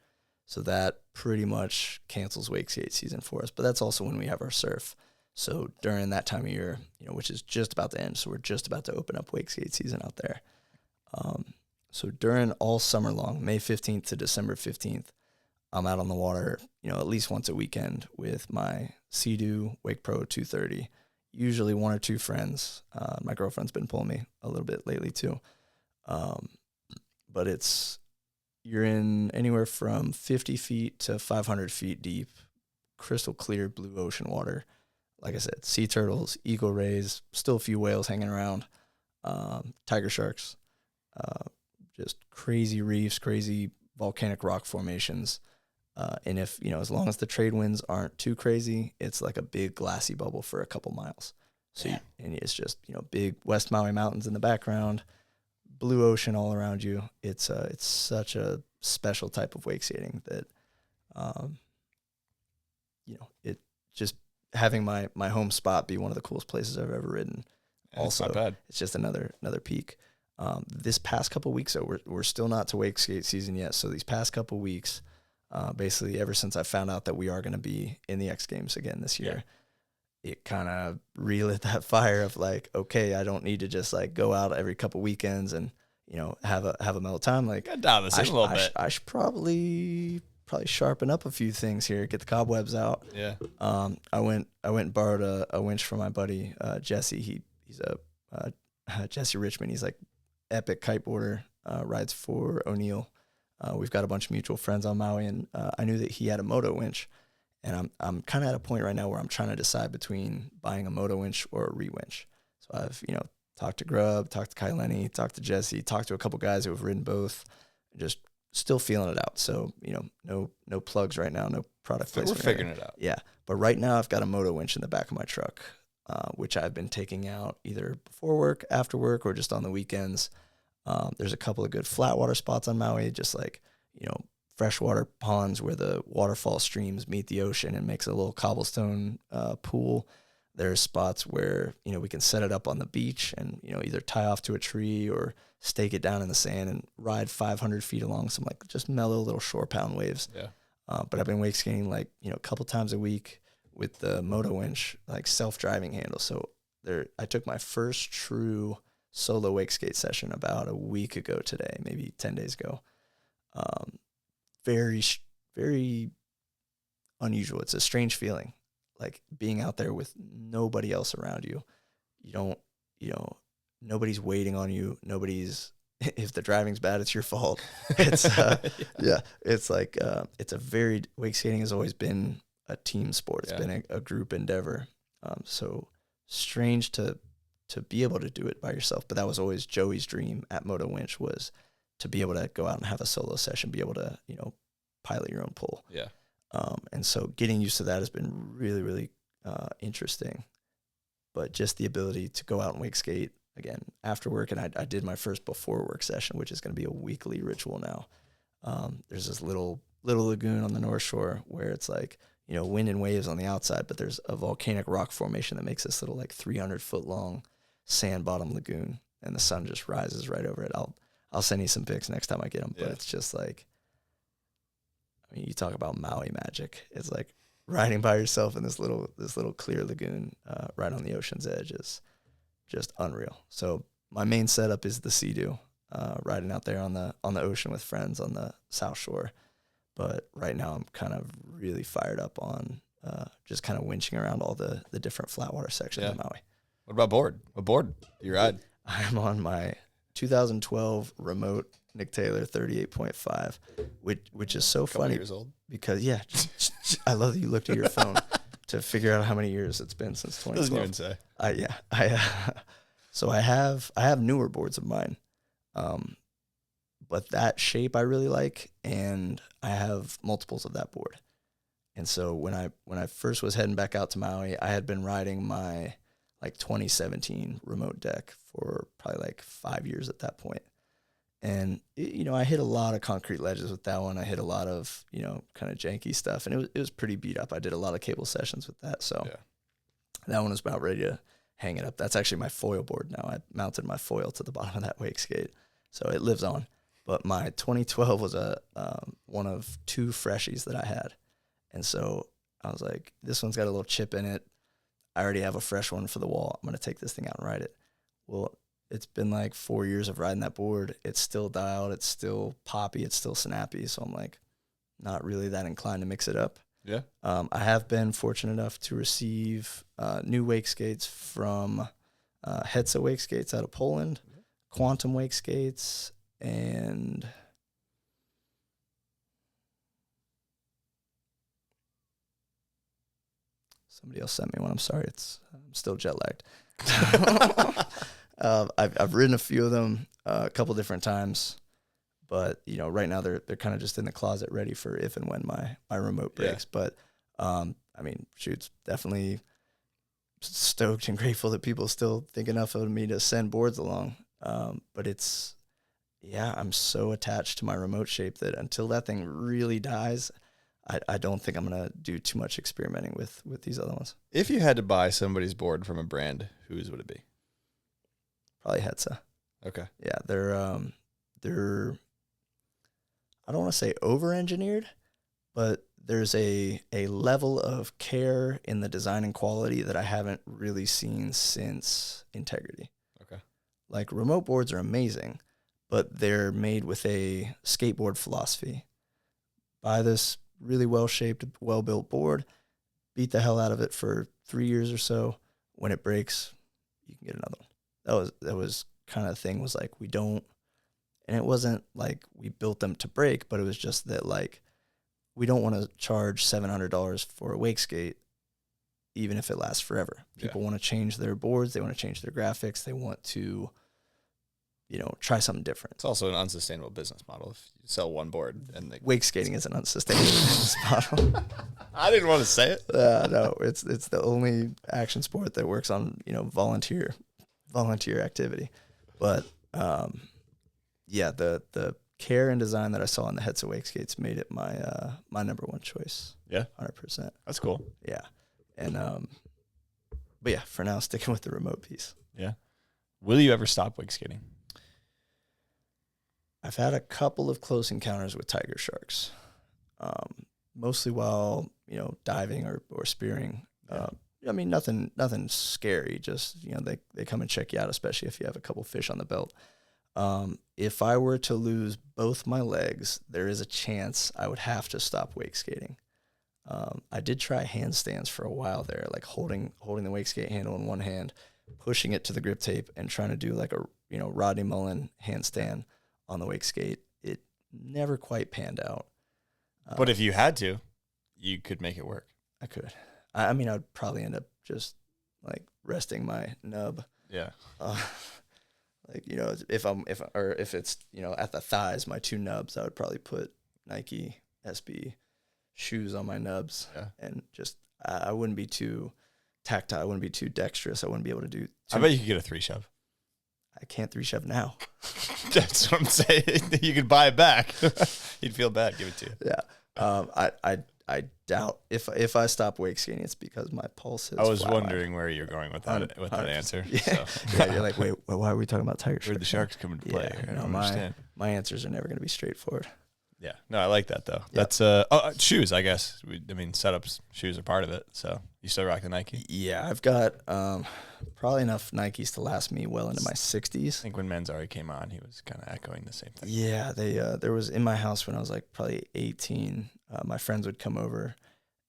So that pretty much cancels Wakeskate season for us. But that's also when we have our surf. So during that time of year, which is just about to end, so we're just about to open up Wakeskate season out there. So during all summer long, May 15th to December 15th, I'm out on the water, at least once a weekend with my Sea-Doo Wake Pro 230, usually one or two friends. My girlfriend's been pulling me a little bit lately too. But you're in anywhere from 50 feet to 500 feet deep, crystal clear blue ocean water. Like I said, sea turtles, eagle rays, still a few whales hanging around, tiger sharks, just crazy reefs, crazy volcanic rock formations. And if, as long as the trade winds aren't too crazy, it's like a big glassy bubble for a couple miles. So, and it's just, big West Maui mountains in the background, blue ocean all around you. It's such a special type of wake skating that, it just having my home spot be one of the coolest places I've ever ridden. Yeah, also, it's not bad. It's just another peak. This past couple weeks, though, we're still not to wake skate season yet. So these past couple weeks, basically ever since I found out that we are going to be in the X Games again this year, it kind of relit that fire of like, okay, I don't need to just like go out every couple weekends and have a mellow time. Like, down this a little bit. I should probably sharpen up a few things here, get the cobwebs out. Yeah. I went and borrowed a winch from my buddy Giesey. He's a Jesse Richmond. He's like epic kiteboarder, rides for O'Neill. We've got a bunch of mutual friends on Maui, and I knew that he had a moto winch. And I'm kind of at a point right now where I'm trying to decide between buying a moto winch or a re-winch. So I've, talked to Grubb, talked to Kai Lenny, talked to Jesse, talked to a couple guys who have ridden both, just still feeling it out. So, no plugs right now, no product placement. We're figuring it out. Yeah. But right now I've got a moto winch in the back of my truck, which I've been taking out either before work, after work, or just on the weekends. There's a couple of good flat water spots on Maui, just like, freshwater ponds where the waterfall streams meet the ocean and makes a little cobblestone pool. There's spots where, we can set it up on the beach and, either tie off to a tree or stake it down in the sand and ride 500 feet along some like just mellow little shore pound waves. Yeah. But I've been wake skating like, a couple times a week with the moto winch, like self-driving handle. So I took my first true solo wake skate session about a week ago today, maybe 10 days ago. Very, very unusual. It's a strange feeling, like being out there with nobody else around you. Nobody's waiting on you. If the driving's bad, it's your fault. It's, it's like, wake skating has always been a team sport. It's been a group endeavor. So strange to be able to do it by yourself. But that was always Joey's dream at Moto Winch, was to be able to go out and have a solo session, be able to, pilot your own pull. Yeah. And so getting used to that has been really, really interesting. But just the ability to go out and wake skate again after work, and I did my first before work session, which is going to be a weekly ritual now. There's this little lagoon on the North Shore where it's like, wind and waves on the outside, but there's a volcanic rock formation that makes this little like 300-foot long sand bottom lagoon, and the sun just rises right over it. I'll send you some pics next time I get them, but it's just like, you talk about Maui magic. It's like riding by yourself in this little clear lagoon right on the ocean's edge is just unreal. So my main setup is the Sea-Doo, riding out there on the ocean with friends on the South Shore. But right now I'm kind of really fired up on just kind of winching around all the different flatwater sections of Maui. What about board? What board do you ride? I'm on my 2012 remote Nick Taylor 38.5, which is so funny. Years old. Because I love that you looked at your phone to figure out how many years it's been since 2012. Doesn't even say. So I have newer boards of mine, but that shape I really like, and I have multiples of that board. And so when I first was heading back out to Maui, I had been riding my like 2017 remote deck for probably like 5 years at that point. And, I hit a lot of concrete ledges with that one. I hit a lot of, kind of janky stuff. And it was pretty beat up. I did a lot of cable sessions with that. So that one was about ready to hang it up. That's actually my foil board now. I mounted my foil to the bottom of that wake skate. So it lives on. But my 2012 was one of 2 freshies that I had. And so I was like, this one's got a little chip in it. I already have a fresh one for the wall. I'm going to take this thing out and ride it. Well, it's been like 4 years of riding that board. It's still dialed. It's still poppy. It's still snappy. So I'm like, not really that inclined to mix it up. Yeah. I have been fortunate enough to receive new wake skates from Hetza Wake Skates out of Poland, Quantum Wake Skates, and somebody else sent me one. I'm sorry. I'm still jet lagged. I've ridden a few of them a couple different times, but right now they're kind of just in the closet, ready for if and when my remote breaks. Yeah. But shoot's definitely stoked and grateful that people still think enough of me to send boards along. But I'm so attached to my remote shape that until that thing really dies, I don't think I'm gonna do too much experimenting with these other ones. If you had to buy somebody's board from a brand, whose would it be? Probably Hetza. Okay. Yeah, they're I don't want to say over-engineered, but there's a level of care in the design and quality that I haven't really seen since Integrity. Okay. Like, remote boards are amazing, but they're made with a skateboard philosophy. Buy this really well-shaped, well-built board, beat the hell out of it for 3 years or so. When it breaks, you can get another one. That was kind of the thing, was like, we don't, and it wasn't like we built them to break, but it was just that, like, we don't want to charge $700 for a wake skate, even if it lasts forever. People want to change their boards. They want to change their graphics. They want to, try something different. It's also an unsustainable business model if you sell one board. And wake skating is an unsustainable business model. I didn't want to say it. No, it's the only action sport that works on, volunteer activity. But, the care and design that I saw in the Hetza wake skates made it my my number one choice. Yeah, 100%. That's cool. Yeah, and but yeah, for now, sticking with the remote piece. Yeah. Will you ever stop wake skating? I've had a couple of close encounters with tiger sharks, mostly while diving or spearing. Nothing scary. Just they come and check you out, especially if you have a couple fish on the belt. If I were to lose both my legs, there is a chance I would have to stop wake skating. I did try handstands for a while there, like holding the wake skate handle in one hand, pushing it to the grip tape, and trying to do like a Rodney Mullen handstand on the wake skate. It never quite panned out. But if you had to, you could make it work. I could. I'd probably end up just like resting my nub. Yeah. If it's at the thighs, my 2 nubs, I would probably put Nike SB shoes on my nubs, and just I wouldn't be too tactile. I wouldn't be too dexterous. I wouldn't be able to do. I bet you could get a 3 shove. I can't 3 shove now. That's what I'm saying. You could buy it back. You'd feel bad. Give it to you. Yeah. I doubt if I stop wake skating, it's because my pulse is. I was wondering where you're going with that answer. Yeah. So. Yeah, you're like, wait, why are we talking about tiger sharks? Where'd the sharks come into play? Yeah, I don't understand. My answers are never going to be straightforward. Yeah, no, I like that though. Yep. That's shoes, I guess. Setups, shoes are part of it. So you still rock the Nike? Yeah, I've got probably enough Nikes to last me well into my 60s. I think when Manzari came on, he was kind of echoing the same thing. Yeah, there was in my house when I was like probably 18. My friends would come over,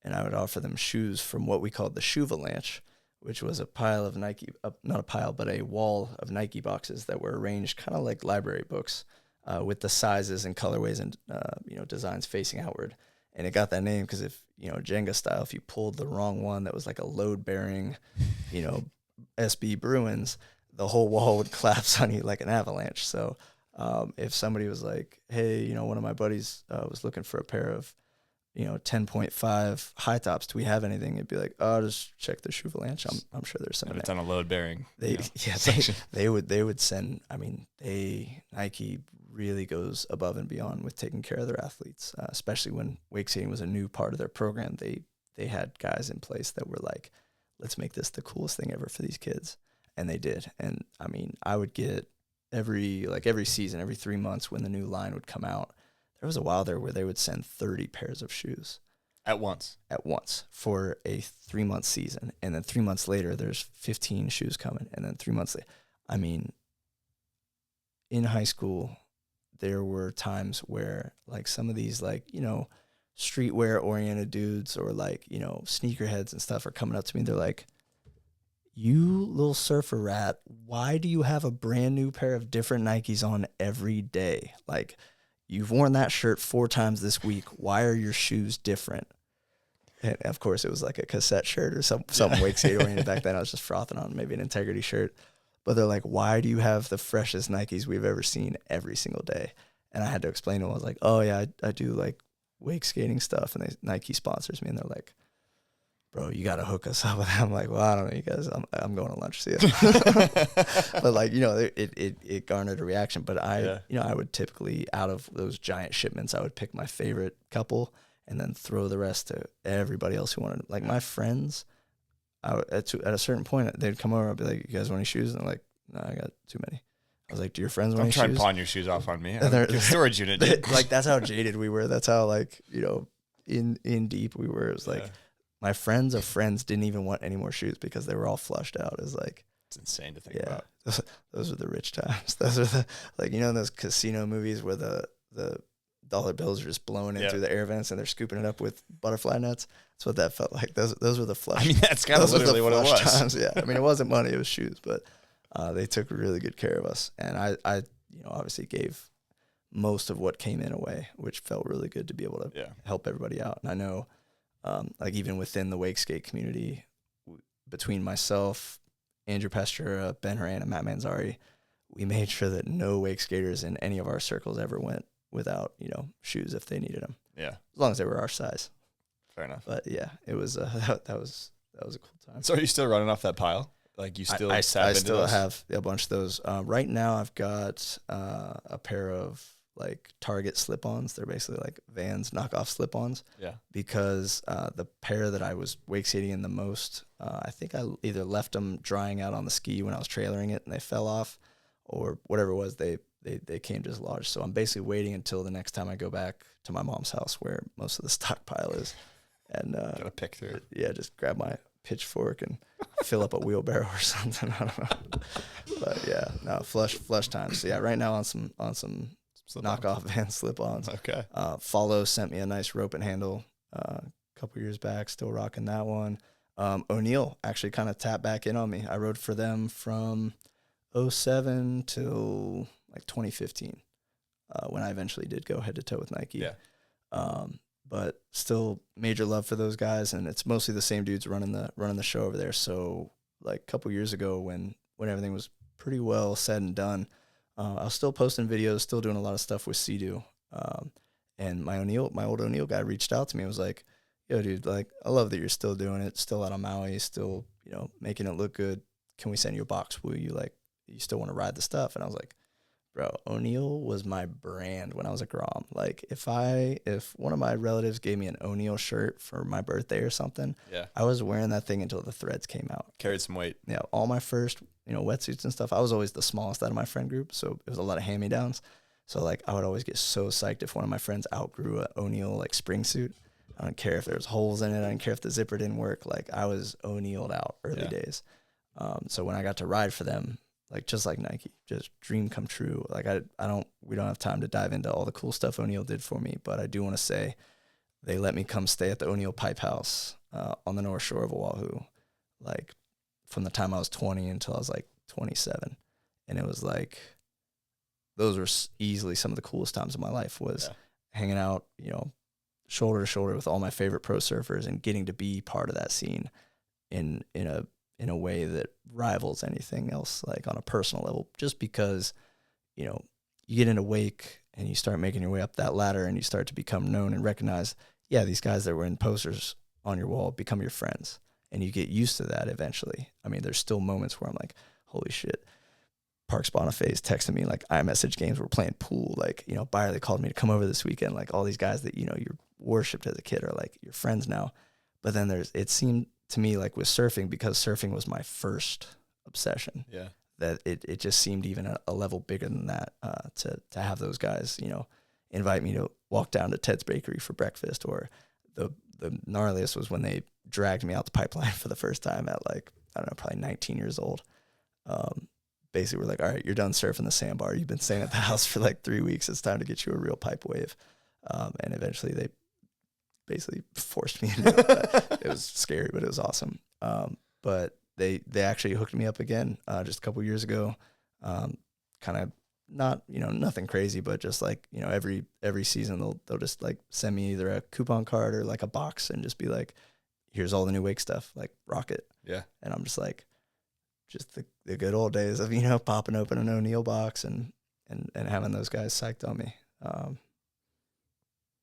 and I would offer them shoes from what we called the Shuvalanche, which was a pile of Nike, not a pile, but a wall of Nike boxes that were arranged kind of like library books. With the sizes and colorways and designs facing outward, and it got that name because if Jenga style, if you pulled the wrong one that was like a load bearing, SB Bruins, the whole wall would collapse on you like an avalanche. So if somebody was like, hey, one of my buddies was looking for a pair of 10.5 high tops, do we have anything? It'd be like, oh, just check the Shuvalanche. I'm sure there's some. And it's on a load bearing. They would send. Nike really goes above and beyond with taking care of their athletes, especially when wake skating was a new part of their program. They had guys in place that were like, let's make this the coolest thing ever for these kids. And they did. And I mean, I would get every season, every 3 months when the new line would come out, there was a while there where they would send 30 pairs of shoes. At once For a 3-month season. And then 3 months later, there's 15 shoes coming. And then 3 months later, I mean, in high school, there were times where like some of these like, you know, streetwear oriented dudes or like, you know, sneakerheads and stuff are coming up to me. They're like, you little surfer rat, why do you have a brand new pair of different Nikes on every day? Like, you've worn that shirt 4 times this week. Why are your shoes different? And of course, it was like a cassette shirt or something wake skate oriented back then. I was just frothing on maybe an integrity shirt. But they're like, why do you have the freshest Nikes we've ever seen every single day? And I had to explain to them. I was like, oh, yeah, I do like wake skating stuff. And Nike sponsors me. And they're like, bro, you got to hook us up with that. I'm like, well, I don't know, you guys. I'm going to lunch. See ya. But like, you know, it garnered a reaction. But you know, I would typically, out of those giant shipments, I would pick my favorite couple and then throw the rest to everybody else who wanted. Like my friends, at a certain point, they'd come over. I'd be like, you guys want any shoes? And they're like, no, I got too many. I was like, do your friends want any shoes? Don't try and pawn your shoes off on me. I'm a storage unit. Like, that's how jaded we were. That's how, like, you know, in deep we were. It was like, my friends of friends didn't even want any more shoes because they were all flushed out. It was like, it's insane to think about. Those were the rich times. Those are the, like, you know, in those casino movies where the dollar bills are just blowing in through the air vents and they're scooping it up with butterfly nets. That's what that felt like. Those were the flush. I mean, that's kind of literally what it was. Times. Yeah. I mean, it wasn't money, it was shoes, but they took really good care of us. And I you know, obviously gave most of what came in away, which felt really good to be able to help everybody out. And I know, like even within the wake skate community, between myself, Andrew Pastura, Ben Horan, and Matt Manzari, we made sure that no wake skaters in any of our circles ever went without, you know, shoes if they needed them. Yeah. As long as they were our size. Fair enough. But yeah, it was that was a cool time. So are you still running off that pile? Like you still I still have a bunch of those. Right now I've got a pair of like Target slip-ons. They're basically like Vans knockoff slip-ons. Yeah. Because the pair that I was wake skating in the most, I think I either left them drying out on the ski when I was trailering it and they fell off, or whatever it was, they came dislodged. So I'm basically waiting until the next time I go back to my mom's house where most of the stockpile is. And gotta pick through it. Yeah, just grab my pitchfork and fill up a wheelbarrow or something. I don't know. But yeah, no, flush time. So yeah, right now on some knockoff Van slip-ons. Okay. Follow sent me a nice rope and handle a couple years back, still rocking that one. O'Neill actually kind of tapped back in on me. I rode for them from 2007 till like 2015 when I eventually did go head to toe with Nike. Yeah. But still major love for those guys, and it's mostly the same dudes running the show over there. So like a couple years ago when everything was pretty well said and done, I was still posting videos, still doing a lot of stuff with Sea-Doo. And my old O'Neill guy reached out to me and was like, yo, dude, like, I love that you're still doing it, still out on Maui, still, you know, making it look good. Can we send you a box? Will you, like, you still want to ride the stuff? And I was like, bro, O'Neill was my brand when I was a Grom. Like, if one of my relatives gave me an O'Neill shirt for my birthday or something, I was wearing that thing until the threads came out. Carried some weight. Yeah, all my first, you know, wetsuits and stuff, I was always the smallest out of my friend group, so it was a lot of hand-me-downs. So, like, I would always get so psyched if one of my friends outgrew a O'Neill, like, spring suit. I don't care if there was holes in it. I didn't care if the zipper didn't work. Like, I was O'Neilled out early days. So when I got to ride for them, like, just like Nike, just dream come true. Like, we don't have time to dive into all the cool stuff O'Neill did for me, but I do want to say they let me come stay at the O'Neill Pipe House on the North Shore of Oahu, like, from the time I was 20 until I was, like, 27. And it was, like, those were easily some of the coolest times of my life was hanging out, you know, shoulder to shoulder with all my favorite pro surfers and getting to be part of that scene in a way that rivals anything else, like on a personal level, just because, you know, you get into wake and you start making your way up that ladder and you start to become known and recognized. Yeah, these guys that were in posters on your wall become your friends, and you get used to that eventually. I mean, there's still moments where I'm like, holy shit, Parks Boniface texted me, like iMessage games, we're playing pool. Like, you know, Byerly called me to come over this weekend. Like all these guys that, you know, you worshipped as a kid are like your friends now. But then it seemed to me like with surfing, because surfing was my first obsession. Yeah. That it just seemed even a level bigger than that, to have those guys, you know, invite me to walk down to Ted's Bakery for breakfast. Or the gnarliest was when they dragged me out the pipeline for the first time at like, I don't know, probably 19 years old. Basically, we're like, all right, you're done surfing the sandbar. You've been staying at the house for like 3 weeks. It's time to get you a real pipe wave. And eventually they basically forced me into it. It was scary, but it was awesome. But they actually hooked me up again just a couple years ago. Kind of not, you know, nothing crazy, but just like, you know, every season they'll just like send me either a coupon card or like a box and just be like, here's all the new wake stuff, like rock it. Yeah. And I'm just like, just the good old days of, you know, popping open an O'Neill box and having those guys psyched on me.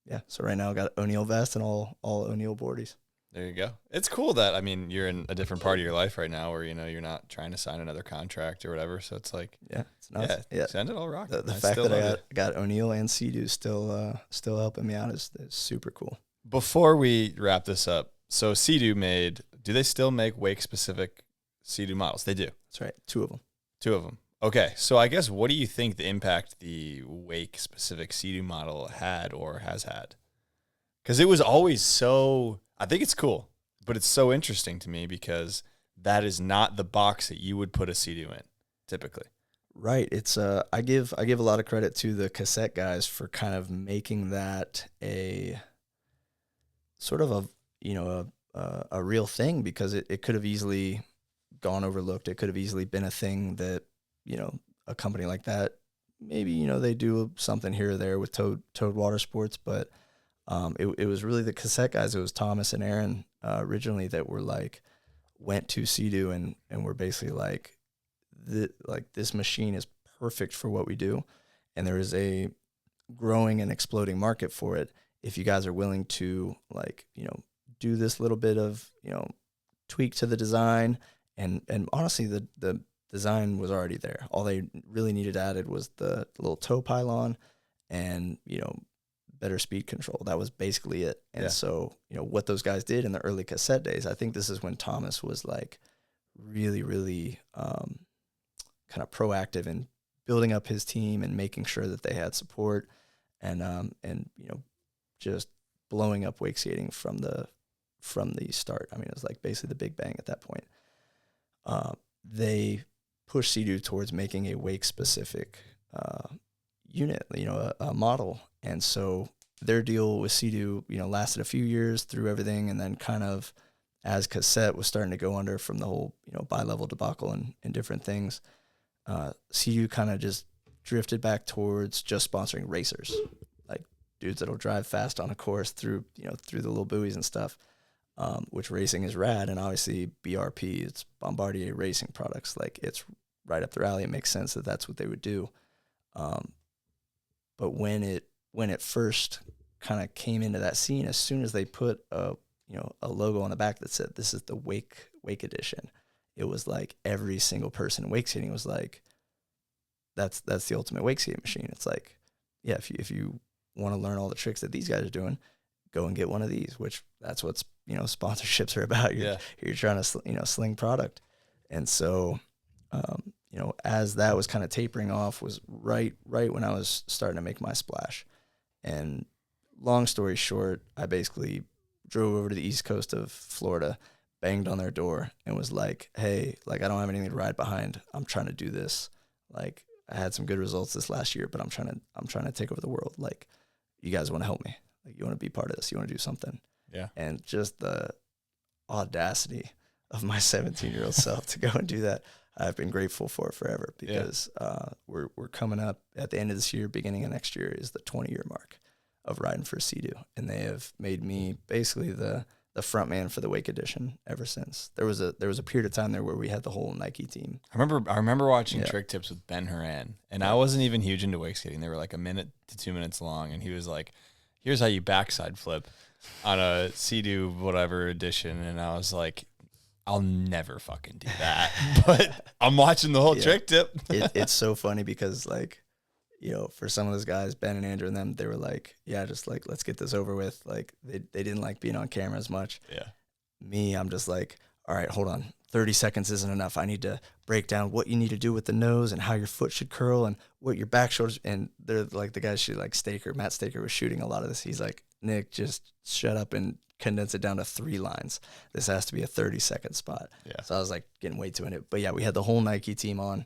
Yeah. So right now I got O'Neill vest and all O'Neill boardies. There you go. It's cool that, I mean, you're in a different part of your life right now where, you know, you're not trying to sign another contract or whatever. So it's like, yeah, it's nuts. Yeah. Send it all rock. The fact that I got O'Neill and Sea-Doo still helping me out is super cool. Before we wrap this up, so Sea-Doo do they still make wake specific Sea-Doo models? They do. That's right. 2 of them. 2 of them. Okay. So I guess, what do you think the impact the wake specific Sea-Doo model had or has had? Because it was always so, I think it's cool, but it's so interesting to me because that is not the box that you would put a Sea-Doo in typically. Right. It's I give a lot of credit to the cassette guys for kind of making that a sort of a real thing, because it could have easily gone overlooked. It could have easily been a thing that, you know, a company like that, maybe, you know, they do something here or there with Toad Water Sports, but it was really the cassette guys. It was Thomas and Aaron originally that went to Sea-Doo and were basically like this machine is perfect for what we do, and there is a growing and exploding market for it. If you guys are willing to, like, you know, do this little bit of, you know, tweak to the design, and honestly the design was already there. All they really needed added was the little toe pylon and, you know, better speed control. That was basically it. And so, you know, what those guys did in the early cassette days, I think this is when Thomas was like really, really kind of proactive in building up his team and making sure that they had support and you know, just blowing up wake skating from the start. I mean, it was like basically the big bang at that point. They pushed Sea-Doo towards making a wake specific unit, you know, a model. And so their deal with Sea-Doo, you know, lasted a few years through everything. And then kind of as cassette was starting to go under from the whole, you know, bi-level debacle and different things, Sea-Doo kind of just drifted back towards just sponsoring racers, like dudes that'll drive fast on a course through the little buoys and stuff, which racing is rad. And obviously BRP, it's Bombardier Racing Products. Like, it's right up their alley. It makes sense that that's what they would do. But when it first kind of came into that scene, as soon as they put a logo on the back that said this is the Wake Edition, it was like every single person in wake skating was like, that's the ultimate wake skating machine. It's like, yeah, if you want to learn all the tricks that these guys are doing, go and get one of these. Which that's what, you know, sponsorships are about. You're trying to, you know, sling product. And so, you know, as that was kind of tapering off was right when I was starting to make my splash. And long story short, I basically drove over to the east coast of Florida, banged on their door, and was like, hey, like, I don't have anything to ride behind. I'm trying to do this. Like, I had some good results this last year, but I'm trying to take over the world. Like, you guys want to help me? Like, you want to be part of this? You want to do something? Yeah. And just the audacity of my 17-year-old self to go and do that, I've been grateful for it forever, because we're coming up at the end of this year, beginning of next year is the 20-year mark of riding for Sea-Doo, and they have made me basically the front man for the Wake Edition ever since. There was a period of time there where we had the whole Nike team. I remember watching Trick Tips with Ben Horan, and I wasn't even huge into wake skating. They were like 1 minute to 2 minutes long, and he was like, here's how you backside flip on a Sea-Doo whatever edition, and I was like, I'll never fucking do that. But I'm watching the whole trick tip. It's so funny because like, for some of those guys, Ben and Andrew and them, they were like, yeah, just like, let's get this over with. Like they didn't like being on camera as much. Yeah. Me, I'm just like, all right, hold on. 30 seconds isn't enough. I need to break down what you need to do with the nose and how your foot should curl and what your back shoulders. And they're like the guys shoot, like Matt Staker was shooting a lot of this. He's like, Nick, just shut up and condense it down to 3 lines. This has to be a 30-second spot. Yeah. So I was like getting way too into it. But yeah, we had the whole Nike team on,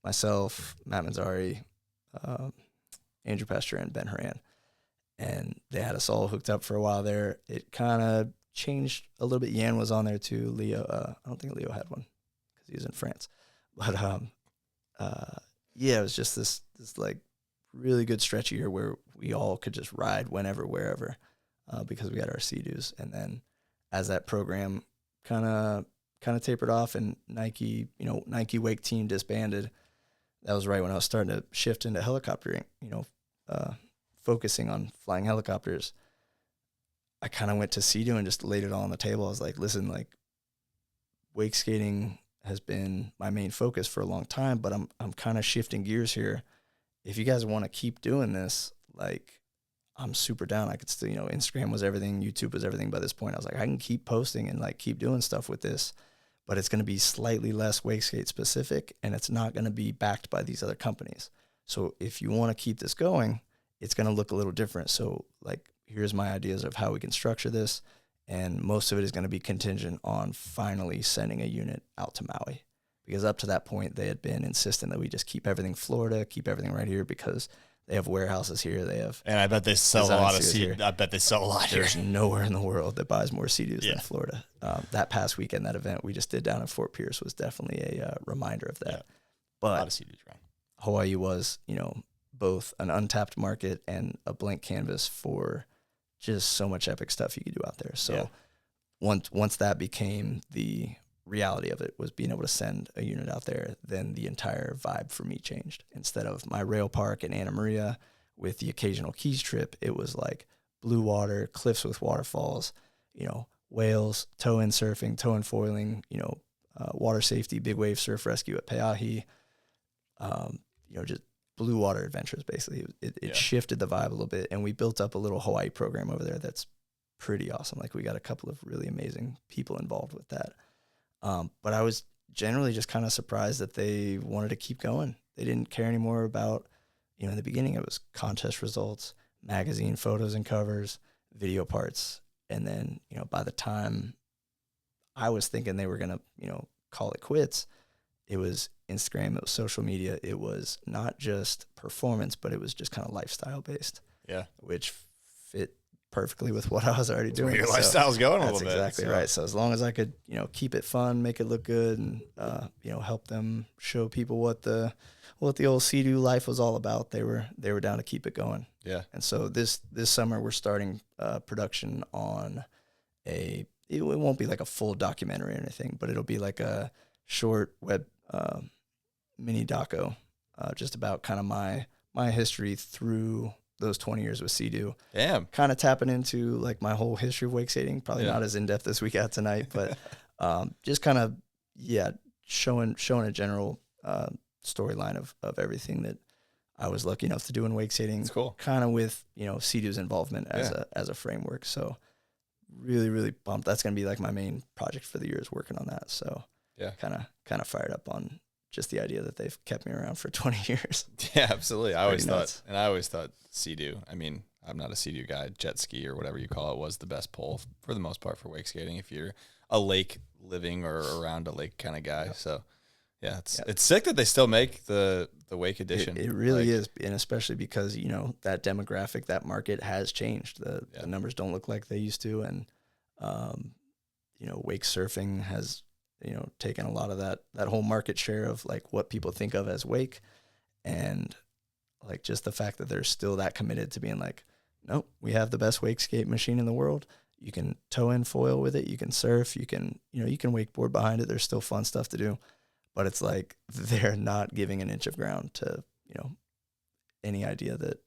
myself, Matt Manzari, Andrew Pester, and Ben Horan. And they had us all hooked up for a while there. It kind of changed a little bit. Yan was on there too. Leo, I don't think Leo had one because he was in France. But it was just this like really good stretch of year where we all could just ride whenever, wherever, because we had our Sea-Doos. And then as that program kind of tapered off and Nike Wake team disbanded, that was right when I was starting to shift into helicoptering, focusing on flying helicopters. I kind of went to Sea-Doo and just laid it all on the table. I was like, listen, like wake skating has been my main focus for a long time, but I'm kind of shifting gears here. If you guys want to keep doing this, like I'm super down. I could still, Instagram was everything, YouTube was everything by this point. I was like, I can keep posting and like keep doing stuff with this, but it's going to be slightly less wake skate specific and it's not going to be backed by these other companies. So if you want to keep this going, it's going to look a little different. So like, here's my ideas of how we can structure this. And most of it is going to be contingent on finally sending a unit out to Maui. Because up to that point, they had been insistent that we just keep everything Florida, keep everything right here because they have warehouses here. They have, and I bet they sell a lot of Sea-Doos. I bet they sell a lot here. There's nowhere in the world that buys more Sea-Doos than Florida. That past weekend, that event we just did down in Fort Pierce was definitely a reminder of that. Yeah. But a lot of Sea-Doos around. Hawaii was, both an untapped market and a blank canvas for just so much epic stuff you could do out there. So once that became the reality of it, was being able to send a unit out there, then the entire vibe for me changed. Instead of my rail park in Anna Maria with the occasional Keys trip, it was like blue water, cliffs with waterfalls, whales, tow-in surfing, tow-in foiling, water safety, big wave surf rescue at Peahi, just blue water adventures, basically. It shifted the vibe a little bit, and we built up a little Hawaii program over there that's pretty awesome. Like, we got a couple of really amazing people involved with that. But I was generally just kind of surprised that they wanted to keep going. They didn't care anymore about, in the beginning it was contest results, magazine photos and covers, video parts. And then, by the time I was thinking they were going to, call it quits, it was Instagram, it was social media. It was not just performance, but it was just kind of lifestyle based. Yeah. Which fit perfectly with what I was already doing. Where your lifestyle's going a little bit. That's exactly right. So as long as I could, keep it fun, make it look good, and help them show people what the old Sea-Doo life was all about, they were down to keep it going. Yeah. And so this summer we're starting production on it won't be like a full documentary or anything, but it'll be like a short web mini doco, just about kind of my history through those 20 years with Sea-Doo. Damn. Kind of tapping into like my whole history of wake skating. Probably not as in depth as we got tonight, but just kind of showing a general storyline of everything that I was lucky enough to do in wake skating. That's cool. Kind of with Sea-Doo's involvement as a framework. So really, really pumped. That's going to be like my main project for the year, is working on that. So kind of fired up on just the idea that they've kept me around for 20 years. Yeah, absolutely. I always thought Sea-Doo, I mean, I'm not a Sea-Doo guy, jet ski or whatever you call it, was the best pole for the most part for wake skating if you're a lake living or around a lake kind of guy. Yep. So it's sick that they still make the wake edition. It really is, and especially because that demographic, that market has changed. The numbers don't look like they used to, and wake surfing has taken a lot of that whole market share of like what people think of as wake, and like just the fact that they're still that committed to being like, nope, we have the best wake skate machine in the world. You can tow in foil with it. You can surf. You can wakeboard behind it. There's still fun stuff to do. But it's like they're not giving an inch of ground to, any idea that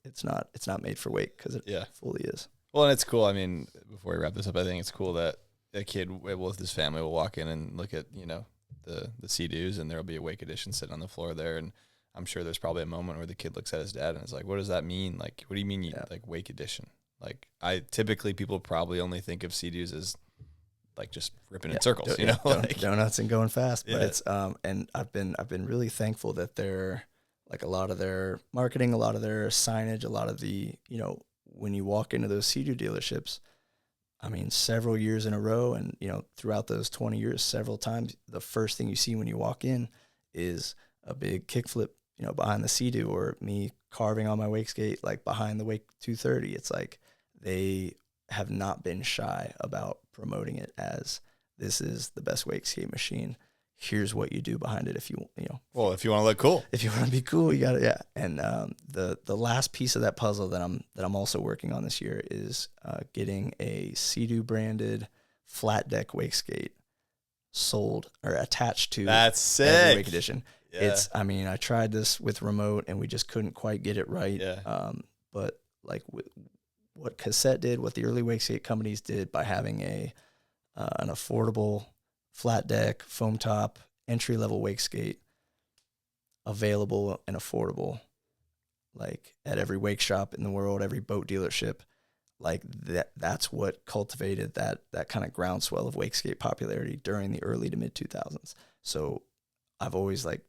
it's not made for wake, because it fully is. Well, and it's cool. I mean, before we wrap this up, I think it's cool that a kid with his family will walk in and look at, the Sea-Doos, and there'll be a Wake Edition sitting on the floor there. And I'm sure there's probably a moment where the kid looks at his dad and is like, what does that mean? Like, what do you mean like Wake Edition? Like, people probably only think of Sea-Doos as like just ripping in circles, like donuts and going fast. But it's and I've been really thankful that they're like a lot of their marketing, a lot of their signage, a lot of the, when you walk into those Sea-Doo dealerships, I mean, several years in a row, and throughout those 20 years, several times, the first thing you see when you walk in is a big kickflip, behind the Sea-Doo, or me carving on my wake skate like behind the Wake 230. It's like they have not been shy about promoting it as this is the best wake skate machine. Here's what you do behind it if you if you want to look cool. If you want to be cool, you got it. Yeah. And the last piece of that puzzle that I'm also working on this year is getting a Sea-Doo branded flat deck wake skate sold or attached to That's sick. every Wake Edition. Yeah. I tried this with remote and we just couldn't quite get it right. Yeah. But like what Cassette did, what the early wake skate companies did by having an affordable flat deck, foam top, entry-level wake skate available and affordable, like at every wake shop in the world, every boat dealership, like that's what cultivated that kind of groundswell of wake skate popularity during the early to mid 2000s. So I've always and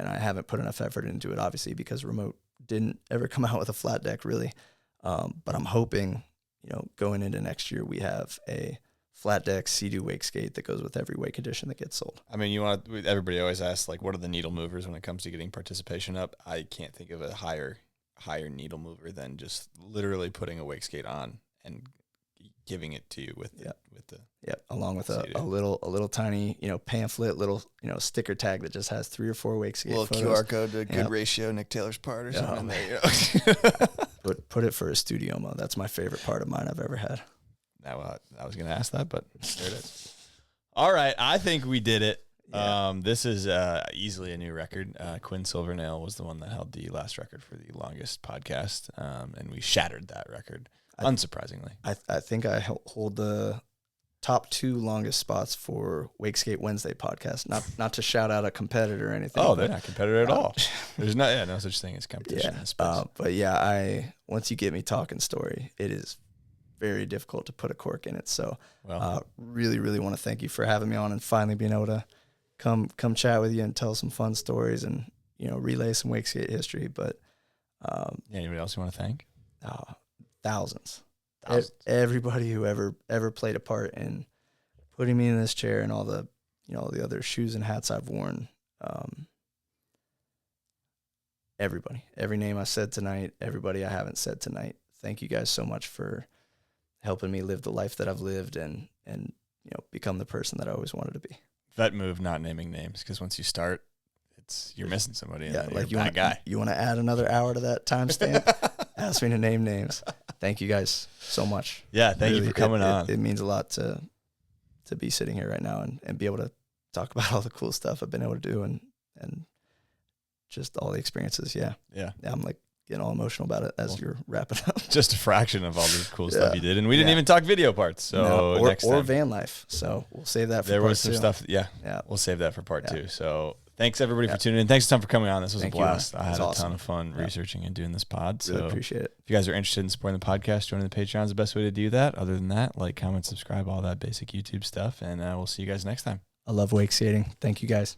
I haven't put enough effort into it, obviously, because remote didn't ever come out with a flat deck really. But I'm hoping, going into next year, we have a flat deck Sea-Doo wake skate that goes with every Wake Edition that gets sold. I mean, everybody always asks, like, what are the needle movers when it comes to getting participation up? I can't think of a higher needle mover than just literally putting a wake skate on and giving it to you with the along with a little tiny, pamphlet, little, sticker tag that just has 3 or 4 wake skate little photos. QR code to good ratio Nick Taylor's part or something. There, Put it for a studio mode. That's my favorite part of mine I've ever had. Now, I was going to ask that, but there it is. All right. I think we did it. Yeah. This is easily a new record. Quinn Silvernail was the one that held the last record for the longest podcast, and we shattered that record, unsurprisingly. I think I hold the top 2 longest spots for Wake Skate Wednesday podcast. Not to shout out a competitor or anything. Oh, they're not competitor at all. There's no such thing as competition in this space. But once you get me talking story, it is very difficult to put a cork in it. So really, really want to thank you for having me on and finally being able to come chat with you and tell some fun stories and, relay some wake skate history. But anybody else you want to thank? Thousands. Everybody who ever played a part in putting me in this chair and all the, the other shoes and hats I've worn. Everybody, every name I said tonight, everybody I haven't said tonight. Thank you guys so much for helping me live the life that I've lived and become the person that I always wanted to be. Vet move, not naming names, because once you start, you're missing somebody. Yeah, like you're a bad guy. You want to add another hour to that timestamp? Ask me to name names. Thank you guys so much. Yeah, thank you for coming on. It means a lot to be sitting here right now and be able to talk about all the cool stuff I've been able to do and just all the experiences. Yeah. I'm like getting all emotional about it as you're wrapping up. Just a fraction of all the cool stuff you did, and we didn't even talk video parts. So next time. Or van life. So we'll save that for there part was some 2. stuff. Yeah, we'll save that for part 2. So thanks everybody for tuning in. Thanks a ton for coming on. This was a blast. I had a ton of fun researching and doing this pod. Really so appreciate it. If you guys are interested in supporting the podcast, joining the Patreon is the best way to do that. Other than that, like, comment, subscribe, all that basic YouTube stuff, and we'll see you guys next time. I love wake skating. Thank you guys.